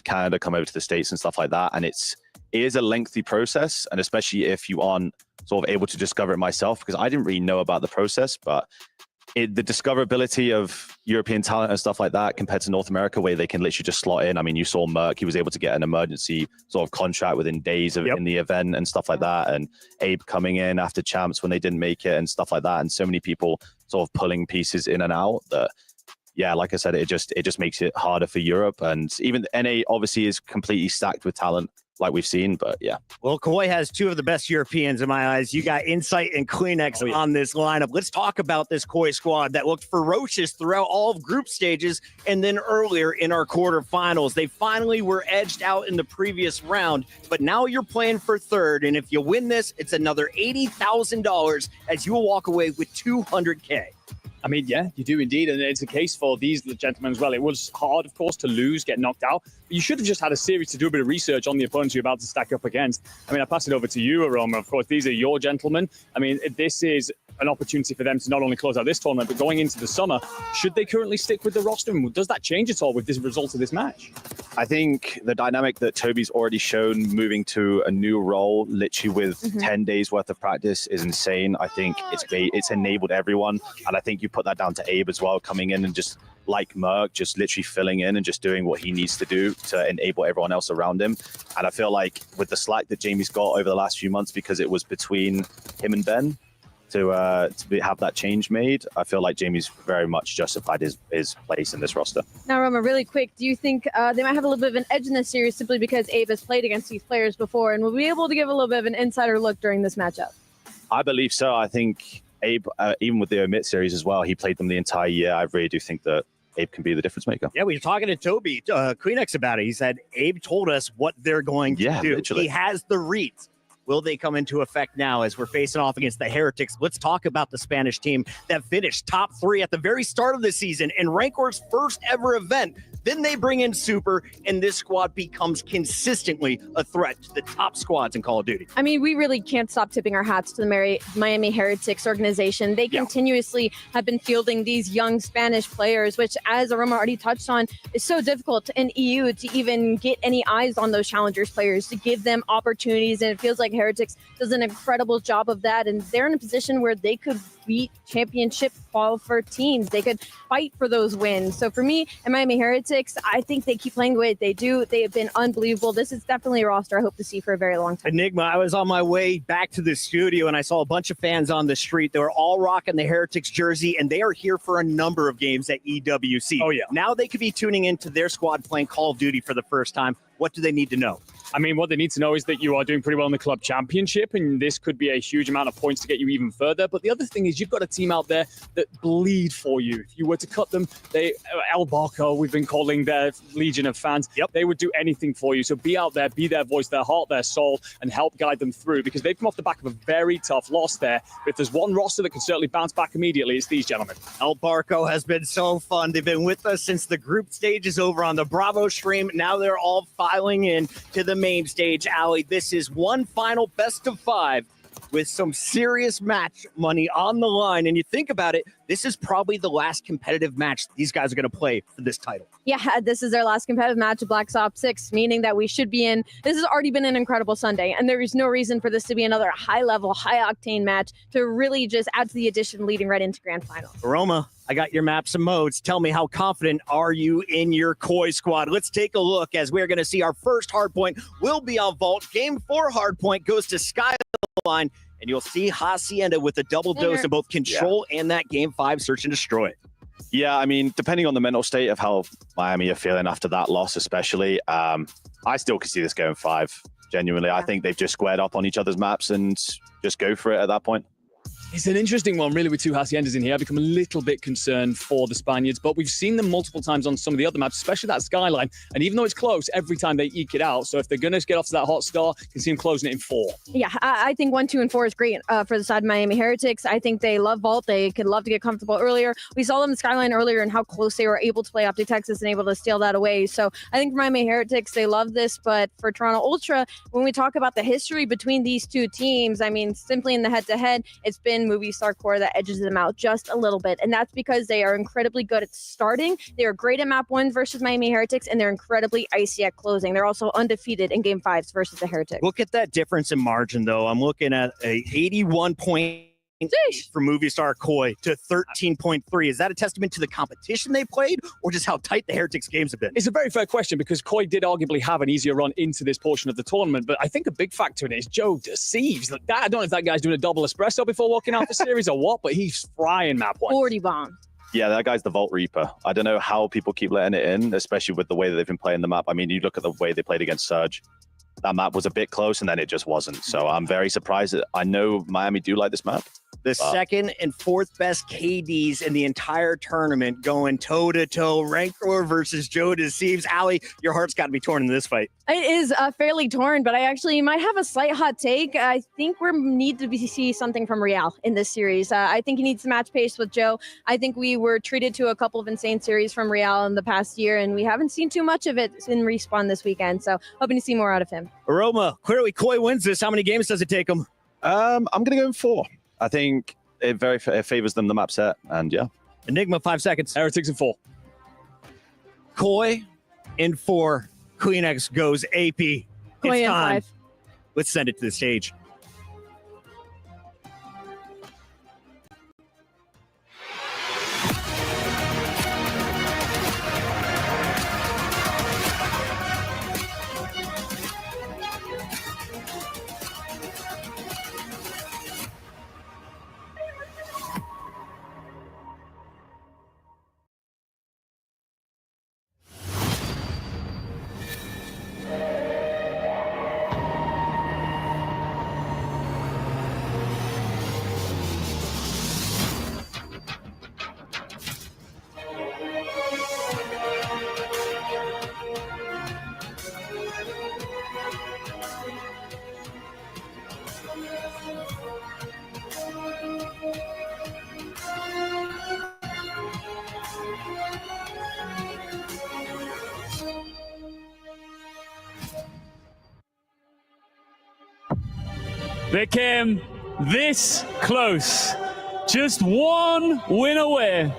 Canada, come over to the States and stuff like that. And it is a lengthy process, and especially if you aren't sort of able to discover it myself, because I didn't really know about the process, but the discoverability of European talent and stuff like that compared to North America, where they can literally just slot in. I mean, you saw Merc, he was able to get an emergency sort of contract within days of in the event and stuff like that. And Abe coming in after champs when they didn't make it and stuff like that. And so many people sort of pulling pieces in and out that, yeah, like I said, it just makes it harder for Europe. And even the NA obviously is completely stacked with talent, like we've seen, but yeah. Well, Koi has 2 of the best Europeans in my eyes. You got Insight and Kleenex on this lineup. Let's talk about this Koi squad that looked ferocious throughout all of group stages, and then earlier in our quarterfinals. They finally were edged out in the previous round, but now you're playing for third, and if you win this, it's another $80,000 as you will walk away with $200K. I mean, yeah, you do indeed. And it's a case for these gentlemen as well. It was hard, of course, to lose, get knocked out. But you should have just had a series to do a bit of research on the opponents you're about to stack up against. I mean, I pass it over to you, Aroma. Of course, these are your gentlemen. I mean, this is an opportunity for them to not only close out this tournament, but going into the summer, should they currently stick with the roster? And does that change at all with this result of this match? I think the dynamic that Toby's already shown moving to a new role, literally with 10 days worth of practice, is insane. I think it's enabled everyone. And I think you put that down to Abe as well, coming in and just like Merc, just literally filling in and just doing what he needs to do to enable everyone else around him. And I feel like with the slack that Jamie's got over the last few months, because it was between him and Ben, to have that change made, I feel like Jamie's very much justified his place in this roster. Now, Roma, really quick, do you think they might have a little bit of an edge in this series simply because Abe has played against these players before and will be able to give a little bit of an insider look during this matchup? I believe so. I think Abe, even with the Omit series as well, he played them the entire year. I really do think that Abe can be the difference maker. Yeah, we were talking to Toby Queenex about it. He said Abe told us what they're going to do. Literally. He has the reads. Will they come into effect now as we're facing off against the Heretics? Let's talk about the Spanish team that finished top 3 at the very start of the season in Rancor's first ever event. Then they bring in Super, and this squad becomes consistently a threat to the top squads in Call of Duty. I mean, we really can't stop tipping our hats to the Miami Heretics organization. They continuously have been fielding these young Spanish players, which, as Aroma already touched on, is so difficult in EU to even get any eyes on those challengers players, to give them opportunities. And it feels like Heretics does an incredible job of that. And they're in a position where they could beat championship qualifier teams. They could fight for those wins. So for me and Miami Heretics, I think they keep playing the way they do. They have been unbelievable. This is definitely a roster I hope to see for a very long time. Enigma, I was on my way back to the studio and I saw a bunch of fans on the street. They were all rocking the Heretics jersey, and they are here for a number of games at EWC. Oh, yeah. Now they could be tuning into their squad playing Call of Duty for the first time. What do they need to know? I mean, what they need to know is that you are doing pretty well in the club championship, and this could be a huge amount of points to get you even further. But the other thing is you've got a team out there that bleed for you. If you were to cut them, El Barco, we've been calling their legion of fans. Yep. They would do anything for you. So be out there, be their voice, their heart, their soul, and help guide them through, because they've come off the back of a very tough loss there. But if there's one roster that can certainly bounce back immediately, it's these gentlemen. El Barco has been so fun. They've been with us since the group stage is over on the Bravo stream. Now they're all filing in to the main stage. Allie, this is one final best of 5 with some serious match money on the line. And you think about it, this is probably the last competitive match these guys are going to play for this title. Yeah, this is their last competitive match of Black Ops 6, meaning that we should be in. This has already been an incredible Sunday, and there is no reason for this to be another high-level, high-octane match to really just add to the addition leading right into Grand Final. Aroma, I got your maps and modes. Tell me, how confident are you in your Koi squad? Let's take a look as we're going to see our first hardpoint will be on Vault. Game 4 hardpoint goes to Skyline, and you'll see Hacienda with a double dose in both control and that Game 5 search and destroy. Yeah, I mean, depending on the mental state of how Miami are feeling after that loss, especially, I still can see this going 5. Genuinely, I think they've just squared up on each other's maps and just go for it at that point. It's an interesting one, really, with two Haciendas in here. I become a little bit concerned for the Spaniards, but we've seen them multiple times on some of the other maps, especially that Skyline. And even though it's close, every time they eke it out. So if they're going to get off to that hot start, you can see them closing it in 4. Yeah, I think 1, 2, and 4 is great for the side of Miami Heretics. I think they love Vault. They could love to get comfortable earlier. We saw them in Skyline earlier and how close they were able to play Optic Texas and able to steal that away. So I think for Miami Heretics, they love this. But for Toronto Ultra, when we talk about the history between these two teams, I mean, simply in the head-to-head, it's been Movistar Core that edges them out just a little bit. And that's because they are incredibly good at starting. They are great at map 1 versus Miami Heretics, and they're incredibly icy at closing. They're also undefeated in Game 5s versus the Heretics. Look at that difference in margin, though. I'm looking at a 81 point for Movistar Koi to 13.3. Is that a testament to the competition they played, or just how tight the Heretics games have been? It's a very fair question, because Koi did arguably have an easier run into this portion of the tournament, but I think a big factor in it is Joe Deceives. Like that, I don't know if that guy's doing a double espresso before walking out the series or what, but he's frying map 1. 40 bombs. Yeah, that guy's the Vault Reaper. I don't know how people keep letting it in, especially with the way that they've been playing the map. I mean, you look at the way they played against Surge. That map was a bit close, and then it just wasn't. So I'm very surprised. I know Miami do like this map. The second and fourth best KDs in the entire tournament going toe-to-toe. Rancor versus Joe Deceives. Allie, your heart's got to be torn in this fight. It is fairly torn, but I actually might have a slight hot take. I think we need to see something from Real in this series. I think he needs to match pace with Joe. I think we were treated to a couple of insane series from Real in the past year, and we haven't seen too much of it in Respawn this weekend, so hoping to see more out of him. Aroma, clearly Koi wins this. How many games does it take him? I'm going to go in 4. I think it favors them, the map set, and yeah. Enigma, 5 seconds. Heretics in 4. Koi in 4. Queenex goes AP. Koi It's in time. 5. Let's send it to the stage. They came this close. Just one win away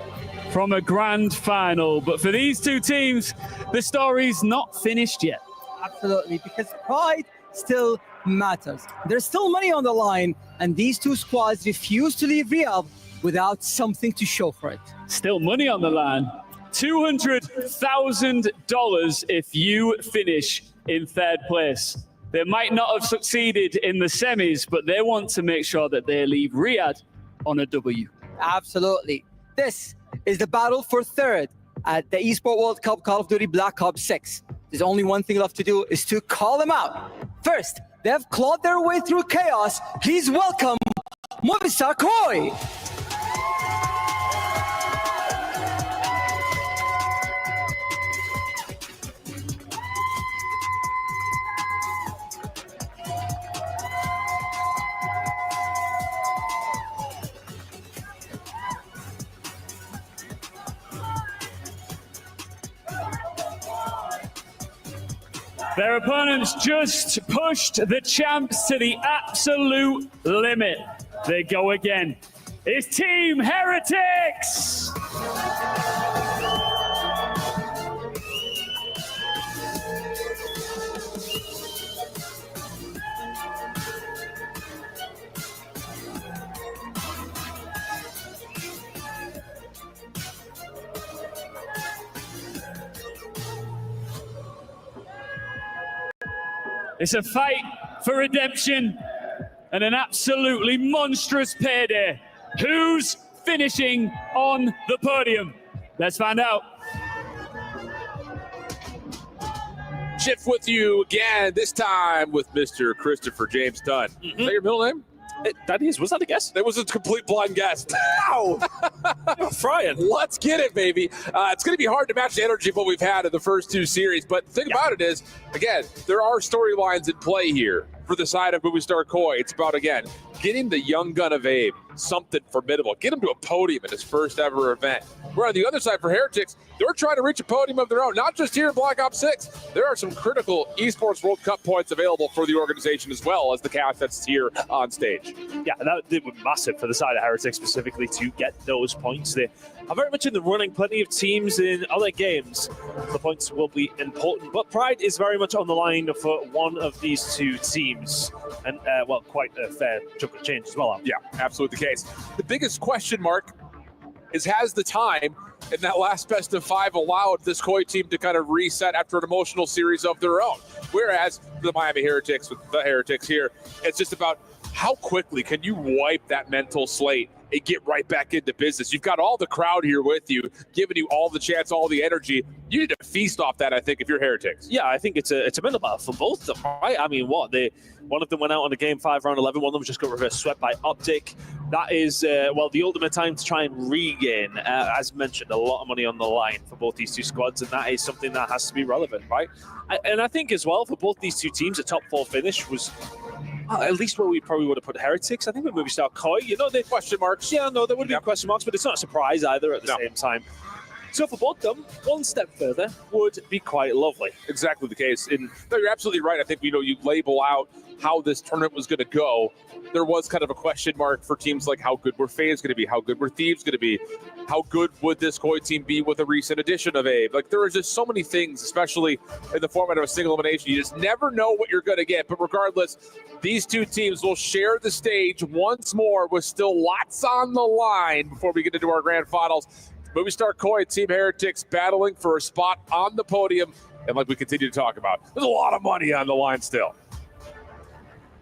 from a grand final. But for these two teams, the story's not finished yet. Absolutely, because pride still matters. There's still money on the line, and these two squads refuse to leave Riyadh without something to show for it. Still money on the line. $200,000 if you finish in third place. They might not have succeeded in the semis, but they want to make sure that they leave Riyadh on a W. Absolutely. This is the battle for third at the Esport World Cup Call of Duty Black Ops 6. There's only one thing left to do, is to call them out. First, they have clawed their way through chaos. Please welcome Movistar Koi. Their opponents just pushed the champs to the absolute limit. They go again. It's Team Heretics! It's a fight for redemption and an absolutely monstrous payday. Who's finishing on the podium? Let's find out. Shift with you again, this time with Mr. Christopher James Dunn. Is that your middle name? That is. Was that a guess? That was a complete blind guess. Ow! Frying. Let's get it, baby. It's going to be hard to match the energy of what we've had in the first two series. But the thing about it is, again, there are storylines at play here for the side of Movistar Koi. It's about, again, getting the young gun of Abe something formidable. Get him to a podium in his first ever event. Where on the other side for Heretics, they're trying to reach a podium of their own, not just here in Black Ops 6. There are some critical Esports World Cup points available for the organization as well as the cast that's here on stage. Yeah, that would be massive for the side of Heretics specifically to get those points. They are very much in the running. Plenty of teams in other games. The points will be important, but pride is very much on the line for one of these two teams. And, well, quite a fair chunk of change as well. Yeah, absolutely the case. The biggest question mark is, has the time in that last best of five allowed this Koi team to kind of reset after an emotional series of their own? Whereas the Miami Heretics, with the Heretics here, it's just about how quickly can you wipe that mental slate and get right back into business. You've got all the crowd here with you, giving you all the chance, all the energy. You need to feast off that, I think, if you're Heretics. Yeah, I think it's a mental battle for both of them, right? I mean, one of them went out on a game 5, round 11. One of them just got reverse swept by Optic. That is, well, the ultimate time to try and regain, as mentioned, a lot of money on the line for both these two squads, and that is something that has to be relevant, right? And I think as well, for both these two teams, a top 4 finish was at least where we probably would have put Heretics. I think with Movistar Koi, the question marks. Yeah, no, there would be question marks, but it's not a surprise either at the same time. So for both of them, one step further would be quite lovely. Exactly the case. And no, you're absolutely right. I think, you label out how this tournament was going to go. There was kind of a question mark for teams like how good were FaZe going to be? How good were Thieves going to be? How good would this Koi team be with a recent addition of Abe? Like, there are just so many things, especially in the format of a single elimination. You just never know what you're going to get. But regardless, these two teams will share the stage once more with still lots on the line before we get into our grand finals. Movistar Koi, Team Heretics battling for a spot on the podium. And like we continue to talk about, there's a lot of money on the line still.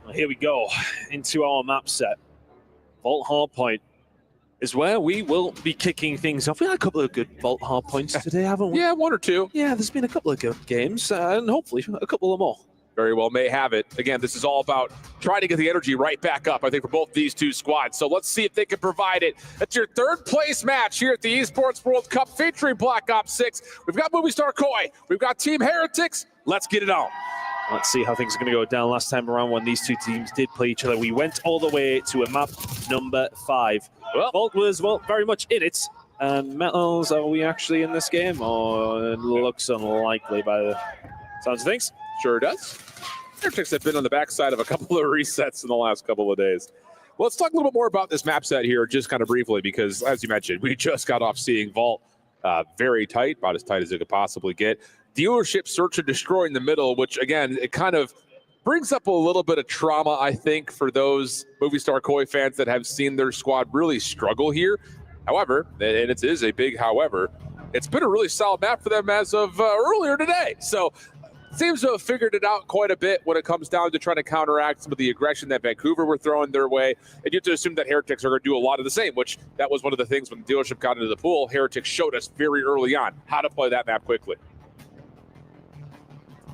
Well, here we go into our map set. Vault Hardpoint is where we will be kicking things off. We had a couple of good Vault Hardpoints today, haven't we? Yeah, one or two. Yeah, there's been a couple of good games, and hopefully a couple of more. Very well may have it. Again, this is all about trying to get the energy right back up, I think, for both these two squads. So let's see if they can provide it. That's your third place match here at the Esports World Cup featuring Black Ops 6. We've got Movistar Koi. We've got Team Heretics. Let's get it on. Let's see how things are going to go down. Last time around when these two teams did play each other, we went all the way to a map number 5. Well, Vault was, very much in it. And Metals, are we actually in this game? Oh, it looks unlikely by the sounds of things. Sure does. Heretics have been on the backside of a couple of resets in the last couple of days. Well, let's talk a little bit more about this map set here, just kind of briefly, because as you mentioned, we just got off seeing Vault very tight, about as tight as it could possibly get. Dealership Search and Destroy in the middle, which again, it kind of brings up a little bit of trauma, I think, for those Movistar Koi fans that have seen their squad really struggle here. However, and it is a big however, it's been a really solid map for them as of earlier today. So seems to have figured it out quite a bit when it comes down to trying to counteract some of the aggression that Vancouver were throwing their way. And you have to assume that Heretics are going to do a lot of the same, which that was one of the things when the dealership got into the pool. Heretics showed us very early on how to play that map quickly.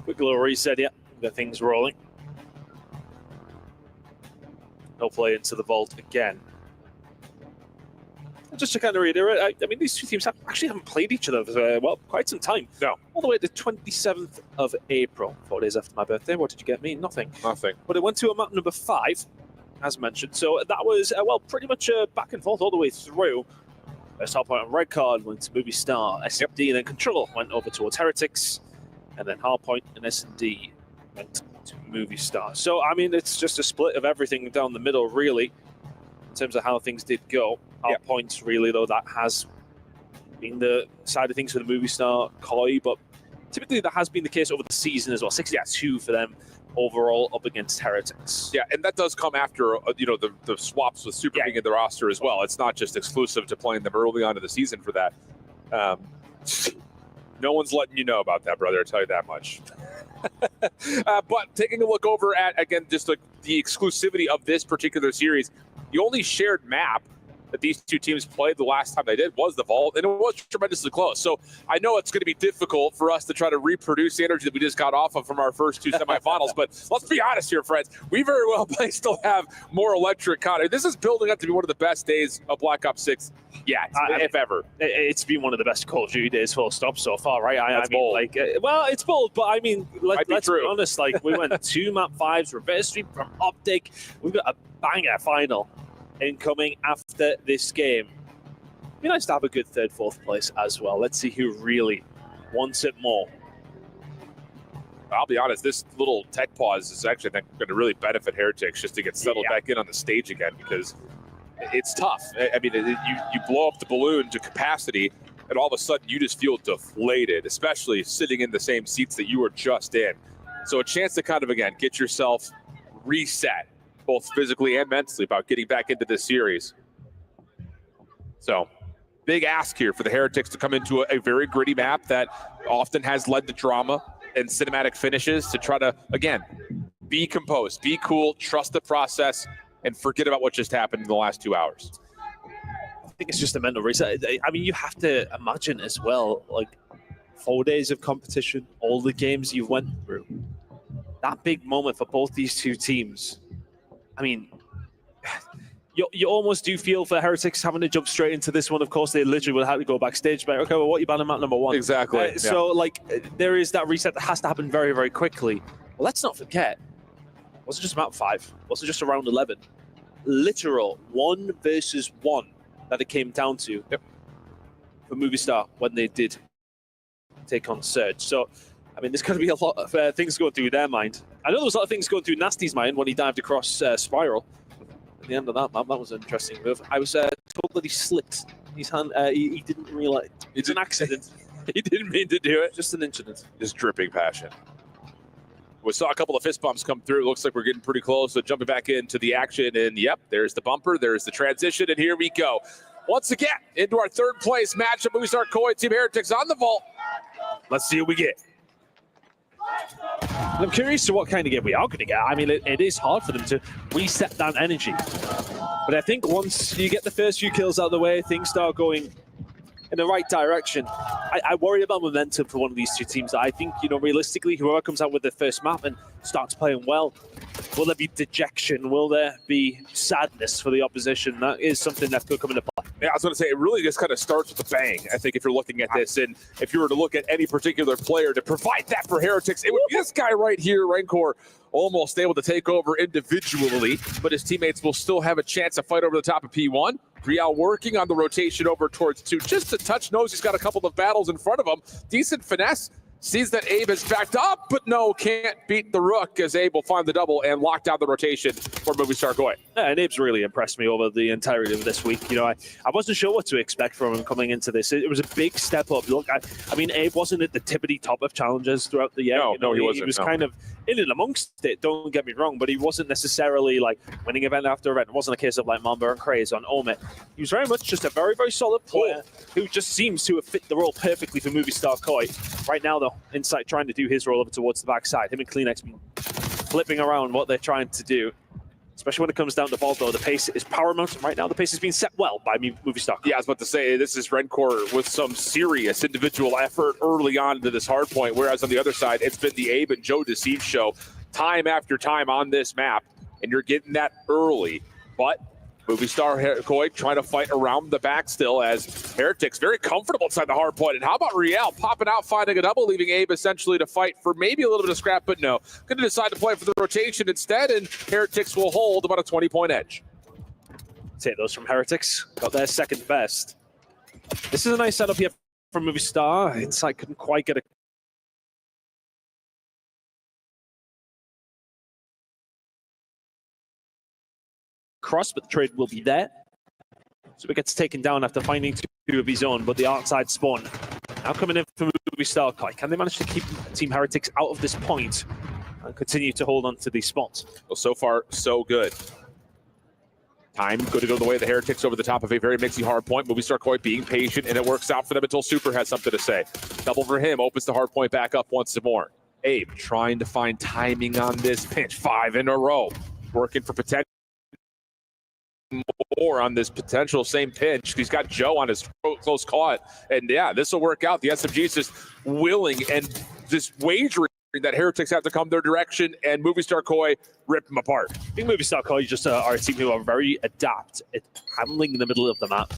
Quick little reset, yeah. Get things rolling. No play into the Vault again. Just to kind of reiterate, I mean, these two teams actually haven't played each other for, well, quite some time. No. All the way to the 27th of April, 4 days after my birthday. What did you get me? Nothing. Nothing. But it went to a map number 5, as mentioned. So that was, well, pretty much back and forth all the way through. First Hardpoint on Red Card went to Movistar, S&D, and then Control went over towards Heretics. And then Hardpoint and S&D went to Movistar. So, I mean, it's just a split of everything down the middle, really, in terms of how things did go. Hardpoints, really, though, that has been the side of things for the Movistar Koi, but typically that has been the case over the season as well. 60-2 for them overall up against Heretics. Yeah, and that does come after, you know, the swaps with Super being in the roster as well. It's not just exclusive to playing them early on in the season for that. No one's letting you know about that, brother. I'll tell you that much. But taking a look over at, again, just like the exclusivity of this particular series, the only shared map that these two teams played the last time they did was the Vault, and it was tremendously close. So I know it's going to be difficult for us to try to reproduce the energy that we just got off of from our first two semifinals, but let's be honest here, friends. We very well may still have more electric content. This is building up to be one of the best days of Black Ops 6 yet, if ever. It's been one of the best Call of Duty days full stop so far, right? That's I mean, bold. like, well, it's bold, but I mean, let's true. be honest. Like, we went 2 map 5s, reverse sweep from Optic. We've got a banger final incoming after this game. It'd be nice to have a good 3rd, 4th place as well. Let's see who really wants it more. I'll be honest, this little tech pause is actually going to really benefit Heretics just to get settled back in on the stage again, because it's tough. I mean, you blow up the balloon to capacity, and all of a sudden you just feel deflated, especially sitting in the same seats that you were just in. So a chance to kind of, again, get yourself reset, both physically and mentally, about getting back into this series. So big ask here for the Heretics to come into a very gritty map that often has led to drama and cinematic finishes, to try to, again, be composed, be cool, trust the process, and forget about what just happened in the last 2 hours. I think it's just a mental reset. I mean, you have to imagine as well, like, 4 days of competition, all the games you went through. That big moment for both these two teams. I mean, you almost do feel for Heretics having to jump straight into this one. Of course, they literally will have to go backstage. But okay, well, what you banning map number 1? Exactly. So, like, there is that reset that has to happen very, very quickly. Well, let's not forget, it wasn't just map 5. It wasn't just around 11. Literal 1 versus 1 that it came down to for Movistar when they did take on Surge. So, I mean, there's going to be a lot of things going through their mind. I know there was a lot of things going through Nasty's mind when he dived across Spiral. At the end of that map, that was an interesting move. I was told that he slipped his hand. He didn't realize. It's an accident. He didn't mean to do it. Just an incident. Just dripping passion. We saw a couple of fist bumps come through. It looks like we're getting pretty close to jumping back into the action. And yep, there's the bumper. There's the transition. And here we go. Once again, into our 3rd place matchup. Movistar Koi Team Heretics on the Vault. Let's see what we get. I'm curious to what kind of game we are going to get. I mean, it is hard for them to reset that energy. But I think once you get the first few kills out of the way, things start going in the right direction. I worry about momentum for one of these two teams. I think, you know, realistically, whoever comes out with the first map and starts playing well, will there be dejection? Will there be sadness for the opposition? That is something that could come into play. Yeah, I was going to say, it really just kind of starts with a bang, I think, if you're looking at this. And if you were to look at any particular player to provide that for Heretics, it would be this guy right here, Rancor, almost able to take over individually, but his teammates will still have a chance to fight over the top of P1. Brielle working on the rotation over towards 2. Just a touch, knows he's got a couple of battles in front of him. Decent finesse. Sees that Abe is backed up, but no, can't beat the Rook as Abe will find the double and lock down the rotation for Movie Star Koi. Yeah, and Abe's really impressed me over the entirety of this week. You know, I wasn't sure what to expect from him coming into this. It was a big step up. Look, I mean, Abe wasn't at the tippity top of challenges throughout the year. No, he wasn't. He was kind of in and amongst it, don't get me wrong, but he wasn't necessarily like winning event after event. It wasn't a case of like Mamba and Craze on Omit. He was very much just a very, very solid player who just seems to have fit the role perfectly for Movie Star Koi. Right now, though, Insight trying to do his role over towards the backside. Him and Kleenex been flipping around what they're trying to do. Especially when it comes down to vault, though, the pace is paramount. And right now, the pace is being set well by Movie Star. Yeah, I was about to say, this is Redcore with some serious individual effort early on into this hard point, whereas on the other side, it's been the Abe and Joe Deceive show time after time on this map, and you're getting that early. But Movie Star Koi trying to fight around the back still as Heretics very comfortable inside the hard point. And how about Riel popping out, finding a double, leaving Abe essentially to fight for maybe a little bit of scrap, but no. Going to decide to play for the rotation instead, and Heretics will hold about a 20-point edge. Take those from Heretics. Got their second best. This is a nice setup here from Movie Star. Insight couldn't quite get a cross, but the trade will be there. So it gets taken down after finding two of his own, but the outside spawn now coming in for Movie Star Koi. Can they manage to keep Team Heretics out of this point and continue to hold on to these spots? Well, so far, so good. Time going to go the way of the Heretics over the top of a very mixy hard point. Movie Star Koi being patient, and it works out for them until Super has something to say. Double for him, opens the hard point back up once more. Abe trying to find timing on this pinch. 5 in a row. Working for potential more on this potential same pinch. He's got Joe on his close caught, and yeah, this will work out. The SMG is just willing and just wagering that Heretics have to come their direction, and Movie Star Koi rip them apart. I think Movie Star Koi just are a team who are very adept at handling in the middle of the map.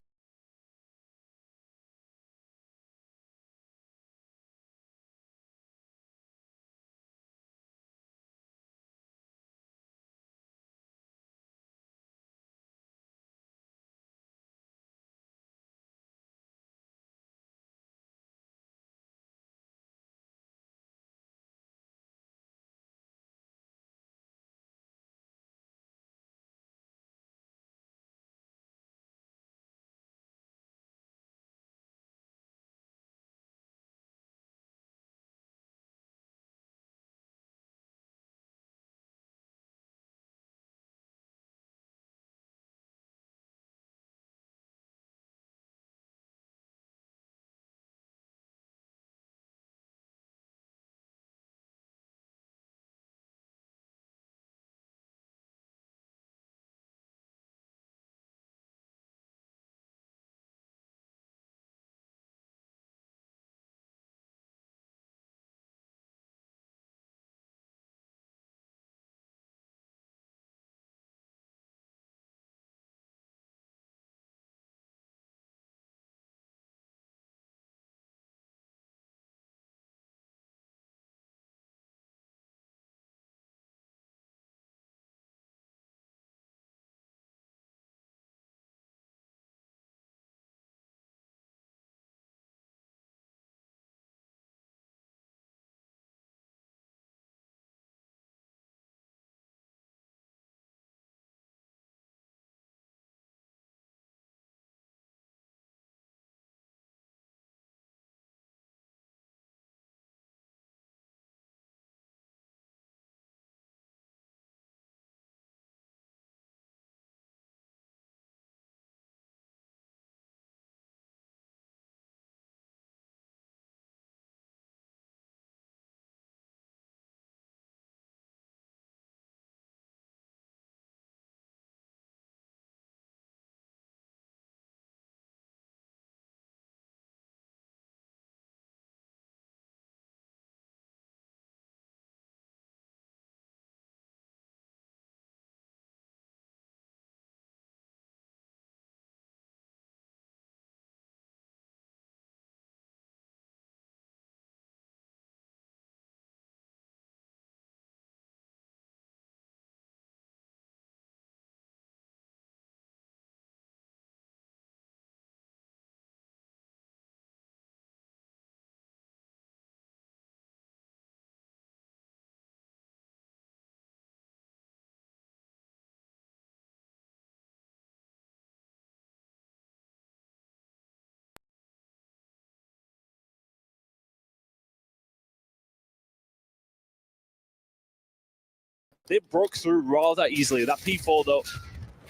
They broke through rather easily. That P4, though,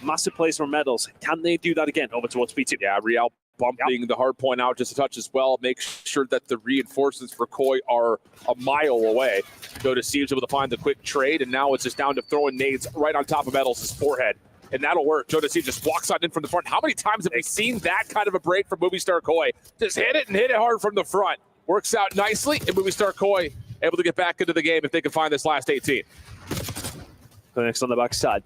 massive plays from Medals. Can they do that again over towards P2? Yeah, Real bumping the hard point out just a touch as well. Make sure that the reinforcements for Koi are a mile away. JoeDeceived able to find the quick trade, and now it's just down to throwing nades right on top of Medals' forehead. And that'll work. JoeDeceived just walks on in from the front. How many times have we seen that kind of a break from Movie Star Koi? Just hit it and hit it hard from the front. Works out nicely, and Movie Star Koi able to get back into the game if they can find this last 18. Clinics on the backside.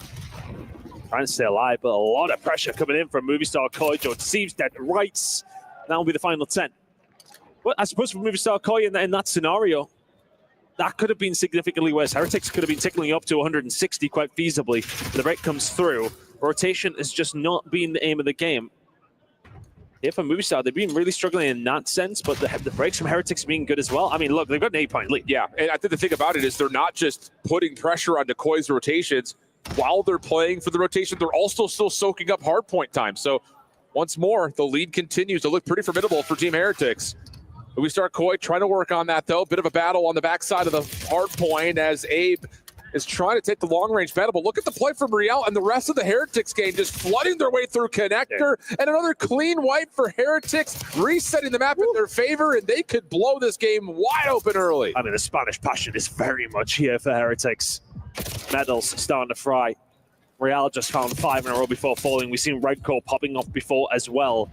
Trying to stay alive, but a lot of pressure coming in from Movie Star Koi. JoeDeceived dead rights. That will be the final 10. Well, I suppose for Movie Star Koi in that scenario, that could have been significantly worse. Heretics could have been tickling up to 160 quite feasibly. The break comes through. Rotation has just not been the aim of the game. Here for Movie Star, they've been really struggling in that sense, but the breaks from Heretics being good as well. I mean, look, they've got an 8-point lead. Yeah, and I think the thing about it is they're not just putting pressure onto Koi's rotations. While they're playing for the rotation, they're also still soaking up hardpoint time. So once more, the lead continues to look pretty formidable for Team Heretics. We start Koi trying to work on that, though. Bit of a battle on the backside of the hardpoint as Abe is trying to take the long-range battle. But look at the play from Riel and the rest of the Heretics game just flooding their way through Connector. And another clean wipe for Heretics, resetting the map in their favor, and they could blow this game wide open early. I mean, the Spanish passion is very much here for Heretics. Medals starting to fry. Real just found 5 in a row before falling. We've seen Red Core popping off before as well.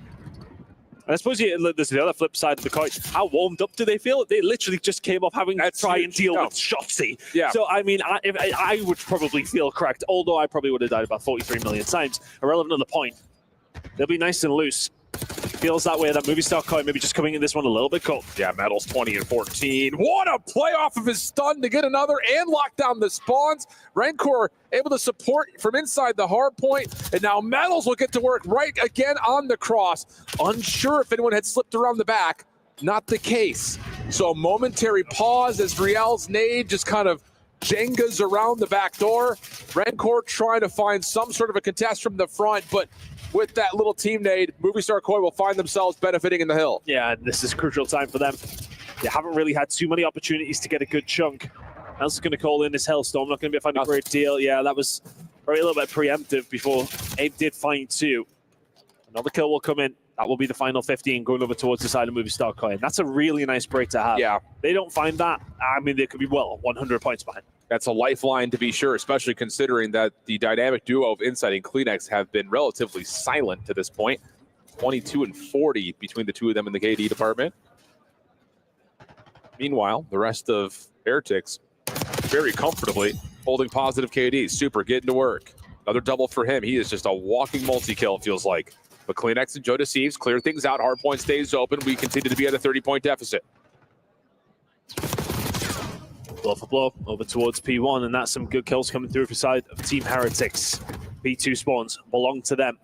And I suppose there's the other flip side of the coin. How warmed up do they feel? They literally just came off having to try and deal with Shotzi. Yeah. So, I mean, I would probably feel correct, although I probably would have died about 43 million times. Irrelevant of the point. They'll be nice and loose. Feels that way that Movie Star Koi maybe just coming in this one a little bit cold. Yeah, Medals 20 and 14. What a play off of his stun to get another and lock down the spawns. Rancor able to support from inside the hard point, and now Medals will get to work right again on the cross. Unsure if anyone had slipped around the back. Not the case. So a momentary pause as Riel's nade just kind of Jengas around the back door. Rancor trying to find some sort of a contest from the front, but with that little team nade, Movie Star Koi will find themselves benefiting in the hill. Yeah, this is a crucial time for them. They haven't really had too many opportunities to get a good chunk. Elsa's going to call in this Hellstorm. Not going to be able to find a great deal. Yeah, that was probably a little bit preemptive before Abe did find 2. Another kill will come in. That will be the final 15 going over towards the side of Movie Star Koi. And that's a really nice break to have. Yeah. They don't find that. I mean, they could be 100 points behind. That's a lifeline to be sure, especially considering that the dynamic duo of Insight and Kleenex have been relatively silent to this point. 22 and 40 between the two of them in the KD department. Meanwhile, the rest of Heretics very comfortably holding positive KD. Super getting to work. Another double for him. He is just a walking multi-kill, it feels like. But Kleenex and JoeDeceived clear things out. Hardpoint stays open. We continue to be at a 30-point deficit. Blow for blow over towards P1, and that's some good kills coming through for side of Team Heretics. P2 spawns belong to them.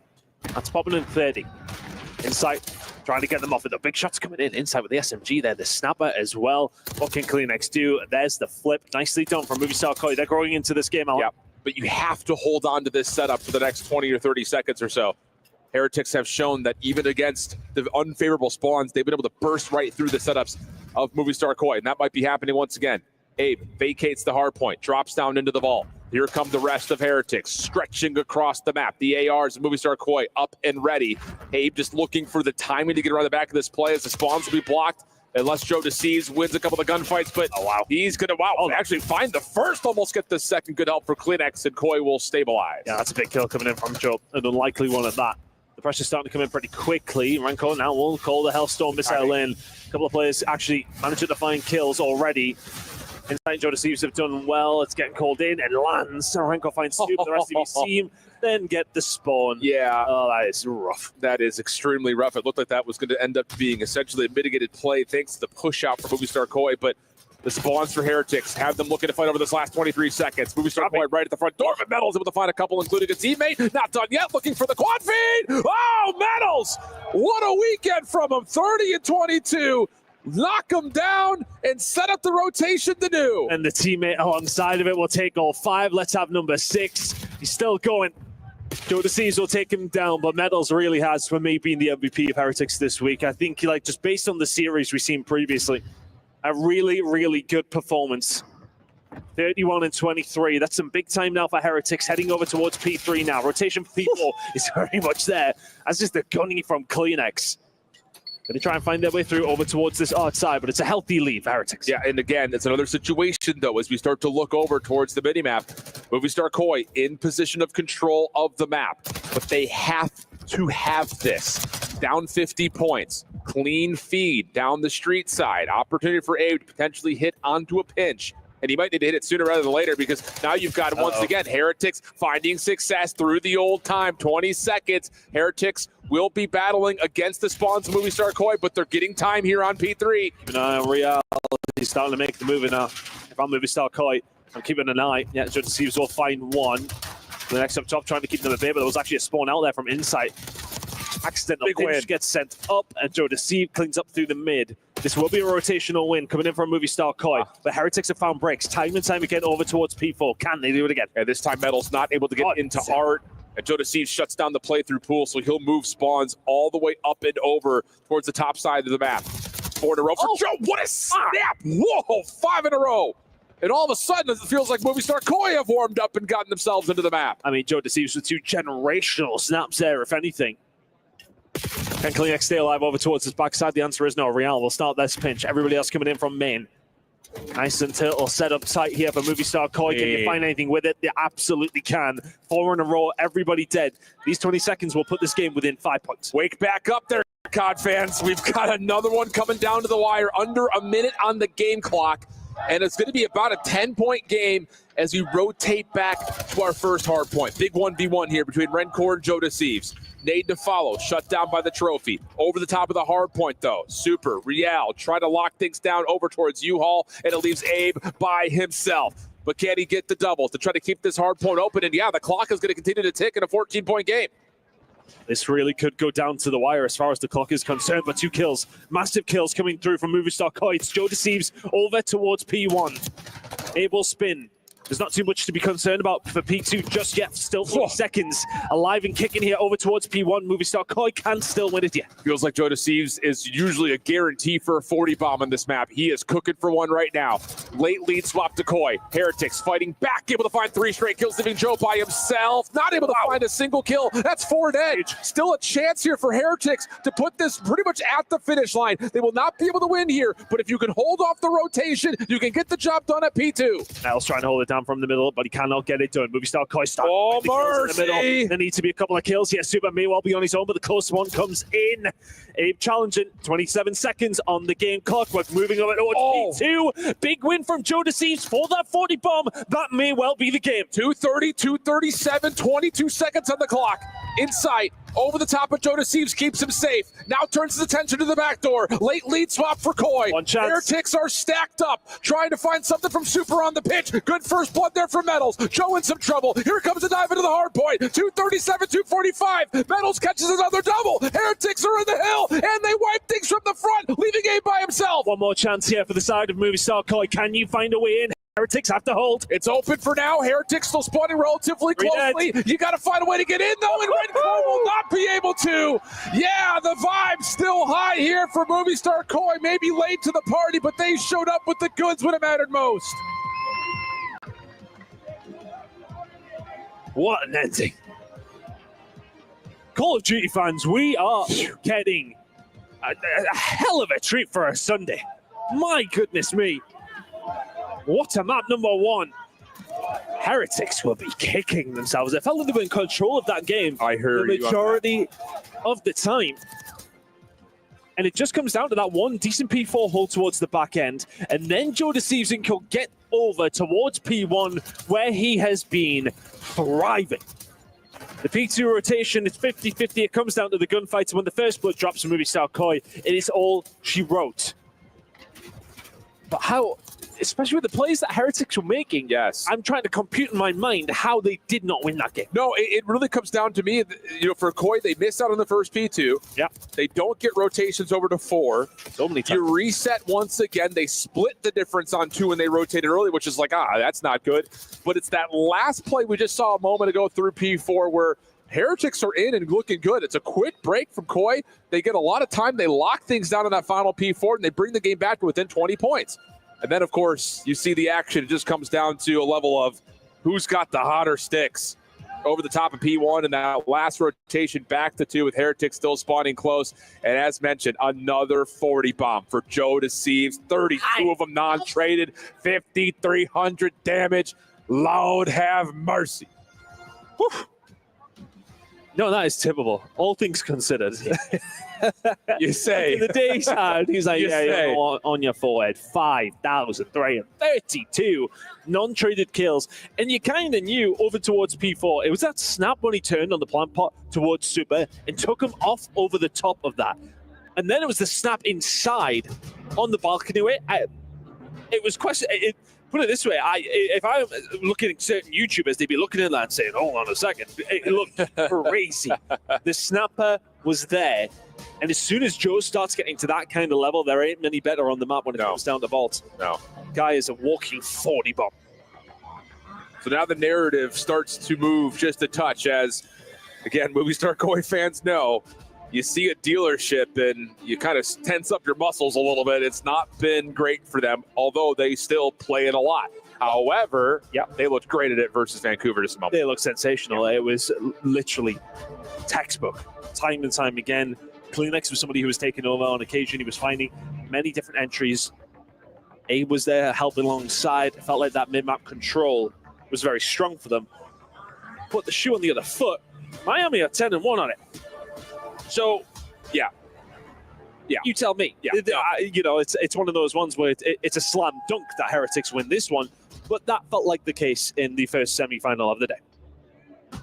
That's popping in 30. Insight trying to get them off with the big shots coming in. Insight with the SMG there, the snapper as well. What can Kleenex do? There's the flip. Nicely done from Movie Star Koi. They're growing into this game. Yeah, but you have to hold on to this setup for the next 20 or 30 seconds or so. Heretics have shown that even against the unfavorable spawns, they've been able to burst right through the setups of Movie Star Koi, and that might be happening once again. Abe vacates the hard point, drops down into the vault. Here come the rest of Heretics, stretching across the map. The ARs and Movie Star Koi up and ready. Abe just looking for the timing to get around the back of this play as the spawns will be blocked. Unless JoeDeceived wins a couple of the gunfights, but he's going to actually find the first, almost get the second. Good help for Kleenex, and Koi will stabilize. Yeah, that's a big kill coming in from Joe, an unlikely one at that. The pressure's starting to come in pretty quickly. Rancor now will call the Hellstorm missile in. A couple of players actually managing to find kills already. Insight and JoeDeceived have done well. It's getting called in and lands. So Rancor finds 2, but the rest of his team then get the spawn. Yeah. Oh, that is rough. That is extremely rough. It looked like that was going to end up being essentially a mitigated play thanks to the push out for Movie Star Koi, but the spawns for Heretics have them looking to fight over this last 23 seconds. Movie Star Koi right at the front door, but Medals able to find a couple, including a teammate. Not done yet, looking for the quad feed. Oh, Medals! What a weekend from him. 30 and 22. Knock him down and set up the rotation to do. And the teammate alongside of it will take all 5. Let's have number 6. He's still going. JoeDeceived will take him down, but Medals really has, for me, been the MVP of Heretics this week. I think, just based on the series we've seen previously, a really, really good performance. 31 and 23. That's some big time now for Heretics, heading over towards P3 now. Rotation for P4 is very much there. That's just the gunning from Kleenex. Going to try and find their way through over towards this art side, but it's a healthy lead for Heretics. Yeah, and again, it's another situation, though, as we start to look over towards the mini-map. Movie Star Koi in position of control of the map, but they have to have this. Down 50 points, clean feed down the street side, opportunity for Abe to potentially hit onto a pinch. And he might need to hit it sooner rather than later, because now you've got, once again, Heretics finding success through the old time. 20 seconds. Heretics will be battling against the spawns of Movie Star Koi, but they're getting time here on P3. Keep an eye on Real. He's starting to make the move now. If I'm Movie Star Koi, I'm keeping an eye. Yeah, Joe Deceives will find one. The next up top, trying to keep them at bay, but there was actually a spawn out there from inside. Accidental pinch gets sent up, and Joe Deceive cleans up through the mid. This will be a rotational win coming in from Movie Star Koi, but Heretics have found breaks time and time again over towards P4. Can they do it again? And this time Metal's not able to get into Art, and Joe Deceive shuts down the playthrough pool, so he'll move spawns all the way up and over towards the top side of the map. 4 in a row for Joe. What a snap! Whoa, 5 in a row. And all of a sudden, it feels like Movie Star Koi have warmed up and gotten themselves into the map. I mean, Joe Deceives with 2 generational snaps there, if anything. Can Kleenex stay alive over towards his backside? The answer is no. Real will start this pinch. Everybody else coming in from main. Nice and Turtle set up tight here for Movie Star Koi. Can you find anything with it? They absolutely can. 4 in a row, everybody dead. These 20 seconds will put this game within 5 points. Wake back up there, COD fans. We've got another one coming down to the wire. Under a minute on the game clock. And it's going to be about a 10-point game as we rotate back to our first hard point. Big 1v1 here between Rencor and Joe Deceives. Nade to follow, shut down by the trophy. Over the top of the hard point, though. Super, Real, try to lock things down over towards U-Haul, and it leaves Abe by himself. But can he get the double to try to keep this hard point open? And yeah, the clock is going to continue to tick in a 14-point game. This really could go down to the wire as far as the clock is concerned, but 2 kills. Massive kills coming through from Movie Star Koi. It's Joe Deceives over towards P1. Abe will spin. There's not too much to be concerned about for P2 just yet. Still 4 seconds. Alive and kicking here over towards P1. Movie Star Koi can still win it, yeah. Feels like Joe Deceives is usually a guarantee for a 40 bomb on this map. He is cooking for one right now. Late lead swap to Koi. Heretics fighting back, able to find 3 straight kills, leaving Joe by himself. Not able to find a single kill. That's 4 dead. Still a chance here for Heretics to put this pretty much at the finish line. They will not be able to win here, but if you can hold off the rotation, you can get the job done at P2. Niall's trying to hold it down from the middle, but he cannot get it done. Movie Star Koi starting the kills in the middle. There needs to be a couple of kills. Yes, Super may well be on his own, but the close one comes in. Abe challenging. 27 seconds on the game clock. We're moving over towards P2. Big win from Joe Deceives for that 40 bomb. That may well be the game. 2:30, 2:37, 22 seconds on the clock. In sight. Over the top of Joe Deceives, keeps him safe. Now turns his attention to the back door. Late lead swap for Koi. One chance. Heretics are stacked up, trying to find something from Super on the pitch. Good first blood there for Metals. Joe in some trouble. Here comes a dive into the hard point. 2:37, 2:45. Metals catches another double. Heretics are in the hill, and they wipe things from the front, leaving Abe by himself. One more chance here for the side of Movie Star Koi. Can you find a way in? Heretics have to hold. It's open for now. Heretics still spawning relatively closely. You got to find a way to get in, though, and Rencor will not be able to. Yeah, the vibe's still high here for Movie Star Koi. Maybe late to the party, but they showed up with the goods when it mattered most. What an ending. Call of Duty fans, we are getting a hell of a treat for a Sunday. My goodness me. What a map number 1. Heretics will be kicking themselves. I felt like they were in control of that game. I heard the majority of the time. And it just comes down to that one decent P4 hold towards the back end. And then Joe Deceives can get over towards P1 where he has been thriving. The P2 rotation is 50-50. It comes down to the gunfights. When the first blood drops from Movie Star Koi, it is all she wrote. But how... especially with the plays that Heretics were making, yes, I'm trying to compute in my mind how they did not win that game. No, it really comes down to me, for Koi, they missed out on the first P2. Yeah. They don't get rotations over to 4. So many times. You reset once again. They split the difference on 2 when they rotated early, which is like, that's not good. But it's that last play we just saw a moment ago through P4 where Heretics are in and looking good. It's a quick break from Koi. They get a lot of time. They lock things down in that final P4, and they bring the game back to within 20 points. And then, of course, you see the action. It just comes down to a level of who's got the hotter sticks. Over the top of P1 and that last rotation back to 2 with Heretics still spawning close. And as mentioned, another 40 bomb for Joe Deceives. 32 of them non-traded, 5,300 damage. Lord have mercy. Whew. No, that is typical. All things considered. You say. In the daytime, he's like, on your forehead, 5,332 non-traded kills. And you kind of knew over towards P4, it was that snap when he turned on the plant pot towards Super and took him off over the top of that. And then it was the snap inside on the balcony. It was question. Put it this way, if I'm looking at certain YouTubers, they'd be looking at that and saying, hold on a second. It looked crazy. The snapper was there. And as soon as Joe starts getting to that kind of level, there ain't many better on the map when it comes down to vaults. No. Guy is a walking 40 bomb. So now the narrative starts to move just a touch as, again, Movie Star Koi fans know, you see a dealership and you kind of tense up your muscles a little bit. It's not been great for them, although they still play it a lot. However, they looked great at it versus Vancouver just a moment. They looked sensational. It was literally textbook, time and time again. Kleenex was somebody who was taking over on occasion. He was finding many different entries. Abe was there helping alongside. It felt like that mid-map control was very strong for them. Put the shoe on the other foot. Miami are 10-1 on it. So, yeah, you tell me. Yeah, it's one of those ones where it's a slam dunk that Heretics win this one, but that felt like the case in the first semifinal of the day.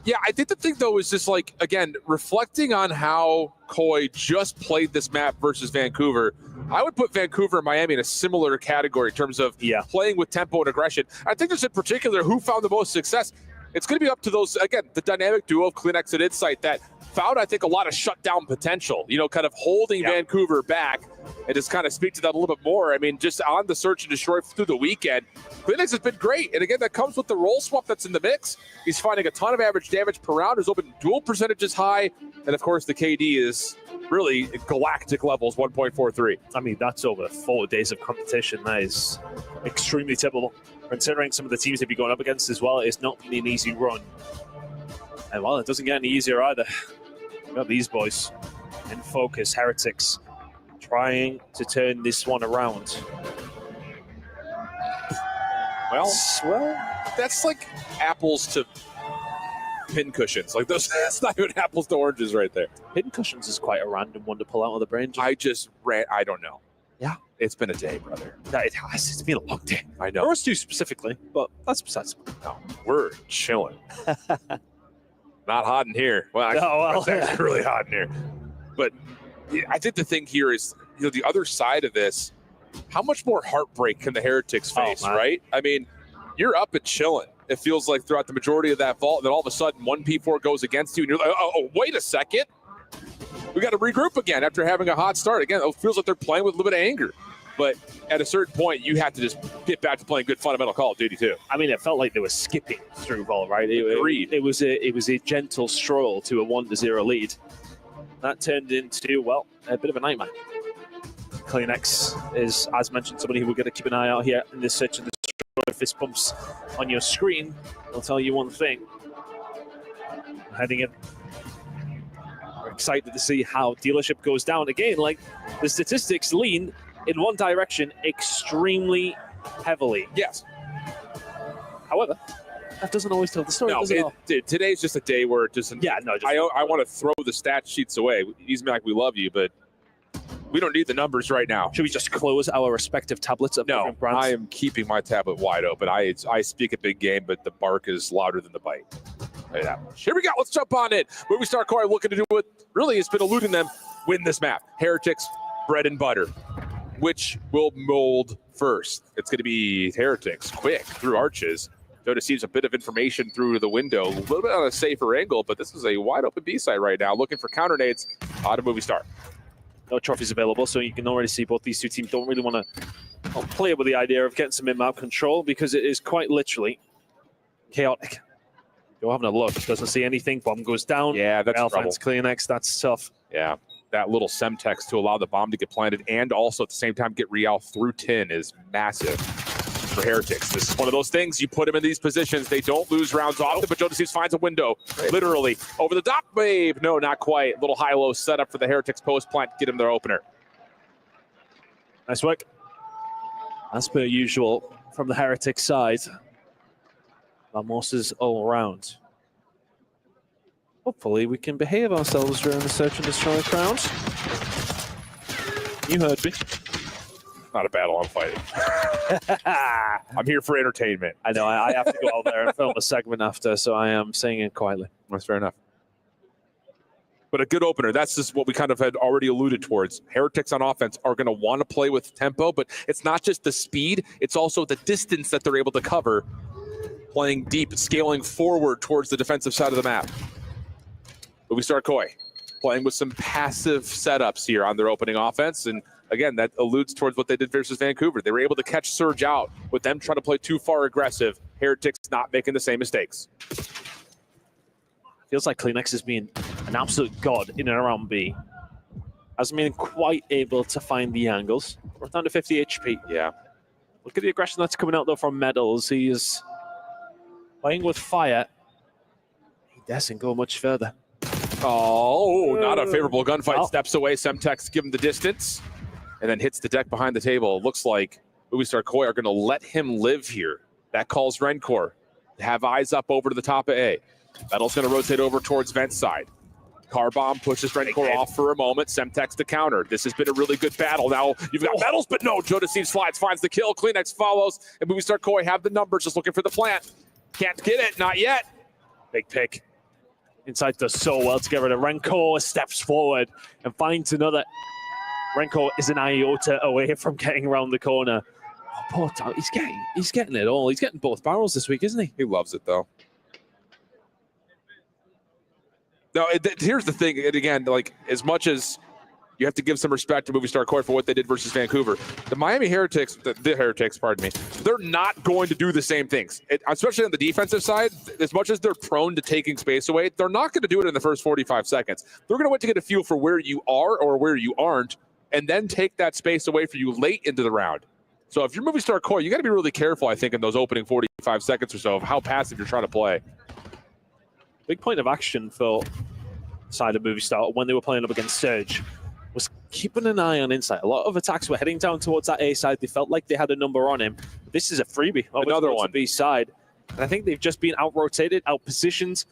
Yeah, I think the thing, though, is just like, again, reflecting on how Koi just played this map versus Vancouver, I would put Vancouver and Miami in a similar category in terms of playing with tempo and aggression. I think there's in particular who found the most success. It's going to be up to those, again, the dynamic duo of Kleenex and Insight that found, I think, a lot of shutdown potential, kind of holding Vancouver back, and just kind of speak to that a little bit more. I mean, just on the search and destroy through the weekend, Kleenex has been great. And again, that comes with the roll swap that's in the mix. He's finding a ton of average damage per round. His open duel percentage is high. And of course, the KD is really galactic levels, 1.43. I mean, that's over 4 days of competition. That is extremely typical. Considering some of the teams they'd be going up against as well, it's not been an easy run. And well, it doesn't get any easier either. We got these boys in focus, Heretics, trying to turn this one around. Well, that's like apples to pincushions. Like those, that's not even apples to oranges right there. Pincushions is quite a random one to pull out of the brain. I don't know. Yeah, it's been a day, brother. It has. It's been a long day. I know. For us two specifically, but that's besides. No, we're chilling. Not hot in here. Well, it's actually really hot in here. But I think the thing here is, the other side of this, how much more heartbreak can the Heretics face, right? I mean, you're up and chilling. It feels like throughout the majority of that vault, and then all of a sudden one P4 goes against you, and you're like, oh, wait a second. We got to regroup again after having a hot start. Again, it feels like they're playing with a little bit of anger. But at a certain point, you have to just get back to playing good fundamental Call of Duty too. I mean, it felt like they were skipping through Vault, right? It was a gentle stroll to a 1-0 lead. That turned into, well, a bit of a nightmare. Kleenex is, as mentioned, somebody who we're going to keep an eye out here in this search and destroy. Fist bumps on your screen. I'll tell you one thing. Heading in. We're excited to see how dealership goes down again. Like, the statistics lean in one direction extremely heavily. Yes. However, that doesn't always tell the story. No, today's just a day where it doesn't. Yeah, no. I want to throw the stat sheets away. Use me like we love you, but we don't need the numbers right now. Should we just close our respective tablets of different brands? I am keeping my tablet wide open. I speak a big game, but the bark is louder than the bite. Yeah. Here we go. Let's jump on it. Movie Star Koi looking to do what really has been eluding them. Win this map. Heretics, bread and butter. Which will mold first? It's going to be Heretics, quick, through arches. Joe Deceives a bit of information through the window. A little bit on a safer angle, but this is a wide open B-side right now. Looking for counter nades out of Movie Star. No trophies available, so you can already see both these two teams don't really want to play with the idea of getting some in-map control because it is quite literally chaotic. You're having a look. Doesn't see anything. Bomb goes down. Yeah, that's trouble. Kleenex. That's tough. Yeah. that little Semtex to allow the bomb to get planted and also at the same time get Real through 10 is massive for Heretics. This is one of those things, you put them in these positions, they don't lose rounds often, but Jodecives finds a window, literally. Over the top, babe. No, not quite. Little high-low setup for the Heretics post plant to get him their opener. Nice work. As per usual from the Heretics side. Vamos's all around. Hopefully we can behave ourselves during the search and destroy rounds. You heard me. Not a battle I'm fighting. I'm here for entertainment. I know, I have to go out there and film a segment after, so I am saying it quietly. That's fair enough. But a good opener. That's just what we kind of had already alluded towards. Heretics on offense are going to want to play with tempo, but it's not just the speed, it's also the distance that they're able to cover. Playing deep, scaling forward towards the defensive side of the map. But we start Koi playing with some passive setups here on their opening offense. And again, that alludes towards what they did versus Vancouver. They were able to catch Surge out with them trying to play too far aggressive. Heretics not making the same mistakes. Feels like Kleenex has been an absolute god in and around B. Hasn't been quite able to find the angles. We're down to 50 HP. Yeah. Look at the aggression that's coming out though from Medals. He is playing with fire. He doesn't go much further. Oh, not a favorable gunfight. Steps away. Semtex give him the distance and then hits the deck behind the table. Looks like Movistar Koi are going to let him live here. That calls Rencor to have eyes up over to the top of A. Metal's going to rotate over towards vent side. Car bomb pushes Rencor off for a moment. Semtex to counter. This has been a really good battle. Now you've got Metals, but no. Jodecives slides, finds the kill. Kleenex follows, and Movistar Koi have the numbers, just looking for the plant. Can't get it, not yet. Big pick. Inside does so well to get rid of Rencor, steps forward and finds another. Rencor is an iota away from getting around the corner. Oh, poor Tom. He's getting it all. He's getting both barrels this week, isn't he? He loves it, though. No, here's the thing. And again, like, as much as you have to give some respect to Movistar Koi for what they did versus Vancouver, the Miami Heretics, the Heretics, pardon me, they're not going to do the same things. Especially on the defensive side, as much as they're prone to taking space away, they're not going to do it in the first 45 seconds. They're going to wait to get a feel for where you are or where you aren't, and then take that space away for you late into the round. So if you're Movistar Koi, you got to be really careful, I think, in those opening 45 seconds or so of how passive you're trying to play. Big point of action for side of Movistar when they were playing up against Surge was keeping an eye on inside. A lot of attacks were heading down towards that A side. They felt like they had a number on him. This is a freebie. Another one. B side. And I think they've just been out-rotated, out-positioned.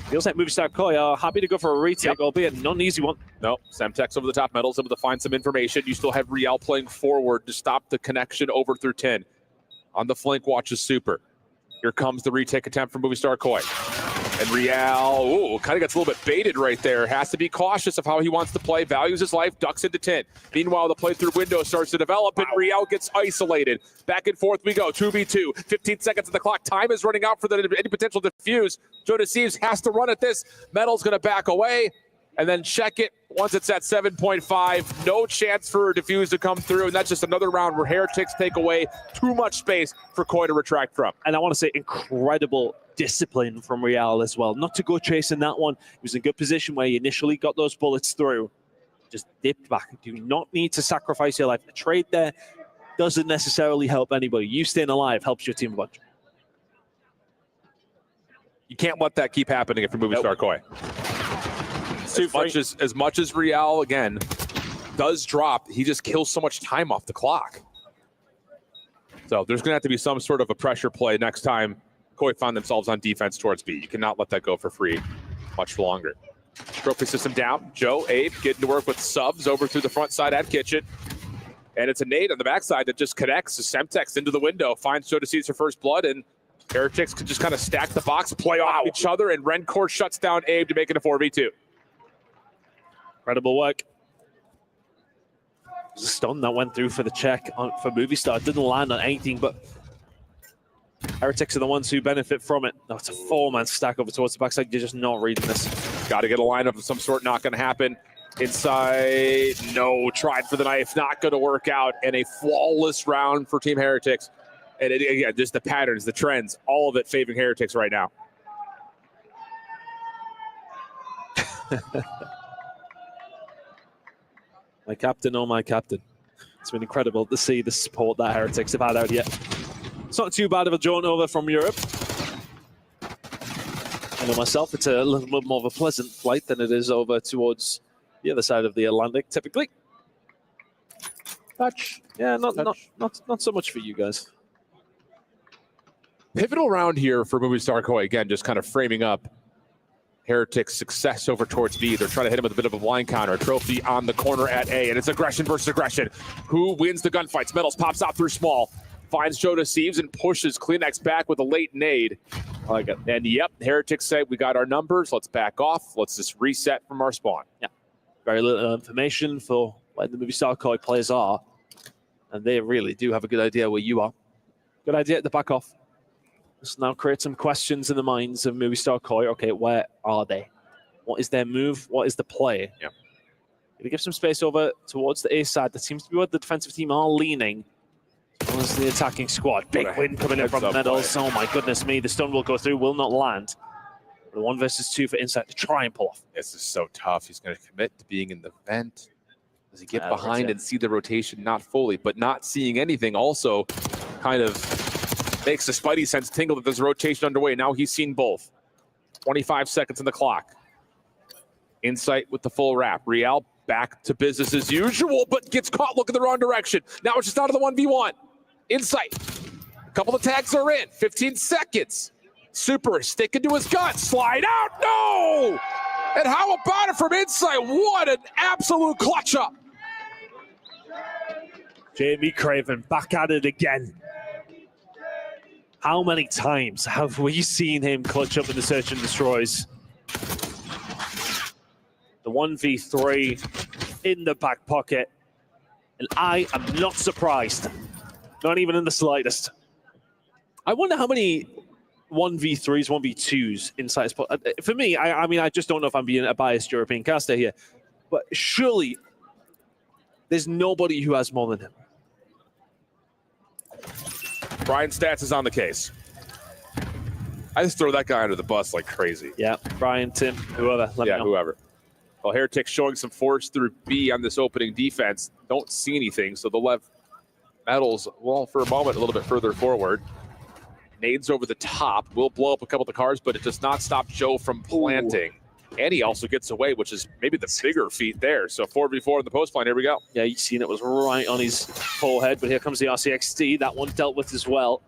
Feels like Movistar Koi are happy to go for a retake, albeit not an easy one. No, Semtex over the top. Metals able to find some information. You still have Real playing forward to stop the connection over through 10. On the flank, watches Super. Here comes the retake attempt from Movistar Koi. And Real, kind of gets a little bit baited right there. Has to be cautious of how he wants to play. Values his life, ducks into 10. Meanwhile, the playthrough window starts to develop, and Real gets isolated. Back and forth we go, 2v2. 15 seconds of the clock. Time is running out for any potential defuse. Jodecives has to run at this. Metal's going to back away and then check it once it's at 7.5. No chance for a defuse to come through, and that's just another round where Heretics take away too much space for Koi to retract from. And I want to say incredible discipline from Real as well. Not to go chasing that one. He was in good position where he initially got those bullets through. Just dipped back. Do not need to sacrifice your life. A trade there doesn't necessarily help anybody. You staying alive helps your team a bunch. You can't let that keep happening if you're Movistar Koi. As much as Real, again, does drop, he just kills so much time off the clock. So there's going to have to be some sort of a pressure play next time Koi find themselves on defense towards B. You cannot let that go for free much longer. Trophy system down. Joe, Abe, getting to work with subs over through the front side at Kitchen. And it's a nade on the backside that just connects Semtex into the window, finds Jodecives for first blood, and Heretics could just kind of stack the box, play off each other, and Rencor shuts down Abe to make it a 4v2. Incredible work. There's a stun that went through for the check for Movistar. Didn't land on anything, but Heretics are the ones who benefit from it. No, it's a four-man stack over towards the backside. You're just not reading this. Got to get a lineup of some sort. Not going to happen. Inside, no. Tried for the knife. Not going to work out. And a flawless round for Team Heretics. And again, just the patterns, the trends, all of it favoring Heretics right now. My captain, oh my captain. It's been incredible to see the support that Heretics have had out here. It's not too bad of a jaunt over from Europe. I know myself, it's a little bit more of a pleasant flight than it is over towards the other side of the Atlantic, typically. Touch. Yeah, not so much for you guys. Pivotal round here for Movistar Koi. Again, just kind of framing up Heretic's success over towards B. They're trying to hit him with a bit of a blind counter. Trophy on the corner at A, and it's aggression versus aggression. Who wins the gunfights? Metals pops out through small. Finds Joe Deceives and pushes Kleenex back with a late nade. I like it. And yep, Heretics say, we got our numbers. Let's back off. Let's just reset from our spawn. Yeah. Very little information for where the Movistar Koi players are. And they really do have a good idea where you are. Good idea to back off. Let's now create some questions in the minds of Movistar Koi. Okay, where are they? What is their move? What is the play? Yeah. Gonna give some space over towards the A side. That seems to be where the defensive team are leaning. As the attacking squad. Big win coming in from Metals. Oh my goodness me. The stun will go through, will not land. The 1 versus 2 for Insight to try and pull off. This is so tough. He's going to commit to being in the vent. Does he get behind and see the rotation? Not fully, but not seeing anything also kind of makes the spidey sense tingle that there's a rotation underway. Now he's seen both. 25 seconds on the clock. Insight with the full wrap. Real back to business as usual, but gets caught looking the wrong direction. Now it's just out of the 1v1. Insight. A couple of tags are in. 15 seconds. Super sticking to his gut. Slide out. No! And how about it from Insight? What an absolute clutch up. Jamie Craven back at it again. How many times have we seen him clutch up in the Search and Destroys? The 1v3 in the back pocket. And I am not surprised. Not even in the slightest. I wonder how many 1v3s, 1v2s inside spot. For me, I mean, I just don't know if I'm being a biased European caster here, but surely there's nobody who has more than him. Brian Stats is on the case. I just throw that guy under the bus like crazy. Yeah, Brian, Tim, whoever. Let me know. Whoever. Well, Heretics showing some force through B on this opening defense. Don't see anything, so they'll left Metals, well, for a moment, a little bit further forward. Nades over the top. Will blow up a couple of the cars, but it does not stop Joe from planting. Ooh. And he also gets away, which is maybe the bigger feat there. So 4v4 in the post line. Here we go. Yeah, you've seen it was right on his forehead, but here comes the RCXD. That one dealt with as well.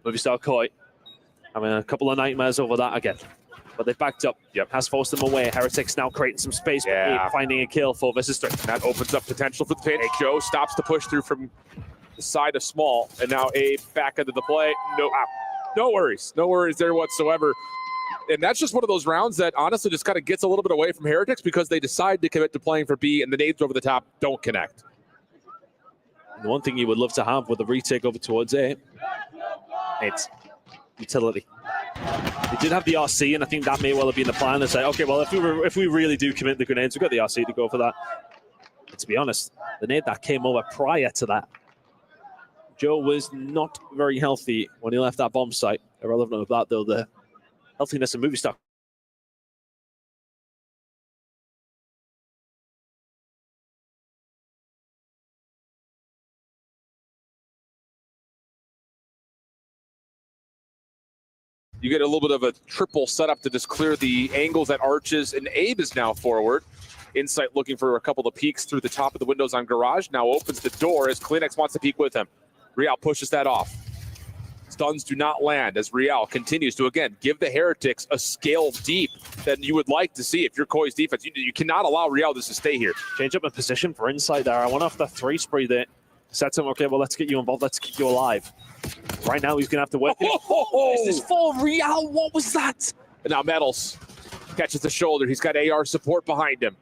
Movistar Koi. I mean, a couple of nightmares over that again. But they backed up. Yep. Has forced them away. Heretics now creating some space. Yeah. Finding a kill. 4 versus 3. That opens up potential for the pinch. Joe stops the push through from the side of small. And now Abe back into the play. No worries. No worries there whatsoever. And that's just one of those rounds that honestly just kind of gets a little bit away from Heretics because they decide to commit to playing for B and the nades over the top don't connect. And the one thing you would love to have with a retake over towards A, it's utility. They did have the RC, and I think that may well have been the plan to say, okay, well, if we really do commit the grenades, we've got the RC to go for that. But to be honest, the nade that came over prior to that, Joe was not very healthy when he left that bomb site. Irrelevant of that, though, the healthiness of Movistar. You get a little bit of a triple setup to just clear the angles at arches, and Abe is now forward. Insight looking for a couple of peeks through the top of the windows on Garage. Now opens the door as Kleenex wants to peek with him. Real pushes that off. Stuns do not land as Real continues to, again, give the Heretics a scale deep that you would like to see if you're Koi's defense. You cannot allow Real just to stay here. Change up in position for Insight there. I went off the 3 spree there. Sets him, okay, well, let's get you involved. Let's keep you alive. Right now, he's going to have to work. Oh, is this for Real? What was that? And now Metals catches the shoulder. He's got AR support behind him.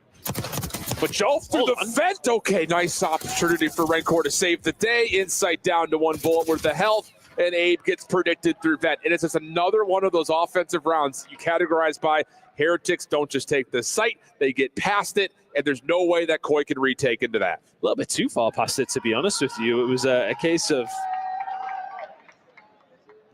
But Joe through the vent. Okay, nice opportunity for Rencor to save the day. Insight down to 1 bullet worth of health. And Abe gets predicted through vent. And it's just another one of those offensive rounds you categorize by Heretics don't just take the site. They get past it. And there's no way that Koi can retake into that. A little bit too far past it, to be honest with you. It was a case of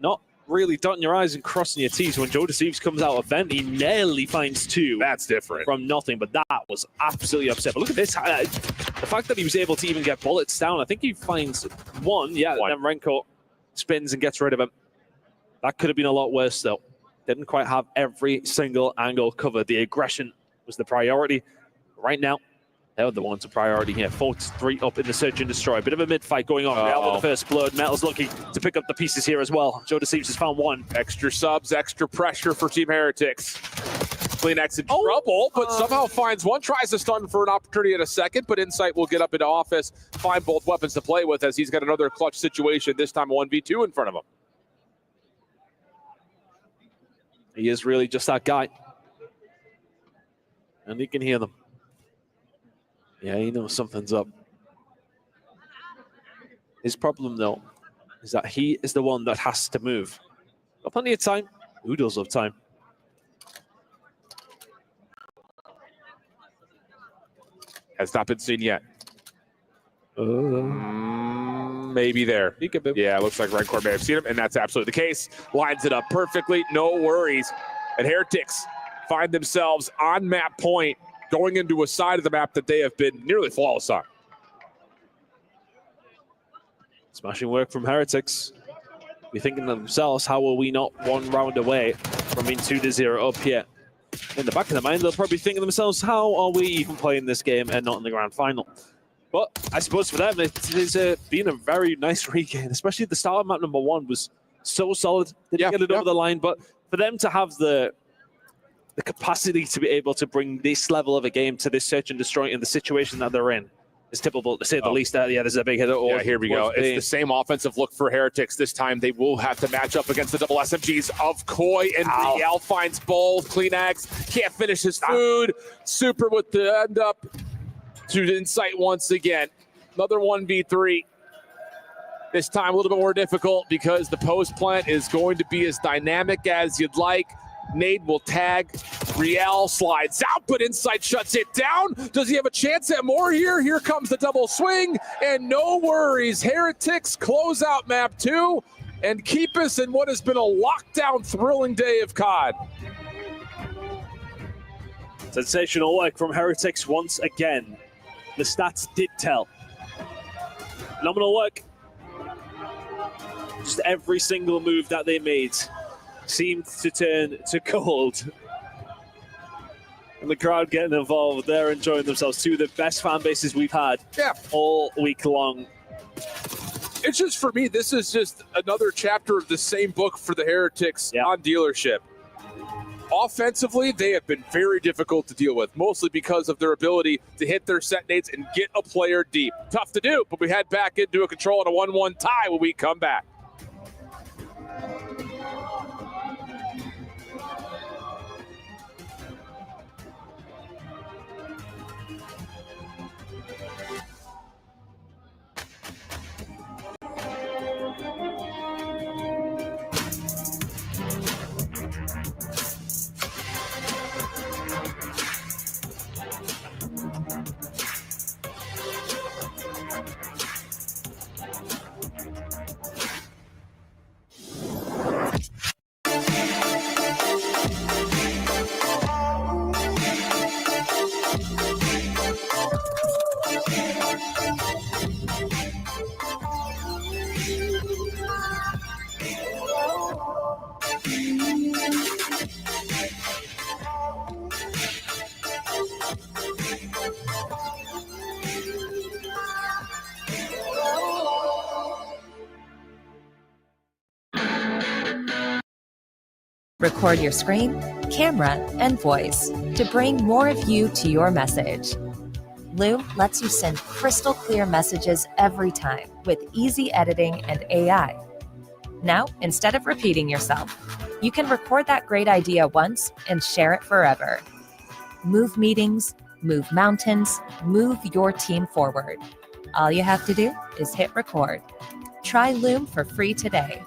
not really dotting your I's and crossing your T's. When Joe Deceives comes out of vent, he nearly finds 2. That's different. From nothing, but that was absolutely upset. But look at this. The fact that he was able to even get bullets down, I think he finds 1. Yeah, then Renko spins and gets rid of him. That could have been a lot worse, though. Didn't quite have every single angle covered. The aggression was the priority. Right now, they're the ones a priority here. 4-3 up in the Search and Destroy. A bit of a mid-fight going on. Real with the first blood. Metal's looking to pick up the pieces here as well. Joe Deceives has found 1. Extra subs, extra pressure for Team Heretics. CleanX in trouble, but somehow finds 1. Tries to stun for an opportunity in a second, but Insight will get up into office, find both weapons to play with as he's got another clutch situation, this time 1v2 in front of him. He is really just that guy. And he can hear them. Yeah, he knows something's up. His problem, though, is that he is the one that has to move. Got plenty of time. Who does have time? Has not been seen yet. Maybe there. Yeah, looks like Redcore may have seen him, and that's absolutely the case. Lines it up perfectly, no worries. And Heretics find themselves on map point, going into a side of the map that they have been nearly flawless on. Smashing work from Heretics. Be thinking to themselves, how are we not 1 round away from being 2-0 up here? In the back of their mind, they'll probably think to themselves, how are we even playing this game and not in the grand final? But I suppose for them, it's been a very nice regain, especially at the start of map number 1 was so solid. They didn't get it over the line, but for them to have the capacity to be able to bring this level of a game to this Search and Destroy in the situation that they're in is typical, to say the least. Yeah, this is a big hit. Yeah, here we go. It's the same offensive look for Heretics. This time they will have to match up against the double SMGs of Koi, and Riel finds both. CleanX can't finish his food. Super with the end up to Insight once again. Another 1v3. This time a little bit more difficult because the post plant is going to be as dynamic as you'd like. Nade will tag. Riel slides out, but Insight shuts it down. Does he have a chance at more here? Here comes the double swing, and no worries. Heretics close out map 2 and keep us in what has been a lockdown, thrilling day of COD. Sensational work from Heretics once again. The stats did tell. Phenomenal work. Just every single move that they made seemed to turn to gold. And the crowd getting involved, they're enjoying themselves. 2 of the best fan bases we've had all week long. It's just, for me, this is just another chapter of the same book for the Heretics on dealership. Offensively, they have been very difficult to deal with, mostly because of their ability to hit their set nades and get a player deep. Tough to do, but we head back into a control and a 1-1 tie when we come back. Record your screen, camera, and voice to bring more of you to your message. Loom lets you send crystal clear messages every time with easy editing and AI. Now, instead of repeating yourself, you can record that great idea once and share it forever. Move meetings, move mountains, move your team forward. All you have to do is hit record. Try Loom for free today.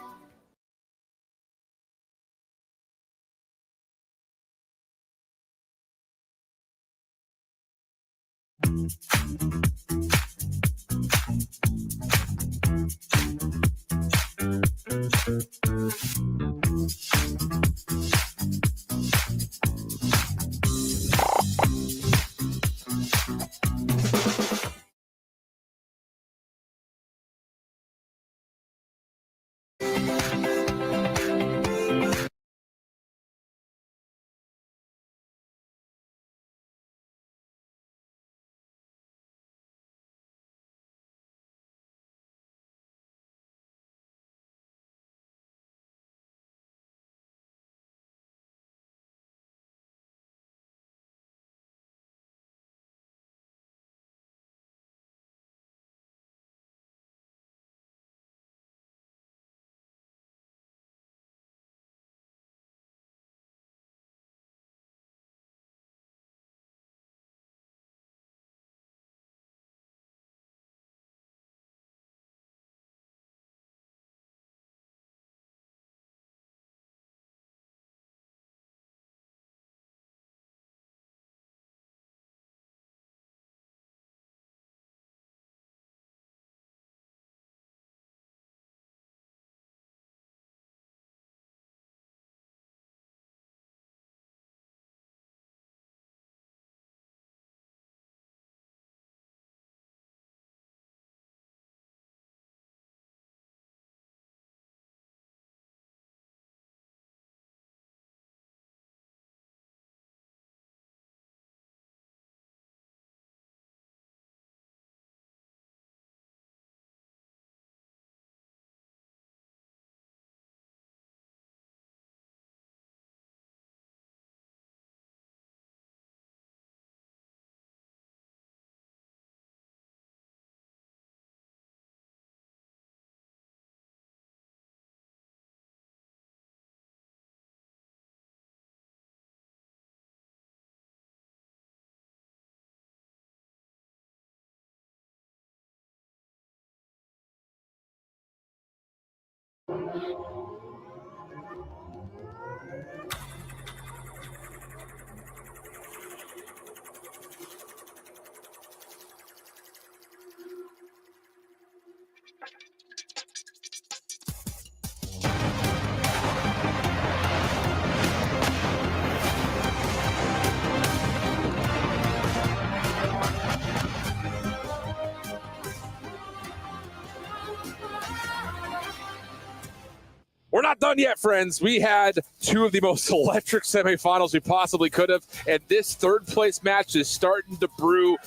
We're not done yet, friends. We had two of the most electric semifinals we possibly could have, and this third-place match is starting to brew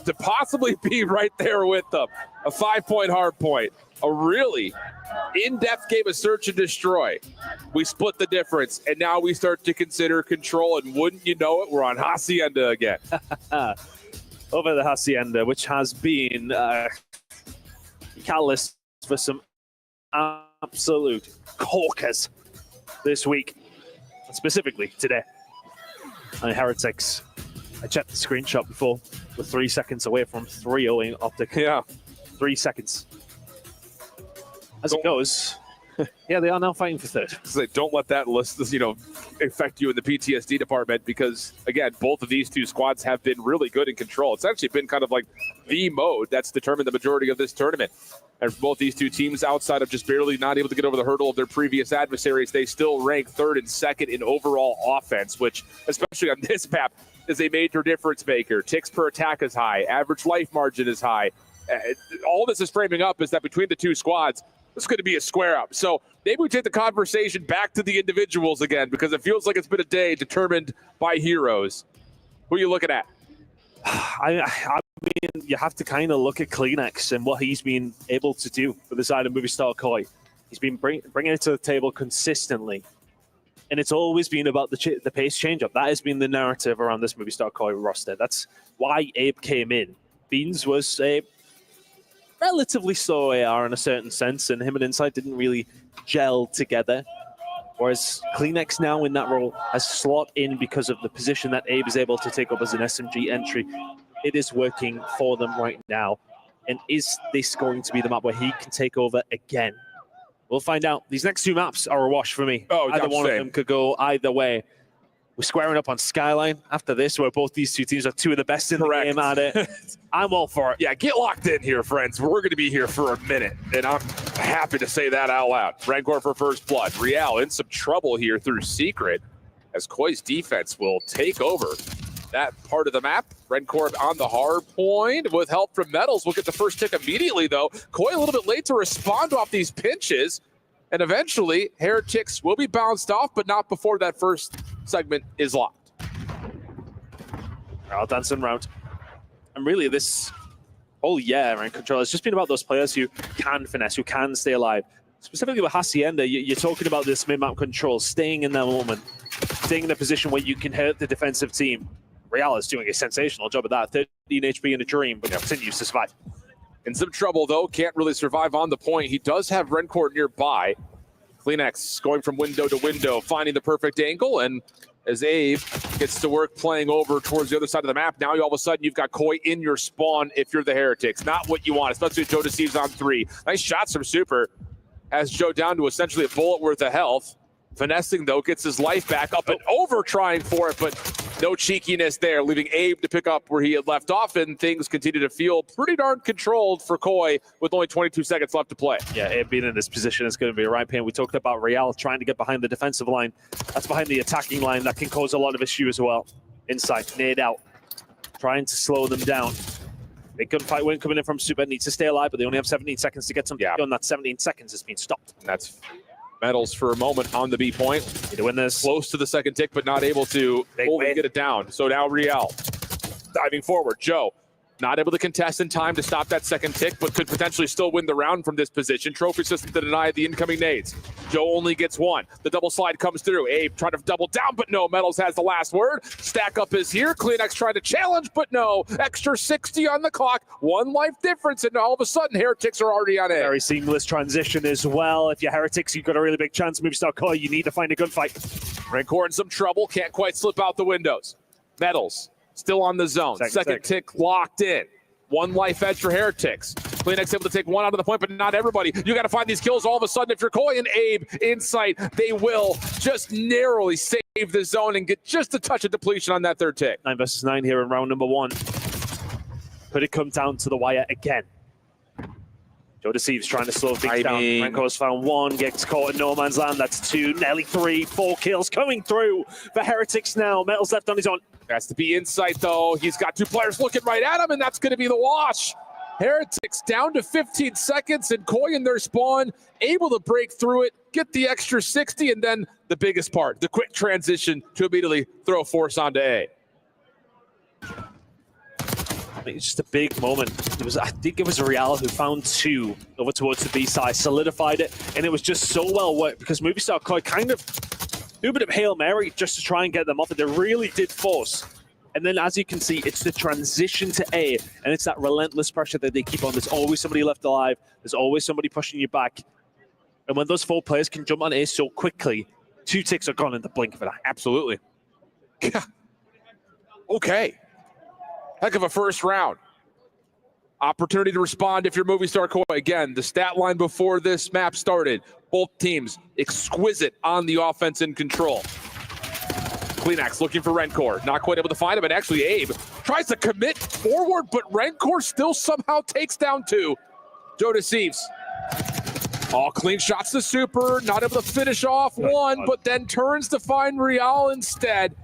to possibly be right there with them. A 5-point hard point. A really in-depth game of search and destroy. We split the difference, and now we start to consider control, and wouldn't you know it, we're on Hacienda again. Over the Hacienda, which has been catalyst for some absolute corkers this week, specifically today. And Heretics, I checked the screenshot before, we're 3 seconds away from 3-0ing Optic. Yeah. 3 seconds. As it goes, yeah, they are now fighting for third. So don't let that list, affect you in the PTSD department, because again, both of these two squads have been really good in control. It's actually been kind of like the mode that's determined the majority of this tournament. And for both these two teams, outside of just barely not able to get over the hurdle of their previous adversaries, they still rank third and second in overall offense, which, especially on this map, is a major difference maker. Ticks per attack is high. Average life margin is high. All this is framing up is that between the two squads, it's going to be a square up. So maybe we take the conversation back to the individuals again, because it feels like it's been a day determined by heroes. Who are you looking at? I mean, you have to kind of look at Kleenex and what he's been able to do for the side of Movistar KOI. He's been bringing it to the table consistently. And it's always been about the pace change-up. That has been the narrative around this Movistar KOI roster. That's why Abe came in. Beans was a relatively slow AR in a certain sense, and him and Insight didn't really gel together. Whereas Kleenex now in that role has slot in because of the position that Abe is able to take up as an SMG entry. It is working for them right now. And is this going to be the map where he can take over again? We'll find out. These next two maps are a wash for me. Oh, either one of them could go either way. We're squaring up on Skyline after this, where both these two teams are two of the best in the game at it. I'm all for it. Yeah, get locked in here, friends. We're going to be here for a minute, and I'm happy to say that out loud. Rancor for first blood. Real in some trouble here through Secret, as Koi's defense will take over that part of the map. Rancor on the hard point with help from Metals. We'll get the first tick immediately, though. Koi a little bit late to respond off these pinches, and eventually Heretics will be bounced off, but not before that first segment is locked. I'll dance around. And really this whole year, Rank Control has just been about those players who can finesse, who can stay alive. Specifically with Hacienda, you're talking about this mid-map control, staying in that moment, staying in a position where you can hurt the defensive team. Real is doing a sensational job of that. 13 HP in a dream, but continues to survive. In some trouble, though, can't really survive on the point. He does have Rancor nearby. Kleenex going from window to window, finding the perfect angle, and as Abe gets to work playing over towards the other side of the map, now all of a sudden you've got Koi in your spawn if you're the Heretics. Not what you want, especially Joe Deceives on 3. Nice shots from Super. Has Joe down to essentially a bullet worth of health. Finessing, though, gets his life back up and over trying for it, but no cheekiness there, leaving Abe to pick up where he had left off, and things continue to feel pretty darn controlled for Koi with only 22 seconds left to play. Yeah, Abe being in this position is going to be a right pain. We talked about Real trying to get behind the defensive line. That's behind the attacking line. That can cause a lot of issue as well. Inside, nade out, trying to slow them down. Big gunfight win coming in from Super. Needs to stay alive, but they only have 17 seconds to get something done. That 17 seconds has been stopped. And that's Metals for a moment on the B point. Need to win this. Close to the second tick, but not able to fully get it down. So now Real diving forward. Joe not able to contest in time to stop that second tick, but could potentially still win the round from this position. Trophy system to deny the incoming nades. Joe only gets one. The double slide comes through. Abe trying to double down, but no. Metals has the last word. Stack up is here. Kleenex trying to challenge, but no. Extra 60 on the clock. One life difference, and all of a sudden, Heretics are already on edge. Very seamless transition as well. If you're Heretics, you've got a really big chance. Movistar Koi, you need to find a gunfight. Rancor in some trouble. Can't quite slip out the windows. Metals still on the zone. Second tick locked in. One life edge for Heretics. Kleenex able to take one out of the point, but not everybody. You got to find these kills all of a sudden. If you're Koi and Abe in sight, they will just narrowly save the zone and get just a touch of depletion on that third tick. 9 versus 9 here in round number 1. Could it come down to the wire again? Joe Deceives trying to slow things down. Rancor's found 1, gets caught in no man's land. That's 2, nearly 3, 4 kills coming through for Heretics now. Metals left on his own. Has to be insight, though. He's got 2 players looking right at him, and that's going to be the wash. Heretics down to 15 seconds, and Koi in their spawn, able to break through it, get the extra 60, and then the biggest part, the quick transition to immediately throw force onto A. It's just a big moment. I think it was Real who found 2 over towards the B side, solidified it, and it was just so well worked because Movistar Koi kind of do a bit of Hail Mary just to try and get them off, and they really did force. And then, as you can see, it's the transition to A, and it's that relentless pressure that they keep on. There's always somebody left alive. There's always somebody pushing you back. And when those 4 players can jump on A so quickly, 2 ticks are gone in the blink of an eye. Absolutely. Okay. Heck of a first round. Opportunity to respond if you're Movistar Koi. Again, the stat line before this map started. Both teams exquisite on the offense and control. Kleenex looking for Rancor. Not quite able to find him, and actually Abe tries to commit forward, but Rancor still somehow takes down 2. Joe Deceives. All clean shots to Super. Not able to finish off 1, but then turns to find Real instead.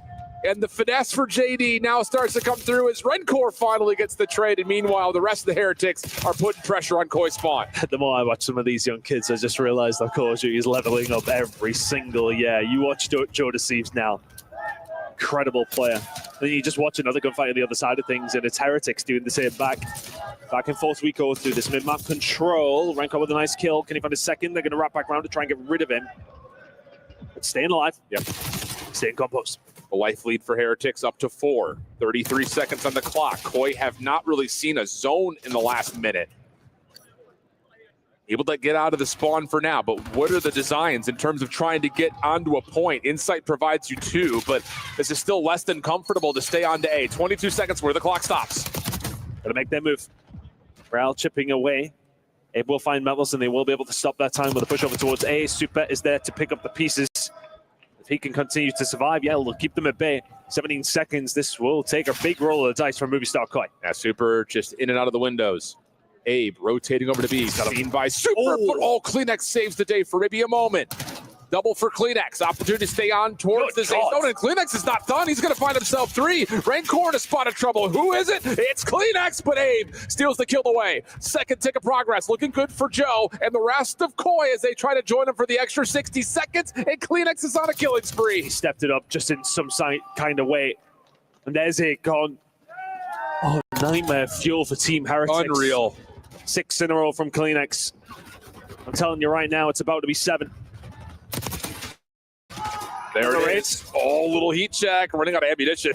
And the finesse for JD now starts to come through as Rancor finally gets the trade. And meanwhile, the rest of the Heretics are putting pressure on Koi spawn. The more I watch some of these young kids, I just realized that Call of Duty is leveling up every single year. You watch Joe Deceives now. Incredible player. Then you just watch another gunfight on the other side of things, and it's Heretics doing the same back and forth. We go through this mid-map control. Rancor with a nice kill. Can he find a second? They're going to wrap back around to try and get rid of him. But staying alive. Yep. Staying composed. A life lead for Heretics up to 4. 33 seconds on the clock. Koi have not really seen a zone in the last minute. Able to get out of the spawn for now, but what are the designs in terms of trying to get onto a point? Insight provides you 2, but this is still less than comfortable to stay on to A. 22 seconds where the clock stops. Gotta make their move. Real chipping away. Abe will find Metals, and they will be able to stop that time with a push over towards A. Super is there to pick up the pieces. If he can continue to survive, yeah, we'll keep them at bay. 17 seconds. This will take a big roll of the dice from Movie Star Koi. Yeah, Super just in and out of the windows. Abe rotating over to B. Seen by Super, but Kleenex saves the day for maybe a moment. Double for Kleenex. Opportunity to stay on towards the safe zone, and Kleenex is not done. He's going to find himself 3. Rancor in a spot of trouble. Who is it? It's Kleenex, but Abe steals the kill away. Second tick of progress. Looking good for Joe and the rest of Koi as they try to join him for the extra 60 seconds, and Kleenex is on a killing spree. He stepped it up just in some kind of way. And there's it gone. Oh, nightmare fuel for Team Heretics. Unreal. 6 in a row from Kleenex. I'm telling you right now, it's about to be 7. There it is. Oh, little heat check. Running out of ammunition.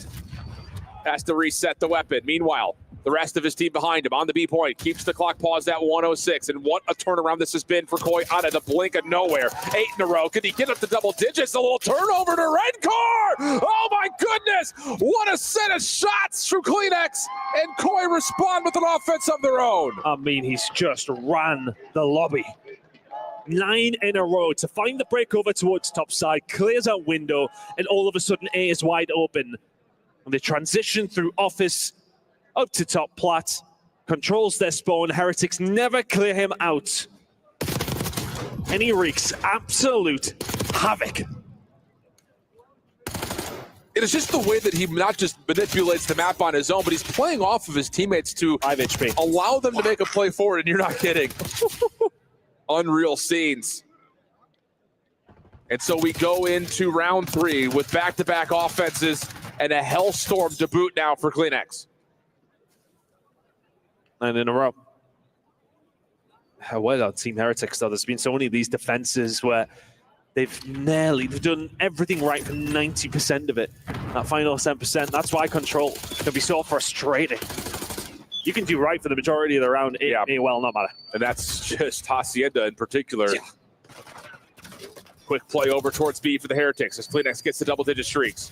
Has to reset the weapon. Meanwhile, the rest of his team behind him on the B point. Keeps the clock paused at 106. And what a turnaround this has been for Koi out of the blink of nowhere. 8 in a row. Could he get up to double digits? A little turnover to Rancor. Oh, my goodness. What a set of shots from Kleenex. And Koi respond with an offense of their own. I mean, he's just ran the lobby. 9 in a row to find the break over towards top side, clears out window, and all of a sudden A is wide open. And they transition through office up to top plat, controls their spawn. Heretics never clear him out. And he wreaks absolute havoc. It is just the way that he not just manipulates the map on his own, but he's playing off of his teammates to 5 HP. Allow them to make a play forward, and you're not kidding. Unreal scenes. And so we go into round 3 with back-to-back offenses and a hellstorm to boot now for Kleenex. 9 in a row. Well done, Team Heretics, though. There's been so many of these defenses where they've done everything right for 90% of it. That final 10%, that's why control can be so frustrating. You can do right for the majority of the round. It may well not matter. And that's just Hacienda in particular. Yeah. Quick play over towards B for the Heretics as Kleenex gets the double-digit streaks.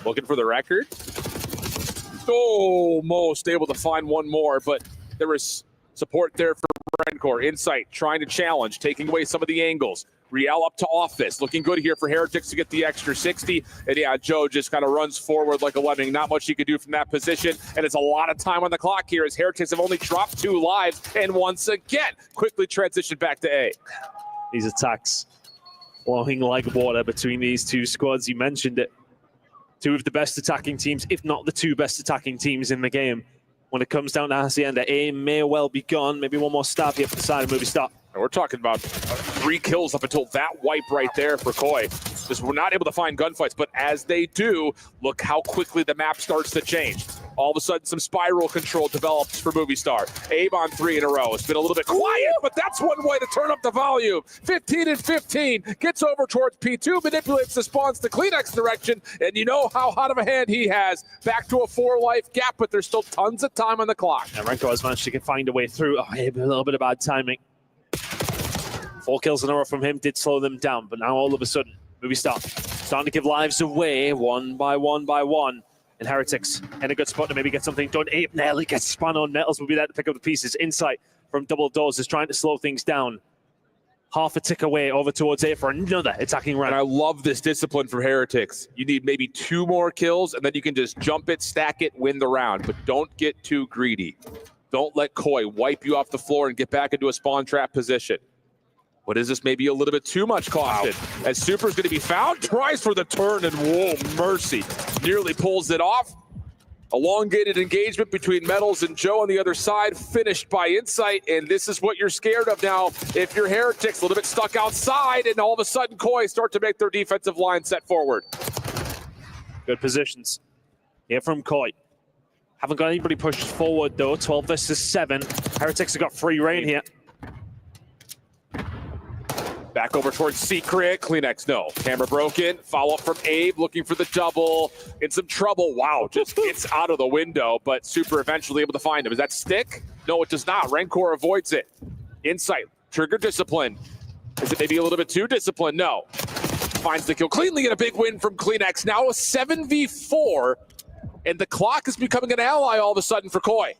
Looking for the record. Almost able to find one more, but there was support there for Rancor. Insight trying to challenge, taking away some of the angles. Riel up to office. Looking good here for Heretics to get the extra 60. And yeah, Joe just kind of runs forward like a lemming. Not much he could do from that position. And it's a lot of time on the clock here as Heretics have only dropped 2 lives. And once again, quickly transition back to A. These attacks flowing like water between these two squads. You mentioned it. 2 of the best attacking teams, if not the 2 best attacking teams in the game. When it comes down to Hacienda, A may well be gone. Maybe one more stab here for the side of Movie Star. We're talking about 3 kills up until that wipe right there for Koi. Just we're not able to find gunfights, but as they do, look how quickly the map starts to change. All of a sudden, some spiral control develops for Movie Star. Abe on 3 in a row. It's been a little bit quiet, but that's one way to turn up the volume. 15 and 15, gets over towards P2, manipulates the spawns to Kleenex direction, and you know how hot of a hand he has. Back to a 4-life gap, but there's still tons of time on the clock. And Renko has managed to find a way through. Oh, Abe, a little bit of bad timing. 4 kills in a row from him did slow them down, but now all of a sudden, Movie Star starting to give lives away one by one by one. And Heretics in a good spot to maybe get something done. Abe nearly gets spun on. Nettles will be there to pick up the pieces. Insight from Double Doors is trying to slow things down. Half a tick away over towards A for another attacking round. And I love this discipline from Heretics. You need maybe 2 more kills, and then you can just jump it, stack it, win the round. But don't get too greedy. Don't let Koi wipe you off the floor and get back into a spawn trap position. What is this? Maybe a little bit too much caution. Wow. As Super's going to be found, tries for the turn, and whoa, mercy. Nearly pulls it off. Elongated engagement between Metals and Joe on the other side, finished by Insight, and this is what you're scared of now. If you're Heretics, a little bit stuck outside, and all of a sudden Koi start to make their defensive line set forward. Good positions here from Koi. Haven't got anybody pushed forward, though. 12 versus 7. Heretics have got free reign here. Back over towards Secret. Kleenex, no. Camera broken. Follow up from Abe, looking for the double. In some trouble. Wow, just gets out of the window, but Super eventually able to find him. Does that stick? No, it does not. Rancor avoids it. Insight. Trigger discipline. Is it maybe a little bit too disciplined? No. Finds the kill cleanly and a big win from Kleenex. Now a 7v4, and the clock is becoming an ally all of a sudden for Koi.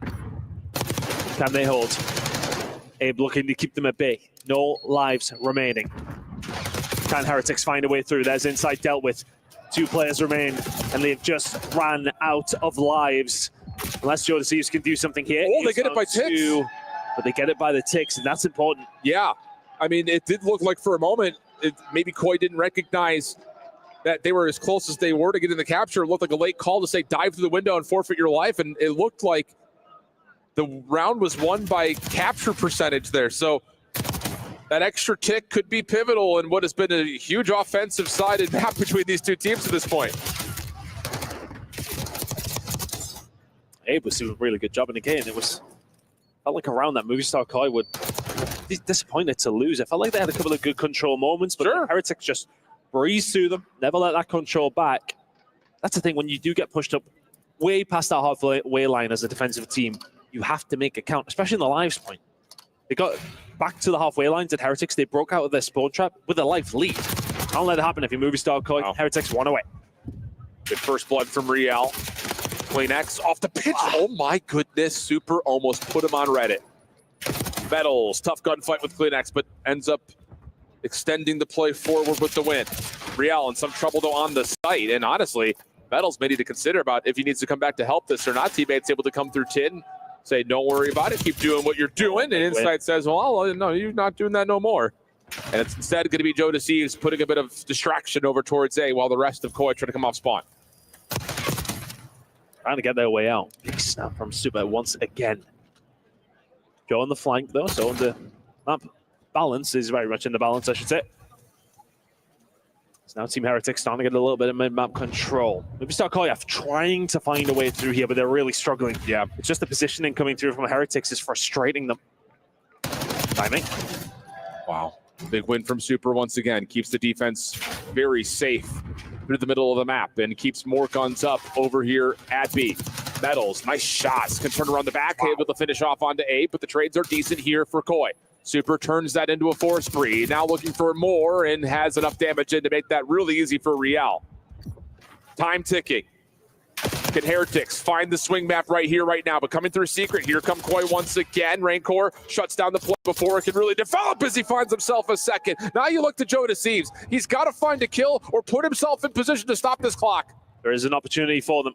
Can they hold? Abe looking to keep them at bay. No lives remaining. Can Heretics find a way through? There's Insight dealt with. 2 players remain, and they've just ran out of lives. Unless Joe Deceives can do something here. Oh, they get it by ticks. But they get it by the ticks, and that's important. Yeah. I mean, it did look like for a moment, maybe Koi didn't recognize that they were as close as they were to get in the capture. It looked like a late call to say dive through the window and forfeit your life, and it looked like the round was won by capture percentage there. So that extra tick could be pivotal in what has been a huge offensive-sided map between these two teams at this point. Abe was doing a really good job, and again, it felt like around that Movistar Koi would be disappointed to lose. I felt like they had a couple of good control moments, but Heretics just breezed through them, never let that control back. That's the thing, when you do get pushed up way past that halfway line as a defensive team, you have to make a count, especially in the lives point. They got back to the halfway lines at Heretics. They broke out of their spawn trap with a life lead. Don't let it happen if you Movistar Koi. Wow. Heretics 1 away. Good first blood from Real. Clean X off the pitch. Oh my goodness. Super almost put him on Reddit. Metals, tough gunfight with Clean X, but ends up extending the play forward with the win. Real in some trouble though on the site. And honestly, Metals may need to consider about if he needs to come back to help this or not. Teammates able to come through Tin, say, don't worry about it. Keep doing what you're doing. And Insight says, well, no, you're not doing that no more. And it's instead going to be Joe Deceives putting a bit of distraction over towards A while the rest of Koi try to come off spawn. Trying to get their way out. Big snap from Super once again. Joe on the flank, though, so the map balance is very much in the balance, I should say. So now Team Heretics starting to get a little bit of mid-map control. Movistar Koi trying to find a way through here, but they're really struggling. Yeah, it's just the positioning coming through from Heretics is frustrating them. Timing. Wow. Big win from Super once again. Keeps the defense very safe through the middle of the map and keeps more guns up over here at B. Metals, nice shots. Can turn around the back, able to finish off onto A, but the trades are decent here for Koi. Super turns that into a force spree. Now looking for more and has enough damage in to make that really easy for Real. Time ticking. Can Heretics find the swing map right here, right now? But coming through secret, here come Koi once again. Rancor shuts down the play before it can really develop as he finds himself a second. Now you look to Joe Deceives. He's got to find a kill or put himself in position to stop this clock. There is an opportunity for them.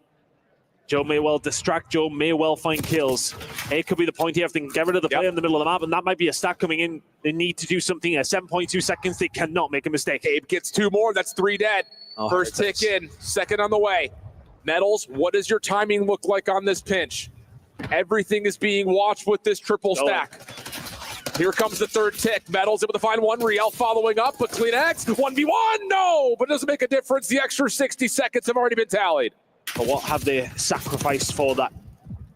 Joe may well distract, Joe may well find kills. It could be the point here if they can get rid of the play in the middle of the map, and that might be a stack coming in. They need to do something at 7.2 seconds. They cannot make a mistake. Abe gets 2 more. That's 3 dead. First tick in, second on the way. Metals, what does your timing look like on this pinch? Everything is being watched with this triple stack. Here comes the 3rd tick. Metals able to find one. Real following up, but Clean X, 1v1, no! But it doesn't make a difference. The extra 60 seconds have already been tallied. But what have they sacrificed for that?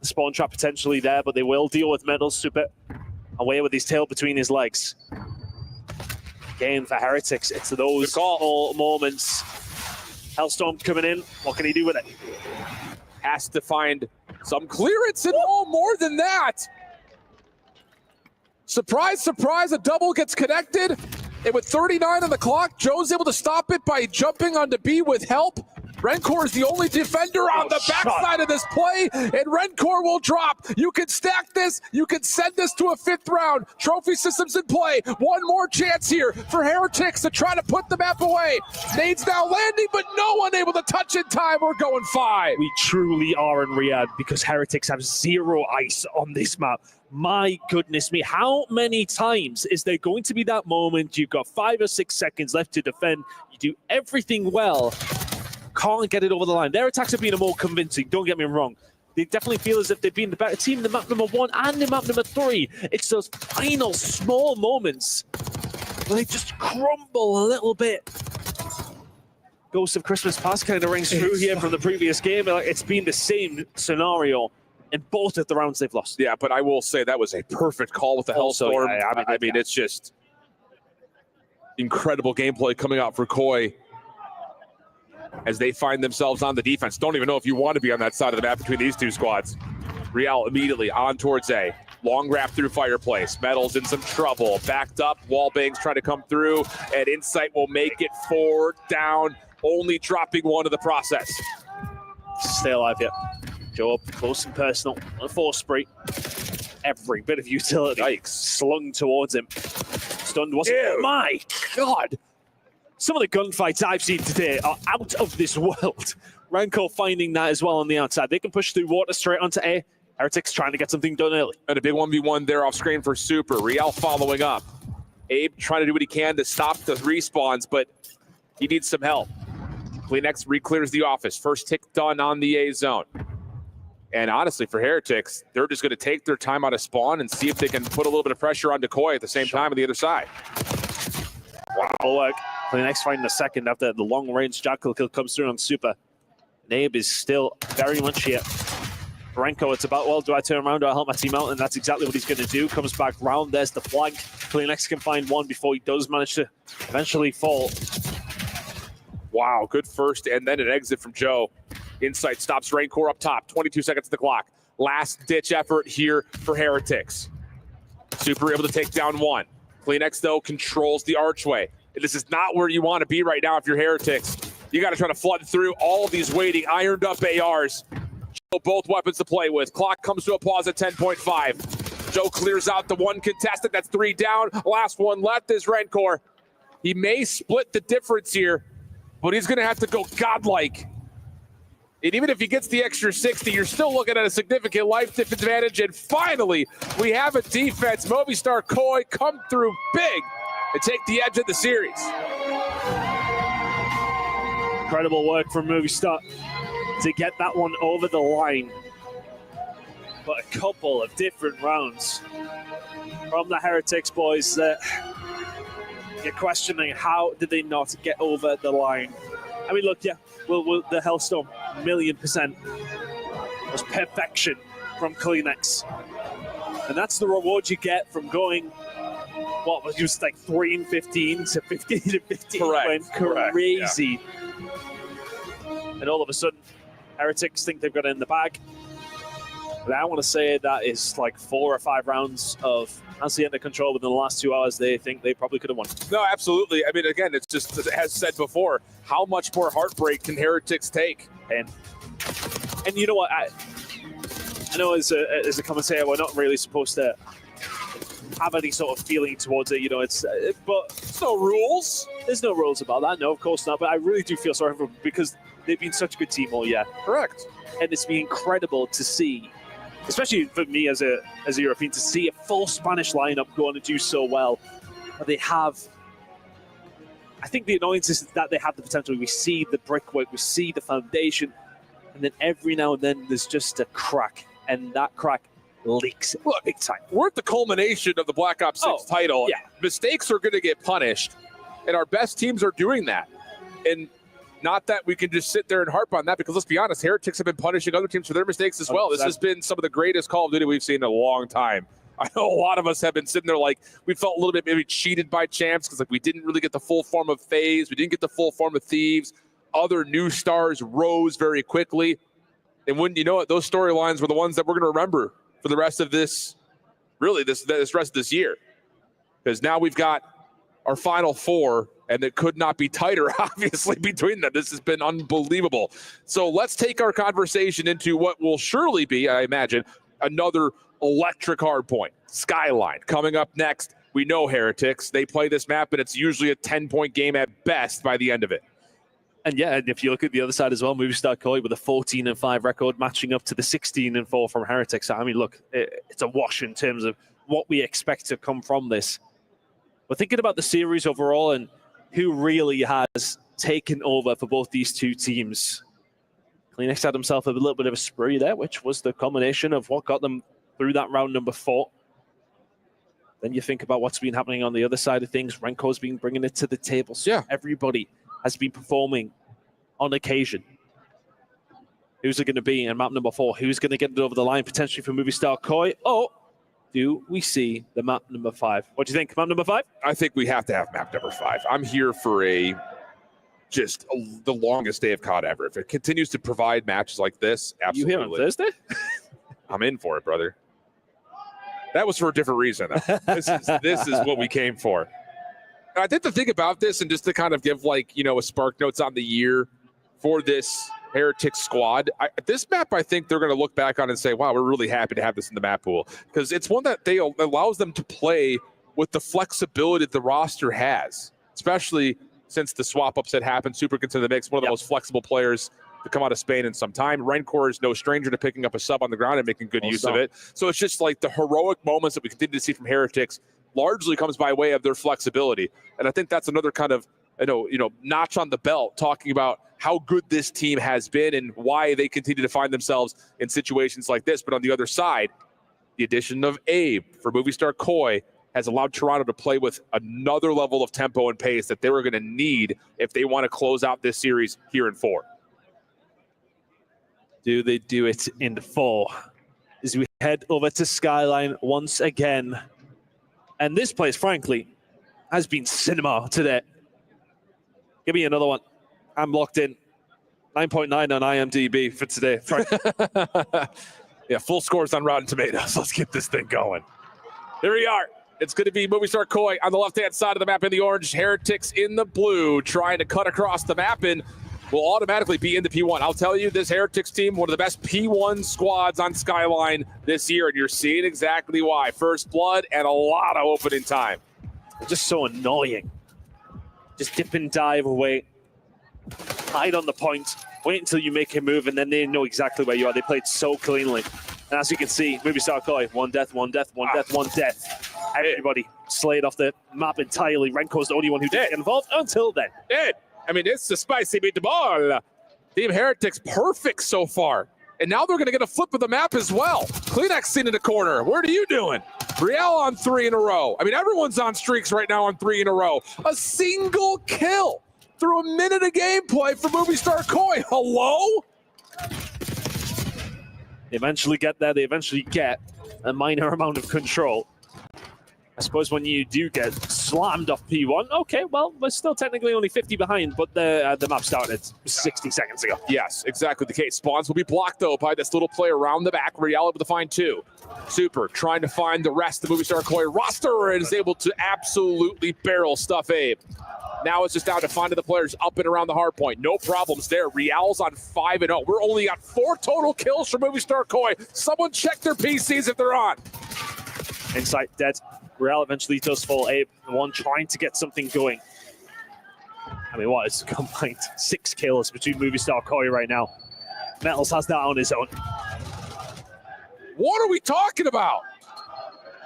The spawn trap potentially there, but they will deal with Metals. Super away with his tail between his legs. Again, for Heretics, it's those all moments. Hellstorm coming in. What can he do with it? Has to find some clearance and more than that. Surprise, surprise, a double gets connected. And with 39 on the clock, Joe's able to stop it by jumping onto B with help. Rencor is the only defender on the backside of this play, and Rencor will drop. You can stack this. You can send this to a 5th round. Trophy systems in play. One more chance here for Heretics to try to put the map away. Nades now landing, but no one able to touch in time. We're going 5. We truly are in Riyadh because Heretics have 0 ice on this map. My goodness me, how many times is there going to be that moment you've got 5 or 6 seconds left to defend, you do everything well, can't get it over the line. Their attacks have been more convincing, don't get me wrong. They definitely feel as if they've been the better team in the map number 1 and the map number 3. It's those final small moments where they just crumble a little bit. Ghost of Christmas Past kind of rings through here from the previous game. It's been the same scenario in both of the rounds they've lost. Yeah, but I will say that was a perfect call with the Hellstorm. I mean, it's just incredible gameplay coming out for Koi as they find themselves on the defense. Don't even know if you want to be on that side of the map between these two squads. Real immediately on towards A. Long wrap through Fireplace. Metals in some trouble. Backed up. Wallbangs trying to come through, and Insight will make it 4 down, only dropping 1 of the process. Stay alive here. Joe up close and personal. A force spree. Every bit of utility slung towards him. Stunned, wasn't it? Oh my God. Some of the gunfights I've seen today are out of this world. Renko finding that as well on the outside. They can push through water straight onto A. Heretics trying to get something done early. And a big 1v1 there off screen for Super. Real following up. Abe trying to do what he can to stop the respawns, but he needs some help. Kleenex re-clears the office. First tick done on the A zone. And honestly, for Heretics, they're just going to take their time out of spawn and see if they can put a little bit of pressure on Decoy at the same time on the other side. Wow, look. Kleenex finding the second after the long-range jackal kill comes through on Super. And Abe is still very much here. Renko, it's about, well, do I turn around, do I help my team out? And that's exactly what he's going to do. Comes back round, there's the flank. Kleenex can find one before he does manage to eventually fall. Wow, good first and then an exit from Joe. Insight stops Raincore up top, 22 seconds to the clock. Last ditch effort here for Heretics. Super able to take down one. Kleenex, though, controls the archway. This is not where you want to be right now if you're Heretics. You got to try to flood through all of these waiting, ironed up ARs. Joe, both weapons to play with. Clock comes to a pause at 10.5. Joe clears out the one contestant. That's 3 down. Last one left is Rencore. He may split the difference here, but he's going to have to go godlike. And even if he gets the extra 60, you're still looking at a significant life advantage. And finally, we have a defense. Movistar Koi come through big and take the edge of the series. Incredible work from Movistar to get that one over the line. But a couple of different rounds from the Heretics boys that you're questioning, how did they not get over the line? I mean, look, yeah, the Hellstorm, 1,000,000% was perfection from Kleenex. And that's the reward you get from going, what was just like 3 and 15 to 15 and 15. Correct. Went crazy. And all of a sudden, Heretics think they've got it in the bag. But I want to say that is like 4 or 5 rounds of Nancy under control within the last 2 hours. They think they probably could have won. No, absolutely. I mean, again, it's just, as said before, how much more heartbreak can Heretics take? And you know what? I know as a commentator, we're not really supposed to have any sort of feeling towards it. You know, but there's no rules. There's no rules about that. No, of course not. But I really do feel sorry for them because they've been such a good team all year. Correct. And it's been incredible to see, especially for me as a European, to see a full Spanish lineup go on and do so well. But they have, I think the annoyance is that they have the potential. We see the brickwork, we see the foundation, and then every now and then there's just a crack, and that crack leaks big time. We're at the culmination of the Black Ops 6 title. Yeah. Mistakes are going to get punished, and our best teams are doing that. And not that we can just sit there and harp on that, because let's be honest, Heretics have been punishing other teams for their mistakes as well. This has been some of the greatest Call of Duty we've seen in a long time. I know a lot of us have been sitting there like we felt a little bit maybe cheated by champs because like we didn't really get the full form of FaZe. We didn't get the full form of Thieves. Other new stars rose very quickly. And wouldn't you know it, those storylines were the ones that we're going to remember for the rest of this, really this rest of this year. Because now we've got our final 4, and it could not be tighter, obviously, between them. This has been unbelievable. So let's take our conversation into what will surely be, I imagine, another electric hardpoint. Skyline coming up next. We know Heretics. They play this map, and it's usually a 10-point game at best by the end of it. And yeah, and if you look at the other side as well, Movistar Koi with a 14-5 record matching up to the 16-4 from Heretics. I mean, look, it's a wash in terms of what we expect to come from this. But thinking about the series overall and who really has taken over for both these two teams, Kleenex had himself a little bit of a spree there, which was the combination of what got them through that round number 4. Then you think about what's been happening on the other side of things. Renko's been bringing it to the table. So yeah, everybody has been performing on occasion. Who's it going to be in map number 4? Who's going to get it over the line potentially for Movistar Koi? Oh, do we see the map number 5? What do you think, map number 5? I think we have to have map number 5. I'm here for the longest day of COD ever. If it continues to provide matches like this, absolutely. You here on Thursday? I'm in for it, brother. That was for a different reason. This is what we came for. And I think the thing about this, and just to kind of give a spark notes on the year for this Heretic squad, this map, I think they're going to look back on and say, wow, we're really happy to have this in the map pool, because it's one that allows them to play with the flexibility that the roster has, especially since the swap upset happened. Super gets in the mix, one of the most flexible players to come out of Spain in some time. Rancor is no stranger to picking up a sub on the ground and making good use of it. So it's just like the heroic moments that we continue to see from Heretics largely comes by way of their flexibility. And I think that's another kind of, notch on the belt, talking about how good this team has been and why they continue to find themselves in situations like this. But on the other side, the addition of Abe for Movistar Koi has allowed Toronto to play with another level of tempo and pace that they were going to need if they want to close out this series here in 4. Do they do it in 4? As we head over to Skyline once again. And this place, frankly, has been cinema today. Give me another one. I'm locked in. 9.9 on IMDb for today. Yeah, full scores on Rotten Tomatoes. Let's get this thing going. Here we are. It's going to be Movistar Koi on the left-hand side of the map in the orange. Heretics in the blue, trying to cut across the map and will automatically be into P1. I'll tell you, this Heretics team, one of the best P1 squads on Skyline this year, and you're seeing exactly why. First blood and a lot of opening time. Just so annoying. Just dip and dive away. Hide on the point. Wait until you make a move, and then they know exactly where you are. They played so cleanly. And as you can see, Movistar Koi, one death, one death, one death, one death. Everybody slayed off the map entirely. Renko's the only one who didn't get involved until then. I mean, it's a spicy meatball. Team Heretics perfect so far. And now they're going to get a flip of the map as well. Kleenex seen in the corner. What are you doing? Riel on 3 in a row. I mean, everyone's on streaks right now on 3 in a row. A single kill through a minute of gameplay for Movistar Koi. Hello? They eventually get there. They eventually get a minor amount of control. I suppose when you do get slammed off P1, okay, well, we're still technically only 50 behind, but the map started 60 seconds ago. Yes, exactly the case. Spawns will be blocked, though, by this little play around the back. Riel able to find 2. Super trying to find the rest of the Movistar Koi roster and is able to absolutely barrel stuff Abe. Now it's just down to finding the players up and around the hard point. No problems there. Riel's on 5-0. We're only got 4 total kills for Movistar Koi. Someone check their PCs if they're on. Insight dead. Riel eventually does fall. Abe, the one trying to get something going. I mean, what is combined 6 kills between Movistar Koi right now. Metals has that on his own. What are we talking about?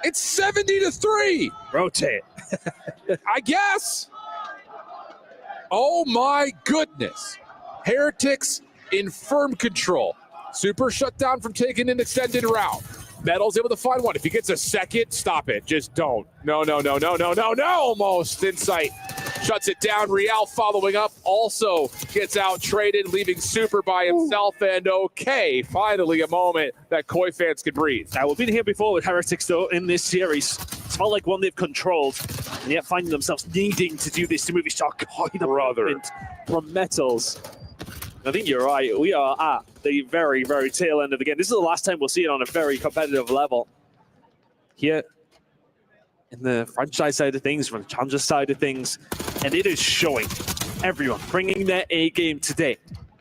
It's 70-3. Rotate. I guess. Oh my goodness. Heretics in firm control. Super shut down from taking an extended route. Metal's able to find one. If he gets a second, stop it. Just don't. No. Almost. Insight shuts it down. Riel following up also gets out traded, leaving Super by himself. And okay, finally a moment that Koi fans can breathe. Now, we've been here before with Heretics, though, in this series. It's felt like one they've controlled, and yet finding themselves needing to do this to Movistar Koi. Brother. From Metals. I think you're right. We are at the very, very tail end of the game. This is the last time we'll see it on a very competitive level. Here in the franchise side of things, from the challenger side of things, and it is showing. Everyone bringing their A game today.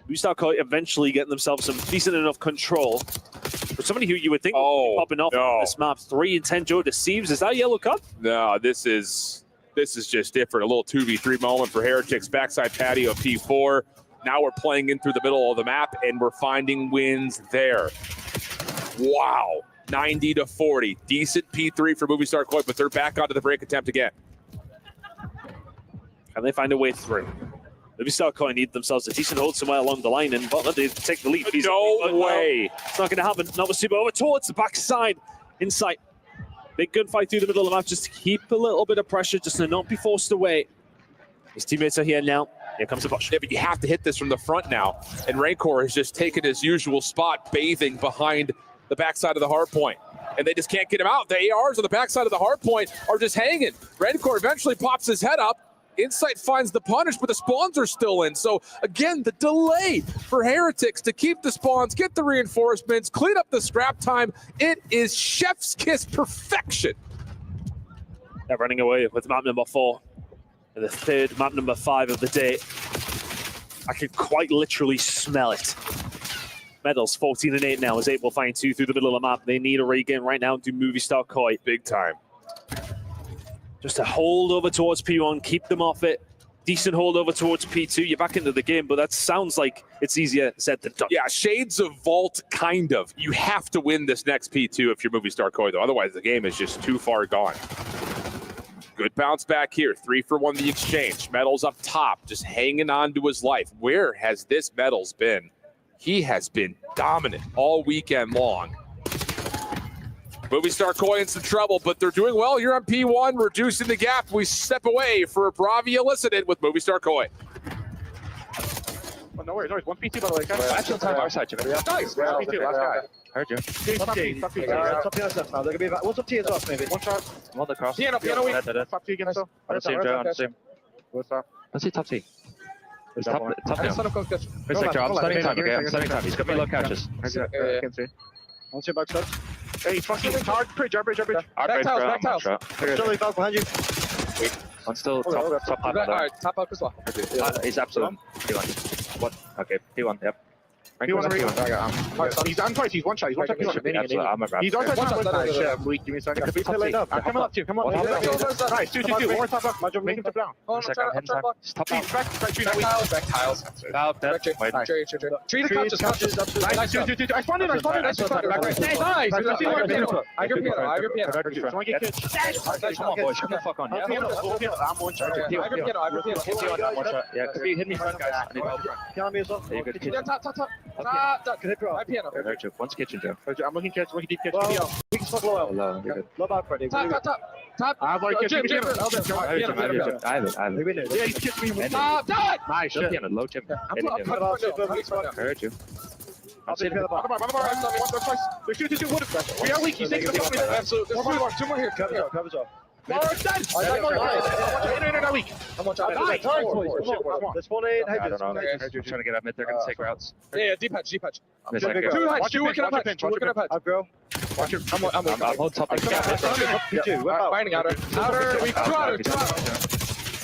Movistar Koi eventually getting themselves some decent enough control. For somebody who you would think would be popping off on this map, 3 and 10 Joe Deceives. Is that a yellow card? No, this is just different. A little 2v3 moment for Heretics. Backside patio of P4. Now we're playing in through the middle of the map, and we're finding wins there. Wow, 90-40. Decent P3 for Movistar Koi, but they're back onto the break attempt again. Can they find a way through? Movistar Koi need themselves a decent hold somewhere along the line, and Butler, they take the lead. No way. It's not going to happen. Not with Super over towards the backside. Insight. Big gunfight through the middle of the map. Just to keep a little bit of pressure, just to not be forced away. His teammates are here now. Here comes the push. Yeah, but you have to hit this from the front now. And Rancor has just taken his usual spot, bathing behind the backside of the hard point. And they just can't get him out. The ARs on the backside of the hard point are just hanging. Rancor eventually pops his head up. Insight finds the punish, but the spawns are still in. So, again, the delay for Heretics to keep the spawns, get the reinforcements, clean up the scrap time. It is chef's kiss perfection. They're running away with map number 4. And the 3rd map number 5 of the day. I can quite literally smell it. Metals 14 and 8 now is able to find 2 through the middle of the map. They need a regain right now to Movistar Koi. Big time. Just to hold over towards P1, keep them off it. decent hold over towards P2. You're back into the game, but that sounds like it's easier said than done. Yeah, shades of Vault, kind of. You have to win this next P2 if you're Movie Star Koi, though. Otherwise, the game is just too far gone. Good bounce back here. 3 for 1 the exchange. Metals up top, just hanging on to his life. Where has this Metals been? He has been dominant all weekend long. Movie Star Koi in some trouble, but they're doing well here on P1, reducing the gap. We step away for Bravi elicited with Movie Star Koi. Oh, no worries, no worries. 1 P2 by the way. Actually, time our side, Jimmy. Nice. 1 P2, last guy. Heard you. Top T, top T. Top T on us now. They're gonna be about. What's up T as well, maybe? One shot. I'm on the cross. Piano weak. Top T again, so. On the same, Joe. On the same. What's up? Let's see top T. It's top down. Catch. Wait a sec, Joe. I'm starting time, okay? I'm starting time. He's got me low catches. Can't see. I'll see back step. Hey, fucking hard bridge, our bridge. Back tiles. Surely Falk behind you. I'm still top high. Alright, top out as well. He's absolute. P1. What? Okay, P1, yep. P1's he's on twice, he's one shot. He's on twice. Shit, I'm weak. Give me a second. Could be laid up. Come on up, too. Come on. Nice, 2. One more top up. Make him tip down. Stop out. Back tiles. Tree the couches. Nice, 2. I spawned in. Nice. I agree. Someone get kitch. Come on, boys. Come the fuck on. I'm one shot. Yeah, could be hitting me front, guys. I need help. Piano me as well. Yeah, good kitchen. Top. Piano. One's kitchen, Joe. I'm looking deep kitchen. We can smoke low out. Low, you're good. Low back, Freddy. Top. I have like kitchen. I have it. Yeah, he's kitchen me. Top. Nice shit. Piano, low chip. I heard you. I'll say the bottom. There's 2. We are weak. He's taking the company. Absolutely. Two more here. Covers off. Let's I don't know. They're trying to get up mid. They're going to take routes. Yeah, deep hatch. Two working up hatch. I'll go. I'm on top. Finding outer.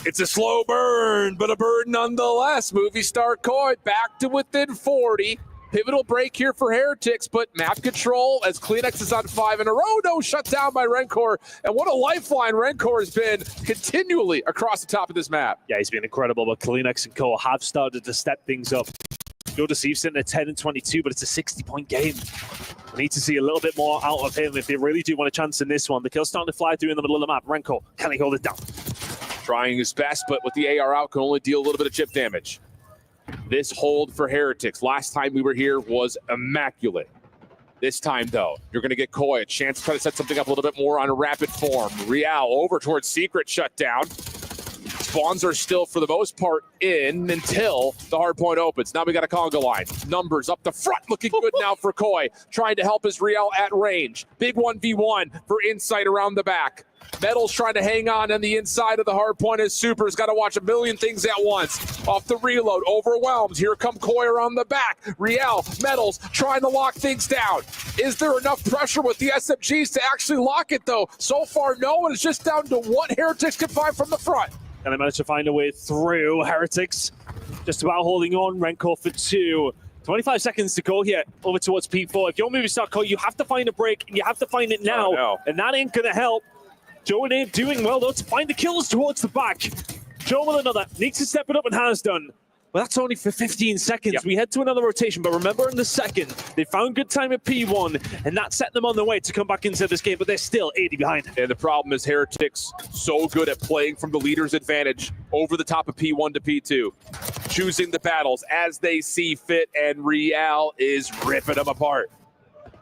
It's a slow burn, but a burn nonetheless. Movie Star Koi back to within 40. Pivotal break here for Heretics, but map control as Kleenex is on 5 in a row. No, shut down by Rencor. And what a lifeline Rencor has been continually across the top of this map. Yeah, he's been incredible, but Kleenex and Co have started to step things up. Joe Deceive sitting at 10 and 22, but it's a 60-point game. We need to see a little bit more out of him if they really do want a chance in this one. The kill's starting to fly through in the middle of the map. Rencor, can he hold it down? Trying his best, but with the AR out, can only deal a little bit of chip damage. This hold for Heretics. Last time we were here was immaculate. This time, though, you're going to get Koi a chance to try to set something up a little bit more on a rapid form. Real over towards Secret shutdown. Spawns are still, for the most part, in until the hard point opens. Now we got a conga line. Numbers up the front, looking good now for Koi. Trying to help his Real at range. Big 1v1 for Insight around the back. Metals trying to hang on the inside of the hard point as Super's got to watch a million things at once. Off the reload, overwhelmed. Here come Koi around the back. Real, Metals trying to lock things down. Is there enough pressure with the SMGs to actually lock it, though? So far, no, and it's just down to what Heretics can find from the front. And they managed to find a way through. Heretics just about holding on. Rencor for 2. 25 seconds to go here over towards P4. If you're Movie Star Koi, you have to find a break, and you have to find it now. Oh, no. And that ain't going to help. Joe and Abe doing well, though, to find the kills towards the back. Joe with another. Needs to step it up and has done. But that's only for 15 seconds. Yep. We head to another rotation, but remember in the second, they found good time at P1, and that set them on their way to come back into this game, but they're still 80 behind. And the problem is Heretics so good at playing from the leader's advantage over the top of P1 to P2. Choosing the battles as they see fit, and Real is ripping them apart.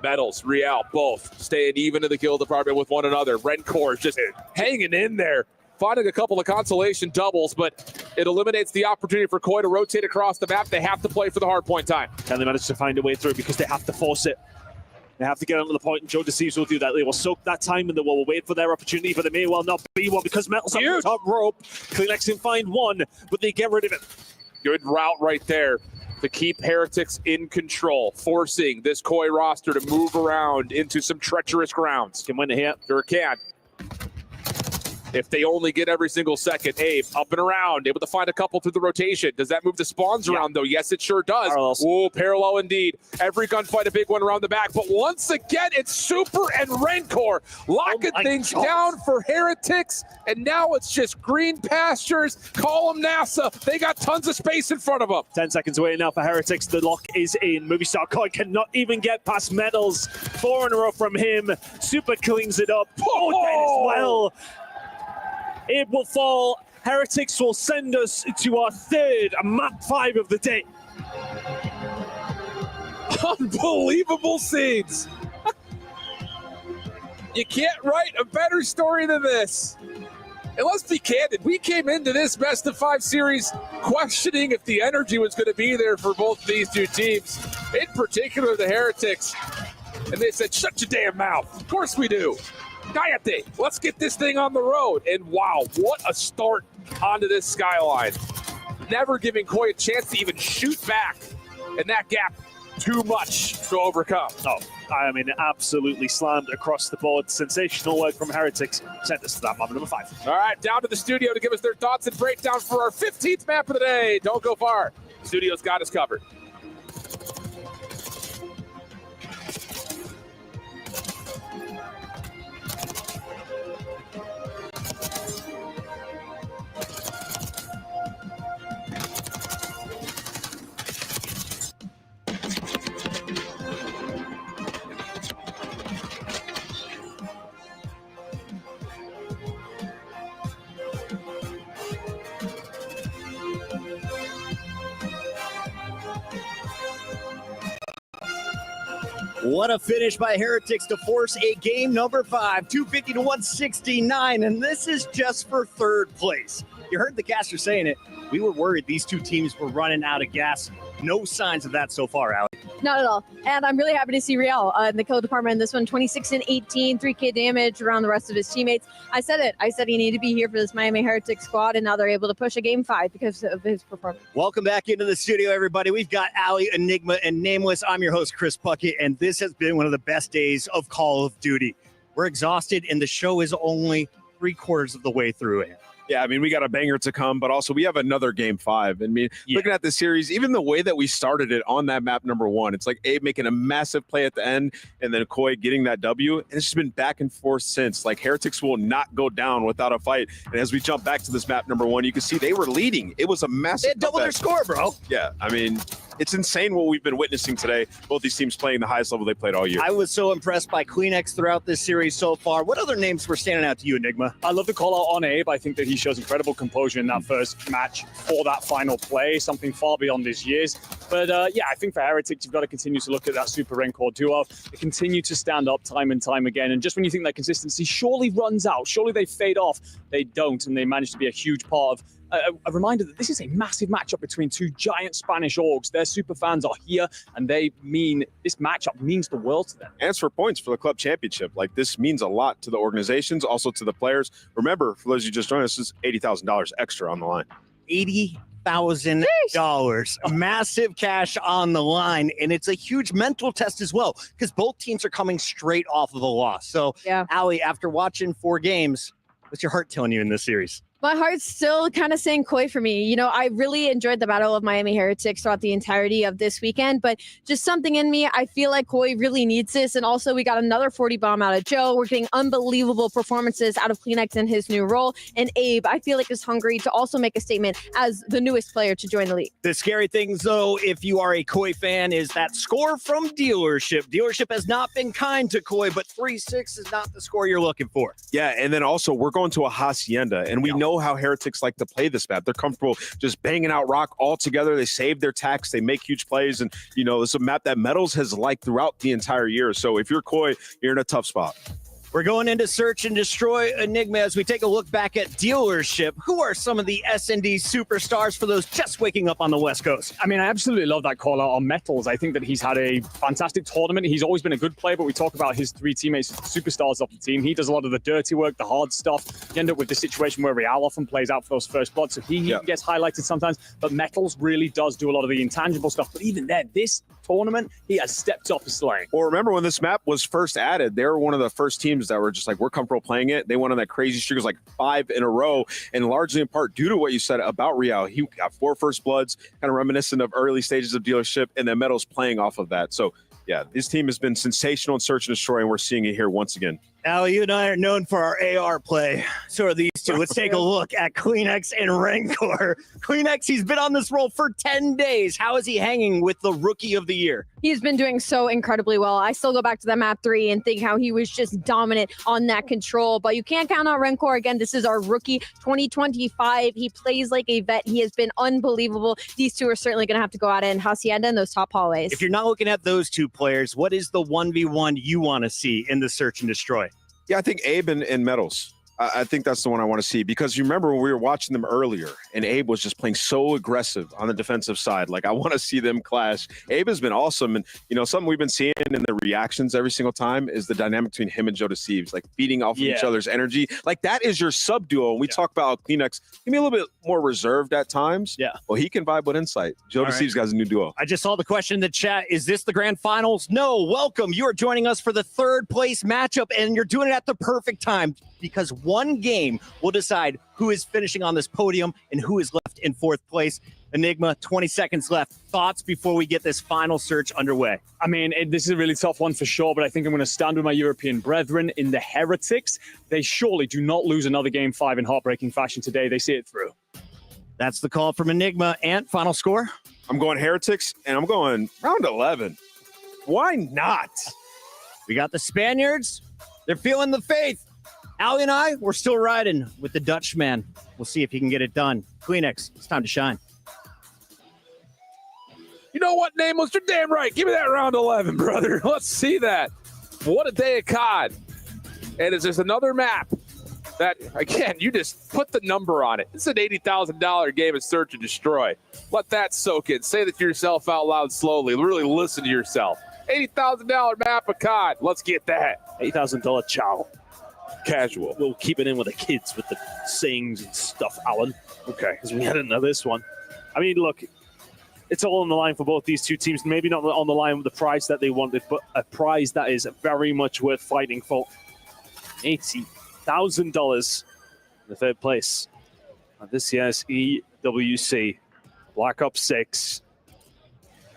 Metals, Real, both staying even in the kill department with one another. Rencor just hanging in there, finding a couple of consolation doubles, but it eliminates the opportunity for Koi to rotate across the map. They have to play for the hard point time. And they managed to find a way through because they have to force it. They have to get onto the point, and Joe Deceives will do that. They will soak that time, and they will wait for their opportunity, but they may well not be one because Metals on the top rope. Kleenex can find one, but they get rid of it. Good route right there to keep Heretics in control, forcing this Koi roster to move around into some treacherous grounds. Can win it here. Sure can. If they only get every single second, Abe, up and around, able to find a couple through the rotation. Does that move the spawns around, though? Yes, it sure does. Oh, parallel indeed. Every gunfight, a big one around the back. But once again, it's Super and Rancor locking things down for Heretics. And now it's just green pastures. Call them NASA. They got tons of space in front of them. 10 seconds away now for Heretics. The lock is in. Movistar Koi cannot even get past Metals. 4 in a row from him. Super cleans it up. Oh, dead as well. It will fall. Heretics will send us to our third map 5 of the day. Unbelievable scenes. You can't write a better story than this. And let's be candid, we came into this best of 5 series questioning if the energy was going to be there for both of these two teams, in particular the Heretics. And they said, shut your damn mouth. Of course we do. Cállate. Let's get this thing on the road. And wow, what a start onto this skyline. Never giving Koi a chance to even shoot back. And that gap, too much to overcome. Oh, I mean, absolutely slammed across the board. Sensational work from Heretics. Sent us to that map number 5. All right, down to the studio to give us their thoughts and breakdown for our 15th map of the day. Don't go far. The studio's got us covered. What a finish by Heretics to force a game number 5, 250 to 169, and this is just for third place. You heard the caster saying it. We were worried these two teams were running out of gas. No signs of that so far, Allie. Not at all. And I'm really happy to see Riel in the kill department in this one. 26 and 18, 3K damage around the rest of his teammates. I said it. I said he needed to be here for this Miami Heretics squad, and now they're able to push a game 5 because of his performance. Welcome back into the studio, everybody. We've got Allie, Enigma, and Nameless. I'm your host, Chris Puckett, and this has been one of the best days of Call of Duty. We're exhausted, and the show is only 3/4 of the way through it. Yeah, I mean, we got a banger to come, but also we have another game 5. I mean, looking at the series, even the way that we started it on that map number 1, it's like Abe making a massive play at the end and then Koi getting that W. And it's just been back and forth since. Like, Heretics will not go down without a fight. And as we jump back to this map number 1, you can see they were leading. It was a massive. They doubled their score, bro. Yeah, I mean, it's insane what we've been witnessing today. Both these teams playing the highest level they played all year. I was so impressed by Kleenex throughout this series so far. What other names were standing out to you, Enigma? I love the call out on Abe. I think that he shows incredible composure in that first match for that final play, something far beyond his years. But yeah, I think for Heretics, you've got to continue to look at that Super Rancor duo. They continue to stand up time and time again. And just when you think that consistency surely runs out, surely they fade off, they don't. And they manage to be a huge part of a reminder that this is a massive matchup between two giant Spanish orgs. Their super fans are here, and this matchup means the world to them. And it's for points for the club championship. Like, this means a lot to the organizations, also to the players. Remember, for those of you just joined us, this is $80,000 extra on the line. $80,000, massive cash on the line, and it's a huge mental test as well because both teams are coming straight off of a loss. So, Allie, after watching 4 games, what's your heart telling you in this series? My heart's still kind of saying Koi for me. You know, I really enjoyed the Battle of Miami Heretics throughout the entirety of this weekend, but just something in me, I feel like Koi really needs this. And also, we got another 40 bomb out of Joe. We're getting unbelievable performances out of Kleenex in his new role. And Abe, I feel like, is hungry to also make a statement as the newest player to join the league. The scary thing, though, if you are a Koi fan, is that score from Dealership. Dealership has not been kind to Koi, but 3-6 is not the score you're looking for. Yeah, and then also, we're going to a Hacienda, and we know how Heretics like to play this map. They're comfortable just banging out rock all together. They save their tacks. They make huge plays. And, you know, it's a map that Metals has liked throughout the entire year. So if you're Koi, you're in a tough spot. We're going into Search and Destroy Enigma as we take a look back at Dealership. Who are some of the S&D superstars for those just waking up on the West Coast? I mean, I absolutely love that call out on Metals. I think that he's had a fantastic tournament. He's always been a good player, but we talk about his 3 teammates, superstars of the team. He does a lot of the dirty work, the hard stuff. You end up with the situation where Real often plays out for those first bloods, so he gets highlighted sometimes. But Metals really does do a lot of the intangible stuff. But even then, this tournament, he has stepped up his lane. Well, remember when this map was first added, they were one of the first teams teams that were just like, we're comfortable playing it. They went on that crazy streak. It was like 5 in a row, and largely in part due to what you said about Real. He got 4 first bloods, kind of reminiscent of early stages of dealership, and then Meadows playing off of that. So yeah, this team has been sensational in search and destroy, and we're seeing it here once again. Al, you and I are known for our AR play. So are these two. Let's take a look at Kleenex and Rancor. Kleenex, he's been on this role for 10 days. How is he hanging with the Rookie of the Year? He's been doing so incredibly well. I still go back to that map 3 and think how he was just dominant on that control. But you can't count out Rancor. Again, this is our rookie 2025. He plays like a vet. He has been unbelievable. These two are certainly going to have to go out in Hacienda in those top hallways. If you're not looking at those two players, what is the 1v1 you want to see in the search and destroy? Yeah, I think Abe and Meadows. I think that's the one I want to see, because you remember when we were watching them earlier and Abe was just playing so aggressive on the defensive side. Like, I want to see them clash. Abe has been awesome. And, something we've been seeing in the reactions every single time is the dynamic between him and Joe Deceives, like feeding off of each other's energy. Like, that is your sub duo. And we talk about Kleenex, can be a little bit more reserved at times. Yeah. Well, he can vibe with insight. Joe Deceives got a new duo. I just saw the question in the chat. Is this the grand finals? No. Welcome. You are joining us for the 3rd place matchup, and you're doing it at the perfect time, because one game will decide who is finishing on this podium and who is left in 4th place. Enigma, 20 seconds left. Thoughts before we get this final search underway? I mean, this is a really tough one for sure, but I think I'm going to stand with my European brethren in the Heretics. They surely do not lose another game 5 in heartbreaking fashion today. They see it through. That's the call from Enigma. Ant, final score? I'm going Heretics, and I'm going round 11. Why not? We got the Spaniards. They're feeling the faith. Ali and I, we're still riding with the Dutchman. We'll see if he can get it done. Kleenex, it's time to shine. You know what, Nameless? You're damn right. Give me that round 11, brother. Let's see that. What a day of COD. And it's just another map that, again, you just put the number on it. It's an $80,000 game of Search and Destroy. Let that soak in. Say that to yourself out loud slowly. Really listen to yourself. $80,000 map of COD. Let's get that. $8,000 chow. Casual. We'll keep it in with the kids with the sayings and stuff, Alan. Okay, because we had into this one. I mean, look, it's all on the line for both these two teams. Maybe not on the line with the prize that they wanted, but a prize that is very much worth fighting for. $80,000 in the 3rd place of this year's EWC Black Ops 6.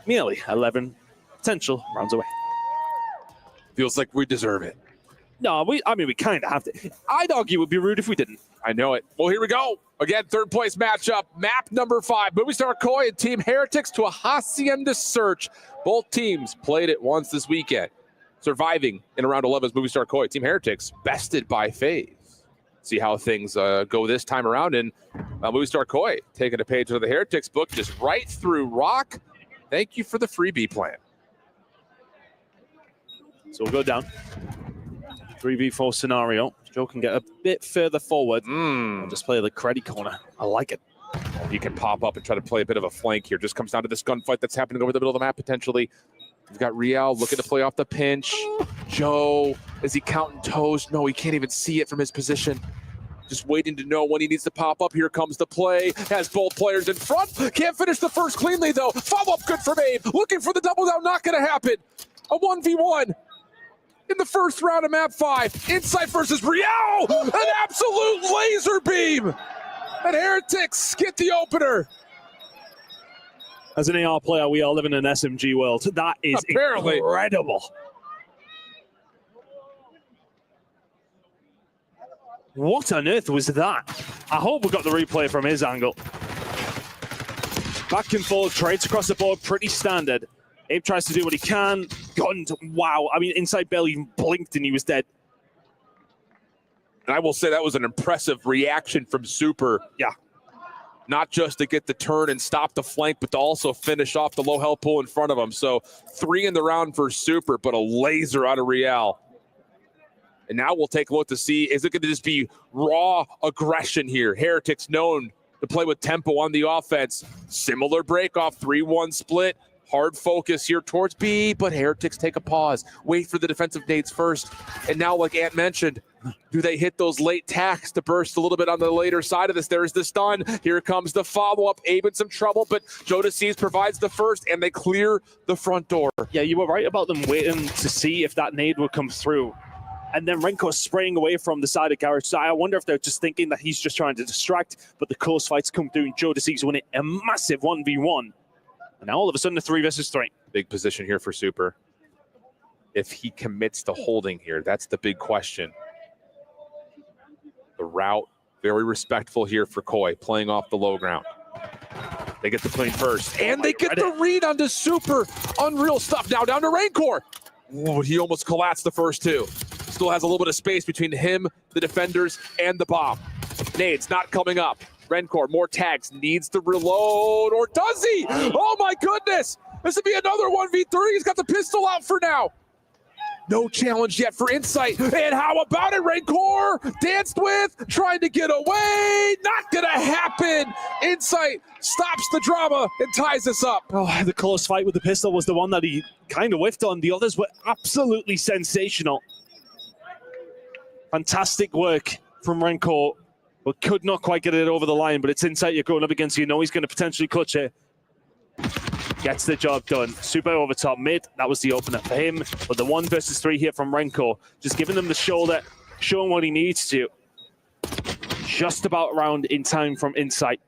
Merely 11 potential rounds away. Feels like we deserve it. No, we kind of have to. I'd argue it would be rude if we didn't. I know it. Well, here we go. Again, 3rd place matchup. Map number 5. Movie Star Koi and Team Heretics to a Hacienda Search. Both teams played it once this weekend. Surviving in around 11 is Movie Star Koi. Team Heretics bested by FaZe. See how things go this time around. And Movie Star Koi taking a page of the Heretics book, just right through Rock. Thank you for the freebie plan. So we'll go down. 3v4 scenario. Joe can get a bit further forward. Just play the credit corner. I like it. You can pop up and try to play a bit of a flank here. Just comes down to this gunfight that's happening over the middle of the map potentially. We've got Real looking to play off the pinch. Joe, is he counting toes? No, he can't even see it from his position. Just waiting to know when he needs to pop up. Here comes the play. Has both players in front. Can't finish the first cleanly though. Follow-up good for Abe. Looking for the double down. Not going to happen. A 1v1. In the first round of map 5, Insight versus Real, an absolute laser beam, and Heretics get the opener. As an AR player, we are living in an SMG world. That is incredible. What on earth was that? I hope we got the replay from his angle. Back and forth, trades across the board, pretty standard. Abe tries to do what he can. Gunned. Wow. I mean, Insight barely even blinked and he was dead. And I will say that was an impressive reaction from Super. Yeah. Not just to get the turn and stop the flank, but to also finish off the low health pool in front of him. So 3 in the round for Super, but a laser out of Real. And now we'll take a look to see, is it going to just be raw aggression here? Heretics known to play with tempo on the offense. Similar break-off, 3-1 split. Hard focus here towards B, but Heretics take a pause. Wait for the defensive nades first. And now, like Ant mentioned, do they hit those late tacks to burst a little bit on the later side of this? There's the stun. Here comes the follow-up. Abe in some trouble, but Joe Deceives provides the first, and they clear the front door. Yeah, you were right about them waiting to see if that nade would come through. And then Renko spraying away from the side of Garage. So I wonder if they're just thinking that he's just trying to distract, but the close fights come through and Joe Deceives winning a massive 1v1. And now all of a sudden a 3 versus 3. Big position here for Super. If he commits to holding here, that's the big question. The route, very respectful here for Koi, playing off the low ground. They get the clean first, and they get the read onto Super. Unreal stuff. Now down to Rancor. Ooh, he almost collapsed the first 2. Still has a little bit of space between him, the defenders, and the bomb. Nades not coming up. Rencor, more tags, needs to reload, or does he? Oh my goodness! This would be another 1v3. He's got the pistol out for now. No challenge yet for Insight. And how about it, Rancor? Danced with, trying to get away. Not gonna happen. Insight stops the drama and ties us up. Oh, the close fight with the pistol was the one that he kind of whiffed on. The others were absolutely sensational. Fantastic work from Rancor, but could not quite get it over the line. But it's Insight you're going up against. You know he's going to potentially clutch it. Gets the job done. Super over top mid. That was the opener for him. But the 1 versus 3 here from Rancor, just giving him the shoulder, showing what he needs to. Just about round in time from Insight.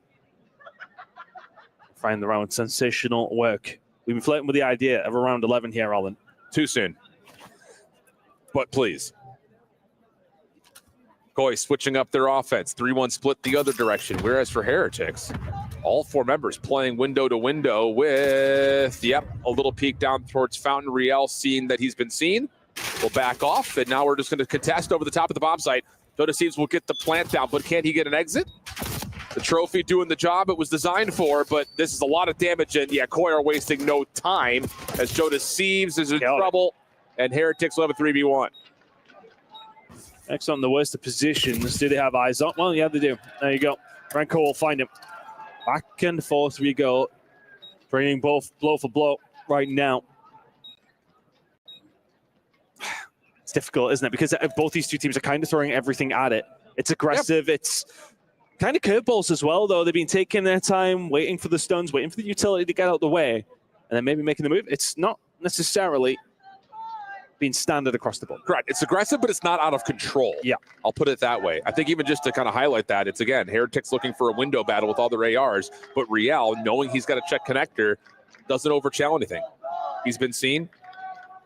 Find the round. Sensational work. We've been flirting with the idea of a round 11 here, Alan. Too soon. But please. Koi switching up their offense. 3-1 split the other direction. Whereas for Heretics, all 4 members playing window to window with, a little peek down towards Fountain. Riel seeing that he's been seen. We'll back off, and now we're just going to contest over the top of the bomb site. Doda Seems will get the plant down, but can he get an exit? The trophy doing the job it was designed for, but this is a lot of damage, and Koi are wasting no time as Joe Deceives is in trouble, and Heretics will have a 3v1. Next on the worst of positions. Do they have eyes on? Well, yeah, they do. There you go. Rancor will find him. Back and forth we go. Bringing both blow for blow right now. It's difficult, isn't it? Because both these 2 teams are kind of throwing everything at it. It's aggressive. It's kind of curveballs as well, though. They've been taking their time, waiting for the stuns, waiting for the utility to get out of the way, and then maybe making the move. It's not necessarily being standard across the board. Correct. It's aggressive, but it's not out of control. Yeah. I'll put it that way. I think even just to kind of highlight that, it's, again, Heretics looking for a window battle with all their ARs, but Riel, knowing he's got a check connector, doesn't overchallenge anything. He's been seen.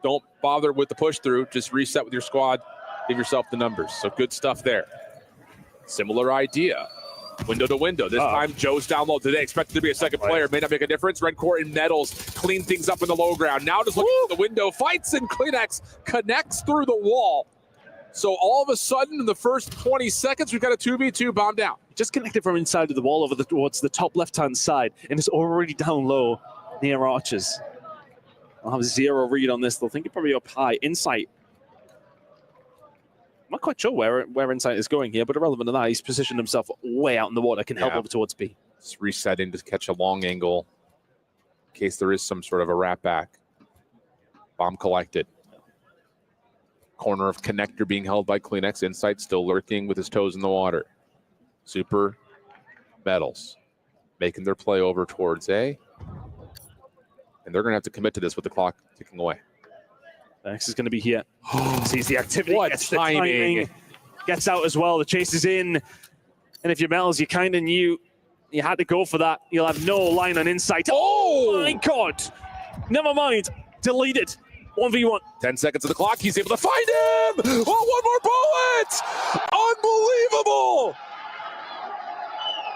Don't bother with the push through. Just reset with your squad. Give yourself the numbers. So good stuff there. Similar idea. Window to window. This time, Joe's down low today. Expected to be a second player. May not make a difference. Redcore and Nettles clean things up in the low ground. Now just looking at the window. Fights and Kleenex connects through the wall. So all of a sudden, in the first 20 seconds, we've got a 2v2 bomb down. Just connected from inside of the wall over towards the top left-hand side. And it's already down low near Archers. I'll have 0 read on this. They'll think it probably up high. Insight. I'm not quite sure where Insight is going here, but irrelevant to that, he's positioned himself way out in the water. Can help over towards B. Just resetting to catch a long angle in case there is some sort of a wrap back. Bomb collected. Corner of connector being held by Kleenex. Insight still lurking with his toes in the water. Super Metals making their play over towards A. And they're going to have to commit to this with the clock ticking away. Next is going to be here. Sees the activity. What gets timing. The timing. Gets out as well. The chase is in. And if you're Metals, you kind of knew you had to go for that. You'll have no line on Insight. Oh my God. Never mind. Deleted. 1v1. 10 seconds of the clock. He's able to find him. Oh, one more bullet. Unbelievable.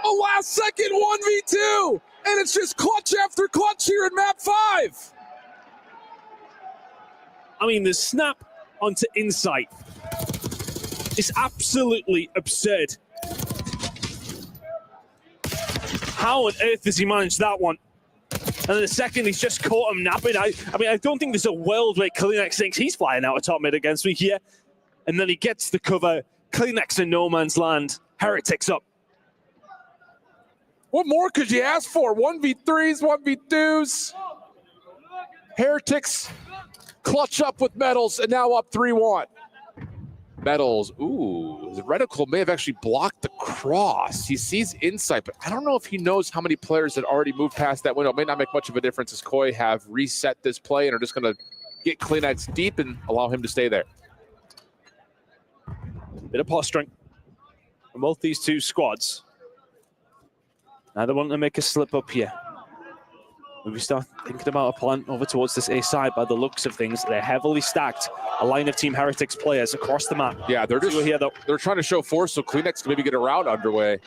A last second 1v2. And it's just clutch after clutch here in map 5. I mean, the snap onto Insight is absolutely absurd. How on earth does he manage that one? And then the second, he's just caught him napping. I mean, I don't think there's a world where Kleenex thinks he's flying out of top mid against me here. And then he gets the cover. Kleenex in no man's land. Heretics up. What more could you ask for? 1v3s, 1v2s. Heretics clutch up with Metals and now up 3-1. Metals, ooh, the reticle may have actually blocked the cross. He sees Insight, but I don't know if he knows how many players that already moved past that window. It may not make much of a difference as Koi have reset this play and are just going to get Kleenex deep and allow him to stay there. Bit of posturing from both these two squads. Neither want to make a slip up here. When we start thinking about a plan over towards this A side, by the looks of things, they're heavily stacked. A line of Team Heretics players across the map. Yeah, they're just here though. They're trying to show force, so Kleenex can maybe get a route underway.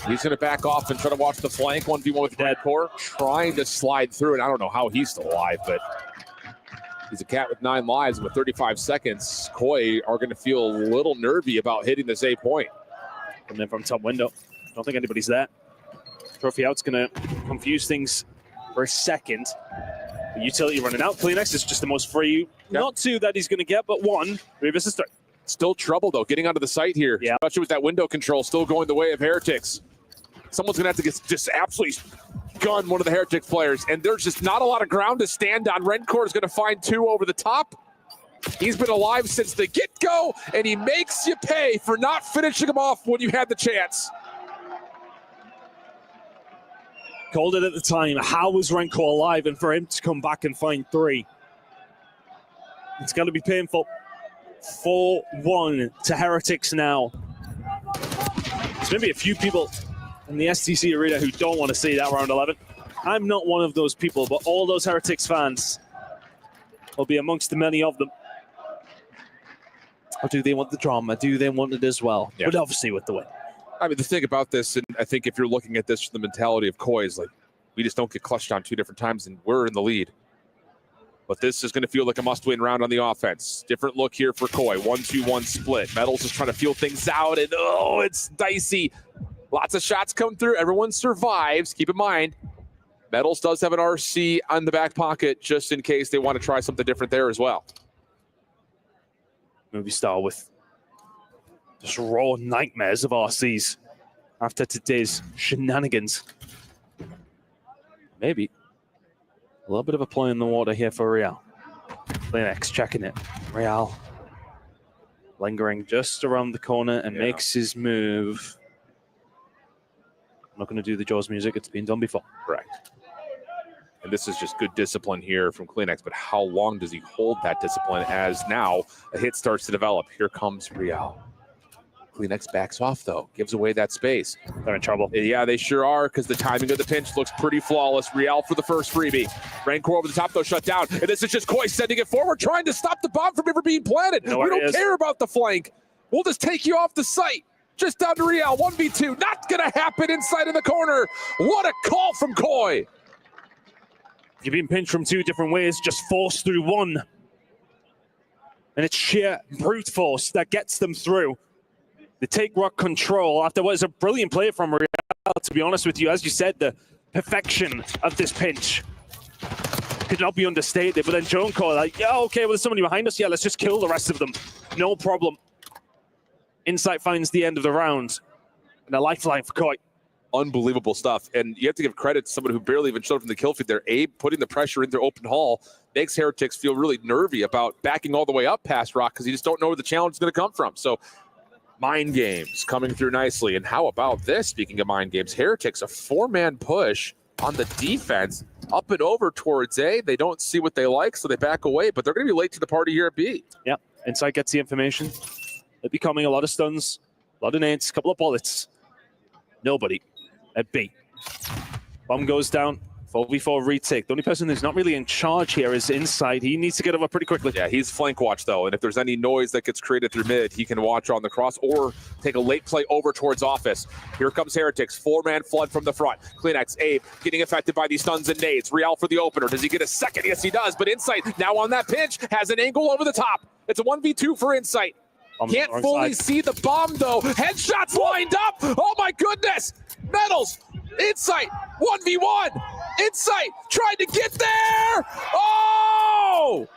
He's going to back off and try to watch the flank. 1v1 with Redcore, trying to slide through, and I don't know how he's still alive, but he's a cat with 9 lives. With 35 seconds, Koi are going to feel a little nervy about hitting this A point. Coming in from top window. Don't think anybody's there. Trophy out's going to confuse things for a second. The utility running out. Kleenex is just the most free. Yep. Not 2 that he's going to get, but 1. 3 versus 3. Still trouble, though, getting onto the site here. Yeah. Especially with that window control still going the way of Heretics. Someone's going to have to just absolutely gun one of the Heretics players, and there's just not a lot of ground to stand on. Rencore is going to find 2 over the top. He's been alive since the get-go, and he makes you pay for not finishing him off when you had the chance. Called it at the time. How was Rencore alive? And for him to come back and find 3, it's going to be painful. 4-1 to Heretics now. There's maybe a few people in the STC arena who don't want to see that round 11. I'm not one of those people, but all those Heretics fans will be amongst the many of them. Or do they want the drama? Do they want it as well? Yeah. But obviously with the win. I mean, the thing about this, and I think if you're looking at this from the mentality of Koi, is like, we just don't get clutched on 2 different times, and we're in the lead. But this is going to feel like a must-win round on the offense. Different look here for Koi. 1-2-1 split. Metals is trying to feel things out, and oh, it's dicey. Lots of shots come through. Everyone survives. Keep in mind, Metals does have an RC on the back pocket just in case they want to try something different there as well. Movie star with just raw nightmares of RCs after today's shenanigans. Maybe a little bit of a play in the water here for Real. Kleenex checking it. Real lingering just around the corner and makes his move. I'm not going to do the Jaws music. It's been done before. Correct. And this is just good discipline here from Kleenex, but how long does he hold that discipline as now a hit starts to develop? Here comes Real. Kleenex backs off, though. Gives away that space. They're in trouble. Yeah, they sure are, because the timing of the pinch looks pretty flawless. Real for the first freebie. Rencore over the top, though, shut down. And this is just Koi sending it forward, trying to stop the bomb from ever being planted. We don't care about the flank. We'll just take you off the site. Just down to Real. 1v2. Not going to happen inside of the corner. What a call from Koi. You're being pinched from 2 different ways, just forced through 1. And it's sheer brute force that gets them through. They take rock control after what is a brilliant play from Real, to be honest with you. As you said, the perfection of this pinch could not be understated. But then Jonko, like, yeah, okay, well, there's somebody behind us. Yeah, let's just kill the rest of them. No problem. Insight finds the end of the round. And a lifeline for Koi. Unbelievable stuff. And you have to give credit to someone who barely even showed from the kill feed there. Abe putting the pressure in their open hall makes Heretics feel really nervy about backing all the way up past Rock because you just don't know where the challenge is going to come from. So mind games coming through nicely. And how about this? Speaking of mind games, Heretics, a 4-man push on the defense up and over towards A. They don't see what they like, so they back away, but they're going to be late to the party here at B. Yeah, Insight gets the information. They're becoming a lot of stuns, a lot of nades, a couple of bullets. Nobody at B. Bomb goes down. 4v4 retake. The only person who's not really in charge here is Insight. He needs to get over pretty quickly. Yeah, he's flank watch, though. And if there's any noise that gets created through mid, he can watch on the cross or take a late play over towards office. Here comes Heretics. 4-man flood from the front. Kleenex, Abe, getting affected by these stuns and nades. Real for the opener. Does he get a second? Yes, he does. But Insight, now on that pinch, has an angle over the top. It's a 1v2 for Insight. Can't fully see the bomb, though. Headshots lined up. Oh, my goodness. Metals. Insight. 1v1. Insight trying to get there. Oh!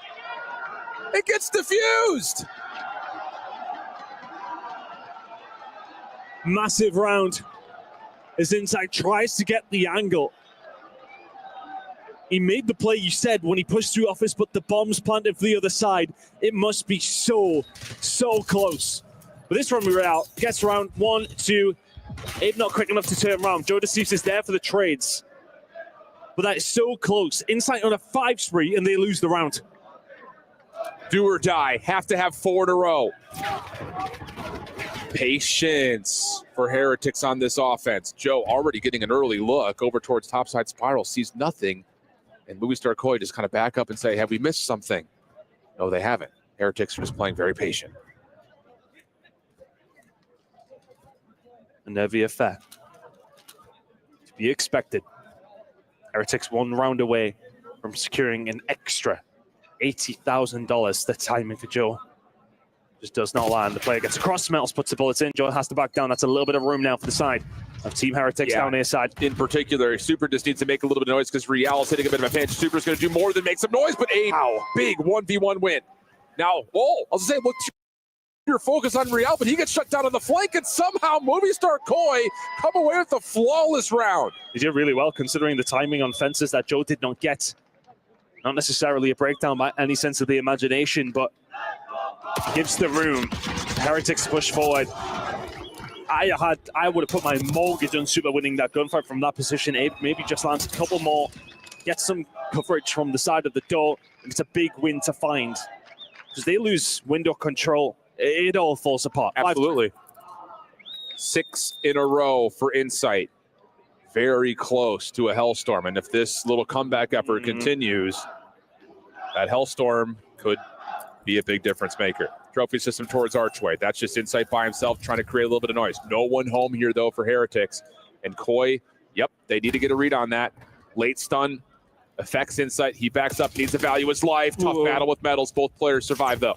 It gets diffused. Massive round as Insight tries to get the angle. He made the play you said when he pushed through office, but the bomb's planted for the other side. It must be so close. But this one, Real gets around 1, 2. Abe not quick enough to turn around. Joe DeCeus is there for the trades. But that is so close. Insight on a 5 spree, and they lose the round. Do or die. Have to have 4 in a row. Patience for Heretics on this offense. Joe already getting an early look over towards topside spiral, sees nothing. And Movie Star Koi just kind of back up and say, have we missed something? No, they haven't. Heretics are just playing very patient. A nervy affair. To be expected. Heretics 1 round away from securing an extra $80,000. The timing for Joe just does not land. The player gets across, Smells, puts the bullets in. Joe has to back down. That's a little bit of room now for the side of Team Heretics down near side. In particular, Super just needs to make a little bit of noise because Real's hitting a bit of a pinch. Super's going to do more than make some noise, but a big 1v1 win. Now, I was going to say, look, your focus on Real, but he gets shut down on the flank, and somehow Movie Star Koi come away with a flawless round. He did really well considering the timing on fences that Joe did not get. Not necessarily a breakdown by any sense of the imagination, but gives the room. Heretics push forward. I would have put my mortgage on Super winning that gunfight from that position. Abe maybe just lands a couple more, gets some coverage from the side of the door, and it's a big win to find. Because they lose window control, it all falls apart. Absolutely. 6 in a row for Insight. Very close to a Hellstorm. And if this little comeback effort continues, that Hellstorm could be a big difference maker. Trophy system towards Archway. That's just Insight by himself trying to create a little bit of noise. No one home here, though, for Heretics. And Koi, yep, they need to get a read on that. Late stun affects Insight. He backs up, needs to value his life. Tough battle with Metals. Both players survive, though.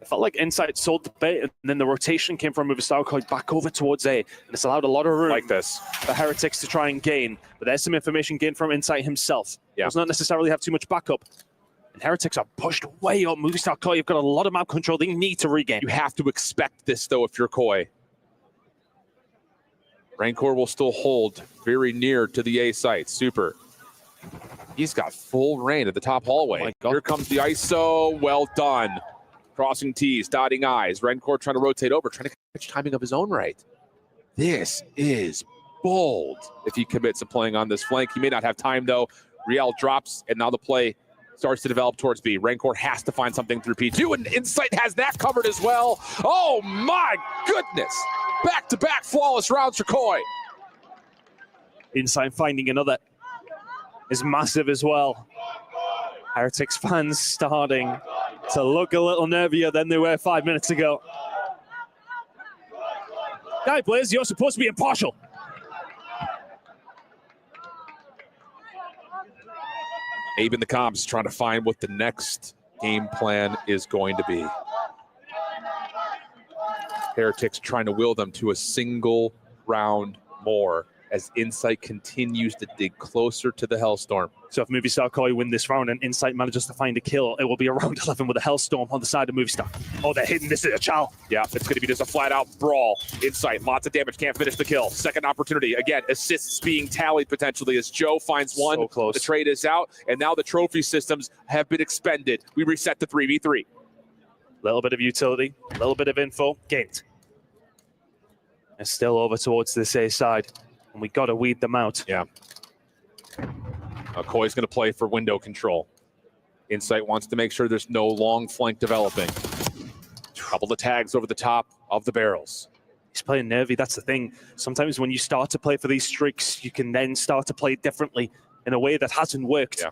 I felt like Insight sold the bait, and then the rotation came from Movie Star Koi back over towards A. And it's allowed a lot of room like this for Heretics to try and gain. But there's some information gained from Insight himself. Yeah. Does not necessarily have too much backup. And Heretics are pushed way up. Movie Star Koi, you've got a lot of map control they need to regain. You have to expect this, though, if you're Koi. Rancor will still hold very near to the A site. Super. He's got full reign at the top hallway. Here comes the ISO. Well done. Crossing T's, dotting I's. Rancor trying to rotate over, trying to catch timing of his own right. This is bold if he commits to playing on this flank. He may not have time, though. Real drops, and now the play starts to develop towards B. Rancor has to find something through P2, and Insight has that covered as well. Oh, my goodness. Back-to-back flawless rounds for Koi. Insight finding another is massive as well. Heretics fans starting to look a little nervier than they were 5 minutes ago. Guy players, you're supposed to be impartial. Abe in the comms trying to find what the next game plan is going to be. Heretics trying to will them to a single round more as Insight continues to dig closer to the Hellstorm. So if Movie Star Koi win this round and Insight manages to find a kill, it will be a round 11 with a Hellstorm on the side of Movie Star. Oh, they're hitting this at a chow. Yeah, it's going to be just a flat-out brawl. Insight, lots of damage, can't finish the kill. Second opportunity, again, assists being tallied potentially as Joe finds one. So close. The trade is out, and now the trophy systems have been expended. We reset to 3v3. Little bit of utility, a little bit of info, gained. And still over towards this A side. And we got to weed them out. Yeah. Koi's going to play for window control. Insight wants to make sure there's no long flank developing. Couple of tags over the top of the barrels. He's playing nervy, that's the thing. Sometimes when you start to play for these streaks, you can then start to play differently in a way that hasn't worked. Yeah.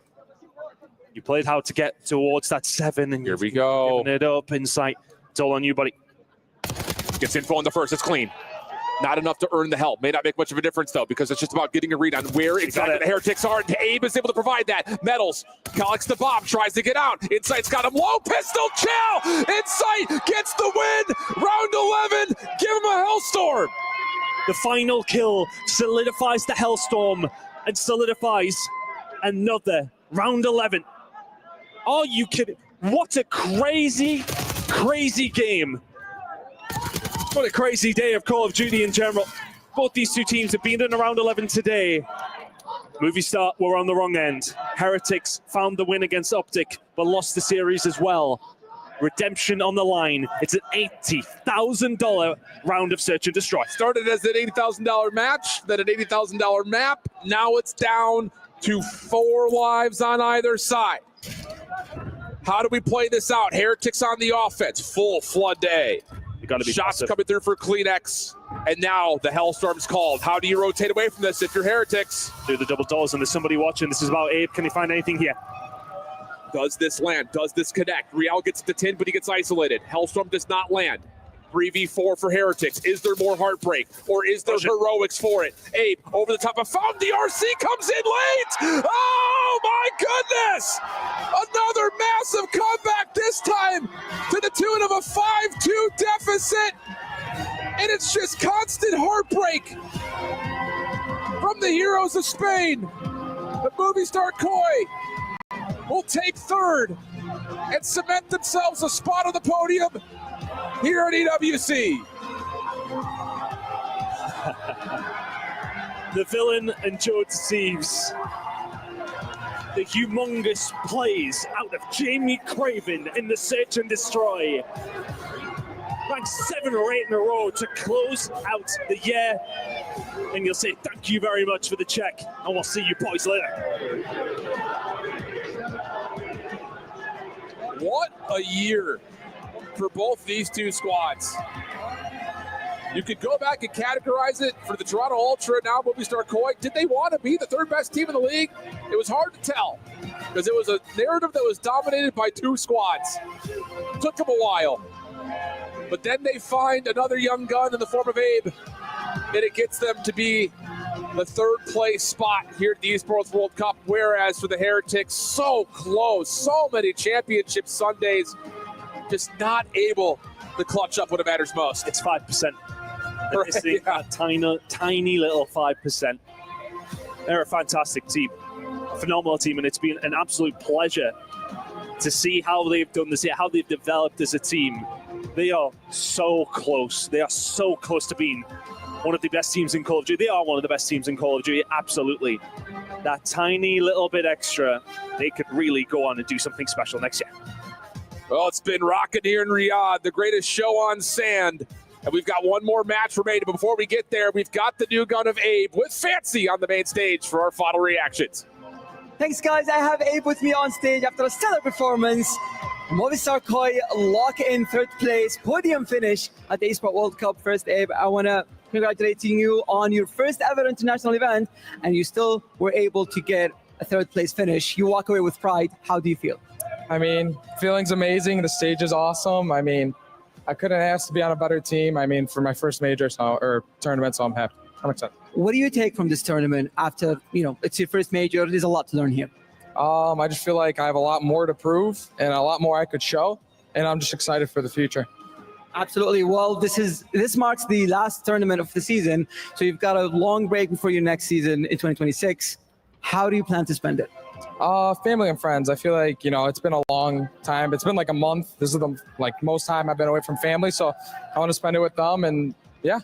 You played how to get towards that 7, and here we go. Giving it up. Insight. It's all on you, buddy. Gets info on the first, it's clean. Not enough to earn the help. May not make much of a difference, though, because it's just about getting a read on where exactly the Heretics are. And Abe is able to provide that. Metals collects the bomb, tries to get out. Insight's got him low. Pistol chill. Insight gets the win. Round 11. Give him a Hellstorm. The final kill solidifies the Hellstorm and solidifies another round 11. Are you kidding? What a crazy, crazy game. What a crazy day of Call of Duty in general. Both these two teams have been in around 11 today. Movie Star were on the wrong end. Heretics found the win against Optic, but lost the series as well. Redemption on the line. It's an $80,000 round of Search and Destroy. Started as an $80,000 match, then an $80,000 map. Now it's down to 4 lives on either side. How do we play this out? Heretics on the offense, full flood day. You got to be Shots passive. coming through for Kleenex. And now the Hellstorm's called. How do you rotate away from this if you're Heretics? Do the double doors, and there's somebody watching. This is about Abe. Can he find anything here? Does this land? Does this connect? Real gets the 10, but he gets isolated. Hellstorm does not land. 3v4 for Heretics. Is there more heartbreak, or is there heroics for it? Abe over the top of Fountain. The RC comes in late. Oh my goodness! Another massive comeback, this time to the tune of a 5-2 deficit. And it's just constant heartbreak from the heroes of Spain. The movie star Koi will take third and cement themselves a spot on the podium here at EWC. The villain and Joe Deceives. The humongous plays out of Jamie Craven in the Search and Destroy. Ranked 7 or 8 in a row to close out the year. And you'll say thank you very much for the check, and we'll see you boys later. What a year for both these two squads. You could go back and categorize it for the Toronto Ultra, now Movie Star Koi. Did they want to be the third best team in the league? It was hard to tell because it was a narrative that was dominated by two squads. Took them a while. But then they find another young gun in the form of Abe, and it gets them to be the third place spot here at the Esports World Cup, whereas for the Heretics, so close, so many championship Sundays, just not able to clutch up when it matters most. It's 5%. They're missing a tiny little 5%. They're a fantastic team, a phenomenal team, and it's been an absolute pleasure to see how they've done this, how they've developed as a team. They are so close. They are so close to being one of the best teams in Call of Duty. They are one of the best teams in Call of Duty, absolutely. That tiny little bit extra, they could really go on and do something special next year. Well, it's been rocking here in Riyadh, the greatest show on sand. And we've got one more match remaining. But before we get there, we've got the new gun of Abe with Fancy on the main stage for our final reactions. Thanks, guys. I have Abe with me on stage after a stellar performance. Movistar Koi lock in third place, podium finish at the Esports World Cup. First, Abe, I want to congratulate you on your first ever international event, and you still were able to get a third place finish. You walk away with pride. How do you feel? I mean, feeling's amazing. The stage is awesome. I mean, I couldn't ask to be on a better team. I mean, for my first major or tournament, so I'm happy. I'm excited. What do you take from this tournament after, it's your first major? There's a lot to learn here. I just feel like I have a lot more to prove and a lot more I could show, and I'm just excited for the future. Absolutely. Well, this marks the last tournament of the season, so you've got a long break before your next season in 2026. How do you plan to spend it? Family and friends. I feel like, it's been a long time. It's been like a month. This is the most time I've been away from family, so I want to spend it with them, and yeah.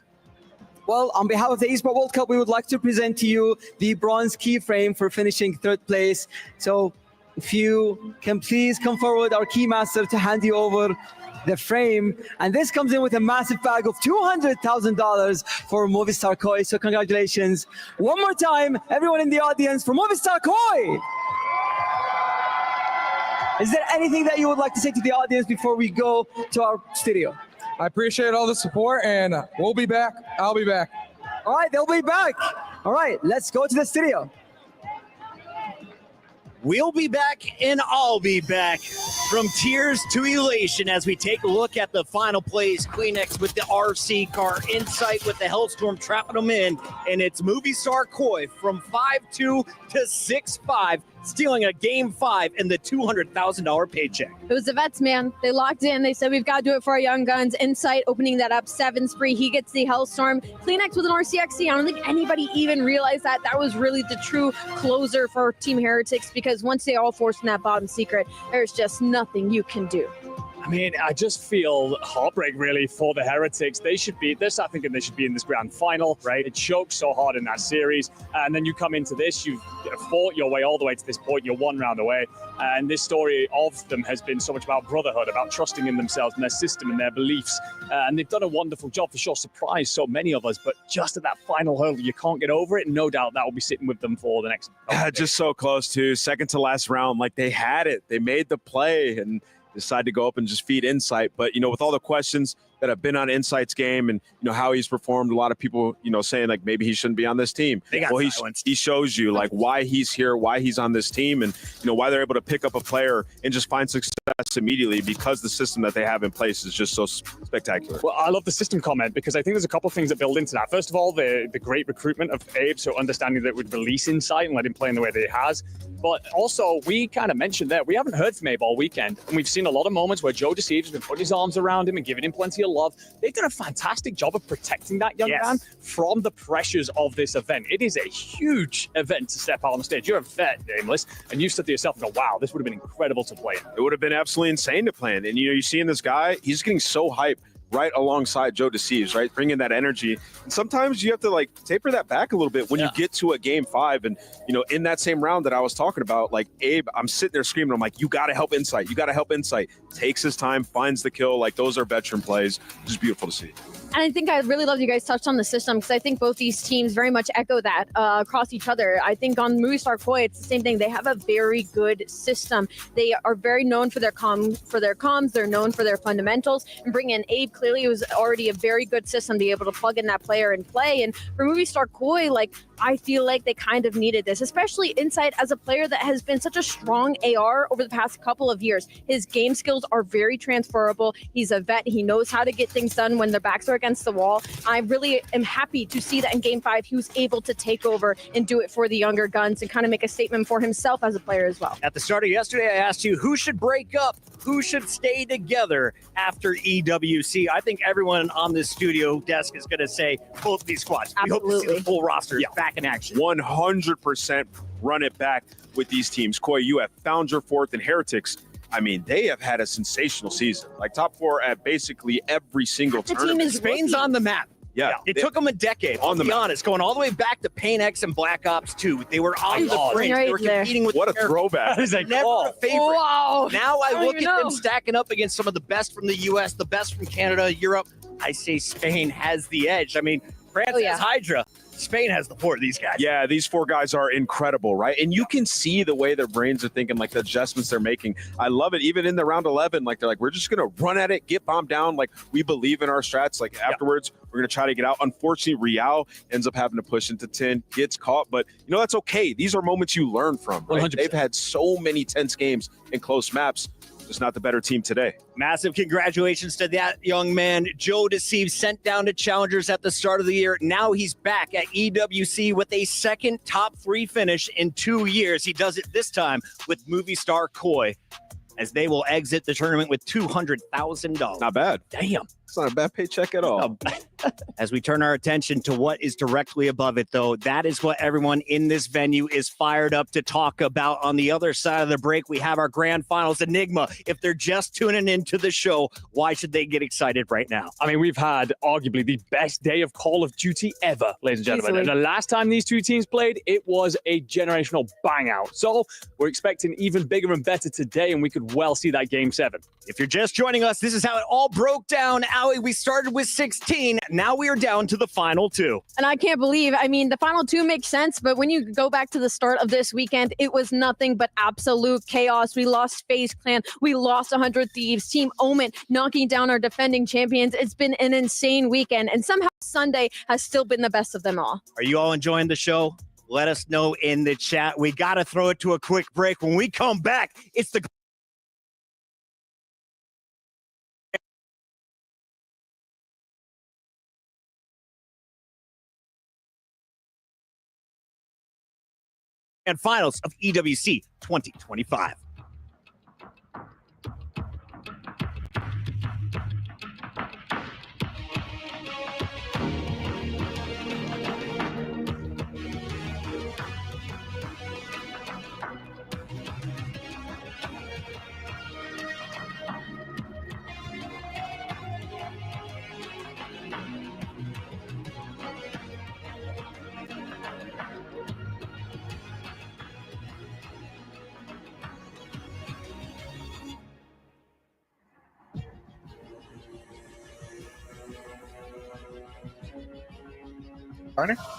Well, on behalf of the Esports World Cup, we would like to present to you the bronze keyframe for finishing third place. So if you can please come forward, our keymaster, to hand you over the frame. And this comes in with a massive bag of $200,000 for Movistar Koi. So congratulations. One more time, everyone in the audience, for Movistar Koi. Is there anything that you would like to say to the audience before we go to our studio? I appreciate all the support, and we'll be back. I'll be back. All right, they'll be back. All right, let's go to the studio. We'll be back, and I'll be back. From tears to elation as we take a look at the final plays. Kleenex with the RC car, Insight with the Hellstorm trapping them in, and it's Movistar Koi from 5-2 to 6-5, stealing a Game 5 and the $200,000 paycheck. It was the vets, man. They locked in. They said, we've got to do it for our young guns. Insight opening that up, 7 spree. He gets the Hellstorm. Kleenex with an RCXC. I don't think anybody even realized that. That was really the true closer for Team Heretics, because once they all forced in that bottom secret, there's just nothing you can do. I mean, I just feel heartbreak, really, for the Heretics. They're start thinking they should be in this grand final, right? It choked so hard in that series. And then you come into this, you've fought your way all the way to this point. You're one round away. And this story of them has been so much about brotherhood, about trusting in themselves and their system and their beliefs. And they've done a wonderful job, for sure, surprised so many of us. But just at that final hurdle, you can't get over it. And no doubt that will be sitting with them for the next. Just so close to second to last round. Like, they had it. They made the play and decide to go up and just feed Insight. But, with all the questions, that have been on Insight's game and how he's performed. A lot of people saying like maybe he shouldn't be on this team. Well, he shows you like why he's here, why he's on this team, and why they're able to pick up a player and just find success immediately because the system that they have in place is just so spectacular. Well, I love the system comment because I think there's a couple of things that build into that. First of all, the great recruitment of Abe, so understanding that it would release Insight and let him play in the way that he has. But also, we kind of mentioned that we haven't heard from Abe all weekend, and we've seen a lot of moments where Joe Deceives has been putting his arms around him and giving him plenty of love. They've done a fantastic job of protecting that young man from the pressures of this event. It is a huge event to step out on the stage. You're a vet, Nameless, and you've said to yourself, wow, this would have been incredible to play in. It would have been absolutely insane to play in. And you seeing this guy, he's getting so hyped right alongside Joe Deceives, right? Bringing that energy. And sometimes you have to like taper that back a little bit when you get to a game 5. And, in that same round that I was talking about, like Abe, I'm sitting there screaming, I'm like, you got to help Insight. You got to help Insight. Takes his time, finds the kill. Like those are veteran plays. Just beautiful to see. And I think I really love you guys touched on the system because I think both these teams very much echo that across each other. I think on Movistar Koi, it's the same thing. They have a very good system. They are very known for their comms. They're known for their fundamentals. And bringing in Abe, clearly it was already a very good system to be able to plug in that player and play. And for Movistar Koi, I feel like they kind of needed this, especially Insight as a player that has been such a strong AR over the past couple of years. His game skills are very transferable. He's a vet. He knows how to get things done when their backs are against the wall. I really am happy to see that in game 5, he was able to take over and do it for the younger guns and kind of make a statement for himself as a player as well. At the start of yesterday, I asked you who should break up, who should stay together after EWC. I think everyone on this studio desk is going to say both of these squads. Absolutely. We hope to see the full roster back in action. 100% run it back with these teams. Koi, you have found your fourth, and Heretics, I mean, they have had a sensational season. Like top 4 at basically every single tournament. Spain's on the map. Yeah. It took them a decade, I'll be honest, going all the way back to Pain X and Black Ops 2. They were on the fringe. They were competing with what a throwback. Never a favorite. Wow. Now I look at them stacking up against some of the best from the U.S., the best from Canada, Europe. I say Spain has the edge. I mean, France has Hydra. Spain has the 4 of these guys. Yeah, these 4 guys are incredible, right? And you can see the way their brains are thinking, like the adjustments they're making. I love it. Even in the round 11, like they're like, we're just going to run at it, get bombed down. Like we believe in our strats. Like afterwards, we're going to try to get out. Unfortunately, Real ends up having to push into 10, gets caught. But, that's okay. These are moments you learn from, right? 100%. They've had so many tense games in close maps. Just not the better team today. Massive congratulations to that young man. Joe Deceives sent down to Challengers at the start of the year. Now he's back at EWC with a second top 3 finish in 2 years. He does it this time with Movistar Koi as they will exit the tournament with $200,000. Not bad. Damn. It's not a bad paycheck at all. As we turn our attention to what is directly above it, though, that is what everyone in this venue is fired up to talk about. On the other side of the break, we have our grand finals Enigma. If they're just tuning into the show, why should they get excited right now? I mean, we've had arguably the best day of Call of Duty ever, ladies and gentlemen. And the last time these two teams played, it was a generational bang out. So we're expecting even bigger and better today, and we could well see that game 7. If you're just joining us, this is how it all broke down. Allie, we started with 16. Now we are down to the final 2. And I can't believe, the final 2 makes sense, but when you go back to the start of this weekend, it was nothing but absolute chaos. We lost FaZe Clan. We lost 100 Thieves. Team Omen knocking down our defending champions. It's been an insane weekend, and somehow Sunday has still been the best of them all. Are you all enjoying the show? Let us know in the chat. We got to throw it to a quick break. When we come back, it's the and finals of EWC 2025.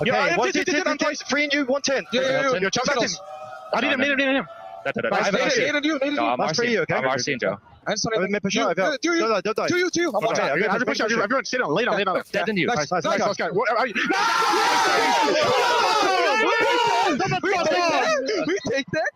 Okay, 110, I'm twice free and you 110. You're chunking. I need him. That's for you, okay? I'm RC and Joe. Mais push out. Don't die. To you. I'm watching. Everyone sit down. Lay down. Dead in you. Nice. Let's go. We take that.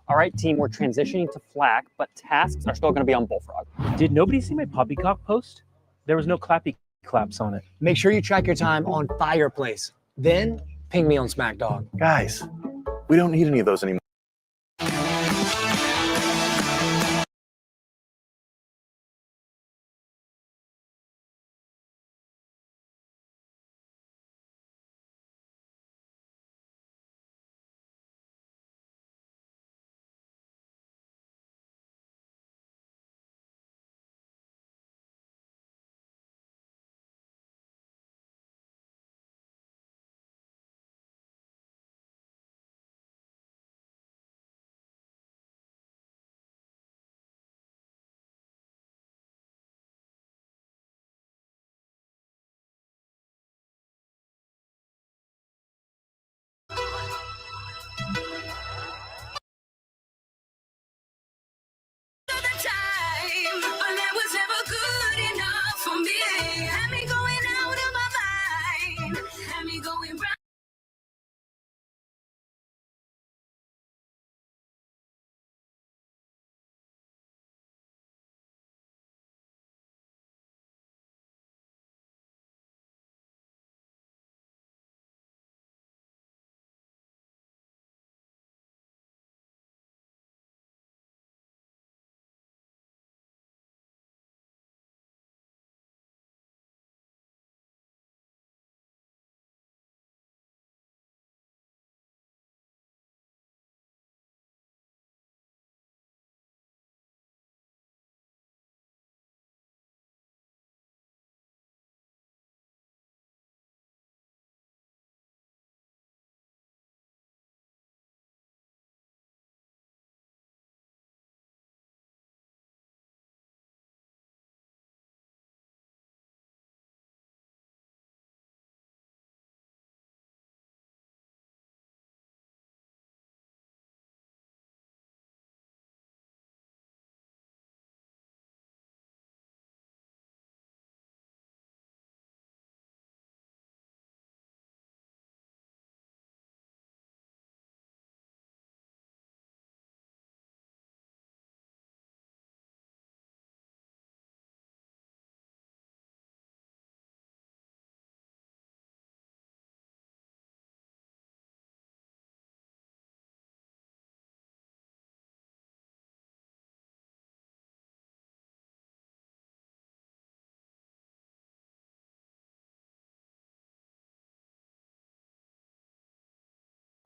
All right, team, we're transitioning to Flak, but tasks are still going to be on Bullfrog. Did nobody see my poppycock post? There was no clappy claps on it. Make sure you track your time on Fireplace. Then ping me on SmackDog. Guys, we don't need any of those anymore.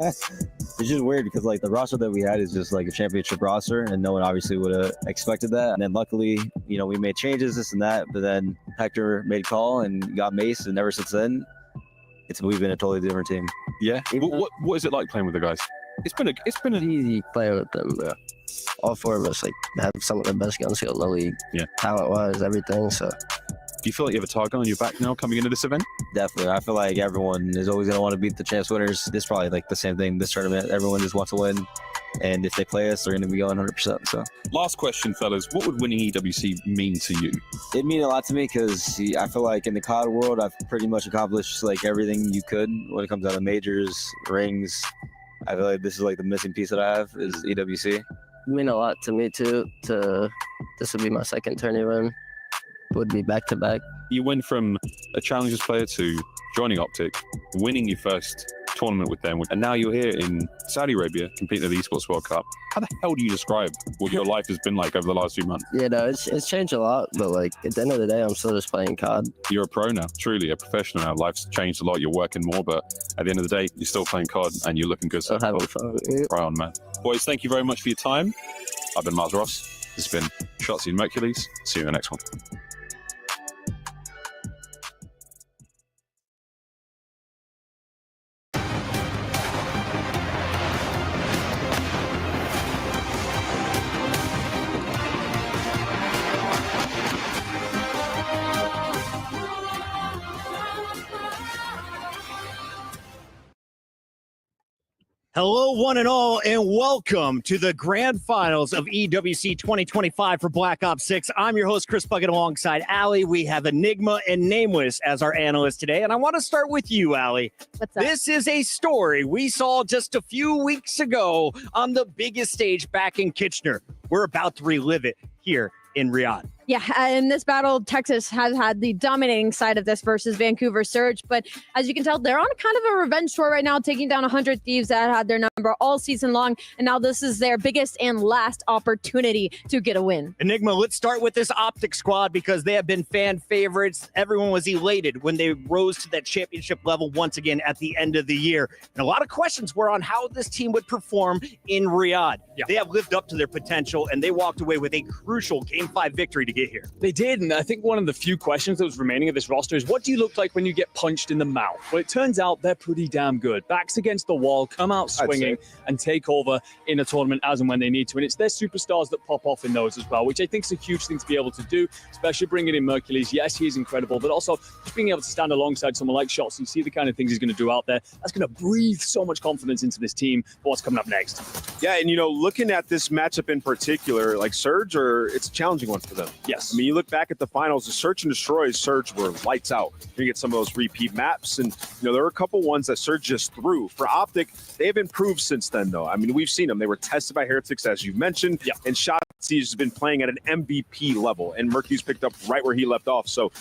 It's just weird because like the roster that we had is just like a championship roster, and no one obviously would have expected that. And then luckily, you know, we made changes, this and that. But then Hector made a call and got Mace, and ever since then, we've been a totally different team. Yeah. What is it like playing with the guys? It's been an easy playing with them, bro. All four of us like have some of the best gun skill in the league. Yeah. Talent-wise, everything. So. Do you feel like you have a target on your back now coming into this event? Definitely. I feel like everyone is always going to want to beat the champs winners. This is probably like the same thing this tournament. Everyone just wants to win. And if they play us, they're going to be going 100%. So, last question, fellas. What would winning EWC mean to you? It mean a lot to me because I feel like in the COD world, I've pretty much accomplished like everything you could when it comes down to majors, rings. I feel like this is like the missing piece that I have is EWC. It mean a lot to me too. This would be my second tourney run. Would be back to back. You went from a challengers player to joining Optic, winning your first tournament with them, and now you're here in Saudi Arabia competing at the Esports World Cup. How the hell do you describe what your life has been like over the last few months? Yeah, no, it's changed a lot, but like at the end of the day, I'm still just playing COD. You're a pro now, truly a professional now. Life's changed a lot. You're working more, but at the end of the day, you're still playing COD and you're looking good. So having fun. Yeah. Right on, man. Boys, thank you very much for your time. I've been Mars Ross. This has been Shotsy and Mercules. See you in the next one. Hello, one and all, and welcome to the grand finals of EWC 2025 for Black Ops 6. I'm your host, Chris Bucket, alongside Allie. We have Enigma and Nameless as our analysts today, and I want to start with you, Allie. What's up? This is a story we saw just a few weeks ago on the biggest stage back in Kitchener. We're about to relive it here in Riyadh. Yeah, in this battle, Texas has had the dominating side of this versus Vancouver Surge. But as you can tell, they're on kind of a revenge tour right now, taking down 100 Thieves that had their number all season long. And now this is their biggest and last opportunity to get a win. Enigma, let's start with this Optic squad because they have been fan favorites. Everyone was elated when they rose to that championship level once again at the end of the year. And a lot of questions were on how this team would perform in Riyadh. Yeah. They have lived up to their potential, and they walked away with a crucial Game 5 victory to get here. They did, and I think one of the few questions that was remaining of this roster is, what do you look like when you get punched in the mouth? Well, it turns out they're pretty damn good. Backs against the wall, come out swinging, and take over in a tournament as and when they need to. And it's their superstars that pop off in those as well, which I think is a huge thing to be able to do, especially bringing in Mercules. Yes, he is incredible, but also just being able to stand alongside someone like Shots and see the kind of things he's going to do out there. That's going to breathe so much confidence into this team for what's coming up next. Yeah, and looking at this matchup in particular, like Surge, it's a challenging one for them. Yes. I mean, you look back at the finals, the Search and Destroy Surge were lights out. You get some of those repeat maps, and there were a couple ones that Surge just threw. For Optic, they've improved since then, though. I mean, we've seen them. They were tested by Heretics, as you've mentioned, and Shotsy has been playing at an MVP level, and Murky's picked up right where he left off. So,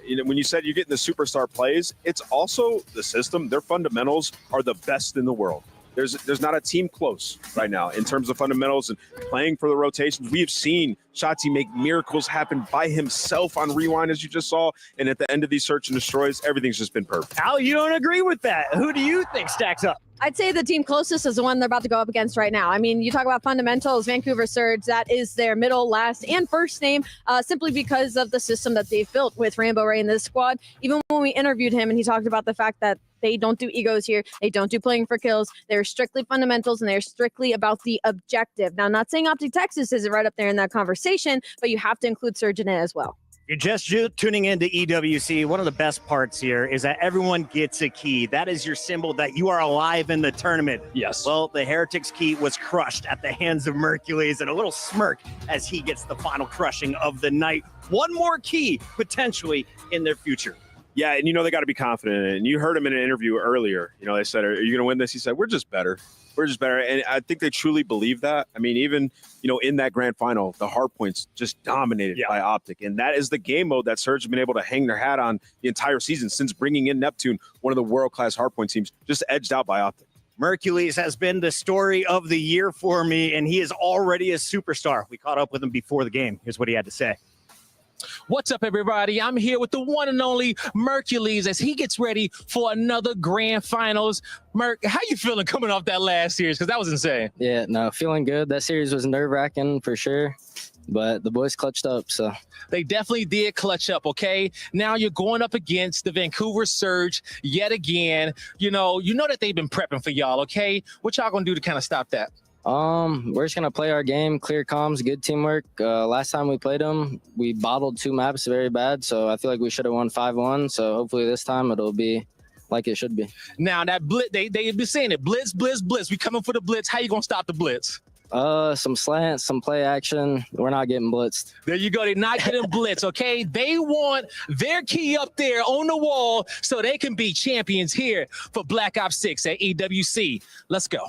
when you said you're getting the superstar plays, it's also the system. Their fundamentals are the best in the world. There's not a team close right now in terms of fundamentals and playing for the rotations. We have seen Shotsy make miracles happen by himself on Rewind, as you just saw. And at the end of these Search and Destroys, everything's just been perfect. Al, you don't agree with that. Who do you think stacks up? I'd say the team closest is the one they're about to go up against right now. I mean, you talk about fundamentals, Vancouver Surge, that is their middle, last, and first name, simply because of the system that they've built with Rainbow Ray in this squad. Even when we interviewed him and he talked about the fact that they don't do egos here, they don't do playing for kills, they're strictly fundamentals, and they're strictly about the objective. Now, I'm not saying Optic Texas isn't right up there in that conversation, but you have to include Surge in it as well. You're just tuning into EWC. One of the best parts here is that everyone gets a key. That is your symbol that you are alive in the tournament. Yes. Well, the Heretics key was crushed at the hands of Mercules, and a little smirk as he gets the final crushing of the night. One more key potentially in their future. Yeah, and they got to be confident in it. And you heard him in an interview earlier. They said, "Are you going to win this?" He said, "We're just better. We're just better." And I think they truly believe that. I mean, even in that grand final, the hard points just dominated by Optic, and that is the game mode that Surge have been able to hang their hat on the entire season since bringing in Neptune, one of the world-class hardpoint teams, just edged out by Optic. Mercules has been the story of the year for me, and he is already a superstar. We caught up with him before the game. Here's what he had to say. What's up, everybody? I'm here with the one and only Mercules as he gets ready for another grand finals. Merc, how you feeling coming off that last series? Because that was insane. Yeah, no, feeling good. That series was nerve-wracking for sure, but the boys clutched up, so. They definitely did clutch up, okay? Now you're going up against the Vancouver Surge yet again. You know that they've been prepping for y'all, okay? What y'all gonna do to kind of stop that? We're just gonna play our game, clear comms, good teamwork. Last time we played them, we bottled 2 maps very bad, so I feel like we should have won 5-1. So hopefully this time it'll be like it should be. Now that blitz, they've been saying it, blitz, blitz, blitz. We coming for the blitz. How you gonna stop the blitz? Some slants, some play action. We're not getting blitzed. There you go. They're not getting blitz, okay? They want their key up there on the wall so they can be champions here for Black Ops 6 at EWC. Let's go.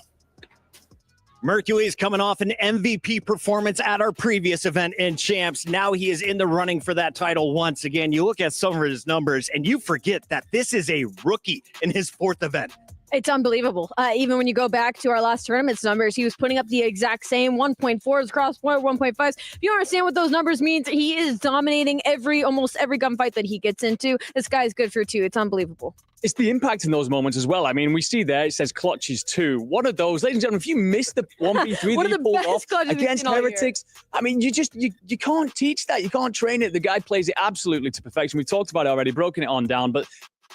Mercury's coming off an MVP performance at our previous event in Champs. Now he is in the running for that title once again. You look at some of his numbers and you forget that this is a rookie in his 4th event. It's unbelievable. Even when you go back to our last tournament's numbers, he was putting up the exact same 1.4s across 1.5s. If you understand what those numbers mean, he is dominating almost every gunfight that he gets into. This guy's good for 2. It's unbelievable. It's the impact in those moments as well. I mean, we see there, it says clutches 2. What are those? Ladies and gentlemen, if you missed the 1v3 One that of he the pulled best off clutches we've against seen all year. Heretics, I mean, you can't teach that. You can't train it. The guy plays it absolutely to perfection. We've talked about it already, broken it on down, but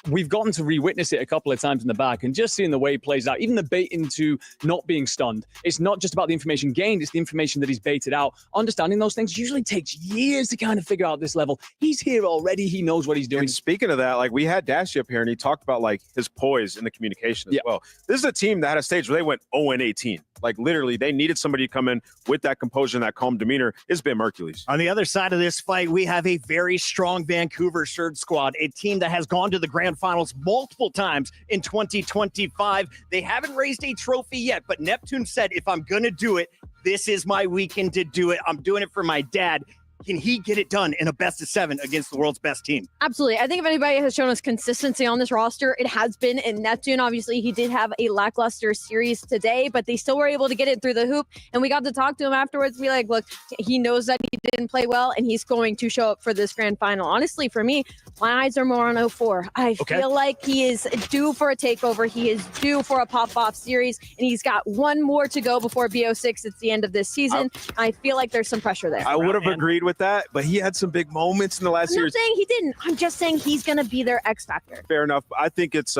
we've gotten to re-witness it a couple of times in the back and just seeing the way he plays out, even the bait into not being stunned. It's not just about the information gained, it's the information that he's baited out. Understanding those things usually takes years to kind of figure out this level. He's here already. He knows what he's doing. And speaking of that, like we had Dashy up here and he talked about like his poise in the communication as well. This is a team that had a stage where they went 0-18. Like literally they needed somebody to come in with that composure and that calm demeanor. It's been Mercules. On the other side of this fight, we have a very strong Vancouver Surge squad, a team that has gone to the grand finals multiple times in 2025. They haven't raised a trophy yet, but Neptune said, if I'm going to do it, this is my weekend to do it. I'm doing it for my dad. Can he get it done in a best of 7 against the world's best team? Absolutely. I think if anybody has shown us consistency on this roster, it has been in Neptune. Obviously, he did have a lackluster series today, but they still were able to get it through the hoop. And we got to talk to him afterwards and be like, look, he knows that he didn't play well, and he's going to show up for this grand final. Honestly, for me, my eyes are more on 04. I feel like he is due for a takeover. He is due for a pop-off series, and he's got one more to go before BO6. It's the end of this season. I feel like there's some pressure there. I would have agreed with that, but he had some big moments in the last I'm not series. saying he didn't. I'm just saying he's going to be their X factor. Fair enough. I think it's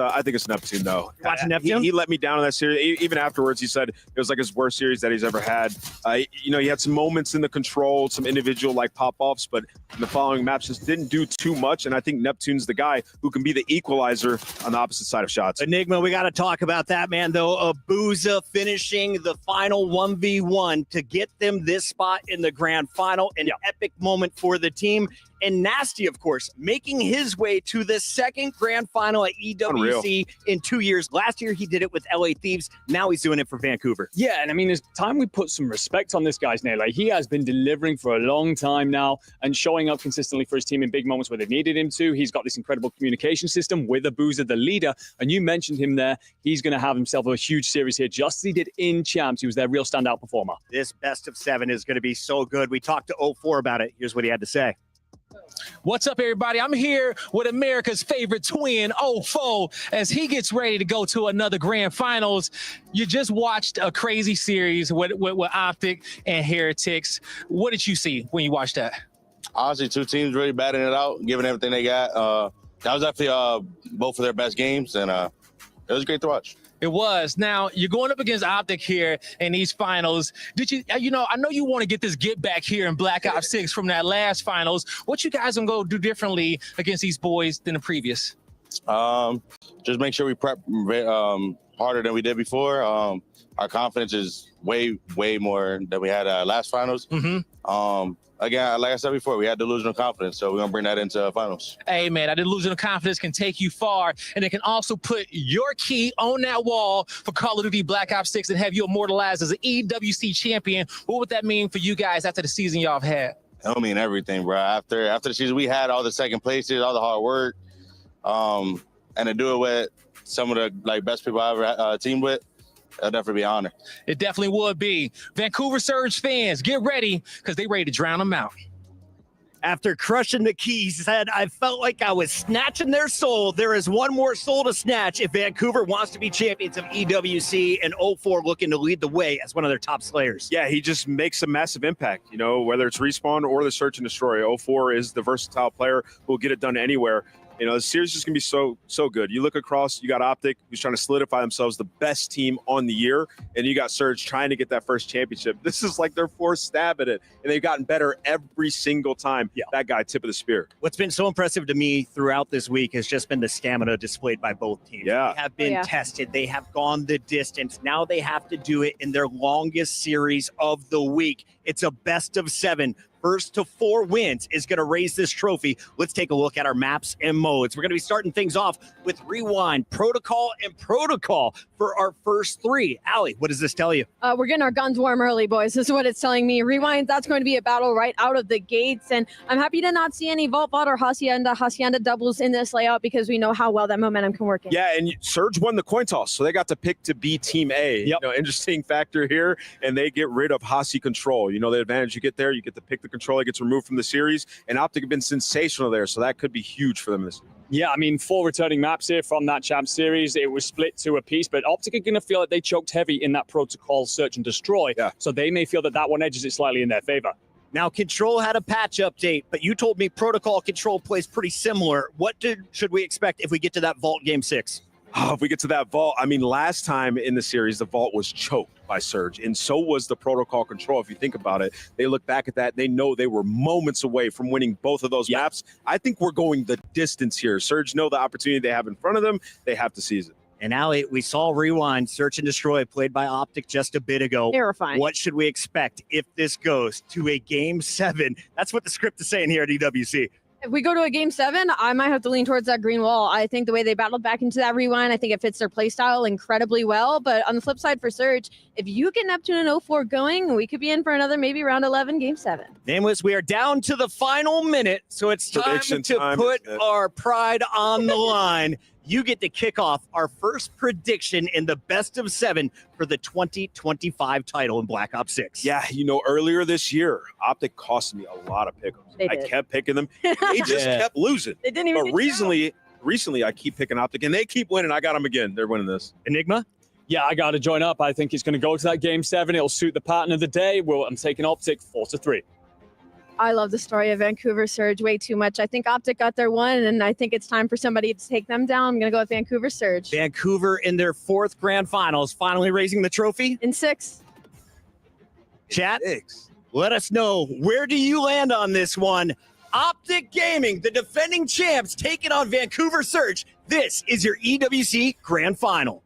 Neptune though. Watching Neptune? He let me down in that series. Even afterwards, he said it was like his worst series that he's ever had. He had some moments in the control, some individual like pop-offs, but in the following maps just didn't do too much. And I think Neptune's the guy who can be the equalizer on the opposite side of shots. Enigma, we got to talk about that, man, though. Abuza finishing the final 1v1 to get them this spot in the grand final. An epic moment for the team. And Nasty, of course, making his way to the 2nd grand final at EWC in 2 years. Last year, he did it with LA Thieves. Now he's doing it for Vancouver. Yeah, and I mean, it's time we put some respect on this guy's name. Like, he has been delivering for a long time now and showing up consistently for his team in big moments where they needed him to. He's got this incredible communication system with Abuza, the leader. And you mentioned him there. He's going to have himself a huge series here, just as he did in Champs. He was their real standout performer. This best of 7 is going to be so good. We talked to 04 about it. Here's what he had to say. What's up, everybody? I'm here with America's favorite twin, 04, as he gets ready to go to another grand finals. You just watched a crazy series with Optic and Heretics. What did you see when you watched that? Honestly, 2 teams really batting it out, giving everything they got. That was definitely both of their best games, and it was great to watch. It was. Now, you're going up against Optic here in these finals. Did you, I know you want to get this get back here in Black Ops 6 from that last finals. What you guys going to go do differently against these boys than the previous? Just make sure we prep harder than we did before. Our confidence is way more than we had last finals. Again, like I said before, we had delusional confidence, so we're going to bring that into finals. Hey, man, that delusional confidence can take you far, and it can also put your key on that wall for Call of Duty Black Ops 6 and have you immortalized as an EWC champion. What would that mean for you guys after the season y'all have had? It'll mean everything, bro. After the season, we had all the second places, all the hard work, and to do it with some of the best people I ever teamed with. It'll definitely be an honor. It definitely would be. Vancouver Surge fans, get ready, because they ready to drown them out. After crushing the keys, he said, I felt like I was snatching their soul. There is one more soul to snatch if Vancouver wants to be champions of EWC, and 04 looking to lead the way as one of their top slayers. Yeah, he just makes a massive impact, whether it's Respawn or the Search and Destroy. 04 is the versatile player who will get it done anywhere. The series is going to be so good. You look across, you got Optic, who's trying to solidify themselves the best team on the year, and you got Surge trying to get that first championship. This is like their 4th stab at it, and they've gotten better every single time. That guy, tip of the spear. What's been so impressive to me throughout this week has just been the stamina displayed by both teams. They have been tested. They have gone the distance. Now they have to do it in their longest series of the week. It's a best of 7. first to 4 wins is going to raise this trophy. Let's take a look at our maps and modes. We're going to be starting things off with Rewind, Protocol, and Protocol for our first 3. Allie, what does this tell you? We're getting our guns warm early, boys. This is what it's telling me. Rewind, that's going to be a battle right out of the gates. And I'm happy to not see any Vault Bot or Hacienda doubles in this layout because we know how well that momentum can work in. Yeah, and Surge won the coin toss, so they got to pick to be Team A. Yep. You know, interesting factor here, and they get rid of Hasi control. You know, the advantage you get there, you get to pick the control, it gets removed from the series, and Optic have been sensational there, so that could be huge for them this year. Yeah, I mean, 4 returning maps here from that champ series. It was split to a piece, but Optic are going to feel like they choked heavy in that Protocol search and destroy. Yeah. So they may feel that that one edges it slightly in their favor. Now, Control had a patch update, but you told me Protocol Control plays pretty similar. What should we expect if we get to that Vault Game 6? Oh, if we get to that Vault, I mean, last time in the series, the Vault was choked by Surge, and so was the Protocol Control. If you think about it, they look back at that, they know they were moments away from winning both of those maps. I think we're going the distance here. Surge know the opportunity they have in front of them. They have to seize it. And Allie, we saw Rewind, Search and Destroy, played by Optic just a bit ago. Terrifying. What should we expect if this goes to a Game 7? That's what the script is saying here at EWC. If we go to a Game 7, I might have to lean towards that green wall. I think the way they battled back into that Rewind, I think it fits their playstyle incredibly well. But on the flip side for Surge, if you get Neptune and 04 going, we could be in for another maybe round 11, Game 7. Nameless, we are down to the final minute, so it's time to put our pride on the line. You get to kick off our first prediction in the best of 7 for the 2025 title in Black Ops 6. Yeah, you know, earlier this year, Optic cost me a lot of pickups. I kept picking them. They just kept losing. They didn't even But recently, I keep picking Optic, and they keep winning. I got them again. They're winning this. Enigma? Yeah, I got to join up. I think it's going to go to that Game 7. It'll suit the pattern of the day. I'm taking Optic 4-3. I love the story of Vancouver Surge way too much. I think Optic got their one, and I think it's time for somebody to take them down. I'm going to go with Vancouver Surge. Vancouver in their 4th grand finals, finally raising the trophy? In 6. Chat, let us know, where do you land on this one? Optic Gaming, the defending champs, taking on Vancouver Surge. This is your EWC grand final.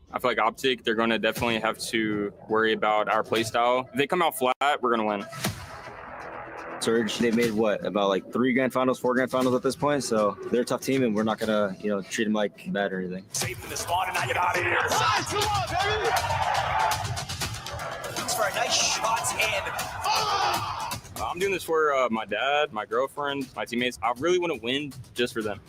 I feel like Optic, they're going to definitely have to worry about our playstyle. If they come out flat, we're going to win. Surge, they made what, about like 3 grand finals, 4 grand finals at this point, so they're a tough team, and we're not gonna, treat them like bad or anything. Safe in the spawn, and now get out of here. Come on, baby! Thanks for a nice shots in. I'm doing this for my dad, my girlfriend, my teammates. I really want to win just for them.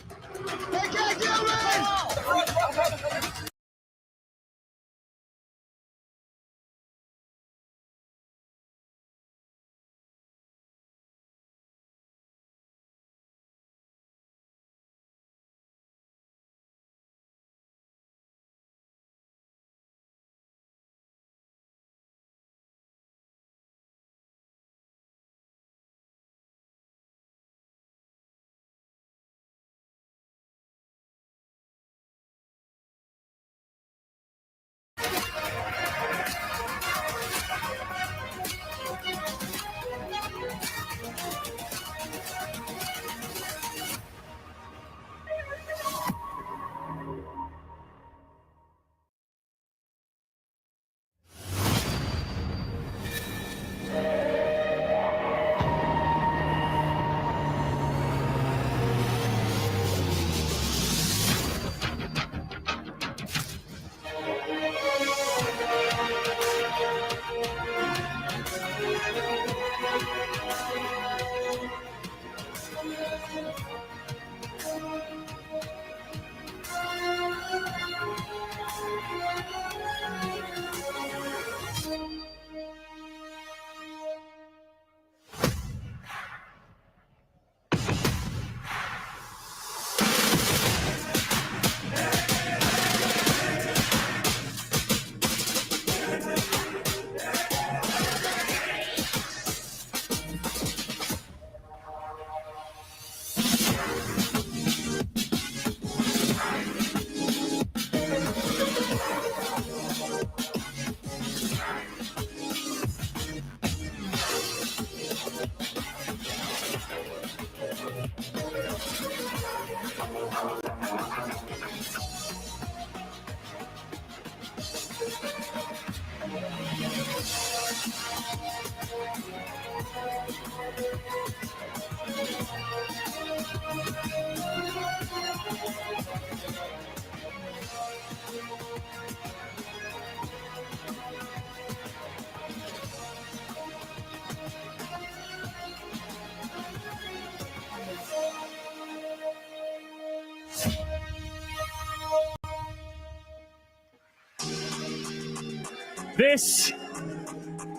This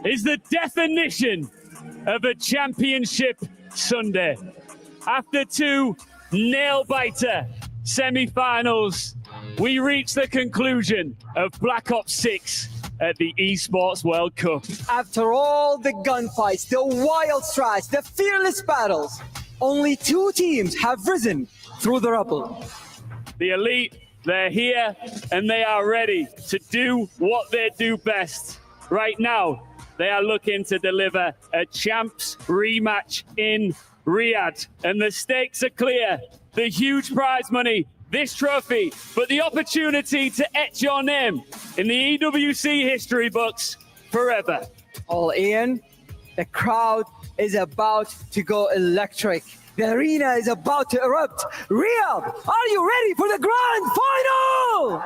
is the definition of a championship Sunday. After 2 nail-biter semi-finals, we reach the conclusion of Black Ops 6 at the Esports World Cup. After all the gunfights, the wild strikes, the fearless battles, only 2 teams have risen through the rubble. The elite, they're here and they are ready to do what they do best. Right now, they are looking to deliver a champs rematch in Riyadh. And the stakes are clear. The huge prize money, this trophy, but the opportunity to etch your name in the EWC history books forever. All in, the crowd is about to go electric. The arena is about to erupt. Riyadh, are you ready for the grand final?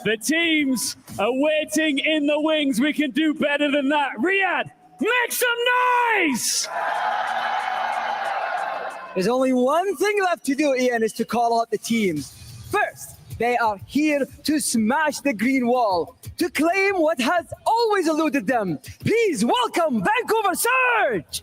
The teams are waiting in the wings. We can do better than that. Riyadh, make some noise! There's only one thing left to do, Ian, is to call out the teams. First, they are here to smash the green wall, to claim what has always eluded them. Please welcome Vancouver Surge!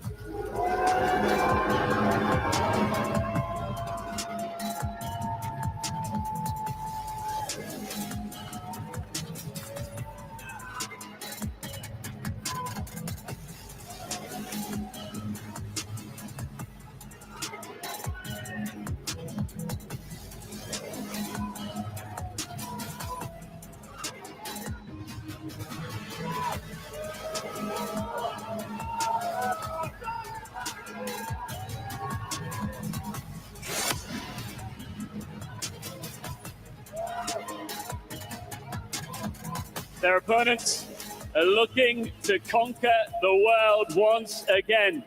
Their opponents are looking to conquer the world once again.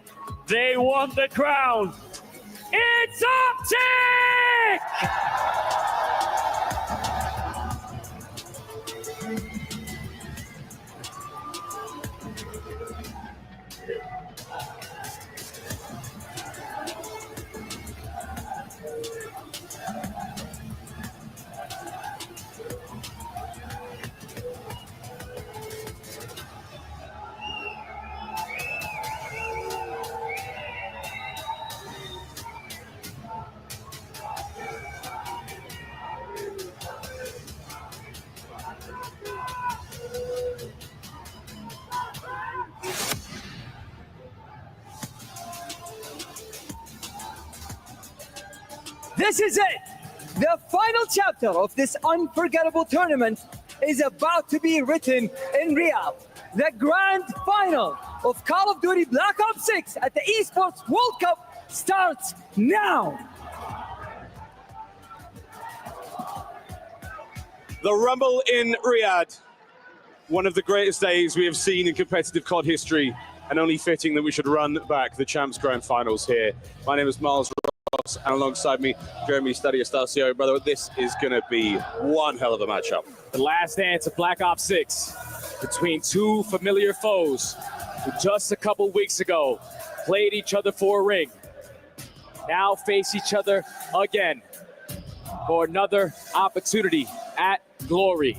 They want the crown. It's Optic! This is it! The final chapter of this unforgettable tournament is about to be written in Riyadh. The grand final of Call of Duty Black Ops 6 at the Esports World Cup starts now! The rumble in Riyadh. One of the greatest days we have seen in competitive COD history, and only fitting that we should run back the Champs Grand Finals here. My name is Miles Ross, and alongside me, Jeremy Stadiastasio. Brother, this is going to be one hell of a matchup. The last dance of Black Ops 6 between 2 familiar foes who just a couple weeks ago played each other for a ring. Now face each other again for another opportunity at glory.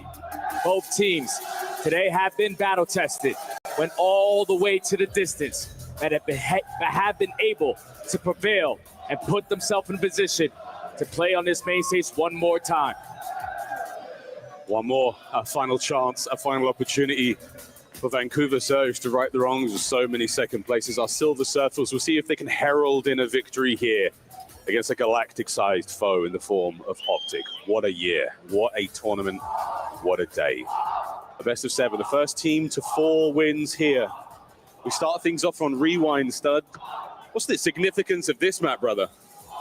Both teams today have been battle tested, went all the way to the distance, and have been able to prevail and put themselves in a position to play on this main stage one more time. One more, a final chance, a final opportunity for Vancouver Surge to right the wrongs of so many second places. Our Silver Surfers will see if they can herald in a victory here against a galactic-sized foe in the form of Optic. What a year, what a tournament, what a day. A best of 7, the first team to 4 wins here. We start things off on Rewind, Stud. What's the significance of this map, brother?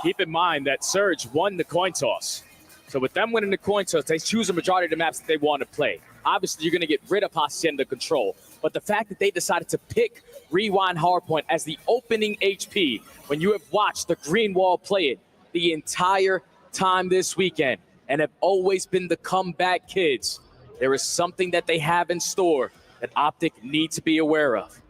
Keep in mind that Surge won the coin toss. So with them winning the coin toss, they choose a majority of the maps that they want to play. Obviously, you're going to get rid of Hacienda Control. But the fact that they decided to pick Rewind Hardpoint as the opening HP, when you have watched the Green Wall play it the entire time this weekend and have always been the comeback kids, there is something that they have in store that Optic need to be aware of.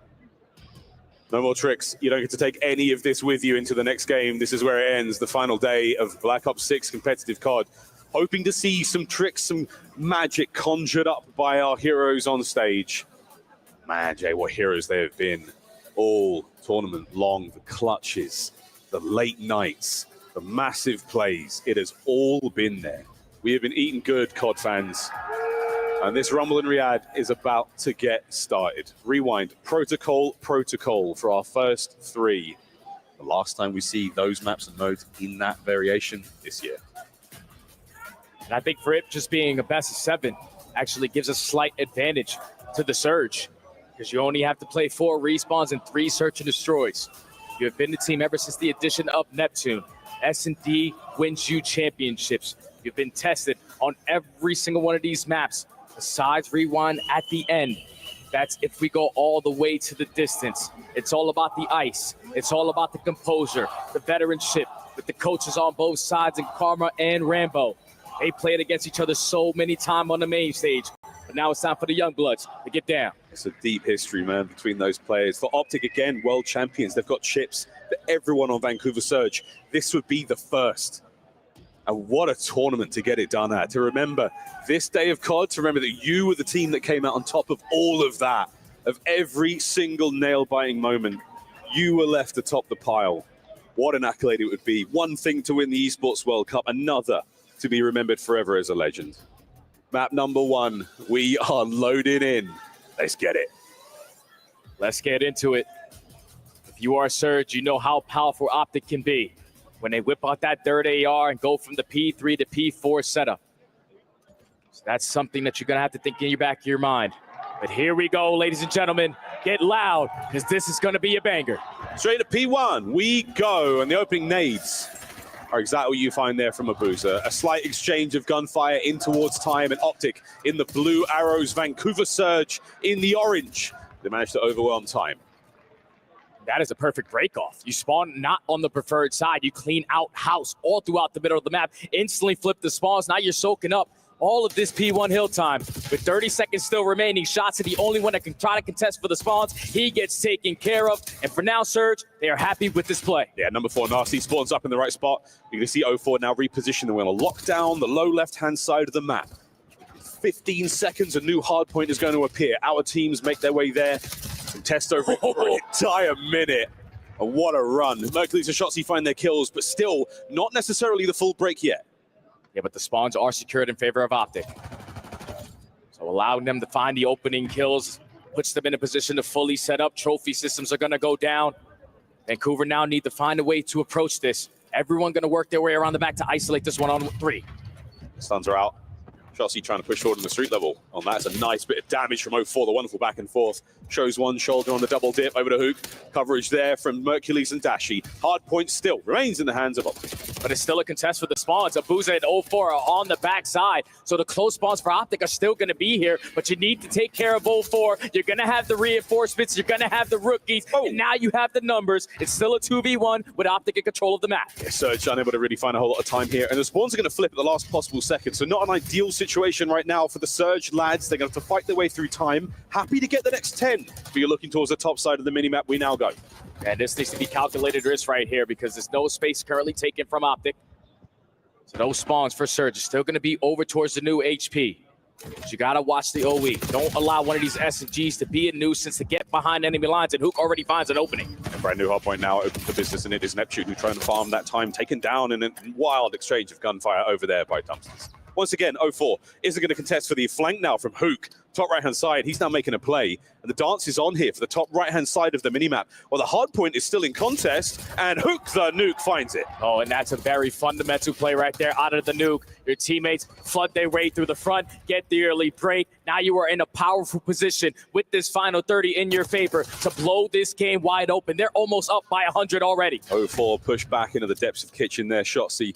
No more tricks. You don't get to take any of this with you into the next game. This is where it ends, the final day of Black Ops 6 competitive COD. Hoping to see some tricks, some magic conjured up by our heroes on stage. Man, Jay, what heroes they have been all tournament long. The clutches, the late nights, the massive plays. It has all been there. We have been eating good, COD fans. And this Rumble in Riyadh is about to get started. Rewind, protocol for our first 3. The last time we see those maps and modes in that variation this year. And I think for it just being a best of 7 actually gives a slight advantage to the Surge, because you only have to play 4 respawns and 3 search and destroys. You have been the team ever since the addition of Neptune. S&D wins you championships. You've been tested on every single one of these maps, besides Rewind at the end. That's if we go all the way to the distance. It's all about the ice. It's all about the composure, the veteranship, with the coaches on both sides, and Karma and Rambo. They played against each other so many times on the main stage. But now it's time for the young bloods to get down. It's a deep history, man, between those players. For Optic, again, world champions. They've got chips for everyone on Vancouver Surge. This would be the first. And what a tournament to get it done at. To remember this day of COD, to remember that you were the team that came out on top of all of that, of every single nail-biting moment. You were left atop the pile. What an accolade it would be. One thing to win the Esports World Cup, another to be remembered forever as a legend. Map number 1, we are loaded in. Let's get it. Let's get into it. If you are Surge, you know how powerful Optic can be when they whip out that third AR and go from the P3 to P4 setup. So that's something that you're going to have to think in your back of your mind. But here we go, ladies and gentlemen. Get loud, because this is going to be a banger. Straight to P1, we go. And the opening nades are exactly what you find there from Abuza. A slight exchange of gunfire in towards time, and Optic in the blue arrows, Vancouver Surge in the orange. They managed to overwhelm time. That is a perfect break-off. You spawn not on the preferred side. You clean out house all throughout the middle of the map. Instantly flip the spawns. Now you're soaking up all of this P1 hill time. With 30 seconds still remaining, Shots are the only one that can try to contest for the spawns. He gets taken care of. And for now, Surge, they are happy with this play. Yeah, number 4, Nasty spawns up in the right spot. You can see 04 now reposition the wheel. Lock down the low left-hand side of the map. 15 seconds, a new hard point is going to appear. Our teams make their way there. Contest over for an entire minute. And what a run. Mercury's and Shotsy find their kills, but still not necessarily the full break yet. Yeah, but the spawns are secured in favor of Optic. So allowing them to find the opening kills puts them in a position to fully set up. Trophy systems are going to go down. Vancouver now need to find a way to approach this. Everyone going to work their way around the back to isolate this 1-on-3. Stuns are out. Shotsy trying to push forward in the street level. Oh, that's a nice bit of damage from 04. The wonderful back and forth. Shows one shoulder on the double dip over to Hook. Coverage there from Mercules and Dashi. Hard point still remains in the hands of Optic. But it's still a contest for the spawns. Abuza and 04 are on the backside. So the close spawns for Optic are still going to be here. But you need to take care of 04. You're going to have the reinforcements. You're going to have the rookies. And now you have the numbers. It's still a 2v1 with Optic in control of the map. Yeah, Surge unable to really find a whole lot of time here. And the spawns are going to flip at the last possible second. So not an ideal situation right now for the Surge lads. They're going to have to fight their way through time. Happy to get the next 10. But you're looking towards the top side of the minimap. We now go. And this needs to be calculated risk right here, because there's no space currently taken from Optic. So those spawns for Surge are still going to be over towards the new HP. But you got to watch the OE. Don't allow one of these SMGs to be a nuisance to get behind enemy lines, and Hook already finds an opening. A brand new hard point now open for business, and it is Neptune who trying to farm that time, taken down in a wild exchange of gunfire over there by Dumpsters. Once again, 04 isn't going to contest for the flank now from Hook. Top right-hand side, he's now making a play. And the dance is on here for the top right-hand side of the minimap. Well, the hard point is still in contest, and Hook the nuke finds it. Oh, and that's a very fundamental play right there out of the nuke. Your teammates flood their way through the front, get the early break. Now you are in a powerful position with this final 30 in your favor to blow this game wide open. They're almost up by 100 already. 04 push back into the depths of kitchen there. Shotsy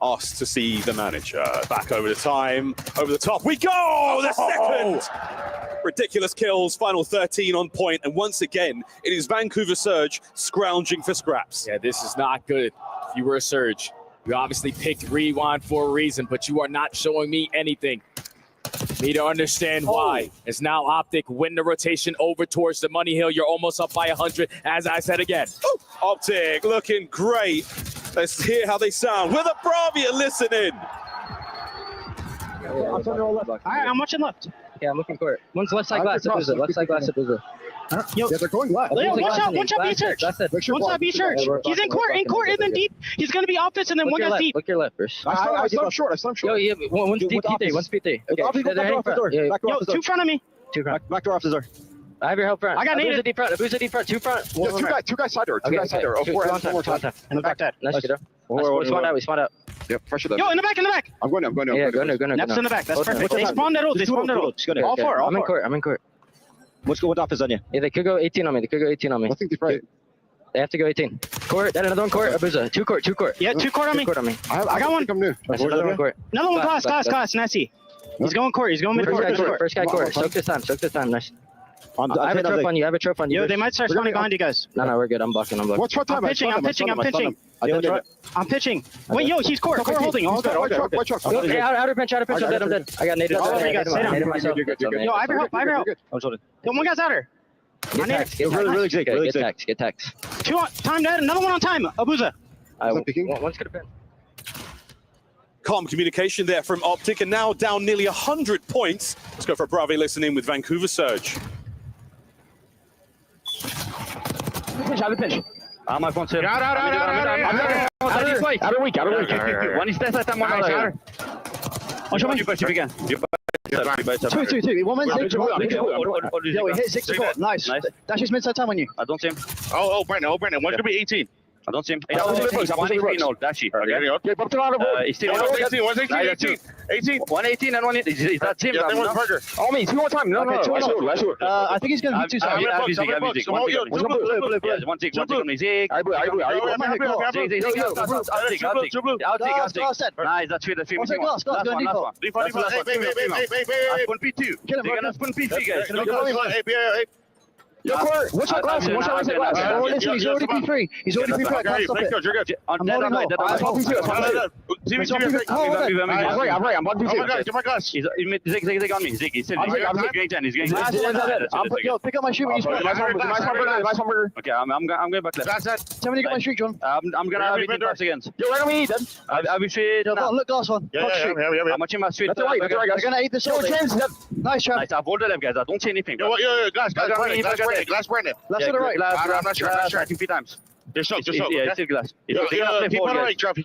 asked to see the manager. Back over the time, over the top. We go! The second! Ridiculous kills, final 13 on point. And once again, it is Vancouver Surge scrounging for scraps. Yeah, this is not good. If you were a Surge, you obviously picked Rewind for a reason, but you are not showing me anything. Need to understand why. It's now Optic. Win the rotation over towards the money hill. You're almost up by 100, as I said again. Ooh, Optic looking great. Let's hear how they sound. With a Bravia listening. All right, I'm watching left. Yeah, I'm looking court. One's left side glass. Left side glass. Yo, yeah, they're going left. Yo, watch out B search. One side B search. He's in court, and then deep. He's gonna be off this, and then one guy's deep. Look your left first. I saw him short. Yo, yeah, one's deep P3, one's P3. Okay, Yo, two front of me. Back door off the door. I have your help front. I got naded. Deep front. Abusa deep front. Two front. Yeah, two guys side door. Two guys side door. Two more time. In the back dead. Nice, kiddo. We spawned out. Yep, pressure them. Yo, in the back. I'm going. Yeah, go no. Next in the back. That's perfect. They spawned that old. All four. I'm in court. What's going off is on you? Yeah, they could go 18 on me. I think they're right. They have to go 18. Court. Then another one court. Abusa. Two court. Yeah, two court on me. I got one. I'm new. Another one court. Another one glass. Nasty. He's going court. He's going mid court. First guy court. Soak this time. Nice. I have a trope on you. Yo, they might start spawning behind you guys. No, we're good. I'm blocking. What's what time? I'm pitching. I'm pitching. Wait, yo, he's court holding. All good. Okay, outer bench. I'm dead. I got naded. Naded myself. Yo, I have your help. Yo, one guy's outer. Get tax. Get tax. Two on time dead. Another one on time. Abusa. One's gonna pin. Calm communication there from Optic, and now down nearly 100 points. Let's go for a Bravo listening with Vancouver Surge. Pitch. My phone too. Out. Weak. One is dead. One Show me. You begin. Two. One minute. Yo, we hit 64. Nice. That's just mid-side time on you. I don't see him. Oh, Brandon. One's gonna be 18. I don't see him. Okay. He's still 18. 18. 118 and 118. Is that team? Yeah, one's burger. Oh, me. Two more time. No. Let's do it. I think he's gonna be two sides. One tick on me. Zig. Nice, that's it. That's last one. Yo, Court, watch out glass. He's already P3. He's already P3. I can't stop it. I'm loading low. I'm popping two. I'm right. I'm on P2. Get my glass. He's Zig on me. Zig. He's going 10. He's going 10. Yo, pick up my shoe when you spawn. Nice one, burger. Okay, I'm going back left. Tell me to get my streak, John. I'm going to have it pass again. Yo, right on me, then. I'll be straight. Look, glass one. Yeah. I'm watching my street. That's right, guys. They're going to eat this all. Nice, Trav. Nice. I've hold the left, guys. I don't see anything. Yo, glass Brandon. Left to the right. I'm not sure. I think 3 times. Just soak. Yeah, it's still glass. Keep on the right, Trav.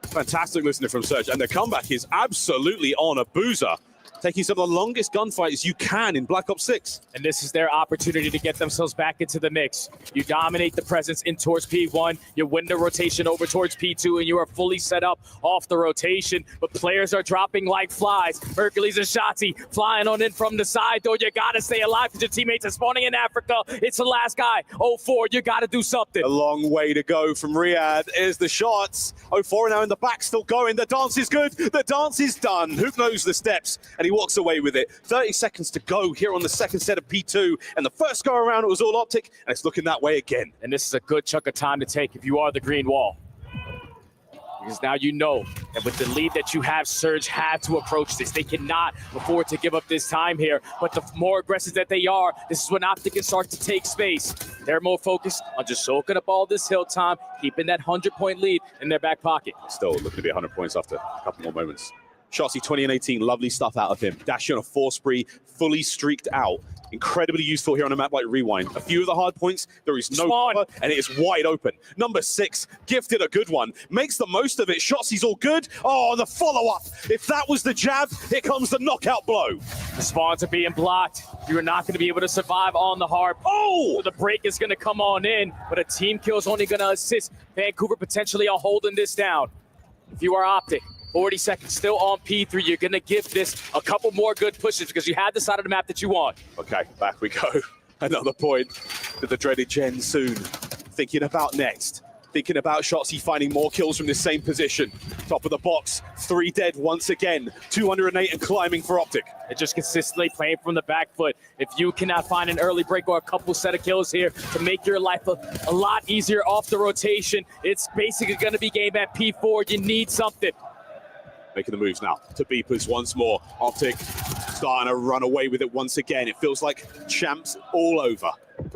Fantastic listener from Surge, and the comeback is absolutely on a boozer, taking some of the longest gunfights you can in Black Ops 6. And this is their opportunity to get themselves back into the mix. You dominate the presence in towards P1, you win the rotation over towards P2, and you are fully set up off the rotation. But players are dropping like flies. Hercules and Shotzi flying on in from the side, though. You gotta stay alive because your teammates are spawning in Africa. It's the last guy. 04, you gotta do something. A long way to go from Riyadh is the shots. 04 now in the back, still going. The dance is good. The dance is done. Hoop knows the steps, and he walks away with it. 30 seconds to go here on the second set of P2, and the first go around it was all Optic, and it's looking that way again. And this is a good chunk of time to take if you are the green wall, because now you know that with the lead that you have, Surge have to approach this. They cannot afford to give up this time here, but the more aggressive that they are, this is when Optic can start to take space. They're more focused on just soaking up all this hill time, keeping that 100-point lead in their back pocket. Still looking to be 100 points after a couple more moments. Shotzi 20 and 18, lovely stuff out of him. Dashing on a 4 spree, fully streaked out. Incredibly useful here on a map like Rewind. A few of the hard points, there is no cover, and it is wide open. Number 6, gifted a good one. Makes the most of it. Shotzi's all good. Oh, the follow-up. If that was the jab, here comes the knockout blow. The spawns are being blocked. You're not going to be able to survive on the hard. Oh, the break is going to come on in, but a team kill is only going to assist Vancouver potentially on holding this down. If you are Optic, 40 seconds still on P3. You're going to give this a couple more good pushes because you have the side of the map that you want. Okay, back we go. Another point to the dreaded Gen soon. Thinking about next. Thinking about Shotzi finding more kills from this same position. Top of the box, 3 dead once again. 208 and climbing for Optic. It's just consistently playing from the back foot. If you cannot find an early break or a couple set of kills here to make your life a lot easier off the rotation, it's basically going to be game at P4. You need something. Making the moves now to Beepers once more. Optic starting to run away with it once again. It feels like champs all over.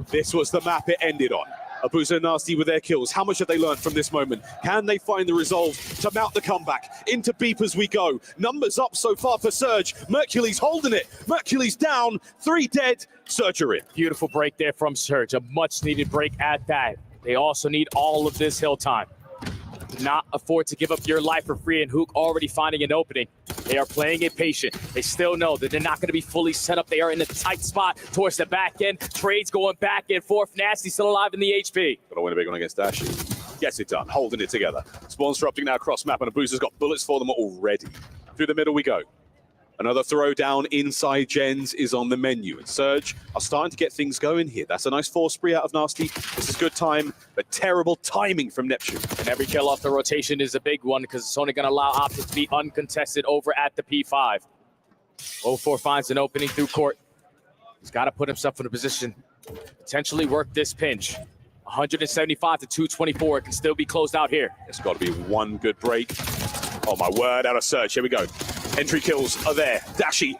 This was the map it ended on. Abuza and Nasty with their kills. How much have they learned from this moment? Can they find the resolve to mount the comeback? Into Beepers we go. Numbers up so far for Surge. Mercury's holding it. Mercury's down. 3 dead. Surge are in. Beautiful break there from Surge. A much-needed break at that. They also need all of this hill time. Do not afford to give up your life for free, and Hook already finding an opening. They are playing it patient. They still know that they're not going to be fully set up. They are in a tight spot towards the back end. Trades going back and forth. Nasty still alive in the HP. Got to win a big one against Dashi. Gets it done, holding it together. Spawns disrupting now across map, and Abuza's got bullets for them already. Through the middle we go. Another throwdown inside Gens is on the menu, and Surge are starting to get things going here. That's a nice force spree out of Nasty. This is good time, but terrible timing from Neptune. And every kill off the rotation is a big one because it's only going to allow Optic to be uncontested over at the P5. 04 finds an opening through court. He's got to put himself in a position to potentially work this pinch. 175 to 224. It can still be closed out here. It's got to be one good break. Oh my word, out of Surge. Here we go. Entry kills are there. Dashi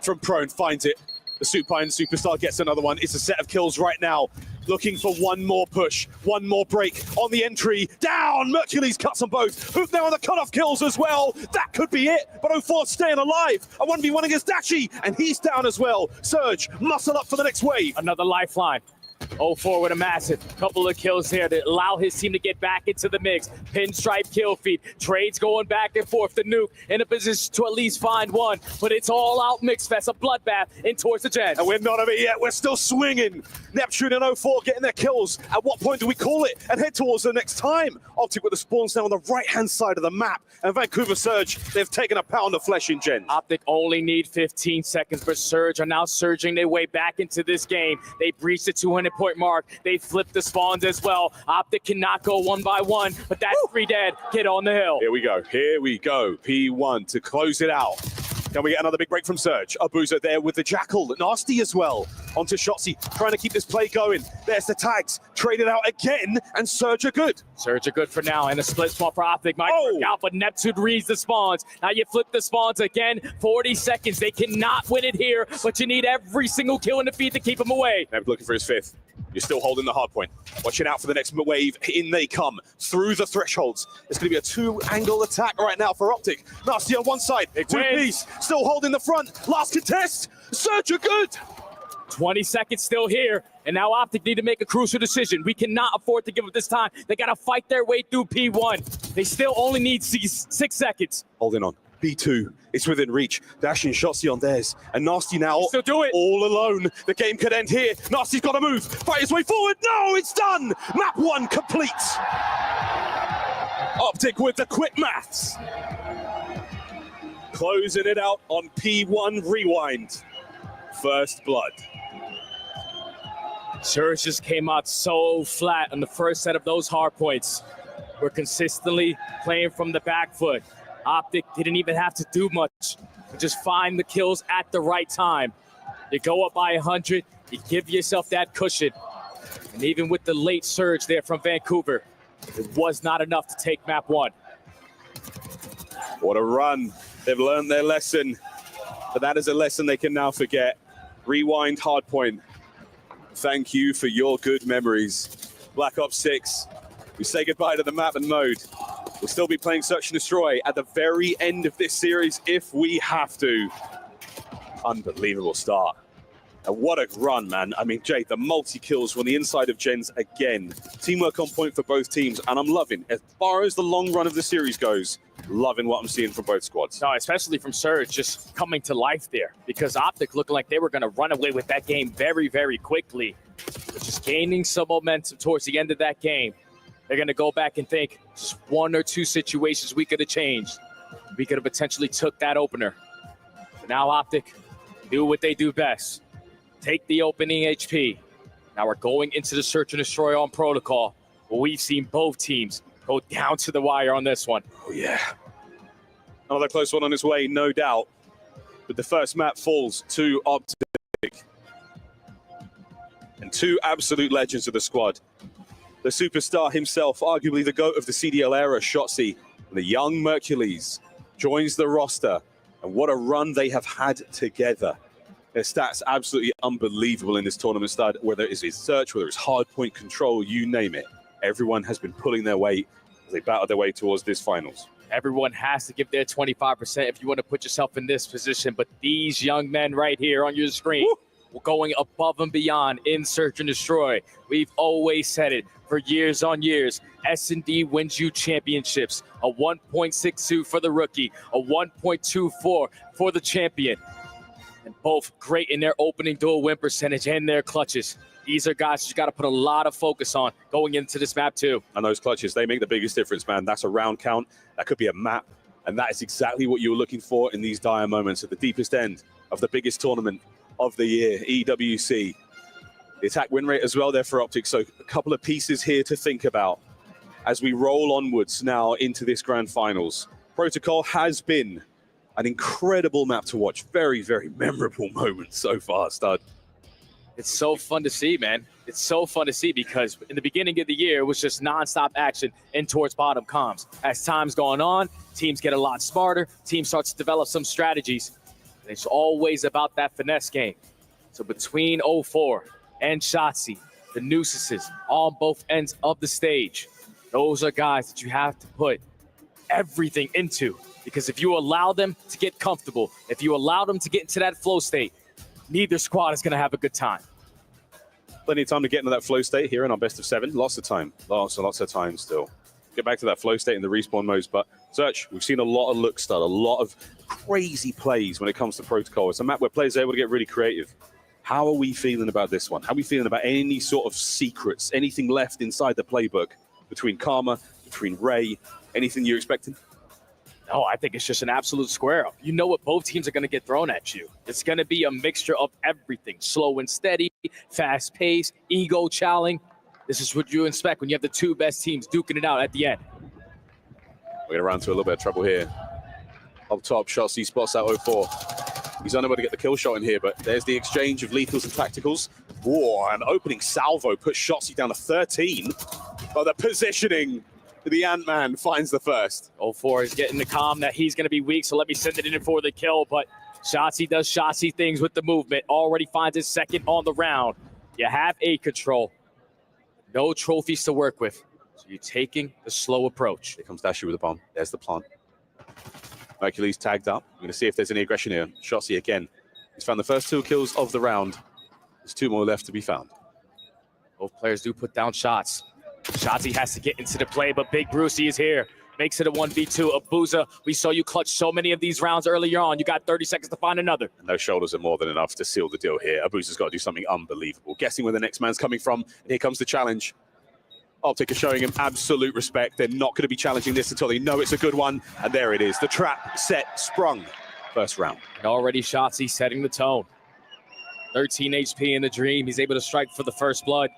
from prone finds it. The Supine Superstar gets another one. It's a set of kills right now. Looking for one more push, one more break on the entry. Down! Mercury's cuts them both. Hook now on the cutoff kills as well. That could be it, but 04 staying alive. A 1v1 against Dashi, and he's down as well. Surge, muscle up for the next wave. Another lifeline. 04 with a massive couple of kills there to allow his team to get back into the mix. Pinstripe kill feed. Trades going back and forth. The Nuke in a position to at least find one. But it's all out mix fest, a bloodbath in towards the Gens. And we're not of it yet. We're still swinging. Neptune and 04 getting their kills. At what point do we call it and head towards the next time? Optic with the spawns now on the right-hand side of the map. And Vancouver Surge, they've taken a pound of flesh in Gens. Optic only need 15 seconds, but Surge are now surging their way back into this game. They breached the 200-point mark. They flipped the spawns as well. Optic cannot go one by one, but that's 3 dead. Get on the hill. Here we go. Here we go. P1 to close it out. Can we get another big break from Surge? Abuza there with the Jackal. Nasty as well. Onto Shotzi, trying to keep this play going. There's the tags. Traded out again, and Surge are good. Surge are good for now, and a split spawn for Optic might work out, but Neptune reads the spawns. Now you flip the spawns again. 40 seconds. They cannot win it here, but you need every single kill in the feed to keep them away. Never looking for his 5th. You're still holding the hard point. Watching out for the next wave. In they come. Through the thresholds. It's going to be a 2-angle attack right now for Optic. Nasty on one side. 2-piece. Still holding the front. Last contest. Surge are good. 20 seconds still here, and now Optic need to make a crucial decision. We cannot afford to give up this time. They got to fight their way through P1. They still only need 6 seconds. Holding on. B2, it's within reach. Dashing Shotzi on theirs. And Nasty now still do it. All alone. The game could end here. Nasty's got to move. Fight his way forward. No, it's done. Map 1 complete. Optic with the quick maths. Closing it out on P1 Rewind. First blood. Surge just came out so flat on the first set of those hard points. We're consistently playing from the back foot. Optic didn't even have to do much. Just find the kills at the right time. You go up by 100, you give yourself that cushion. And even with the late surge there from Vancouver, it was not enough to take map 1. What a run. They've learned their lesson. But that is a lesson they can now forget. Rewind hardpoint. Thank you for your good memories. Black Ops 6. We say goodbye to the map and mode. We'll still be playing Search and Destroy at the very end of this series if we have to. Unbelievable start. And what a run, man. I mean, Jay, the multi-kills on the inside of Gens again. Teamwork on point for both teams, and I'm loving, as far as the long run of the series goes, loving what I'm seeing from both squads. No, especially from Surge just coming to life there, because Optic looked like they were going to run away with that game very, very quickly. But just gaining some momentum towards the end of that game. They're going to go back and think, just 1 or 2 situations we could have changed. We could have potentially took that opener. But now Optic do what they do best. Take the opening HP. Now we're going into the Search and Destroy on protocol. But we've seen both teams go down to the wire on this one. Oh, yeah. Another close one on its way, no doubt. But the first map falls to Optic. And 2 absolute legends of the squad. The superstar himself, arguably the GOAT of the CDL era, Shotzi, and the young Mercules. joins the roster. And what a run they have had together. Their stats absolutely unbelievable in this tournament, Stud. Whether it's his search, whether it's hard point control, you name it. Everyone has been pulling their weight as they battle their way towards this finals. Everyone has to give their 25% if you want to put yourself in this position. But these young men right here on your screen, going above and beyond in Search and Destroy. We've always said it for years on years. S&D wins you championships. A 1.62 for the rookie, a 1.24 for the champion. And both great in their opening dual win percentage and their clutches. These are guys you got to put a lot of focus on going into this map too. And those clutches, they make the biggest difference, man. That's a round count. That could be a map. And that is exactly what you were looking for in these dire moments at the deepest end of the biggest tournament of the year, EWC. The attack win rate as well there for Optic. So a couple of pieces here to think about as we roll onwards now into this grand finals. Protocol has been an incredible map to watch. Very, very memorable moments so far, Stud. It's so fun to see, man. It's so fun to see because in the beginning of the year, it was just nonstop action in towards bottom comms. As time's going on, teams get a lot smarter. Team starts to develop some strategies. And it's always about that finesse game. So between 04 and Shotzi, the Nuisances on both ends of the stage, those are guys that you have to put everything into. Because if you allow them to get comfortable, if you allow them to get into that flow state, neither squad is going to have a good time. Plenty of time to get into that flow state here in our best of 7. Lots of time. Lots and lots of time still. Get back to that flow state in the respawn modes. But Search, we've seen a lot of look Stud, a lot of crazy plays when it comes to Protocol. It's a map where players are able to get really creative. How are we feeling about this one? How are we feeling about any sort of secrets, anything left inside the playbook between Karma, between Ray, anything you're expecting? No, I think it's just an absolute square up. You know what both teams are going to get thrown at you. It's going to be a mixture of everything. Slow and steady, fast pace, ego challenge. This is what you expect when you have the two best teams duking it out at the end. We're going to run into a little bit of trouble here. Up top, Shotzi spots out 04. He's unable to get the kill shot in here, but there's the exchange of lethals and tacticals. Whoa, an opening salvo puts Shotzi down to 13. But the positioning, the Ant-Man finds the first. 04 is getting the calm that he's going to be weak, so let me send it in for the kill. But Shotzi does Shotzi things with the movement. Already finds his second on the round. You have A control. No trophies to work with. So you're taking the slow approach. Here comes Dashi with the bomb. There's the plant. Mercury's tagged up. We're going to see if there's any aggression here. Shotzi again. He's found the first 2 kills of the round. There's 2 more left to be found. Both players do put down shots. Shotzi has to get into the play, but Big Brucey is here. Makes it a 1v2. Abuza, we saw you clutch so many of these rounds earlier on. You got 30 seconds to find another. And those shoulders are more than enough to seal the deal here. Abuza's got to do something unbelievable. Guessing where the next man's coming from. And here comes the challenge. Optic is showing him absolute respect. They're not going to be challenging this until they know it's a good one. And there it is. The trap set, sprung. First round. And already Shotzi setting the tone. 13 HP in the dream. He's able to strike for the first blood.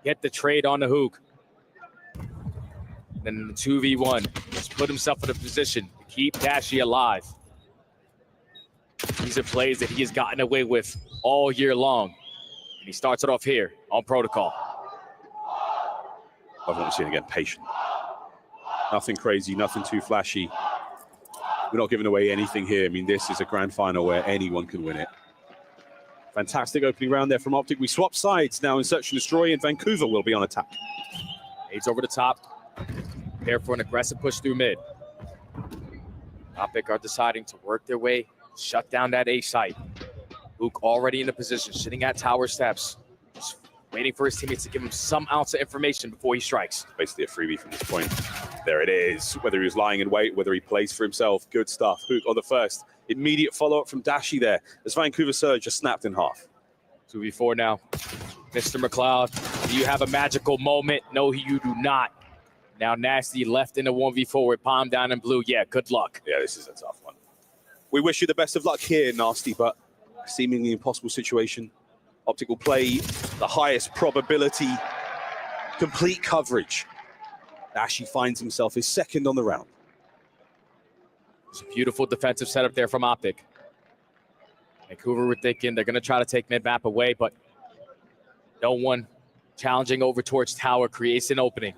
Get the trade on the hook. Then in the 2v1, he's put himself in a position to keep Dashi alive. These are plays that he has gotten away with all year long. And he starts it off here on Protocol. I've not seen again, patient. Nothing crazy, nothing too flashy. We're not giving away anything here. I mean, this is a grand final where anyone can win it. Fantastic opening round there from Optic. We swap sides now in Search and Destroy, and Vancouver will be on attack. Aids over the top. Prepare for an aggressive push through mid. Optic are deciding to work their way, shut down that A site. Luke already in the position, sitting at tower steps. Just waiting for his teammates to give him some ounce of information before he strikes. Basically a freebie from this point. There it is. Whether he was lying in wait, whether he plays for himself. Good stuff. Hook on the first. Immediate follow-up from Dashi there as Vancouver Surge just snapped in half. 2v4 now. Mr. McLeod, do you have a magical moment? No, you do not. Now Nasty left in a 1v4 with palm down in blue. Yeah, good luck. Yeah, this is a tough one. We wish you the best of luck here, Nasty, but a seemingly impossible situation. Optic will play the highest probability, complete coverage. Dashi finds himself his second on the round. It's a beautiful defensive setup there from Optic. Vancouver were thinking they're going to try to take mid-map away, but no one challenging over towards tower creates an opening.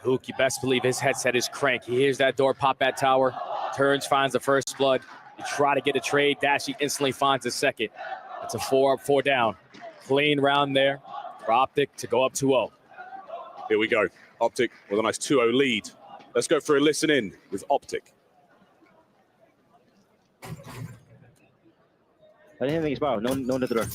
Hook, you best believe his headset is crank. He hears that door pop at tower, turns, finds the first blood. You try to get a trade, Dashy instantly finds a second. It's a 4 up, 4 down. Clean round there for Optic to go up 2-0. Here we go. Optic with a nice 2-0 lead. Let's go for a listen in with Optic. I didn't think he's power. No one at the door.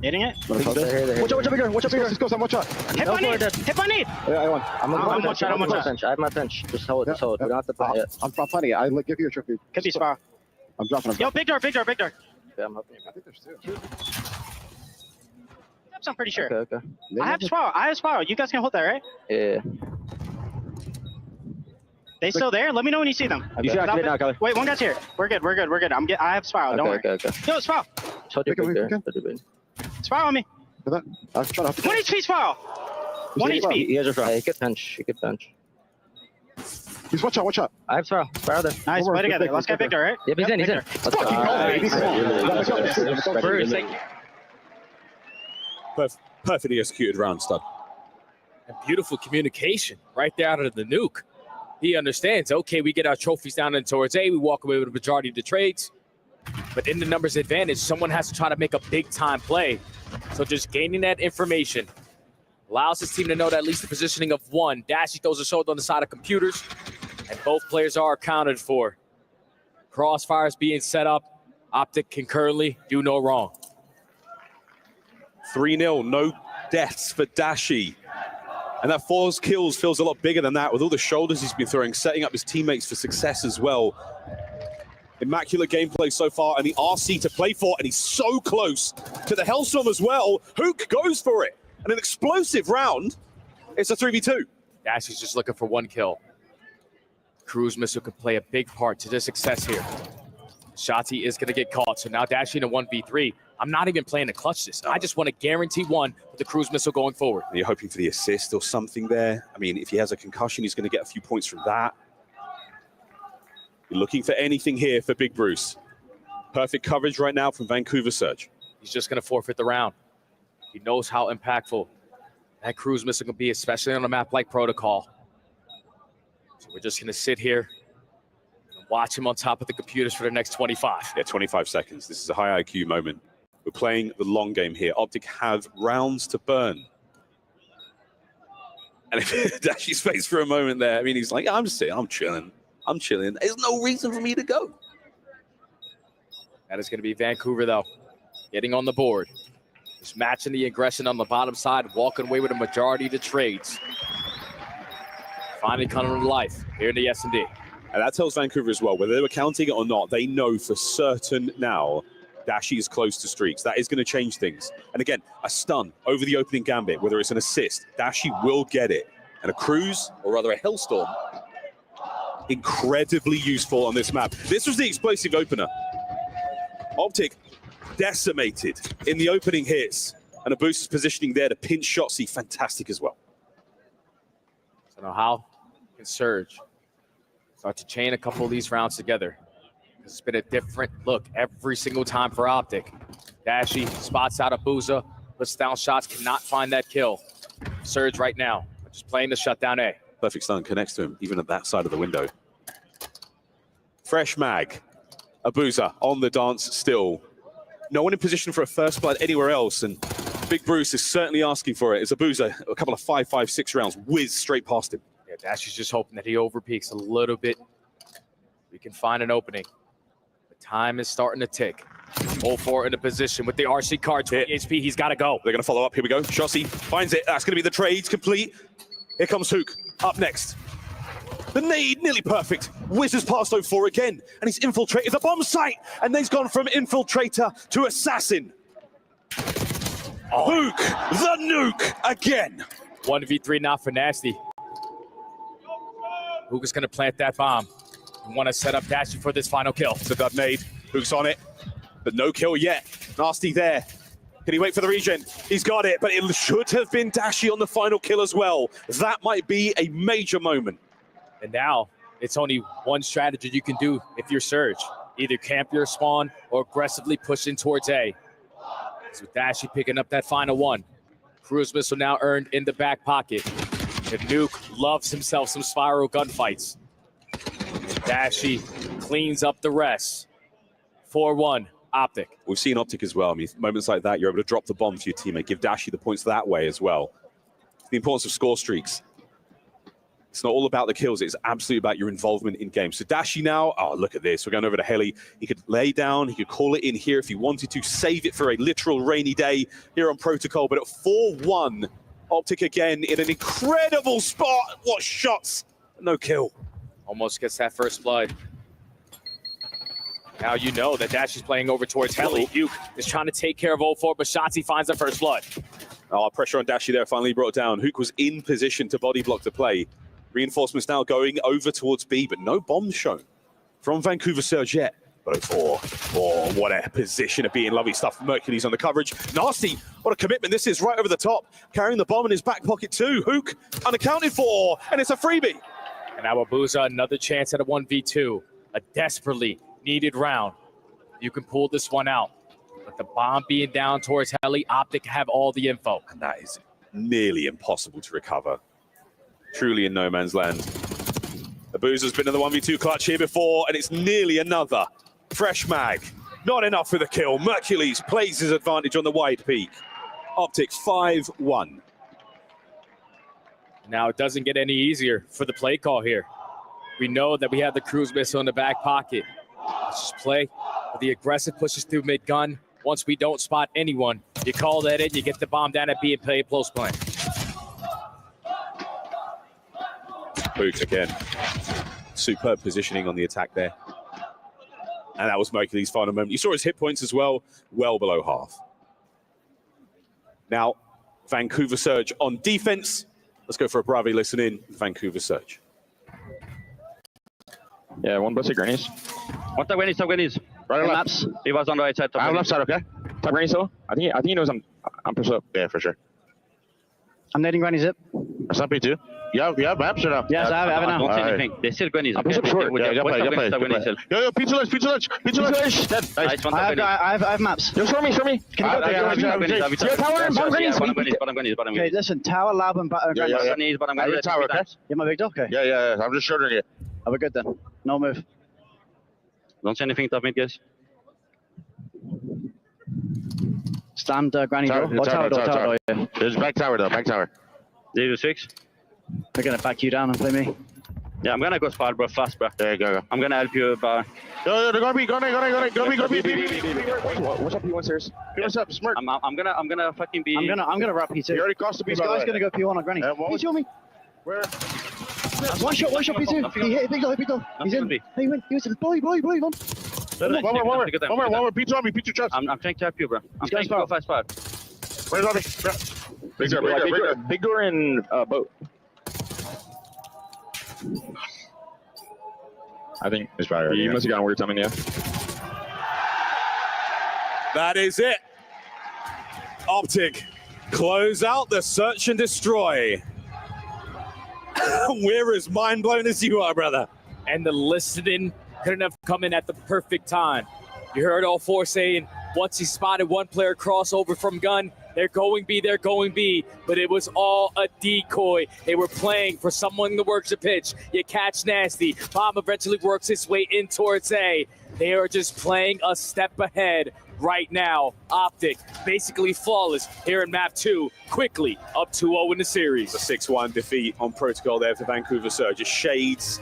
Hitting it. Watch out, bigger. Watch out, bigger. Let's go, Sam. Watch out. Hit my need. Hit my need. Yeah, I won. I'm one shot. I'm one shot. I have my pinch. Just hold it. Just hold it. We don't have to play it. I'm funny. I give you a trophy. Could be Sparrow. I'm dropping him. Yo, big door. Yeah, I'm hoping. I think there's 2. I'm pretty sure. Okay. I have Sparrow. You guys can hold that, right? Yeah. They still there? Let me know when you see them. You should activate now, Kelly. Wait, one guy's here. We're good. I have Sparrow. Don't worry. Okay. Yo, Sparrow. Sparrow on me. 1 HP, Sparrow. 1 HP. He has a Sparrow. He could pinch. He's watch out. I have Sparrow. Sparrow there. Nice. Play together. Let's get Victor, right? Yep, he's in. Let's go. Bruce, thank you. Perfectly executed round, stud. And beautiful communication right there out of the nuke. He understands, okay, we get our trophies down and towards A, we walk away with a majority of the trades. But in the numbers advantage, someone has to try to make a big-time play. So just gaining that information allows his team to know that at least the positioning of 1. Dashy throws a shoulder on the side of computers, and both players are accounted for. Crossfires being set up. Optic can currently do no wrong. 3-0, no deaths for Dashy. And that 4 kills feels a lot bigger than that with all the shoulders he's been throwing, setting up his teammates for success as well. Immaculate gameplay so far, and the RC to play for, and he's so close to the Hellstorm as well. Hook goes for it, and an explosive round. It's a 3v2. Dashy's just looking for 1 kill. Cruise missile could play a big part to their success here. Shotzi is going to get caught, so now Dashy in a 1v3. I'm not even playing to clutch this. I just want to guarantee 1 with the cruise missile going forward. And you're hoping for the assist or something there. I mean, if he has a concussion, he's going to get a few points from that. You're looking for anything here for Big Bruce. Perfect coverage right now from Vancouver Surge. He's just going to forfeit the round. He knows how impactful that cruise missile can be, especially on a map like Protocol. So we're just going to sit here and watch him on top of the computers for the next 25. Yeah, 25 seconds. This is a high IQ moment. We're playing the long game here. Optic have rounds to burn. And if Dashy's face for a moment there, I mean, he's like, I'm chilling. There's no reason for me to go. That is going to be Vancouver, though, getting on the board. Just matching the aggression on the bottom side, walking away with a majority of the trades. Finally coming to life here in the S&D. And that tells Vancouver as well, whether they were counting it or not, they know for certain now Dashy is close to streaks. That is going to change things. And again, a stun over the opening gambit, whether it's an assist, Dashy will get it. And a cruise, or rather a Hellstorm, incredibly useful on this map. This was the explosive opener. Optic decimated in the opening hits. And a boost is positioning there to pinch Shotzi, fantastic as well. So now how can Surge start to chain a couple of these rounds together? It's been a different look every single time for Optic. Dashy spots out a Booza, puts down shots, cannot find that kill. Surge right now, just playing the shutdown A. Perfect stun connects to him, even at that side of the window. Fresh mag. Abuza on the dance still. No one in position for a first blood anywhere else, and Big Bruce is certainly asking for it. As Abuza, a couple of 5.56 rounds, whiz straight past him. Yeah, Dashy's just hoping that he overpeaks a little bit. We can find an opening. Time is starting to tick. 0-4 in a position with the RC card. 20 HP, he's got to go. They're going to follow up. Here we go. Shotzi finds it. That's going to be the trades complete. Here comes Hook up next. The nade, nearly perfect. Whizzes past 0-4 again. And he's infiltrated the bomb site. And he's gone from infiltrator to assassin. Hook, the nuke, again. 1v3 now for Nasty. Hook is going to plant that bomb. Want to set up Dashy for this final kill. So that nade, Hook's on it, but no kill yet. Nasty there. Can he wait for the regen? He's got it, but it should have been Dashy on the final kill as well. That might be a major moment. And now it's only one strategy you can do if you're Surge. Either camp your spawn or aggressively push in towards A. So Dashy picking up that final one. Cruise missile now earned in the back pocket. And Nuke loves himself some spiral gunfights. Dashy cleans up the rest. 4-1, Optic. We've seen Optic as well. I mean, moments like that, you're able to drop the bomb for your teammate, give Dashy the points that way as well. The importance of score streaks. It's not all about the kills. It's absolutely about your involvement in games. So Dashy now, oh, look at this. We're going over to Heli. He could lay down. He could call it in here if he wanted to, save it for a literal rainy day here on Protocol. But at 4-1, Optic again in an incredible spot. What shots? No kill. Almost gets that first blood. Now you know that Dashy's playing over towards Heli. Duke is trying to take care of 0-4, but Shotzi finds the first blood. Oh, pressure on Dashy there, finally brought down. Hook was in position to body block the play. Reinforcements now going over towards B, but no bombs shown from Vancouver Surge yet. But 0-4. Oh, what a position to be in. Lovely stuff. Mercury's on the coverage. Nasty. What a commitment this is, right over the top. Carrying the bomb in his back pocket too. Hook unaccounted for, and it's a freebie. And now Abuza, another chance at a 1v2. A desperately needed round. You can pull this one out. But the bomb being down towards Heli, Optic have all the info. And that is nearly impossible to recover. Truly in no man's land. Abuza's been in the 1v2 clutch here before, and it's nearly another. Fresh mag. Not enough for the kill. Mercules plays his advantage on the wide peak. Optic 5-1. Now it doesn't get any easier for the play call here. We know that we have the cruise missile in the back pocket. Let's just play. The aggressive pushes through mid-gun. Once we don't spot anyone, you call that in, you get the bomb down at B and play close play. Boot again. Superb positioning on the attack there. And that was Mercury's final moment. You saw his hit points as well, well below half. Now, Vancouver Surge on defense. Let's go for a Bravi listen in, Vancouver Surge. Yeah, one plus grenades. One top grenades. Right or left? He was on the right side. I'm left side, okay? Top grenades, so I think he knows I'm pushed up. Yeah, for sure. I'm netting granny zip. That's not P2. You have maps or no? Yes, I have it now. Don't say anything. They still grenades. I'm push up short. Yeah, you play. Yo, pizza lunch. Nice. I have maps. Yo, show me. Can you go Yo, tower and bottom grenades. Okay, listen, tower, lab, and bottom grenades. Bottom grenades. Tower, okay? Yeah, my big dog, okay? Yeah. I'm just shorter you. Oh, we're good then. No move. Don't say anything top mid, guys. Slammed granny door. Tower, yeah. There's back tower. 0-6. They're gonna back you down and play me. Yeah, I'm gonna go spot, bro, fast, bro. Yeah, go. I'm gonna help you, bro. Yo, they're gonna be. Go. What's up, P1 stairs? What's up, Smirk? I'm gonna fucking be. I'm gonna wrap P2. He already crossed the B. This guy's gonna go P1 on granny. He show me. Where? One shot P2. He hit big door. He's in. He was in. Boy, one. One more. P2 on me. P2 traps. I'm trying to help you, bro. I'm trying to go fast spot. Where's Bobby? Big door and boat. I think it's probably. You must have gotten weird timing, yeah. That is it. Optic close out the search and destroy. We're as mind blown as you are, brother. And the listening couldn't have come in at the perfect time. You heard all four saying, once he spotted one player crossover from gun, they're going B, but it was all a decoy. They were playing for someone to work the pitch. You catch Nasty. Bomb eventually works its way in towards A. They are just playing a step ahead right now. Optic, basically flawless here in map 2, quickly up 2-0 in the series. A 6-1 defeat on Protocol there for Vancouver Surge. Shades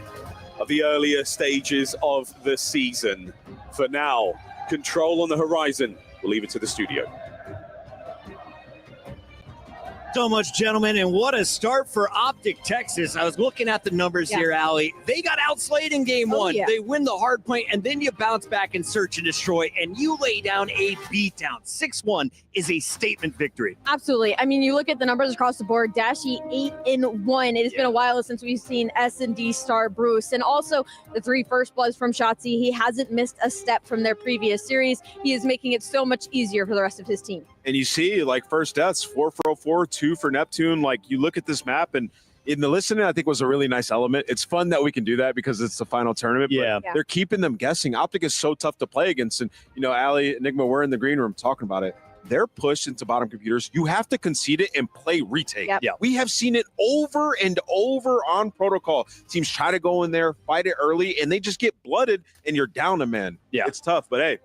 of the earlier stages of the season. For now, control on the horizon. We'll leave it to the studio. So much, gentlemen, and what a start for Optic Texas. I was looking at the numbers here, Allie. They got outslayed in game one. Yeah. They win the hard point, and then you bounce back and search and destroy, and you lay down a beatdown. 6-1 is a statement victory. Absolutely. I mean, you look at the numbers across the board. Dashy 8-1. It has been a while since we've seen S&D star Bruce, and also the 3 first bloods from Shotzi. He hasn't missed a step from their previous series. He is making it so much easier for the rest of his team. And you see, like, first deaths, 4 for 04, 2 for Neptune. Like, you look at this map, and in the listening, I think was a really nice element. It's fun that we can do that because it's the final tournament. Yeah. But they're keeping them guessing. Optic is so tough to play against. And, you know, Ali, Enigma, we're in the green room talking about it. they're pushed into bottom computers, you have to concede it and play retake. Yep. Yeah. We have seen it over and over on protocol. Teams try to go in there, fight it early, and they just get blooded, and you're down a man. Yeah. It's tough, but hey,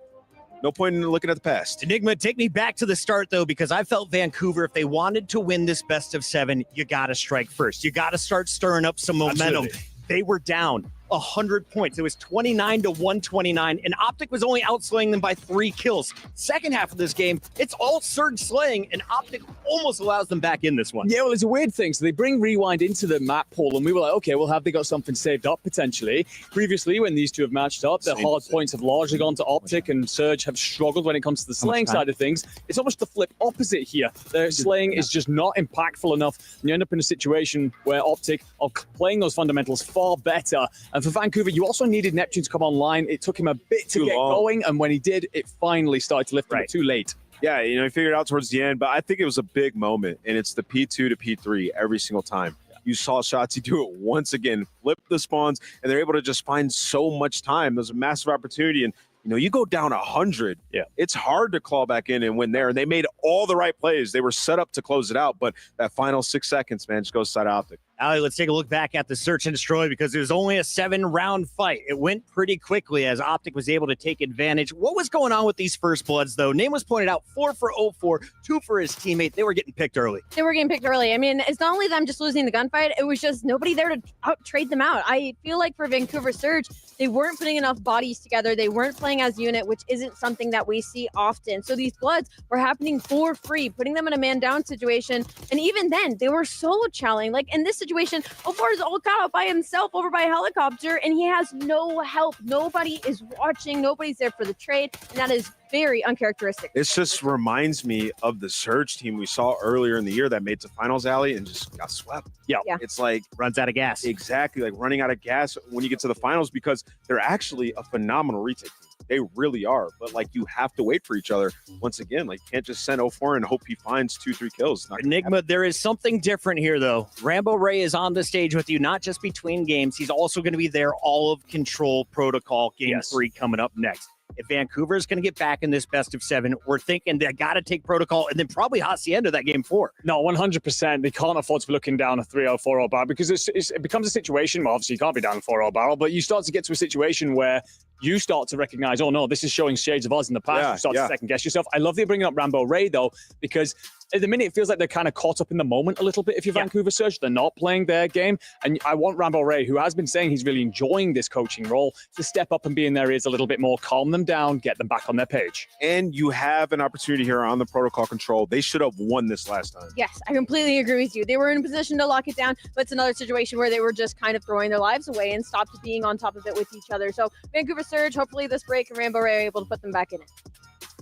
no point in looking at the past. Enigma, take me back to the start, though, because I felt Vancouver, if they wanted to win this best of 7, you got to strike first. You got to start stirring up some momentum. Absolutely. They were down 100 points. It was 29 to 129, and Optic was only outslaying them by 3 kills. Second half of this game, it's all Surge slaying, and Optic almost allows them back in this one. Yeah, well, it's a weird thing. So they bring Rewind into the map pool, and we were like, okay, well, have they got something saved up potentially? Previously, when these two have matched up, the hard points have largely gone to Optic, and Surge have struggled when it comes to the slaying side of things. It's almost the flip opposite here. Their slaying is just not impactful enough, and you end up in a situation where Optic are playing those fundamentals far better. And for Vancouver, you also needed Neptune to come online. It took him a bit to get going, and when he did, it finally started to lift him too late. Yeah, you know, he figured it out towards the end, but I think it was a big moment, and it's the P2 to P3 every single time. You saw Shotzi do it once again, flip the spawns, and they're able to just find so much time. There's a massive opportunity, and you know, you go down 100. Yeah, it's hard to claw back in and win there. And they made all the right plays. They were set up to close it out, but that final 6 seconds, man, just goes side Optic. Ali, let's take a look back at the search and destroy because it was only a 7-round fight. It went pretty quickly as Optic was able to take advantage. What was going on with these first bloods, though? Name was pointed out 4 for 04, 2 for his teammate. They were getting picked early. They were getting picked early. I mean, it's not only them just losing the gunfight, it was just nobody there to trade them out. I feel like for Vancouver Surge, they weren't putting enough bodies together. They weren't playing as a unit, which isn't something that we see often. So these bloods were happening for free, putting them in a man-down situation. And even then, they were solo challing. Like in this situation, 04 is all caught up by himself over by a helicopter, and he has no help. Nobody is watching. Nobody's there for the trade, and that is very uncharacteristic. It just reminds me of the Surge team we saw earlier in the year that made to finals, alley, and just got swept. Yeah. It's like runs out of gas. Exactly, like running out of gas when you get to the finals because they're actually a phenomenal retake team. They really are, but like you have to wait for each other. Once again, like you can't just send 04 and hope he finds 2-3 kills. Enigma, there is something different here, though. Rambo Ray is on the stage with you, not just between games. He's also going to be there all of Control Protocol Game 3 coming up next. If Vancouver is going to get back in this best of 7, we're thinking they got to take Protocol and then probably Hacienda that game 4. No, 100%. They can't afford to be looking down a 3-0, 4-0 barrel because it becomes a situation where obviously you can't be down a 4-0 barrel, but you start to get to a situation where you start to recognize, oh no, this is showing shades of us in the past. You start to second guess yourself. I love that you're bringing up Rambo Ray though, because at the minute it feels like they're kind of caught up in the moment a little bit. If you're Vancouver Surge, they're not playing their game. And I want Rambo Ray, who has been saying he's really enjoying this coaching role, to step up and be in their ears a little bit more, calm them down, get them back on their page. And you have an opportunity here on the Protocol Control. They should have won this last time. Yes, I completely agree with you. They were in a position to lock it down, but it's another situation where they were just kind of throwing their lives away and stopped being on top of it with each other. So Vancouver Surge, hopefully this break and Rambo Ray are able to put them back in it.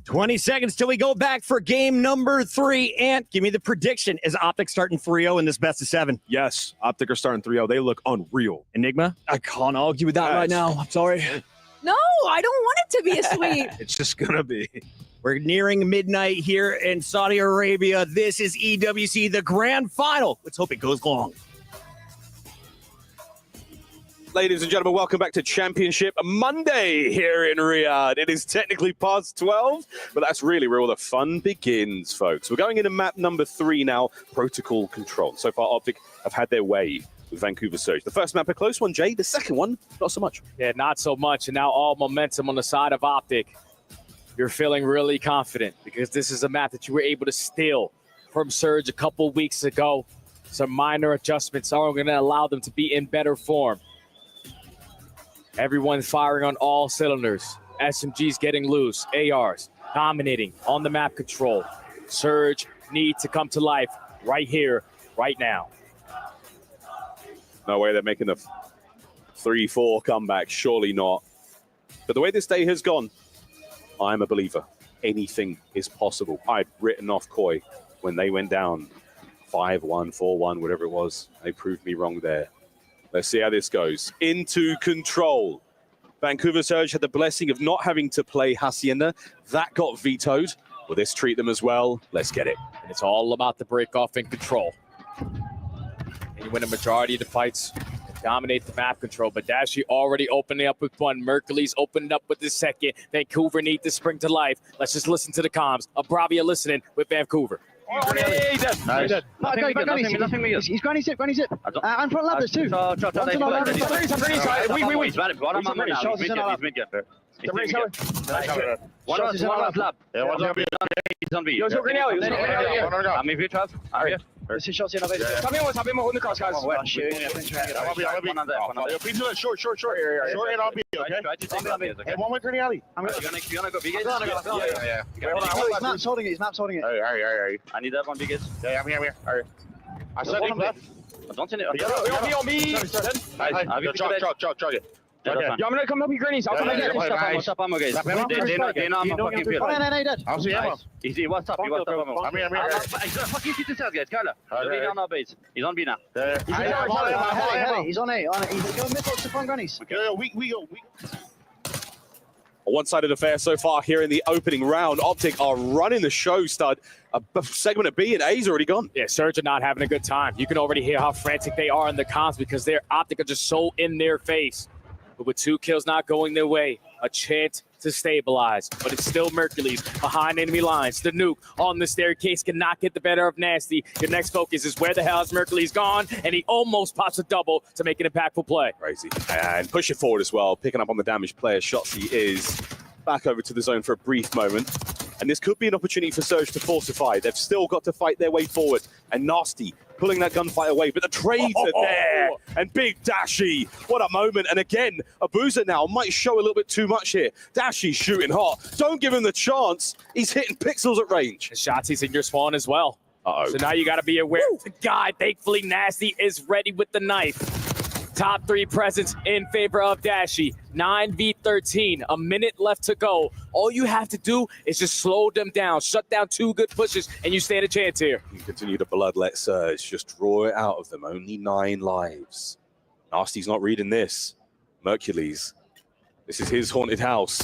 20 seconds till we go back for game number 3. Ant, give me the prediction. Is Optic starting 3-0 in this best of 7? Yes, Optic are starting 3-0. They look unreal. Enigma? I can't argue with that right now. I'm sorry. No, I don't want it to be a sweep. It's just going to be. We're nearing midnight here in Saudi Arabia. This is EWC, the grand final. Let's hope it goes long. Ladies and gentlemen, welcome back to Championship Monday here in Riyadh. It is technically past 12, but that's really where all the fun begins, folks. We're going into map number 3 now, Protocol Control. So far, Optic have had their way with Vancouver Surge. The first map, a close one, Jay. The second one, not so much. Yeah, not so much. And now all momentum on the side of Optic. You're feeling really confident because this is a map that you were able to steal from Surge a couple weeks ago. Some minor adjustments are going to allow them to be in better form. Everyone firing on all cylinders. SMGs getting loose. ARs dominating on the map control. Surge need to come to life right here, right now. No way they're making the 3-4 comeback. Surely not. But the way this day has gone, I'm a believer. Anything is possible. I'd written off Koi when they went down 5-1, 4-1, whatever it was. They proved me wrong there. Let's see how this goes. Into Control. Vancouver Surge had the blessing of not having to play Hacienda. That got vetoed. Will this treat them as well? Let's get it. And it's all about the break off and Control. And you win a majority of the fights. dominate the map control, but Dashy already opening up with one. Mercury's opening up with the second. Vancouver need to spring to life. Let's just listen to the comms. Bravia listening with Vancouver. Nice. He's granny zip. And front lab, there's two. One's lab. Yeah, one's on B. He's on B. Yo, so I'm in V12. I'm here. Sabemos dónde estás, guys. Short and on B, okay? Hey, one way Granny Alley. I'm gonna go big gates. Yeah. He's not holding it. Alright. I need that one big gates. Yeah, I'm here. Alright. I said it left. Don't send it. On me. Chug it. Yo, I'm gonna come help you, Grannies. I'll come back here. Stop ammo, guys. They're not on my fucking field. No, dead. I'll see ammo. He wants top ammo. I'm here. Fucking shoot this out, guys. Kyler. He's on our base. He's on B now. He's on A. He's going middle to front, Grannies. We go. On one side of the fair so far here in the opening round, Optic are running the show, Stud. A segment of B and A's already gone. Yeah, Surge are not having a good time. You can already hear how frantic they are in the comms because their Optic are just so in their face. But with 2 kills not going their way, a chance to stabilize. But it's still Mercury's behind enemy lines. The nuke on the staircase cannot get the better of Nasty. Your next focus is where the hell is Mercury's gone? And he almost pops a double to make an impactful play. Crazy. And push it forward as well. Picking up on the damaged player. Shotzi is back over to the zone for a brief moment. And this could be an opportunity for Surge to falsify. They've still got to fight their way forward. And Nasty pulling that gunfight away. But the trades are there. And Big Dashy. What a moment. And again, Abuza now might show a little bit too much here. Dashy shooting hot. Don't give him the chance. He's hitting pixels at range. And Shotzi's in your spawn as well. So now you got to be aware. The guy, thankfully, Nasty is ready with the knife. Top 3 presence in favor of Dashy. 9v13, a minute left to go. All you have to do is just slow them down, shut down 2 good pushes, and you stand a chance here. You continue to bloodlet Surge, just draw it out of them. Only 9 lives. Nasty's not reading this. Mercules, this is his haunted house,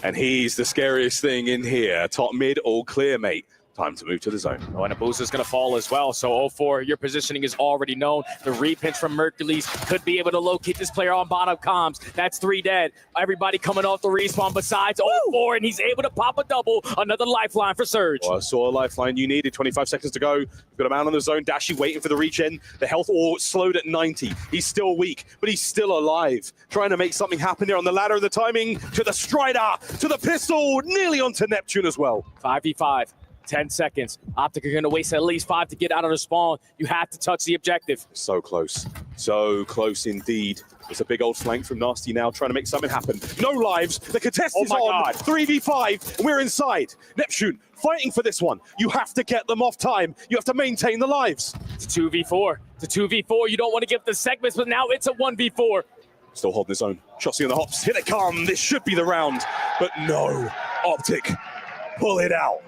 and he's the scariest thing in here. Top mid, all clear, mate. Time to move to the zone. Oh, and Abuza's going to fall as well. So 0-4, your positioning is already known. The repinch from Mercules could be able to locate this player on bottom comms. That's 3 dead. Everybody coming off the respawn besides 0-4, and he's able to pop a double. Another lifeline for Surge. Well, I saw a lifeline you needed. 25 seconds to go. We've got a man on the zone. Dashy waiting for the regen. The health all slowed at 90. He's still weak, but he's still alive. Trying to make something happen here on the ladder. The timing to the Strider, to the pistol, nearly onto Neptune as well. 5v5. 10 seconds. Optic are going to waste at least 5 to get out of the spawn. You have to touch the objective. So close. So close indeed. It's a big old flank from Nasty now, trying to make something happen. No lives. The contest is on. God. 3v5. And we're inside. Neptune fighting for this one. You have to get them off time. You have to maintain the lives. It's a 2v4. It's a 2v4. You don't want to give the segments, but now it's a 1v4. Still holding his own. Shotzi on the hops. Here they come. This should be the round. But no. Optic. Pull it out.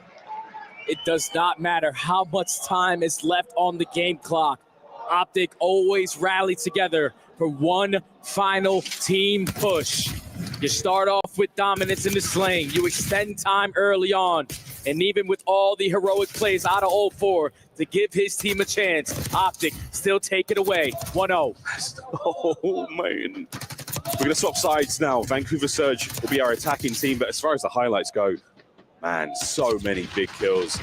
It does not matter how much time is left on the game clock. Optic always rally together for one final team push. You start off with dominance in the slaying. You extend time early on. And even with all the heroic plays out of 0-4 to give his team a chance, Optic still take it away. 1-0. Oh, man. We're going to swap sides now. Vancouver Surge will be our attacking team. But as far as the highlights go, man, so many big kills.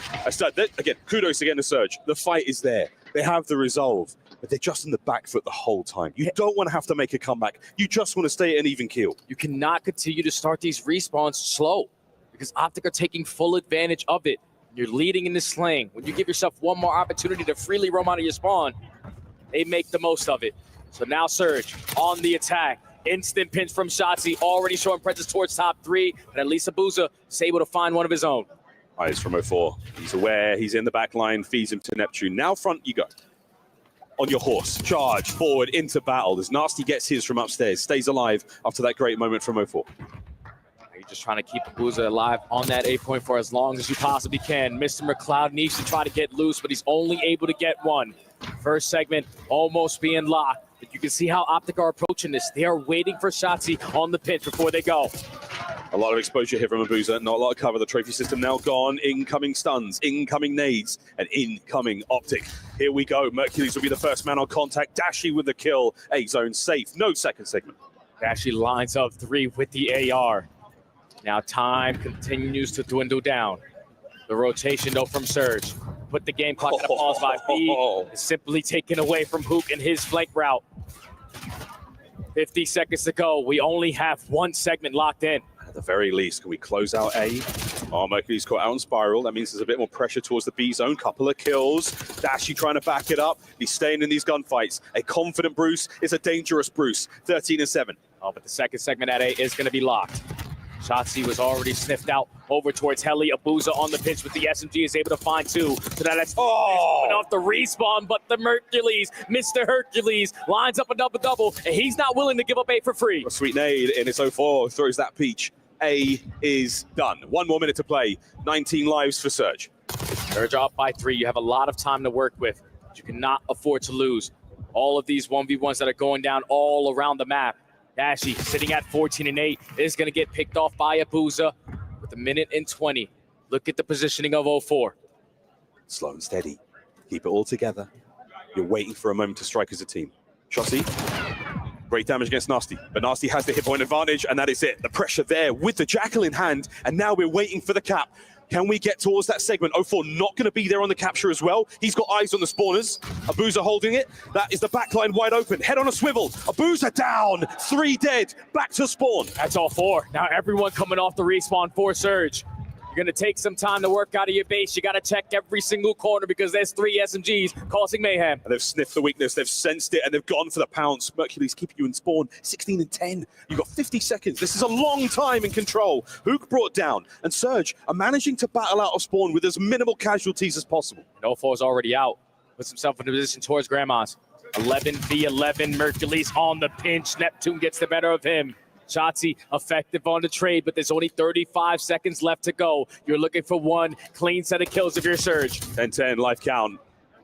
Again, kudos again to Surge. The fight is there. They have the resolve, but they're just in the back foot the whole time. You don't want to have to make a comeback. You just want to stay at an even keel. You cannot continue to start these respawns slow because Optic are taking full advantage of it. You're leading in the slaying. When you give yourself one more opportunity to freely roam out of your spawn, they make the most of it. So now Surge on the attack. Instant pinch from Shotzi, already showing presence towards top 3, but at least Abuza is able to find one of his own. Eyes from 0-4. He's aware, he's in the back line, feeds him to Neptune. Now front you go. On your horse, charge forward into battle as Nasty gets his from upstairs, stays alive after that great moment from 0-4. You're just trying to keep Abuza alive on that 8 point for as long as you possibly can. Mr. McLeod needs to try to get loose, but he's only able to get one. First segment almost being locked. But you can see how Optic are approaching this. They are waiting for Shotzi on the pinch before they go. A lot of exposure here from Abuza, not a lot of cover. The trophy system now gone. Incoming stuns, incoming nades, and incoming optic. Here we go. Mercules will be the first man on contact. Dashi with the kill. A zone safe. No second segment. Dashi lines up 3 with the AR. Now time continues to dwindle down. The rotation though from Surge. Put the game clock at a pause by B. Is simply taken away from Hook and his flank route. 50 seconds to go. We only have 1 segment locked in. At the very least, can we close out A? Oh, Mercury's caught out on Spiral. That means there's a bit more pressure towards the B zone. Couple of kills. Dashi trying to back it up. He's staying in these gunfights. A confident Bruce is a dangerous Bruce. 13-7. Oh, but the second segment at A is going to be locked. Shotzi was already sniffed out over towards Heli. Abuza on the pitch with the SMG is able to find 2. So now that's off the respawn, but the Mercules, Mr. Hercules, lines up a double-double, and he's not willing to give up A for free. A sweet nade in his 04 throws that peach. A is done. 1 more minute to play. 19 lives for Surge. Surge off by 3. You have a lot of time to work with. You cannot afford to lose. All of these 1v1s that are going down all around the map. Dashi sitting at 14-8 is going to get picked off by Abuza with 1:20. Look at the positioning of 04. Slow and steady. Keep it all together. You're waiting for a moment to strike as a team. Shotzi, great damage against Nasty, but Nasty has the hit point advantage, and that is it. The pressure there with the Jackal in hand, and now we're waiting for the cap. Can we get towards that segment? 04 not going to be there on the capture as well. He's got eyes on the spawners. Abuza holding it. That is the backline wide open. Head on a swivel. Abuza down. 3 dead. Back to spawn. That's all 4. Now everyone coming off the respawn for Surge. You're going to take some time to work out of your base. You got to check every single corner because there's 3 SMGs causing mayhem. And they've sniffed the weakness, they've sensed it, and they've gone for the pounce. Mercury's keeping you in spawn. 16-10. You've got 50 seconds. This is a long time in control. Hook brought down, and Surge are managing to battle out of spawn with as minimal casualties as possible. And 04's already out. Puts himself in a position towards Grandma's. 11v11. Mercury's on the pinch. Neptune gets the better of him. Shotzi effective on the trade, but there's only 35 seconds left to go. You're looking for 1 clean set of kills of your Surge. 10-10, life count.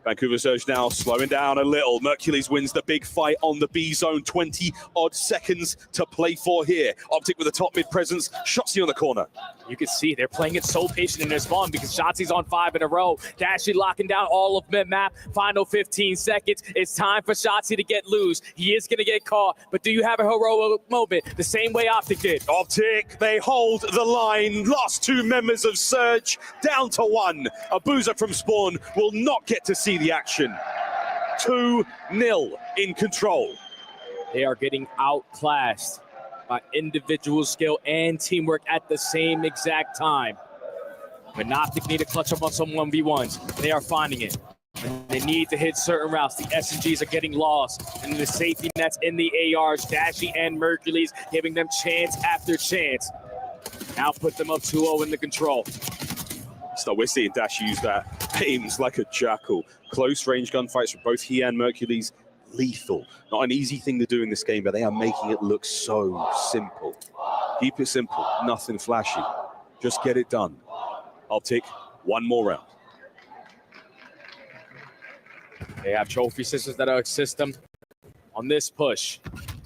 Vancouver Surge now slowing down a little. Mercules wins the big fight on the B zone. 20-odd seconds to play for here. Optic with a top mid presence. Shotzi on the corner. You can see they're playing it so patient in their spawn because Shotzi's on 5 in a row. Dashi locking down all of mid-map. Final 15 seconds. It's time for Shotzi to get loose. He is going to get caught, but do you have a heroic moment the same way Optic did? Optic, they hold the line. Lost 2 members of Surge, down to 1. Abuza from spawn will not get to see the action. 2-0 in control. They are getting outclassed by individual skill and teamwork at the same exact time. When Optic need to clutch up on some 1v1s, they are finding it. When they need to hit certain routes, the SMGs are getting lost. And the safety nets in the ARs, Dashi and Mercules, giving them chance after chance. Now put them up 2-0 in the control. So we're seeing Dashi use that aims like a jackal. Close range gunfights for both he and Mercules. Lethal. Not an easy thing to do in this game, but they are making it look so simple. Keep it simple, nothing flashy. Just get it done. Optic, 1 more round. They have trophy systems that assist them on this push.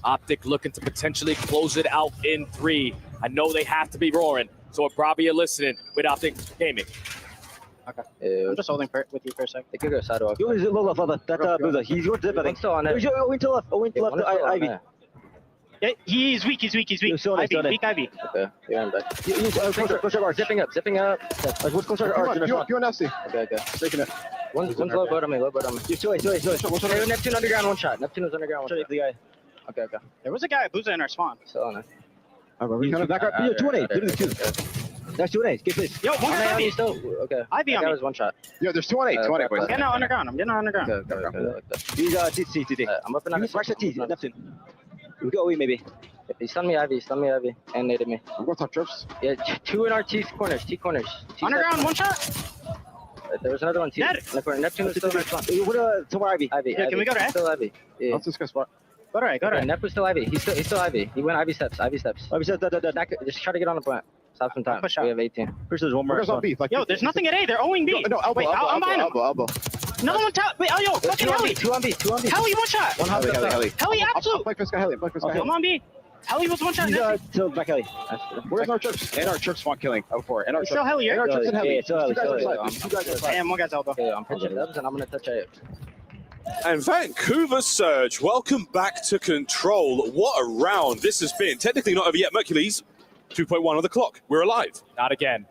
Optic looking to potentially close it out in 3. I know they have to be roaring, so we're probably listening with Optic Gaming. Okay. I'm just holding with you for a sec. They could go sidewalk. He's your dip, I think. Still on it. Went to left. Went to left. Ivy. Yeah, he's weak. He's weak. Ivy. Weak Ivy. Okay. Yeah, I'm back. Push up, zipping up. What's close to arch? You're nasty. Okay. Taking it. One's low boat on me. You're two ways. Neptune underground, 1 shot. Neptune was underground, 1 shot. The guy. Okay. There was a guy at Booza in our spawn. Still on it. Alright, we're back up. 2-8. Give me the 2. That's 2-8. Get please. Yo, one Ivy. Still. Okay. Ivy on me. That was 1 shot. Yo, there's 2-8. 2-8, boys. I'm getting out underground. Okay. He's TT. I'm up and out. Rush the T. Neptune. We go away maybe. He stunned me Ivy, and naded me. I'm going to top trips. Yeah, 2 in our T corners. Underground, 1 shot. There was another one too. Neptune was still in our spawn. Somewhere Ivy. Yeah, can we go to Still Ivy. Yeah. Let's discuss spot. Go to right. Nep was still Ivy. He's still Ivy. He went Ivy steps. Just try to get on the point. Stop some time. We have 18. First there's 1 more. Yo, there's nothing at A. They're owing B. No, elbow, wait, I'm behind him. elbow. Another one top. Wait, oh, yo, fucking Heli. 2 on B. Heli, 1 shot. Heli. Heli, absolute. Play first guy, Heli. I'm on B. Heli was one shot. Still back Heli. Where's our chirps? And our chirps want killing. Oh, four. And our Still Heli, and our chirps and Heli. Still Heli, still Heli. Damn, one guy's elbow. I'm pitching dubs and I'm gonna touch it. And Vancouver Surge, welcome back to Control. What a round this has been. Technically not over yet. Mercules, 2.1 on the clock. We're alive. Not again.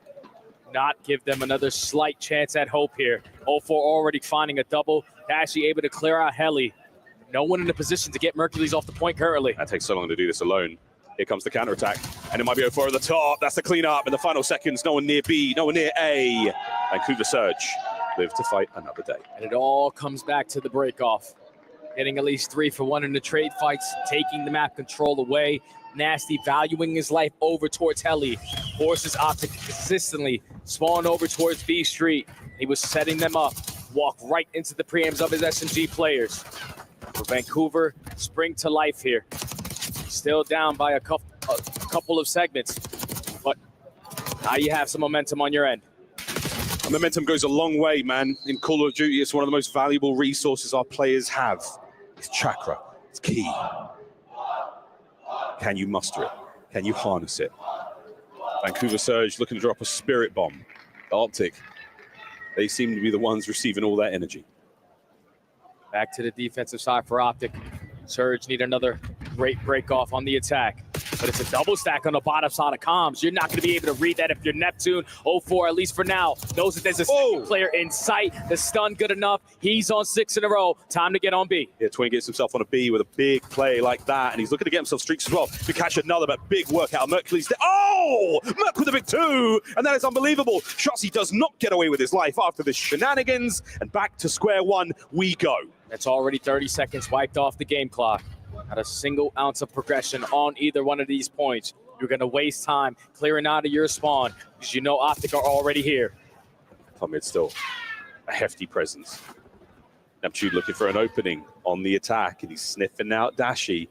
Not give them another slight chance at hope here. 0-4 already finding a double. Dashy able to clear out Heli. No one in a position to get Mercules off the point currently. That takes so long to do this alone. Here comes the counterattack. And it might be 0-4 at the top. That's the cleanup in the final seconds. No one near B, no one near A. Vancouver Surge live to fight another day. And it all comes back to the break-off. Getting at least 3 for 1 in the trade fights, taking the map control away. Nasty valuing his life over towards Heli. Forces Optic consistently spawn over towards B Street. He was setting them up. Walk right into the preams of his SMG players. For Vancouver, spring to life here. Still down by a couple of segments. But now you have some momentum on your end. Momentum goes a long way, man. In Call of Duty, it's one of the most valuable resources our players have. It's chakra. It's key. Can you muster it? Can you harness it? Vancouver Surge looking to drop a spirit bomb. Optic, they seem to be the ones receiving all that energy. Back to the defensive side for Optic. Surge need another great break off on the attack. But it's a double stack on the bottom side of comms. You're not going to be able to read that if you're Neptune. 0-4, at least for now. Knows that there's a second player in sight. The stun good enough. He's on 6 in a row. Time to get on B. Yeah, Twin gets himself on a B with a big play like that, and he's looking to get himself streaks as well. To catch another, but big workout. Mercury's there. Oh! Merc with a big 2, and that is unbelievable. Shotzi does not get away with his life after this shenanigans, and back to square one we go. That's already 30 seconds wiped off the game clock. Not a single ounce of progression on either one of these points. You're going to waste time clearing out of your spawn because you know Optic are already here. It's still a hefty presence. Neptune looking for an opening on the attack, and he's sniffing out Dashy.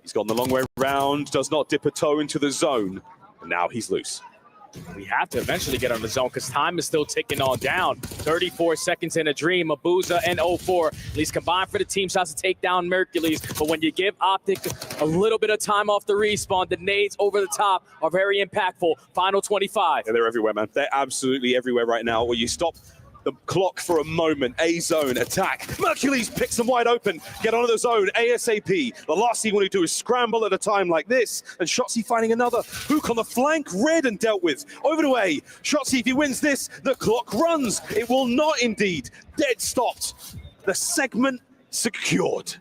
He's gone the long way round, does not dip a toe into the zone, and now he's loose. We have to eventually get on the zone because time is still ticking on down. 34 seconds in a dream. Abuza and 0-4 at least combined for the team shots to take down Mercules. But when you give Optic a little bit of time off the respawn, the nades over the top are very impactful. Final 25. Yeah, they're everywhere, man. They're absolutely everywhere right now. Where you stop the clock for a moment. A zone attack. Mercules picks them wide open. Get onto the zone ASAP. The last thing you want to do is scramble at a time like this. And Shotzi finding another hook on the flank. Red and dealt with. Over to A. Shotzi, if he wins this, the clock runs. It will not indeed. Dead stopped. The segment secured.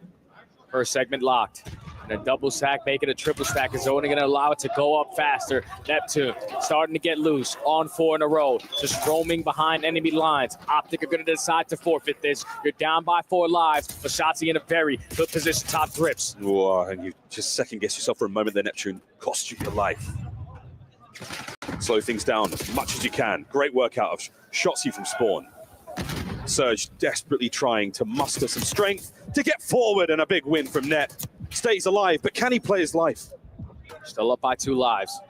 First segment locked. And a double stack, making a triple stack is only going to allow it to go up faster. Neptune starting to get loose on 4 in a row, just roaming behind enemy lines. Optic are going to decide to forfeit this. You're down by 4 lives, but Shotzi in a very good position, top grips. Whoa, and you just second guess yourself for a moment there, Neptune. Cost you your life. Slow things down as much as you can. Great work out of Shotzi from spawn. Surge desperately trying to muster some strength to get forward, and a big win from Net. Stays alive, but can he play his life? Still up by 2 lives.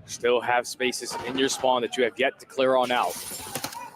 Still have spaces in your spawn that you have yet to clear on out.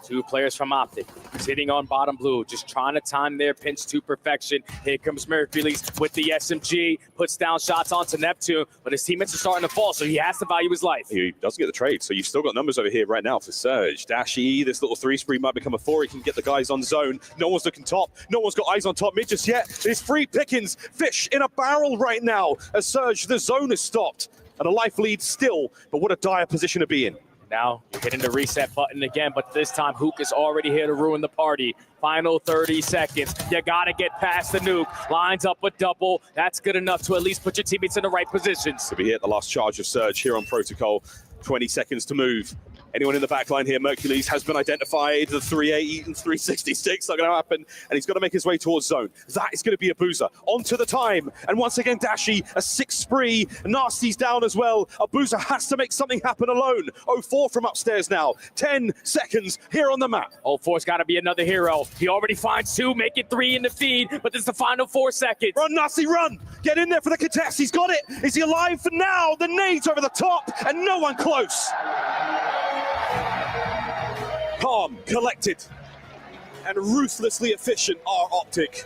2 players from Optic sitting on bottom blue, just trying to time their pinch to perfection. Here comes Mercules with the SMG, puts down shots onto Neptune, but his teammates are starting to fall, so he has to value his life. He doesn't get the trade, so you've still got numbers over here right now for Surge. Dashy, this little 3 spree might become a 4. He can get the guys on zone. No one's looking top. No one's got eyes on top mid just yet. It's free pickings. Fish in a barrel right now. As Surge, the zone is stopped. And a life lead still, but what a dire position to be in. Now you're hitting the reset button again, but this time Hook is already here to ruin the party. Final 30 seconds. You got to get past the nuke. Lines up a double. That's good enough to at least put your teammates in the right positions. To be hit the last charge of Surge here on Protocol. 20 seconds to move. Anyone in the back line here, Mercules has been identified. The 380 and 366 not going to happen, and he's got to make his way towards zone. That is going to be Abuza. Onto the time, and once again, Dashy, a 6 spree. Nasty's down as well. Abuza has to make something happen alone. 0-4 from upstairs now. 10 seconds here on the map. 0-4's got to be another hero. He already finds 2, make it 3 in the feed, but this is the final 4 seconds. Run, Nasty, run! Get in there for the contest. He's got it. Is he alive for now? The nades over the top, and no one close. Calm, collected, and ruthlessly efficient are Optic.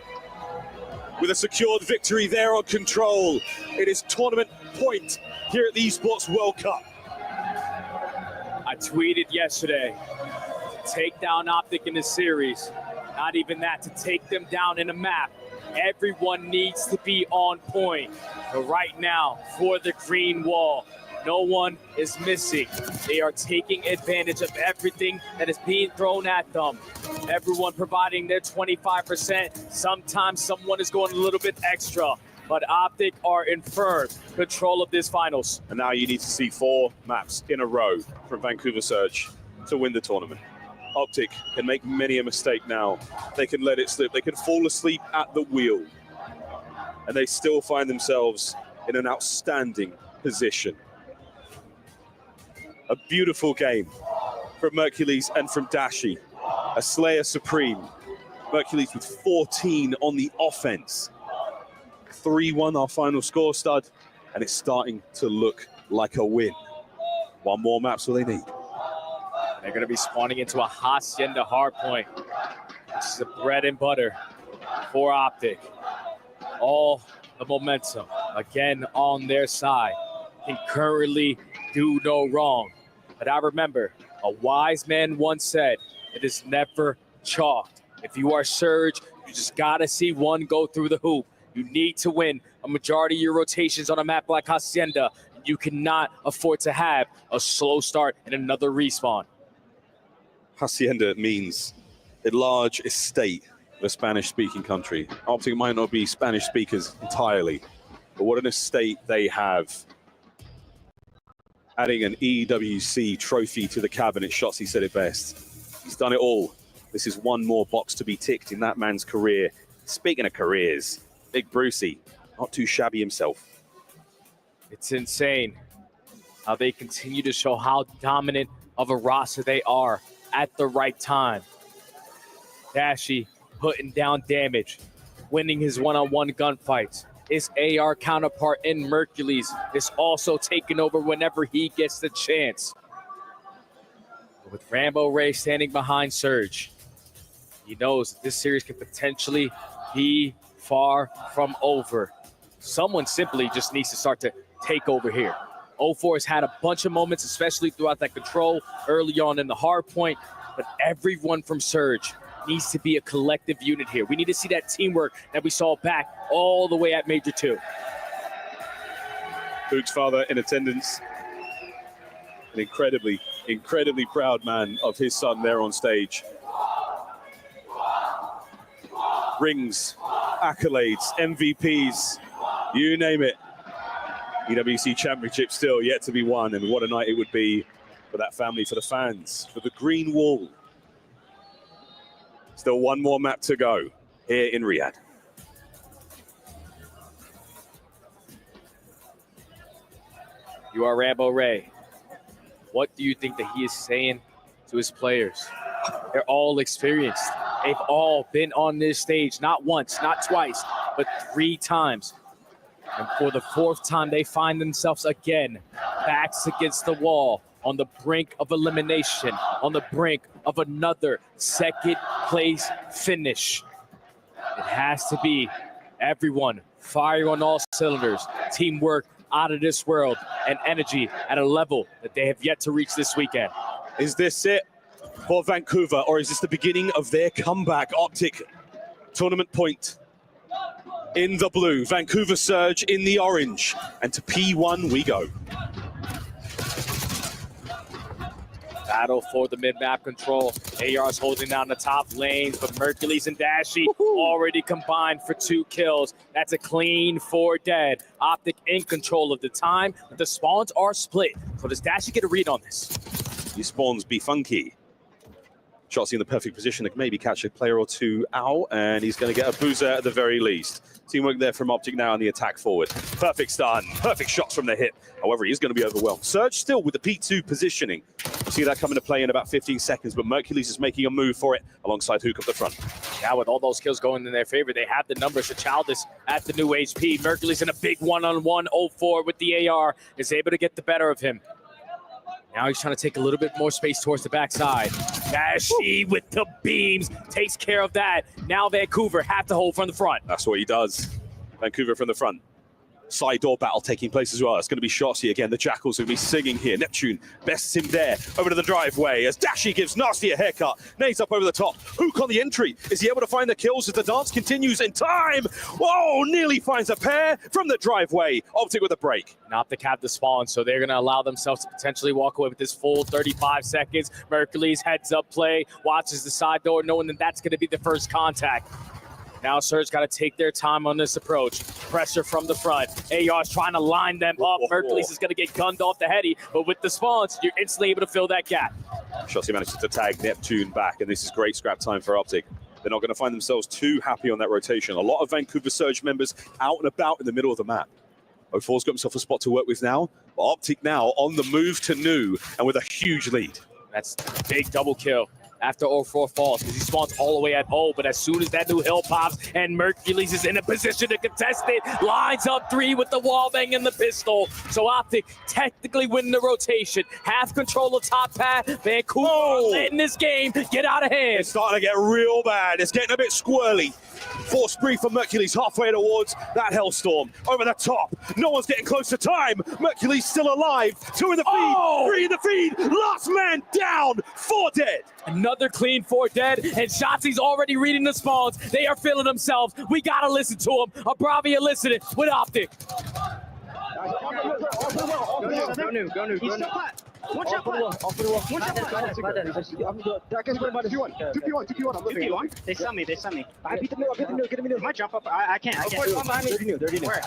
with a secured victory there on control. It is tournament point here at the Esports World Cup. I tweeted yesterday to take down Optic in the series. Not even that, to take them down in a map. Everyone needs to be on point. But right now, for the green wall, no one is missing. They are taking advantage of everything that is being thrown at them. Everyone providing their 25%. Sometimes someone is going a little bit extra. But Optic are in firm control of this finals. And now you need to see 4 maps in a row from Vancouver Surge to win the tournament. Optic can make many a mistake now. They can let it slip. They can fall asleep at the wheel. And they still find themselves in an outstanding position. A beautiful game from Mercules and from Dashi. A Slayer Supreme. Mercules with 14 on the offense. 3-1 our final score, Stud, and it's starting to look like a win. 1 more map, so they need. They're going to be spawning into a Hacienda hardpoint. This is the bread and butter for Optic. All the momentum, again, on their side. Can currently do no wrong. But I remember, a wise man once said, it is never chalked. If you are Surge, you just got to see one go through the hoop. You need to win a majority of your rotations on a map like Hacienda. You cannot afford to have a slow start and another respawn. Hacienda means a large estate of a Spanish-speaking country. Optic might not be Spanish speakers entirely, but what an estate they have. Adding an EWC trophy to the cabinet, Shotzi said it best. He's done it all. This is 1 more box to be ticked in that man's career. Speaking of careers, Big Brucey, not too shabby himself. It's insane how they continue to show how dominant of a roster they are at the right time. Dashi putting down damage, winning his one-on-one gunfights. His AR counterpart in Mercules is also taking over whenever he gets the chance. With Rambo Ray standing behind Surge, he knows this series could potentially be far from over. Someone simply just needs to start to take over here. 04 has had a bunch of moments, especially throughout that control early on in the hard point, but everyone from Surge needs to be a collective unit here. We need to see that teamwork that we saw back all the way at Major 2. Boog's father in attendance. An incredibly, incredibly proud man of his son there on stage. Rings, accolades, MVPs, you name it. EWC Championship still yet to be won, and what a night it would be for that family, for the fans, for the green wall. Still 1 more map to go here in Riyadh. You are Rambo Ray. What do you think that he is saying to his players? They're all experienced. They've all been on this stage, not once, not twice, but 3 times. And for the 4th time, they find themselves again, backs against the wall, on the brink of elimination, on the brink of another 2nd place finish. It has to be everyone firing on all cylinders, teamwork out of this world, and energy at a level that they have yet to reach this weekend. Is this it for Vancouver, or is this the beginning of their comeback? Optic tournament point in the blue, Vancouver Surge in the orange, and to P1 we go. Battle for the mid-map control. AR's holding down the top lanes, but Mercules and Dashi already combined for 2 kills. That's a clean 4 dead. Optic in control of the time, but the spawns are split. So does Dashi get a read on this? These spawns be funky. Shotzi in the perfect position to maybe catch a player or 2 out, and he's going to get a boozer at the very least. Teamwork there from Optic now on the attack forward. Perfect stun, perfect shots from the hip. However, he is going to be overwhelmed. Surge still with the P2 positioning. We'll see that come into play in about 15 seconds, but Mercules is making a move for it alongside Hook up the front. Now with all those kills going in their favor, they have the numbers to Childish at the new HP. Mercules in a big one-on-one, 0-4 with the AR, is able to get the better of him. Now he's trying to take a little bit more space towards the backside. Dashi with the beams takes care of that. Now Vancouver have to hold from the front. That's what he does. Vancouver from the front. Side door battle taking place as well. It's going to be Shotzi again. The Jackals are going to be singing here. Neptune bests him there. Over to the driveway as Dashi gives Nasty a haircut. Nades up over the top. Hook on the entry. Is he able to find the kills as the dance continues in time? Whoa, nearly finds a pair from the driveway. Optic with a break. And Optic have the spawn, so they're going to allow themselves to potentially walk away with this full 35 seconds. Mercury's heads up play, watches the side door, knowing that that's going to be the first contact. Now Surge got to take their time on this approach. Pressure from the front. AR's trying to line them up. Hercules is going to get gunned off the heady, but with the spawns, you're instantly able to fill that gap. Shotzi manages to tag Neptune back, and this is great scrap time for Optic. They're not going to find themselves too happy on that rotation. A lot of Vancouver Surge members out and about in the middle of the map. 04's got himself a spot to work with now, but Optic now on the move to New and with a huge lead. That's a big double kill after 04 falls, because he spawns all the way at O, but as soon as that new hill pops and Mercules is in a position to contest it, lines up 3 with the wall bang and the pistol. So Optic technically win the rotation. Half control of top pad. Vancouver letting this game get out of hand. It's starting to get real bad. It's getting a bit squirrely. Force spree for Mercules halfway towards that Hellstorm. Over the top. No one's getting close to time. Mercules still alive. 2 in the feed. 3 in the feed. Last man down. 4 dead. Another clean 4 dead, and Shotzi's already reading the spawns. They are feeling themselves. We gotta listen to them. Bravia listening with Optic. Go new. He's still flat. One shot flat. One shot flat. 2v1. I'm looking. 2v1? They saw me. I beat the middle. Get the middle. I jump up. I can't. Dirty new. Where?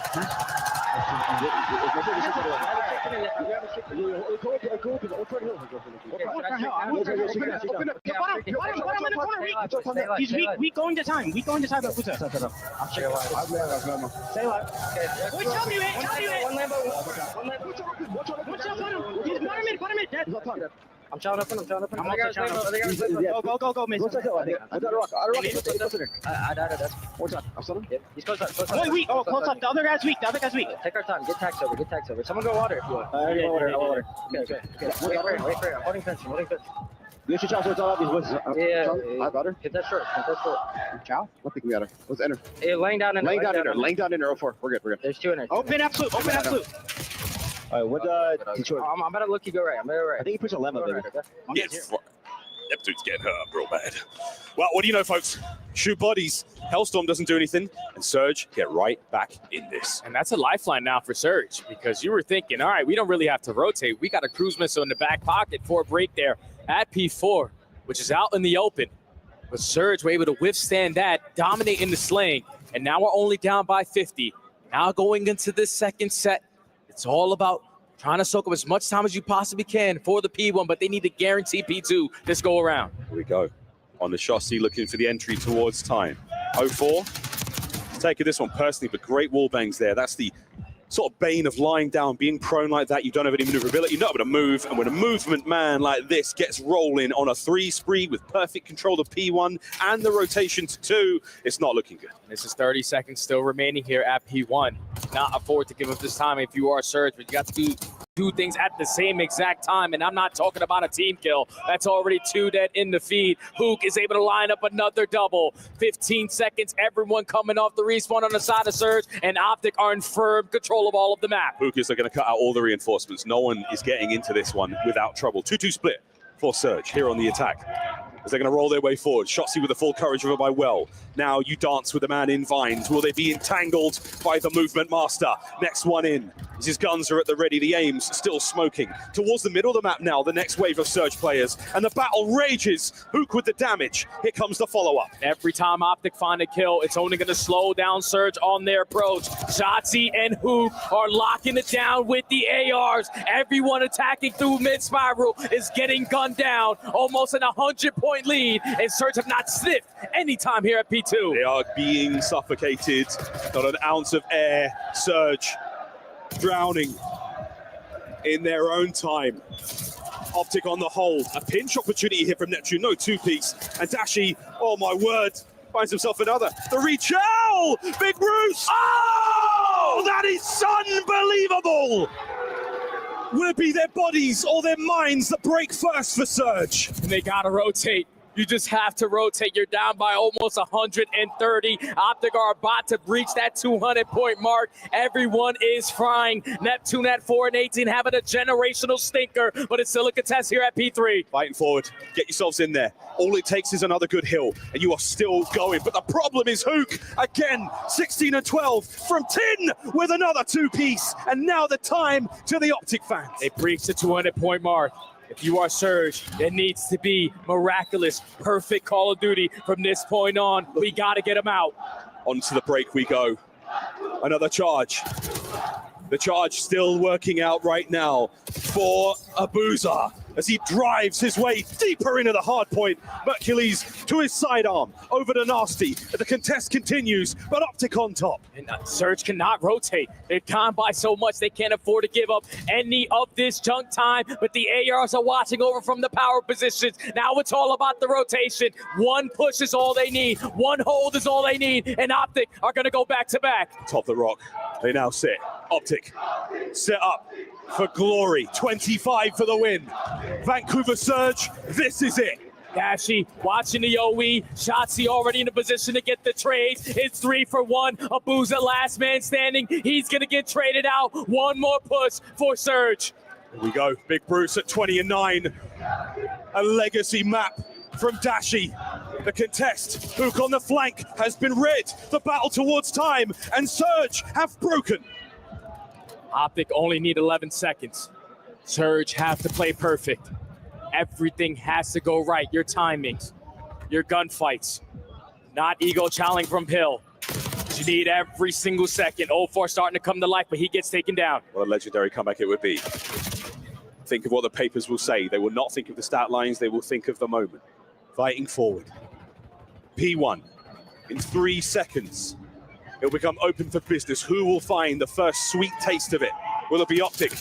He's weak going to time. Weak going to time. Stay alive. Wait, tell me it. One Lambo. He's bottom mid. Dead. I'm shouting up. I'm also shouting up. Go, Mason. I got a rock. I died. More time. I'm still in. He's close up. Wait. Oh, close up. The other guy's weak. Take our time. Get tax over. Someone go water if you want. Water. Okay. Wait for it. I'm holding fence. You should chow, so it's all obvious. Yeah. I got her. Get that short. Chow? I think we got her. Let's enter. Hey, laying down in there. 04. We're good. There's 2 in there. Open absolute. All right, what, Detroit? I'm about to look you go right. I think you push a lemon, baby. Neptune's getting hurt real bad. Well, what do you know, folks? Shoot bodies. Hellstorm doesn't do anything, and Surge get right back in this. And that's a lifeline now for Surge, because you were thinking, all right, we don't really have to rotate. We got a cruise missile in the back pocket for a break there at P4, which is out in the open. But Surge were able to withstand that, dominate in the slaying, and now we're only down by 50. Now going into this second set, it's all about trying to soak up as much time as you possibly can for the P1, but they need to guarantee P2 this go around. Here we go. On the chassis, looking for the entry towards time. 04, taking this one personally, but great wall bangs there. That's the sort of bane of lying down, being prone like that. You don't have any maneuverability, you're not able to move. And when a movement man like this gets rolling on a 3 spree with perfect control of P1 and the rotation to 2, it's not looking good. This is 30 seconds still remaining here at P1. Not afford to give up this time if you are Surge, but you got to do things at the same exact time, and I'm not talking about a team kill. That's already 2 dead in the feed. Hook is able to line up another double. 15 seconds, everyone coming off the respawn on the side of Surge, and Optic are in firm control of all of the map. Hookers are going to cut out all the reinforcements. No one is getting into this one without trouble. 2-2 split for Surge here on the attack. As they're going to roll their way forward. Shotzi with the full courage over by Well. Now you dance with the man in vines. Will they be entangled by the movement master? Next one in. As his guns are at the ready, the aim's still smoking. Towards the middle of the map now, the next wave of Surge players. And the battle rages. Hook with the damage. Here comes the follow-up. Every time Optic find a kill, it's only going to slow down Surge on their approach. Shotzi and Hook are locking it down with the ARs. Everyone attacking through mid-spiral is getting gunned down. Almost an 100-point lead, and Surge have not sniffed any time here at P2. They are being suffocated. Not an ounce of air. Surge drowning in their own time. Optic on the hold. A pinch opportunity here from Neptune. No 2-piece. And Dashi, oh my word, finds himself another. The reach out! Big Bruce! Oh! That is unbelievable! Will it be their bodies or their minds that break first for Surge? And they got to rotate. You just have to rotate. You're down by almost 130. Optic are about to reach that 200-point mark. Everyone is frying. Neptune at 4-18 having a generational stinker, but it's still a contest here at P3. Fighting forward. Get yourselves in there. All it takes is another good hill, and you are still going. But the problem is Hook, again, 16 and 12 from 10 with another two-piece. And now the time to the Optic fans. They breached the 200-point mark. If you are Surge, it needs to be miraculous, perfect Call of Duty from this point on. We got to get them out. Onto the break we go. Another charge. The charge still working out right now for Abuza as he drives his way deeper into the hard point. Mercules to his sidearm, over to Nasty. The contest continues, but Optic on top. And Surge cannot rotate. They've gone by so much they can't afford to give up any of this junk time, but the ARs are watching over from the power positions. Now it's all about the rotation. One push is all they need. One hold is all they need, and Optic are going to go back-to-back. Top the rock. They now sit. Optic set up for glory. 25 for the win. Vancouver Surge, this is it. Dashi watching the OE. Shotzi already in a position to get the trade. It's 3 for 1. Abuza last man standing. He's going to get traded out. One more push for Surge. Here we go. Big Bruce at 20 and 9. A legacy map from Dashi. The contest, Hook on the flank, has been read. The battle towards time, and Surge have broken. Optic only need 11 seconds. Surge have to play perfect. Everything has to go right. Your timings, your gunfights, not ego challenge from Hill. You need every single second. 0-4 starting to come to life, but he gets taken down. What a legendary comeback it would be. Think of what the papers will say. They will not think of the stat lines. They will think of the moment. Fighting forward. P1 in 3 seconds. It'll become open for business. Who will find the first sweet taste of it? Will it be Optic?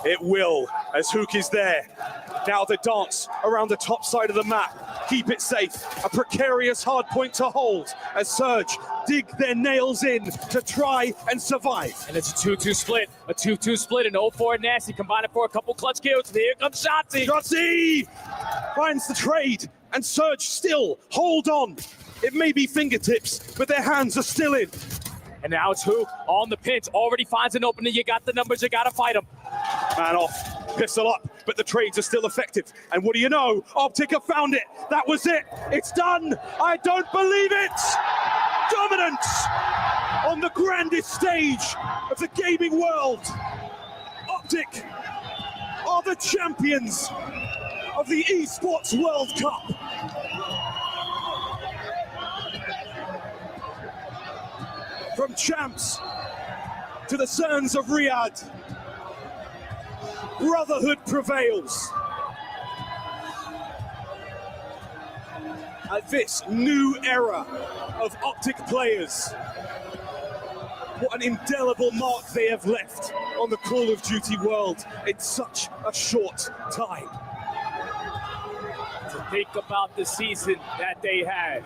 It will, as Hook is there. Now the dance around the top side of the map. Keep it safe. A precarious hard point to hold as Surge dig their nails in to try and survive. And it's a 2-2 split. A 2-2 split, and 0-4 Nasty combining for a couple clutch kills. Here comes Shotzi. Shotzi finds the trade, and Surge still hold on. It may be fingertips, but their hands are still in. And now it's Hook on the pinch. Already finds an opening. You got the numbers. You got to fight them. Man off. Pistol up. But the trades are still effective. And what do you know? Optic have found it. That was it. It's done. I don't believe it. Dominance on the grandest stage of the gaming world. Optic are the champions of the Esports World Cup. From champs to the sons of Riyadh, brotherhood prevails. At this new era of Optic players, what an indelible mark they have left on the Call of Duty world in such a short time. To think about the season that they had.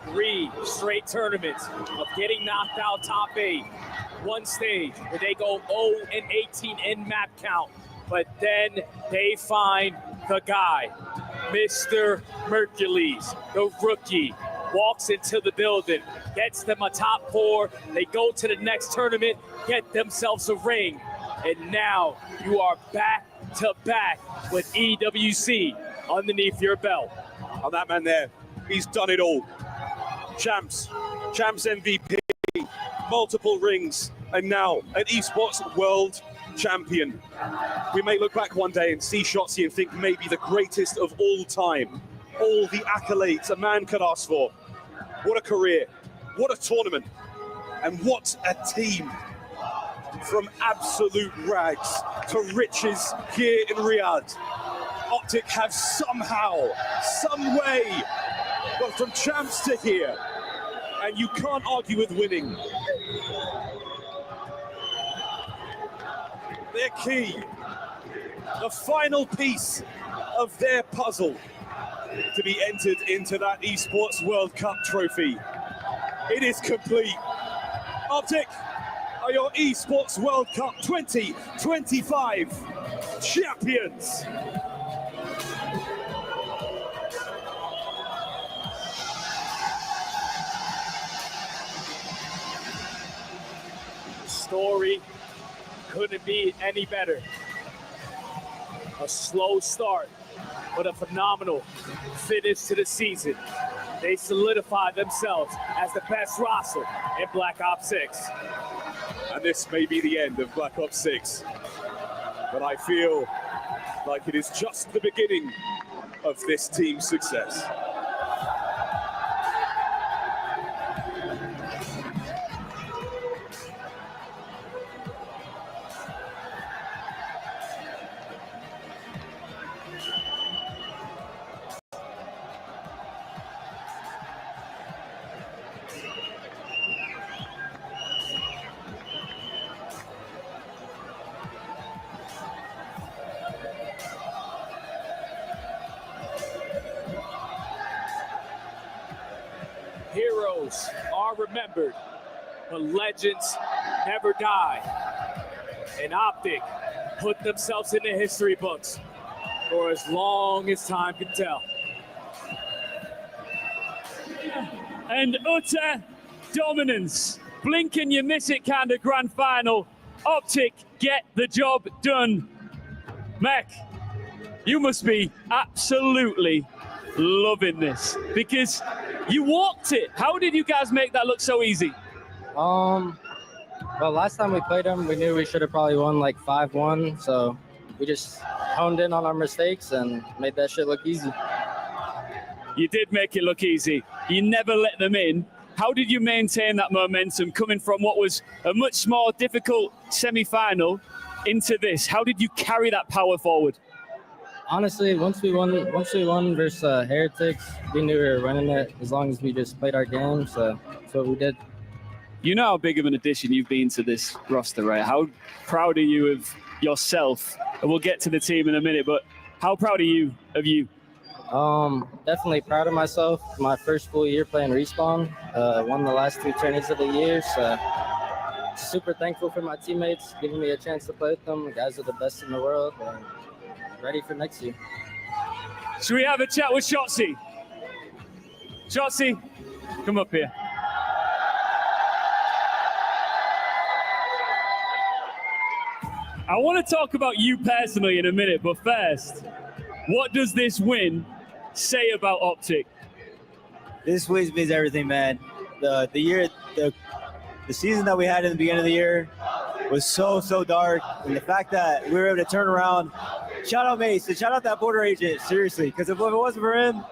3 straight tournaments of getting knocked out top 8. One stage where they go 0-18 in map count. But then they find the guy, Mr. Mercules, the rookie, walks into the building, gets them a top 4. They go to the next tournament, get themselves a ring. And now you are back to back with EWC underneath your belt. Oh, that man there, he's done it all. Champs MVP, multiple rings, and now an esports world champion. We may look back one day and see Shotzi and think maybe the greatest of all time. All the accolades a man could ask for. What a career, what a tournament, and what a team. From absolute rags to riches here in Riyadh. Optic have somehow, some way, gone from champs to here. And you can't argue with winning. Their key, the final piece of their puzzle to be entered into that Esports World Cup trophy. It is complete. Optic are your Esports World Cup 2025 champions. The story couldn't be any better. A slow start, but a phenomenal finish to the season. They solidified themselves as the best roster in Black Ops 6. And this may be the end of Black Ops 6, but I feel like it is just the beginning of this team's success. Heroes are remembered, but legends never die. And Optic put themselves in the history books for as long as time can tell. And utter dominance. Blink and you miss it kind of grand final. Optic get the job done. Mech, you must be absolutely loving this because you walked it. How did you guys make that look so easy? Well, last time we played them, we knew we should have probably won like 5-1. So we just honed in on our mistakes and made that shit look easy. You did make it look easy. You never let them in. How did you maintain that momentum coming from what was a much more difficult semi-final into this? How did you carry that power forward? Honestly, once we won versus Heretics, we knew we were winning it as long as we just played our game. So that's what we did. You know how big of an addition you've been to this roster, right? How proud are you of yourself? And we'll get to the team in a minute, but how proud are you of you? Definitely proud of myself. My first full year playing Respawn. Won the last 2 tourneys of the year. So super thankful for my teammates giving me a chance to play with them. The guys are the best in the world. And ready for next year. Should we have a chat with Shotzi? Shotzi, come up here. I want to talk about you personally in a minute, but first, what does this win say about Optic? This win means everything, man. The season that we had in the beginning of the year was so dark, and the fact that we were able to turn around. Shout out Mace and shout out that border agent, seriously, because if it wasn't for him,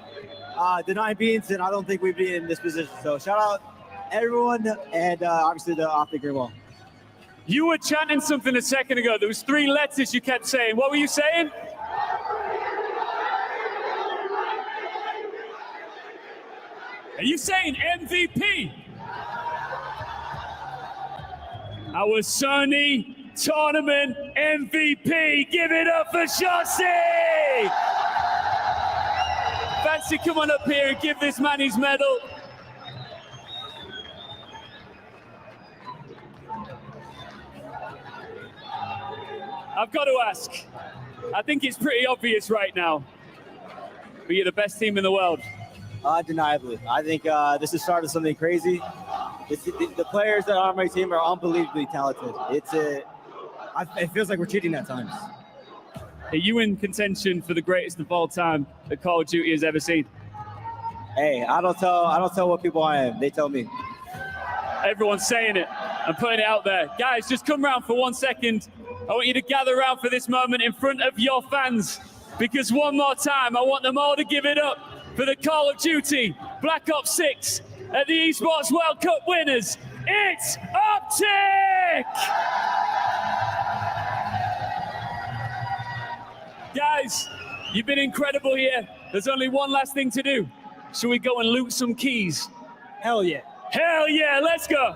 the 9 beans, then I don't think we'd be in this position. So shout out everyone and obviously the Optic Green Wall. You were chanting something a second ago. There was 3 letters you kept saying. What were you saying? Are you saying MVP? Our Sunny Tournament MVP. Give it up for Shotzi! Fancy, come on up here and give this man his medal. I've got to ask. I think it's pretty obvious right now. But you're the best team in the world. Undeniably. I think this has started something crazy. The players that are on my team are unbelievably talented. It feels like we're cheating at times. Are you in contention for the greatest of all time that Call of Duty has ever seen? Hey, I don't tell what people I am. They tell me. Everyone's saying it. I'm putting it out there. Guys, just come round for 1 second. I want you to gather around for this moment in front of your fans, because one more time, I want them all to give it up for the Call of Duty Black Ops 6 at the Esports World Cup winners. It's Optic! Guys, you've been incredible here. There's only one last thing to do. Should we go and loot some keys? Hell yeah. Hell yeah, let's go.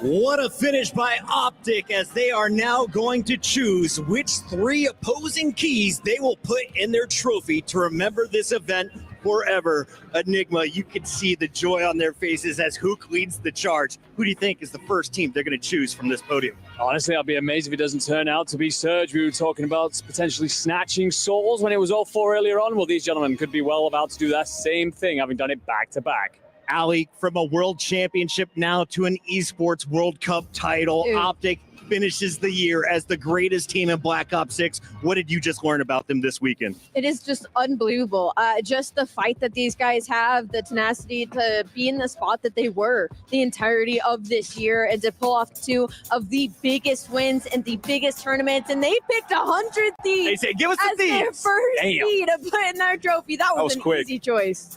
What a finish by Optic, as they are now going to choose which 3 opposing keys they will put in their trophy to remember this event forever. Enigma, you can see the joy on their faces as Hook leads the charge. Who do you think is the first team they're going to choose from this podium? Honestly, I'd be amazed if it doesn't turn out to be Surge. We were talking about potentially snatching souls when it was 0-4 earlier on. Well, these gentlemen could be well about to do that same thing, having done it back-to-back. Ali, from a world championship now to an esports World Cup title, Dude. Optic finishes the year as the greatest team in Black Ops 6. What did you just learn about them this weekend? It is just unbelievable. Just the fight that these guys have, the tenacity to be in the spot that they were the entirety of this year and to pull off 2 of the biggest wins and the biggest tournaments. And they picked 100 Thieves They say, give us as the their Thieves. first Damn. seed to put in their trophy. That was an quick. easy choice.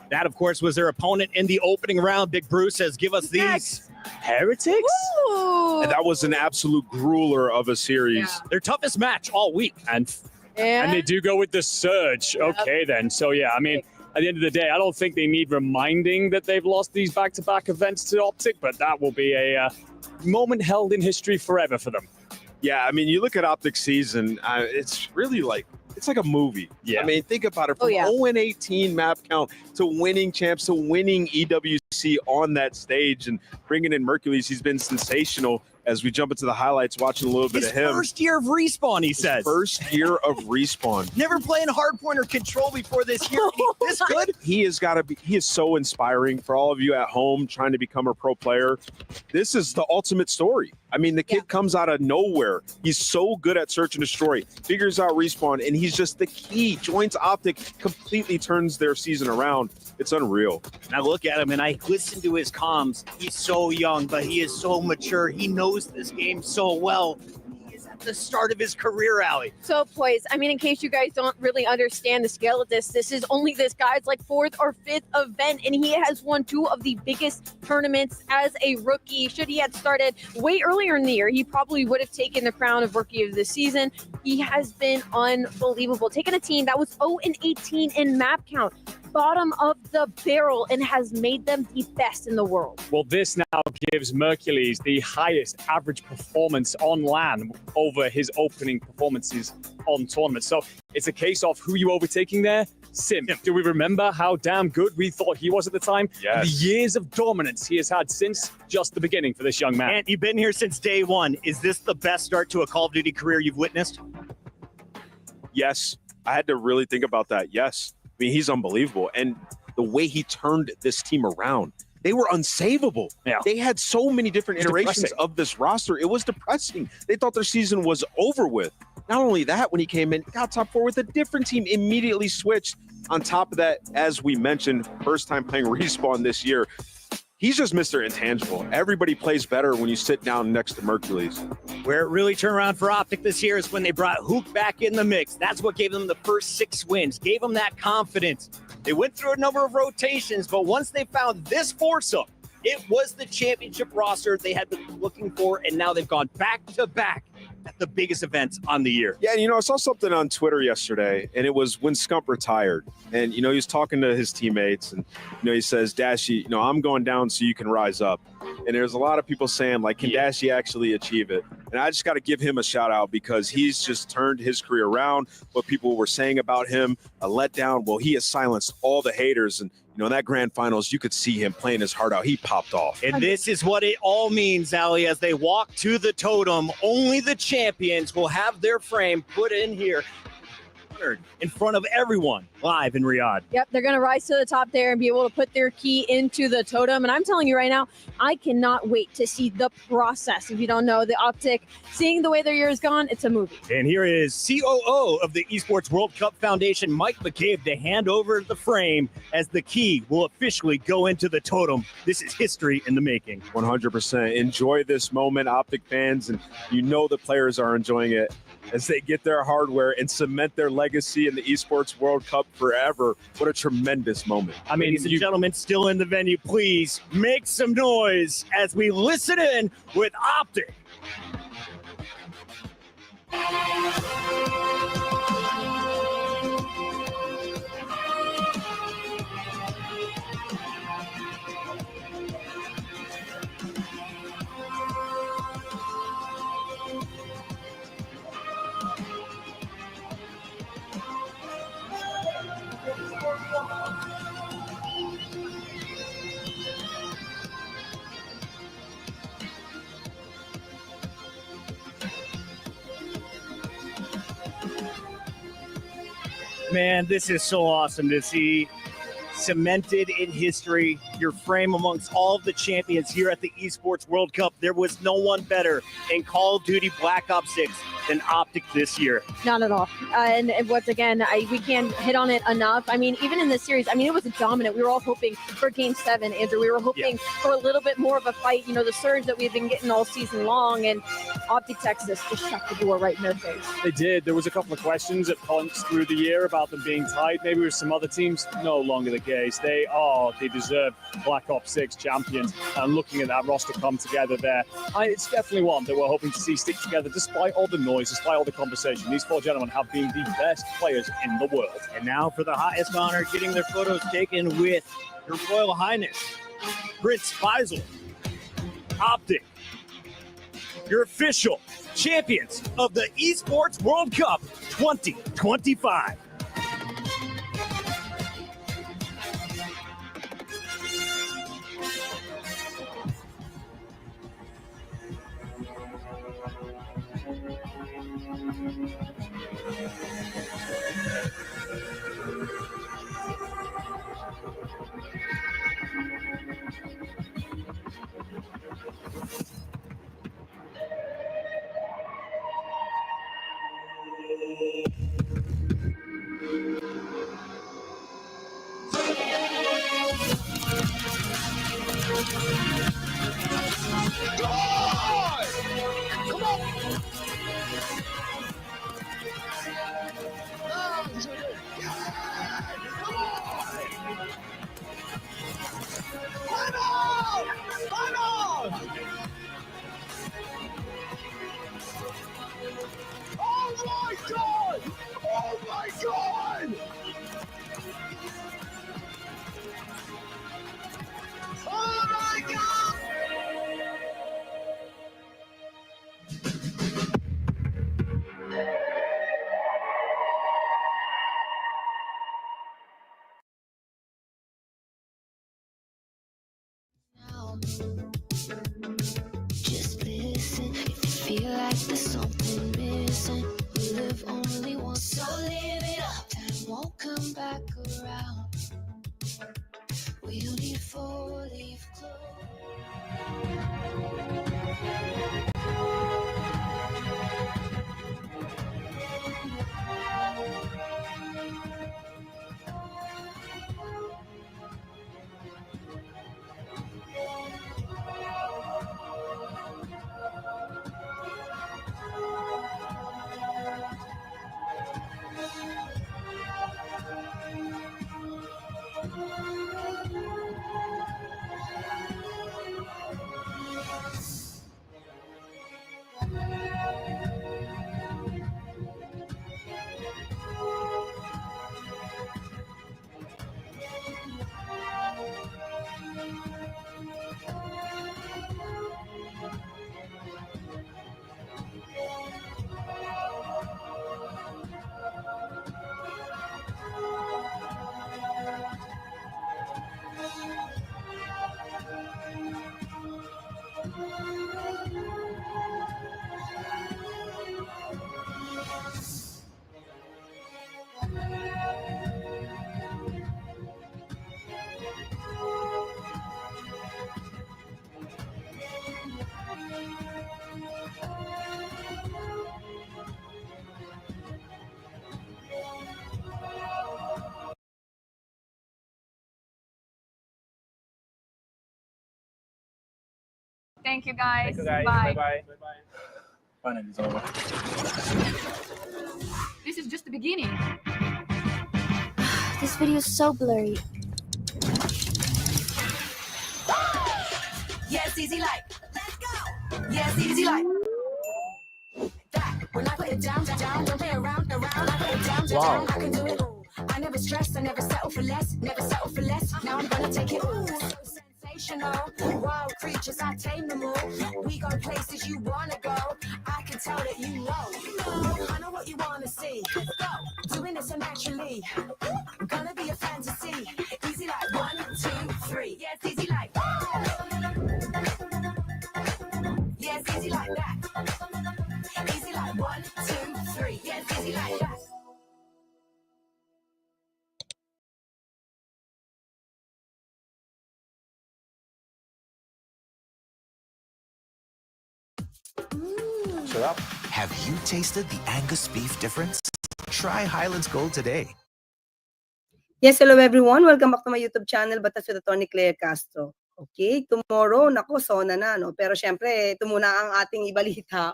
That, of course, was their opponent in the opening round. Big Bruce says, give us these. Heretics? Ooh. And that was an absolute grueler of a series. Yeah. Their toughest match all week. And Yeah. they do go with the Surge. Okay, then. So, yeah, I mean, at the end of the day, I don't think they need reminding that they've lost these back-to-back events to Optic, but that will be a moment held in history forever for them. Yeah, I mean, you look at Optic season, it's really like, it's like a movie. Yeah. I mean, think about it. From 0-18 map count to winning champs to winning EWC on that stage and bringing in Mercules. He's been sensational. As we jump into the highlights, watching a little bit His of him. first year of Respawn, he says. First year of Respawn. Never playing hardpoint or control before this year. This good? He is so inspiring for all of you at home trying to become a pro player. This is the ultimate story. I mean, the kid comes out of nowhere. He's so good at search and destroy, figures out Respawn, and he's just the key. Joins Optic, completely turns their season around. It's unreal. And I look at him and I listen to his comms. He's so young, but he is so mature. He knows this game so well. He is at the start of his career, Allie. So poised. I mean, in case you guys don't really understand the scale of this is only this guy's like 4th or 5th event, and he has won 2 of the biggest tournaments as a rookie. Should he had started way earlier in the year, he probably would have taken the crown of rookie of the season. He has been unbelievable. Taking a team that was 0-18 in map count, bottom of the barrel, and has made them the best in the world. Well, this now gives Mercules the highest average performance on LAN over his opening performances on tournaments. So it's a case of who you overtaking there? Sim. Do we remember how damn good we thought he was at the time? Yes. The years of dominance he has had since just the beginning for this young man. And you've been here since day one. Is this the best start to a Call of Duty career you've witnessed? Yes. I had to really think about that. Yes. I mean, he's unbelievable. And the way he turned this team around, they were unsavable. Yeah. They had so many different It's iterations depressing. of this roster. It was depressing. They thought their season was over with. Not only that, when he came in, got top 4 with a different team, immediately switched. On top of that, as we mentioned, first time playing Respawn this year, he's just Mr. Intangible. Everybody plays better when you sit down next to Mercules. Where it really turned around for Optic this year is when they brought Hook back in the mix. That's what gave them the first 6 wins, gave them that confidence. They went through a number of rotations, but once they found this foursome, it was the championship roster they had been looking for, and now they've gone back-to-back at the biggest events on the year. Yeah, and I saw something on Twitter yesterday, and it was when Scump retired. And, he was talking to his teammates, and, he says, Dashy, I'm going down so you can rise up. And there's a lot of people saying, like, can Dashy actually achieve it? And I just got to give him a shout out because he's just turned his career around. What people were saying about him, a letdown. Well, he has silenced all the haters. And, in that grand finals, you could see him playing his heart out. He popped off. And this is what it all means, Allie, as they walk to the totem. Only the champions will have their frame put in here in front of everyone live in Riyadh. Yep, they're going to rise to the top there and be able to put their key into the totem. And I'm telling you right now, I cannot wait to see the process. If you don't know, the Optic, seeing the way their year is gone, it's a movie. And here is COO of the Esports World Cup Foundation, Mike McCabe, to hand over the frame as the key will officially go into the totem. This is history in the making. 100%. Enjoy this moment, Optic fans, and the players are enjoying it as they get their hardware and cement their legacy in the Esports World Cup forever. What a tremendous moment. I mean, ladies and gentlemen, still in the venue, please make some noise as we listen in with Optic. Man, this is so awesome to see. Cemented in history, your frame amongst all of the champions here at the Esports World Cup. There was no one better in Call of Duty Black Ops 6 than Optic this year. Not at all. And once again, we can't hit on it enough. I mean, even in this series, I mean, it was dominant. We were all hoping for Game 7, Andrew. We were hoping for a little bit more of a fight, you know, the surge that we've been getting all season long, and Optic Texas just shut the door right in their face. They did. There was a couple of questions at points through the year about them being tied, maybe with some other teams. No longer the case. They deserve Black Ops 6 champions. And looking at that roster come together there, it's definitely one that we're hoping to see stick together despite all the noise, despite all the conversation. These four gentlemen have been the best players in the world. And now for the highest honor, getting their photos taken with Your Royal Highness, Prince Faisal. Optic, your official champions of the Esports World Cup 2025. Just listen if you feel like there's something missing. We live only once, so live it up. Time won't come back around. We don't need four-leaf Thank you, guys. Bye. Bye-bye. Finally, it's over. This is just the beginning. This video is so blurry. Yes, easy like. Let's go. Yes, easy like. That. When I put it down, don't play around. I put it down, I can do it. I never stress, I never settle for less. Now I'm gonna take it all. So sensational. Wild creatures, I tame them all. We go places you wanna go. I can tell that you know. I know what you wanna see. Let's go. Doing it so naturally. Gonna be a fantasy. Easy like 1, 2, 3. Yes, easy like. Yes, easy like that. Easy like 1, 2, 3. Yes, easy like that. Sarap. Have you tasted the Angus beef difference? Try Highlands Gold today. Yes, hello everyone. Welcome back to my YouTube channel, Batas with Atty. Claire Castro. Okay, tomorrow, nako, sona na, no? Pero syempre, ito muna ang ating ibalita.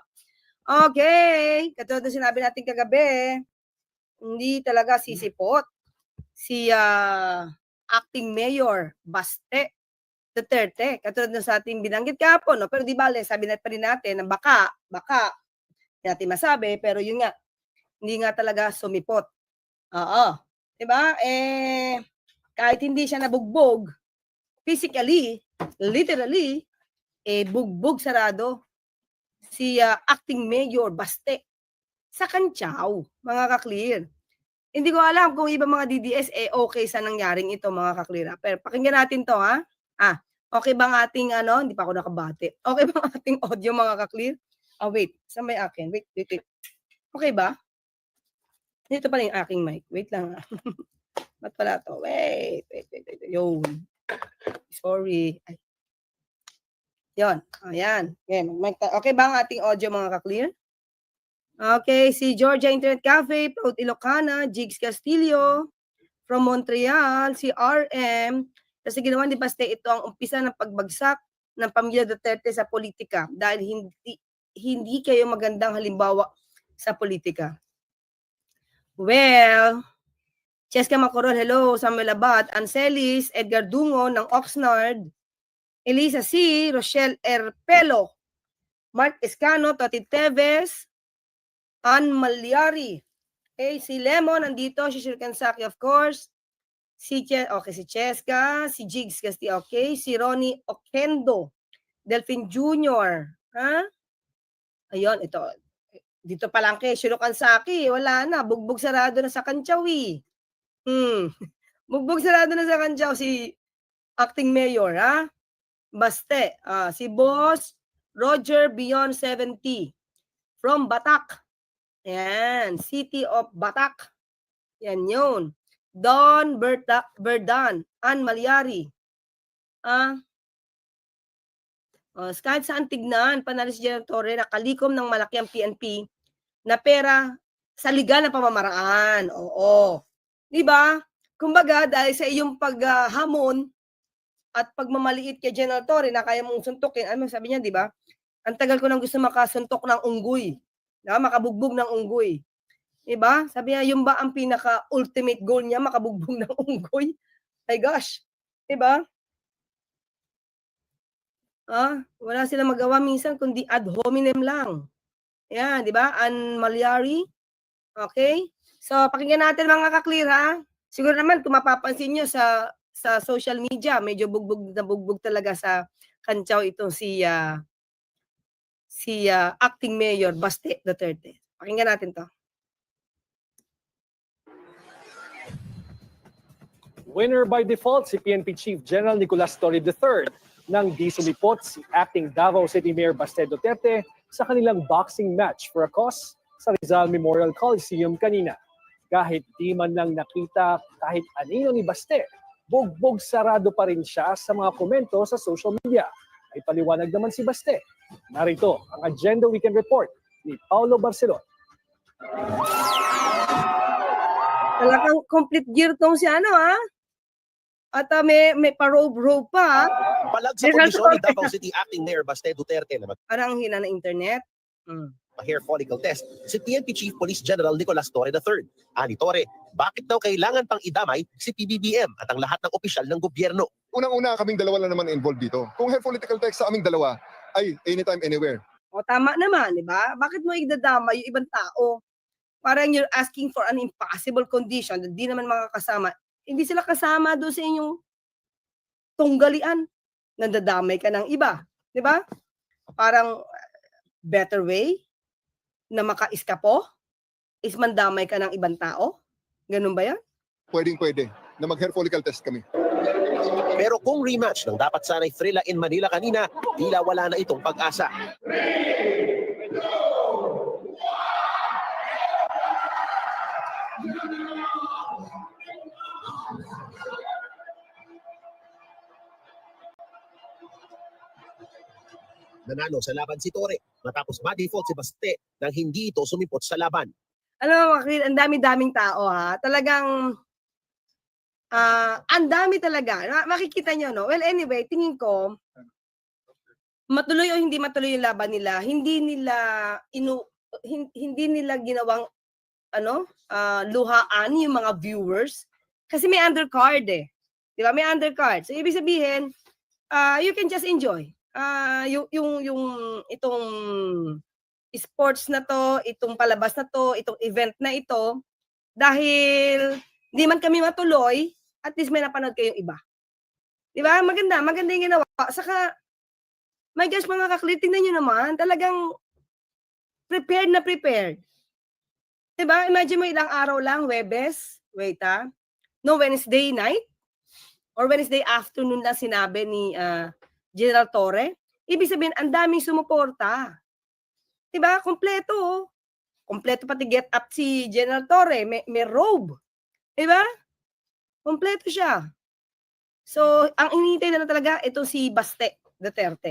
Okay, katulad na sinabi natin kagabi, hindi talaga sisipot si acting mayor Baste Duterte. Katulad na sa ating binanggit kahapon, no? Pero di bale, sabi na pa rin natin na baka, hindi natin masabi, pero yun nga, hindi nga talaga sumipot. Oo. Diba? Kahit hindi siya nabugbog, physically, literally, bugbog sarado si acting mayor Baste sa Kantsaw, mga ka-clear. Hindi ko alam kung ibang mga DDS okay sa nangyaring ito, mga ka-clear. Pero pakinggan natin to, ha? Okay bang ating hindi pa ako nakabate. Okay bang ating audio, mga ka-clear? Wait, saan may akin? Wait. Okay ba? Dito pala yung aking mic. Wait lang. Ba't pala to? Wait. Yun. Sorry. Ay. Yun. Ayan. Okay ba ang ating audio, mga ka-clear? Okay. Si Georgia Internet Cafe, Proud Ilocana, Jigs Castillo, from Montreal, si RM. Kasi ginawa ni Baste ito ang umpisa ng pagbagsak ng pamilya Duterte sa politika dahil hindi kayo magandang halimbawa sa politika. Well, Cheska Macorol, hello, Samuel Abad, Ancelis, Edgar Dungo ng Oxnard, Elisa C., Rochelle Erpelo, Mark Escano, Tati Teves, Ann Malyari, okay, si Lemon nandito, si Shirkansaki of course, si Cheska, si Jigs Castillo, okay, si Ronnie Okendo, Delphine Jr., ha? Ayun, ito. Dito pa lang kay Shirkansaki, wala na, bugbog sarado na sa Kantsaw. Bugbog sarado na sa Kantsaw si acting mayor, ha? Baste. Si Boss Roger Beyond 70 from Batak. Ayan, City of Batak. Yan yun. Don Berdan, Ann Malyari. Kahit saan tignan, panalo si General Torre, nakalikom ng malaki ang PNP na pera sa legal na pamamaraan. Oo. Diba? Kumbaga, dahil sa iyong paghamon at pagmamaliit kay General Torre na kaya mong suntukin, ano sabi niya, diba? Ang tagal ko nang gusto makasuntok ng unggoy. Diba? Makabugbog ng unggoy. Diba? Sabi niya, yung ba ang pinaka-ultimate goal niya, makabugbog ng unggoy? My gosh. Diba? Wala silang magawa minsan kundi ad hominem lang. Yan, di ba? Ann Malyari. Okay? So, pakinggan natin, mga ka-clear, ha? Siguro naman, kung mapapansin nyo sa social media, medyo bugbog talaga sa Kantsaw itong si acting mayor Baste Duterte. Pakinggan natin to. Winner by default si PNP Chief General Nicolas Torre III nang di sumipot si acting Davao City Mayor Baste Duterte sa kanilang boxing match for a cause sa Rizal Memorial Coliseum kanina. Kahit di man lang nakita kahit anino ni Baste, bugbog sarado pa rin siya sa mga komento sa social media. Ay paliwanag naman si Baste. Narito ang Agenda Weekend Report ni Paulo Barcelon. Talagang complete gear tong si At may pa-robe pa. Palag sa kondisyon ni Davao City Acting Mayor Baste Duterte na parang hina na internet. Hair follicle test si PNP Chief Police General Nicolas Torre III. Ani Torre, bakit daw kailangan pang idamay si PBBM at ang lahat ng opisyal ng gobyerno? Unang-una, kaming dalawa lang naman involved dito. Kung hair follicle test sa aming dalawa, ay anytime, anywhere. O tama naman, di ba? Bakit mo idadamay yung ibang tao? Parang you're asking for an impossible condition na di naman makakasama. Hindi sila kasama doon sa inyong tunggalian. Nandadamay ka ng iba. Di ba? Parang better way na maka-iskapo is mandamay ka ng ibang tao? Ganun ba yan? Pwede na mag-hair follicle test kami. Pero kung rematch ng dapat sanay thrilla in Manila kanina, tila wala na itong pag-asa. Nanalo sa laban si Torre. matapos ma-default si Baste nang hindi ito sumipot sa laban. Ano, ang dami-daming tao ha. Talagang ang dami talaga. Makikita nyo, no? Well, anyway, tingin ko, matuloy o hindi matuloy yung laban nila, hindi nila ginawang luhaan yung mga viewers kasi may undercard eh. 'Di ba? May undercard. So ibig sabihin, you can just enjoy. Yung itong sports na to, itong palabas na to, itong event na ito, dahil di man kami matuloy, at least may napanood kayong iba. Di ba? Maganda yung ginawa. Saka, my gosh, mga kaklit, tingnan nyo naman, talagang prepared na prepared. Di ba? Imagine mo ilang araw lang, Webes, Wednesday night, or Wednesday afternoon lang sinabi ni General Torre. Ibig sabihin, ang daming sumuporta. Diba? Kompleto. Kompleto pati get up si General Torre. May robe. Diba? Kompleto siya. So, ang inintay na talaga, ito si Baste Duterte.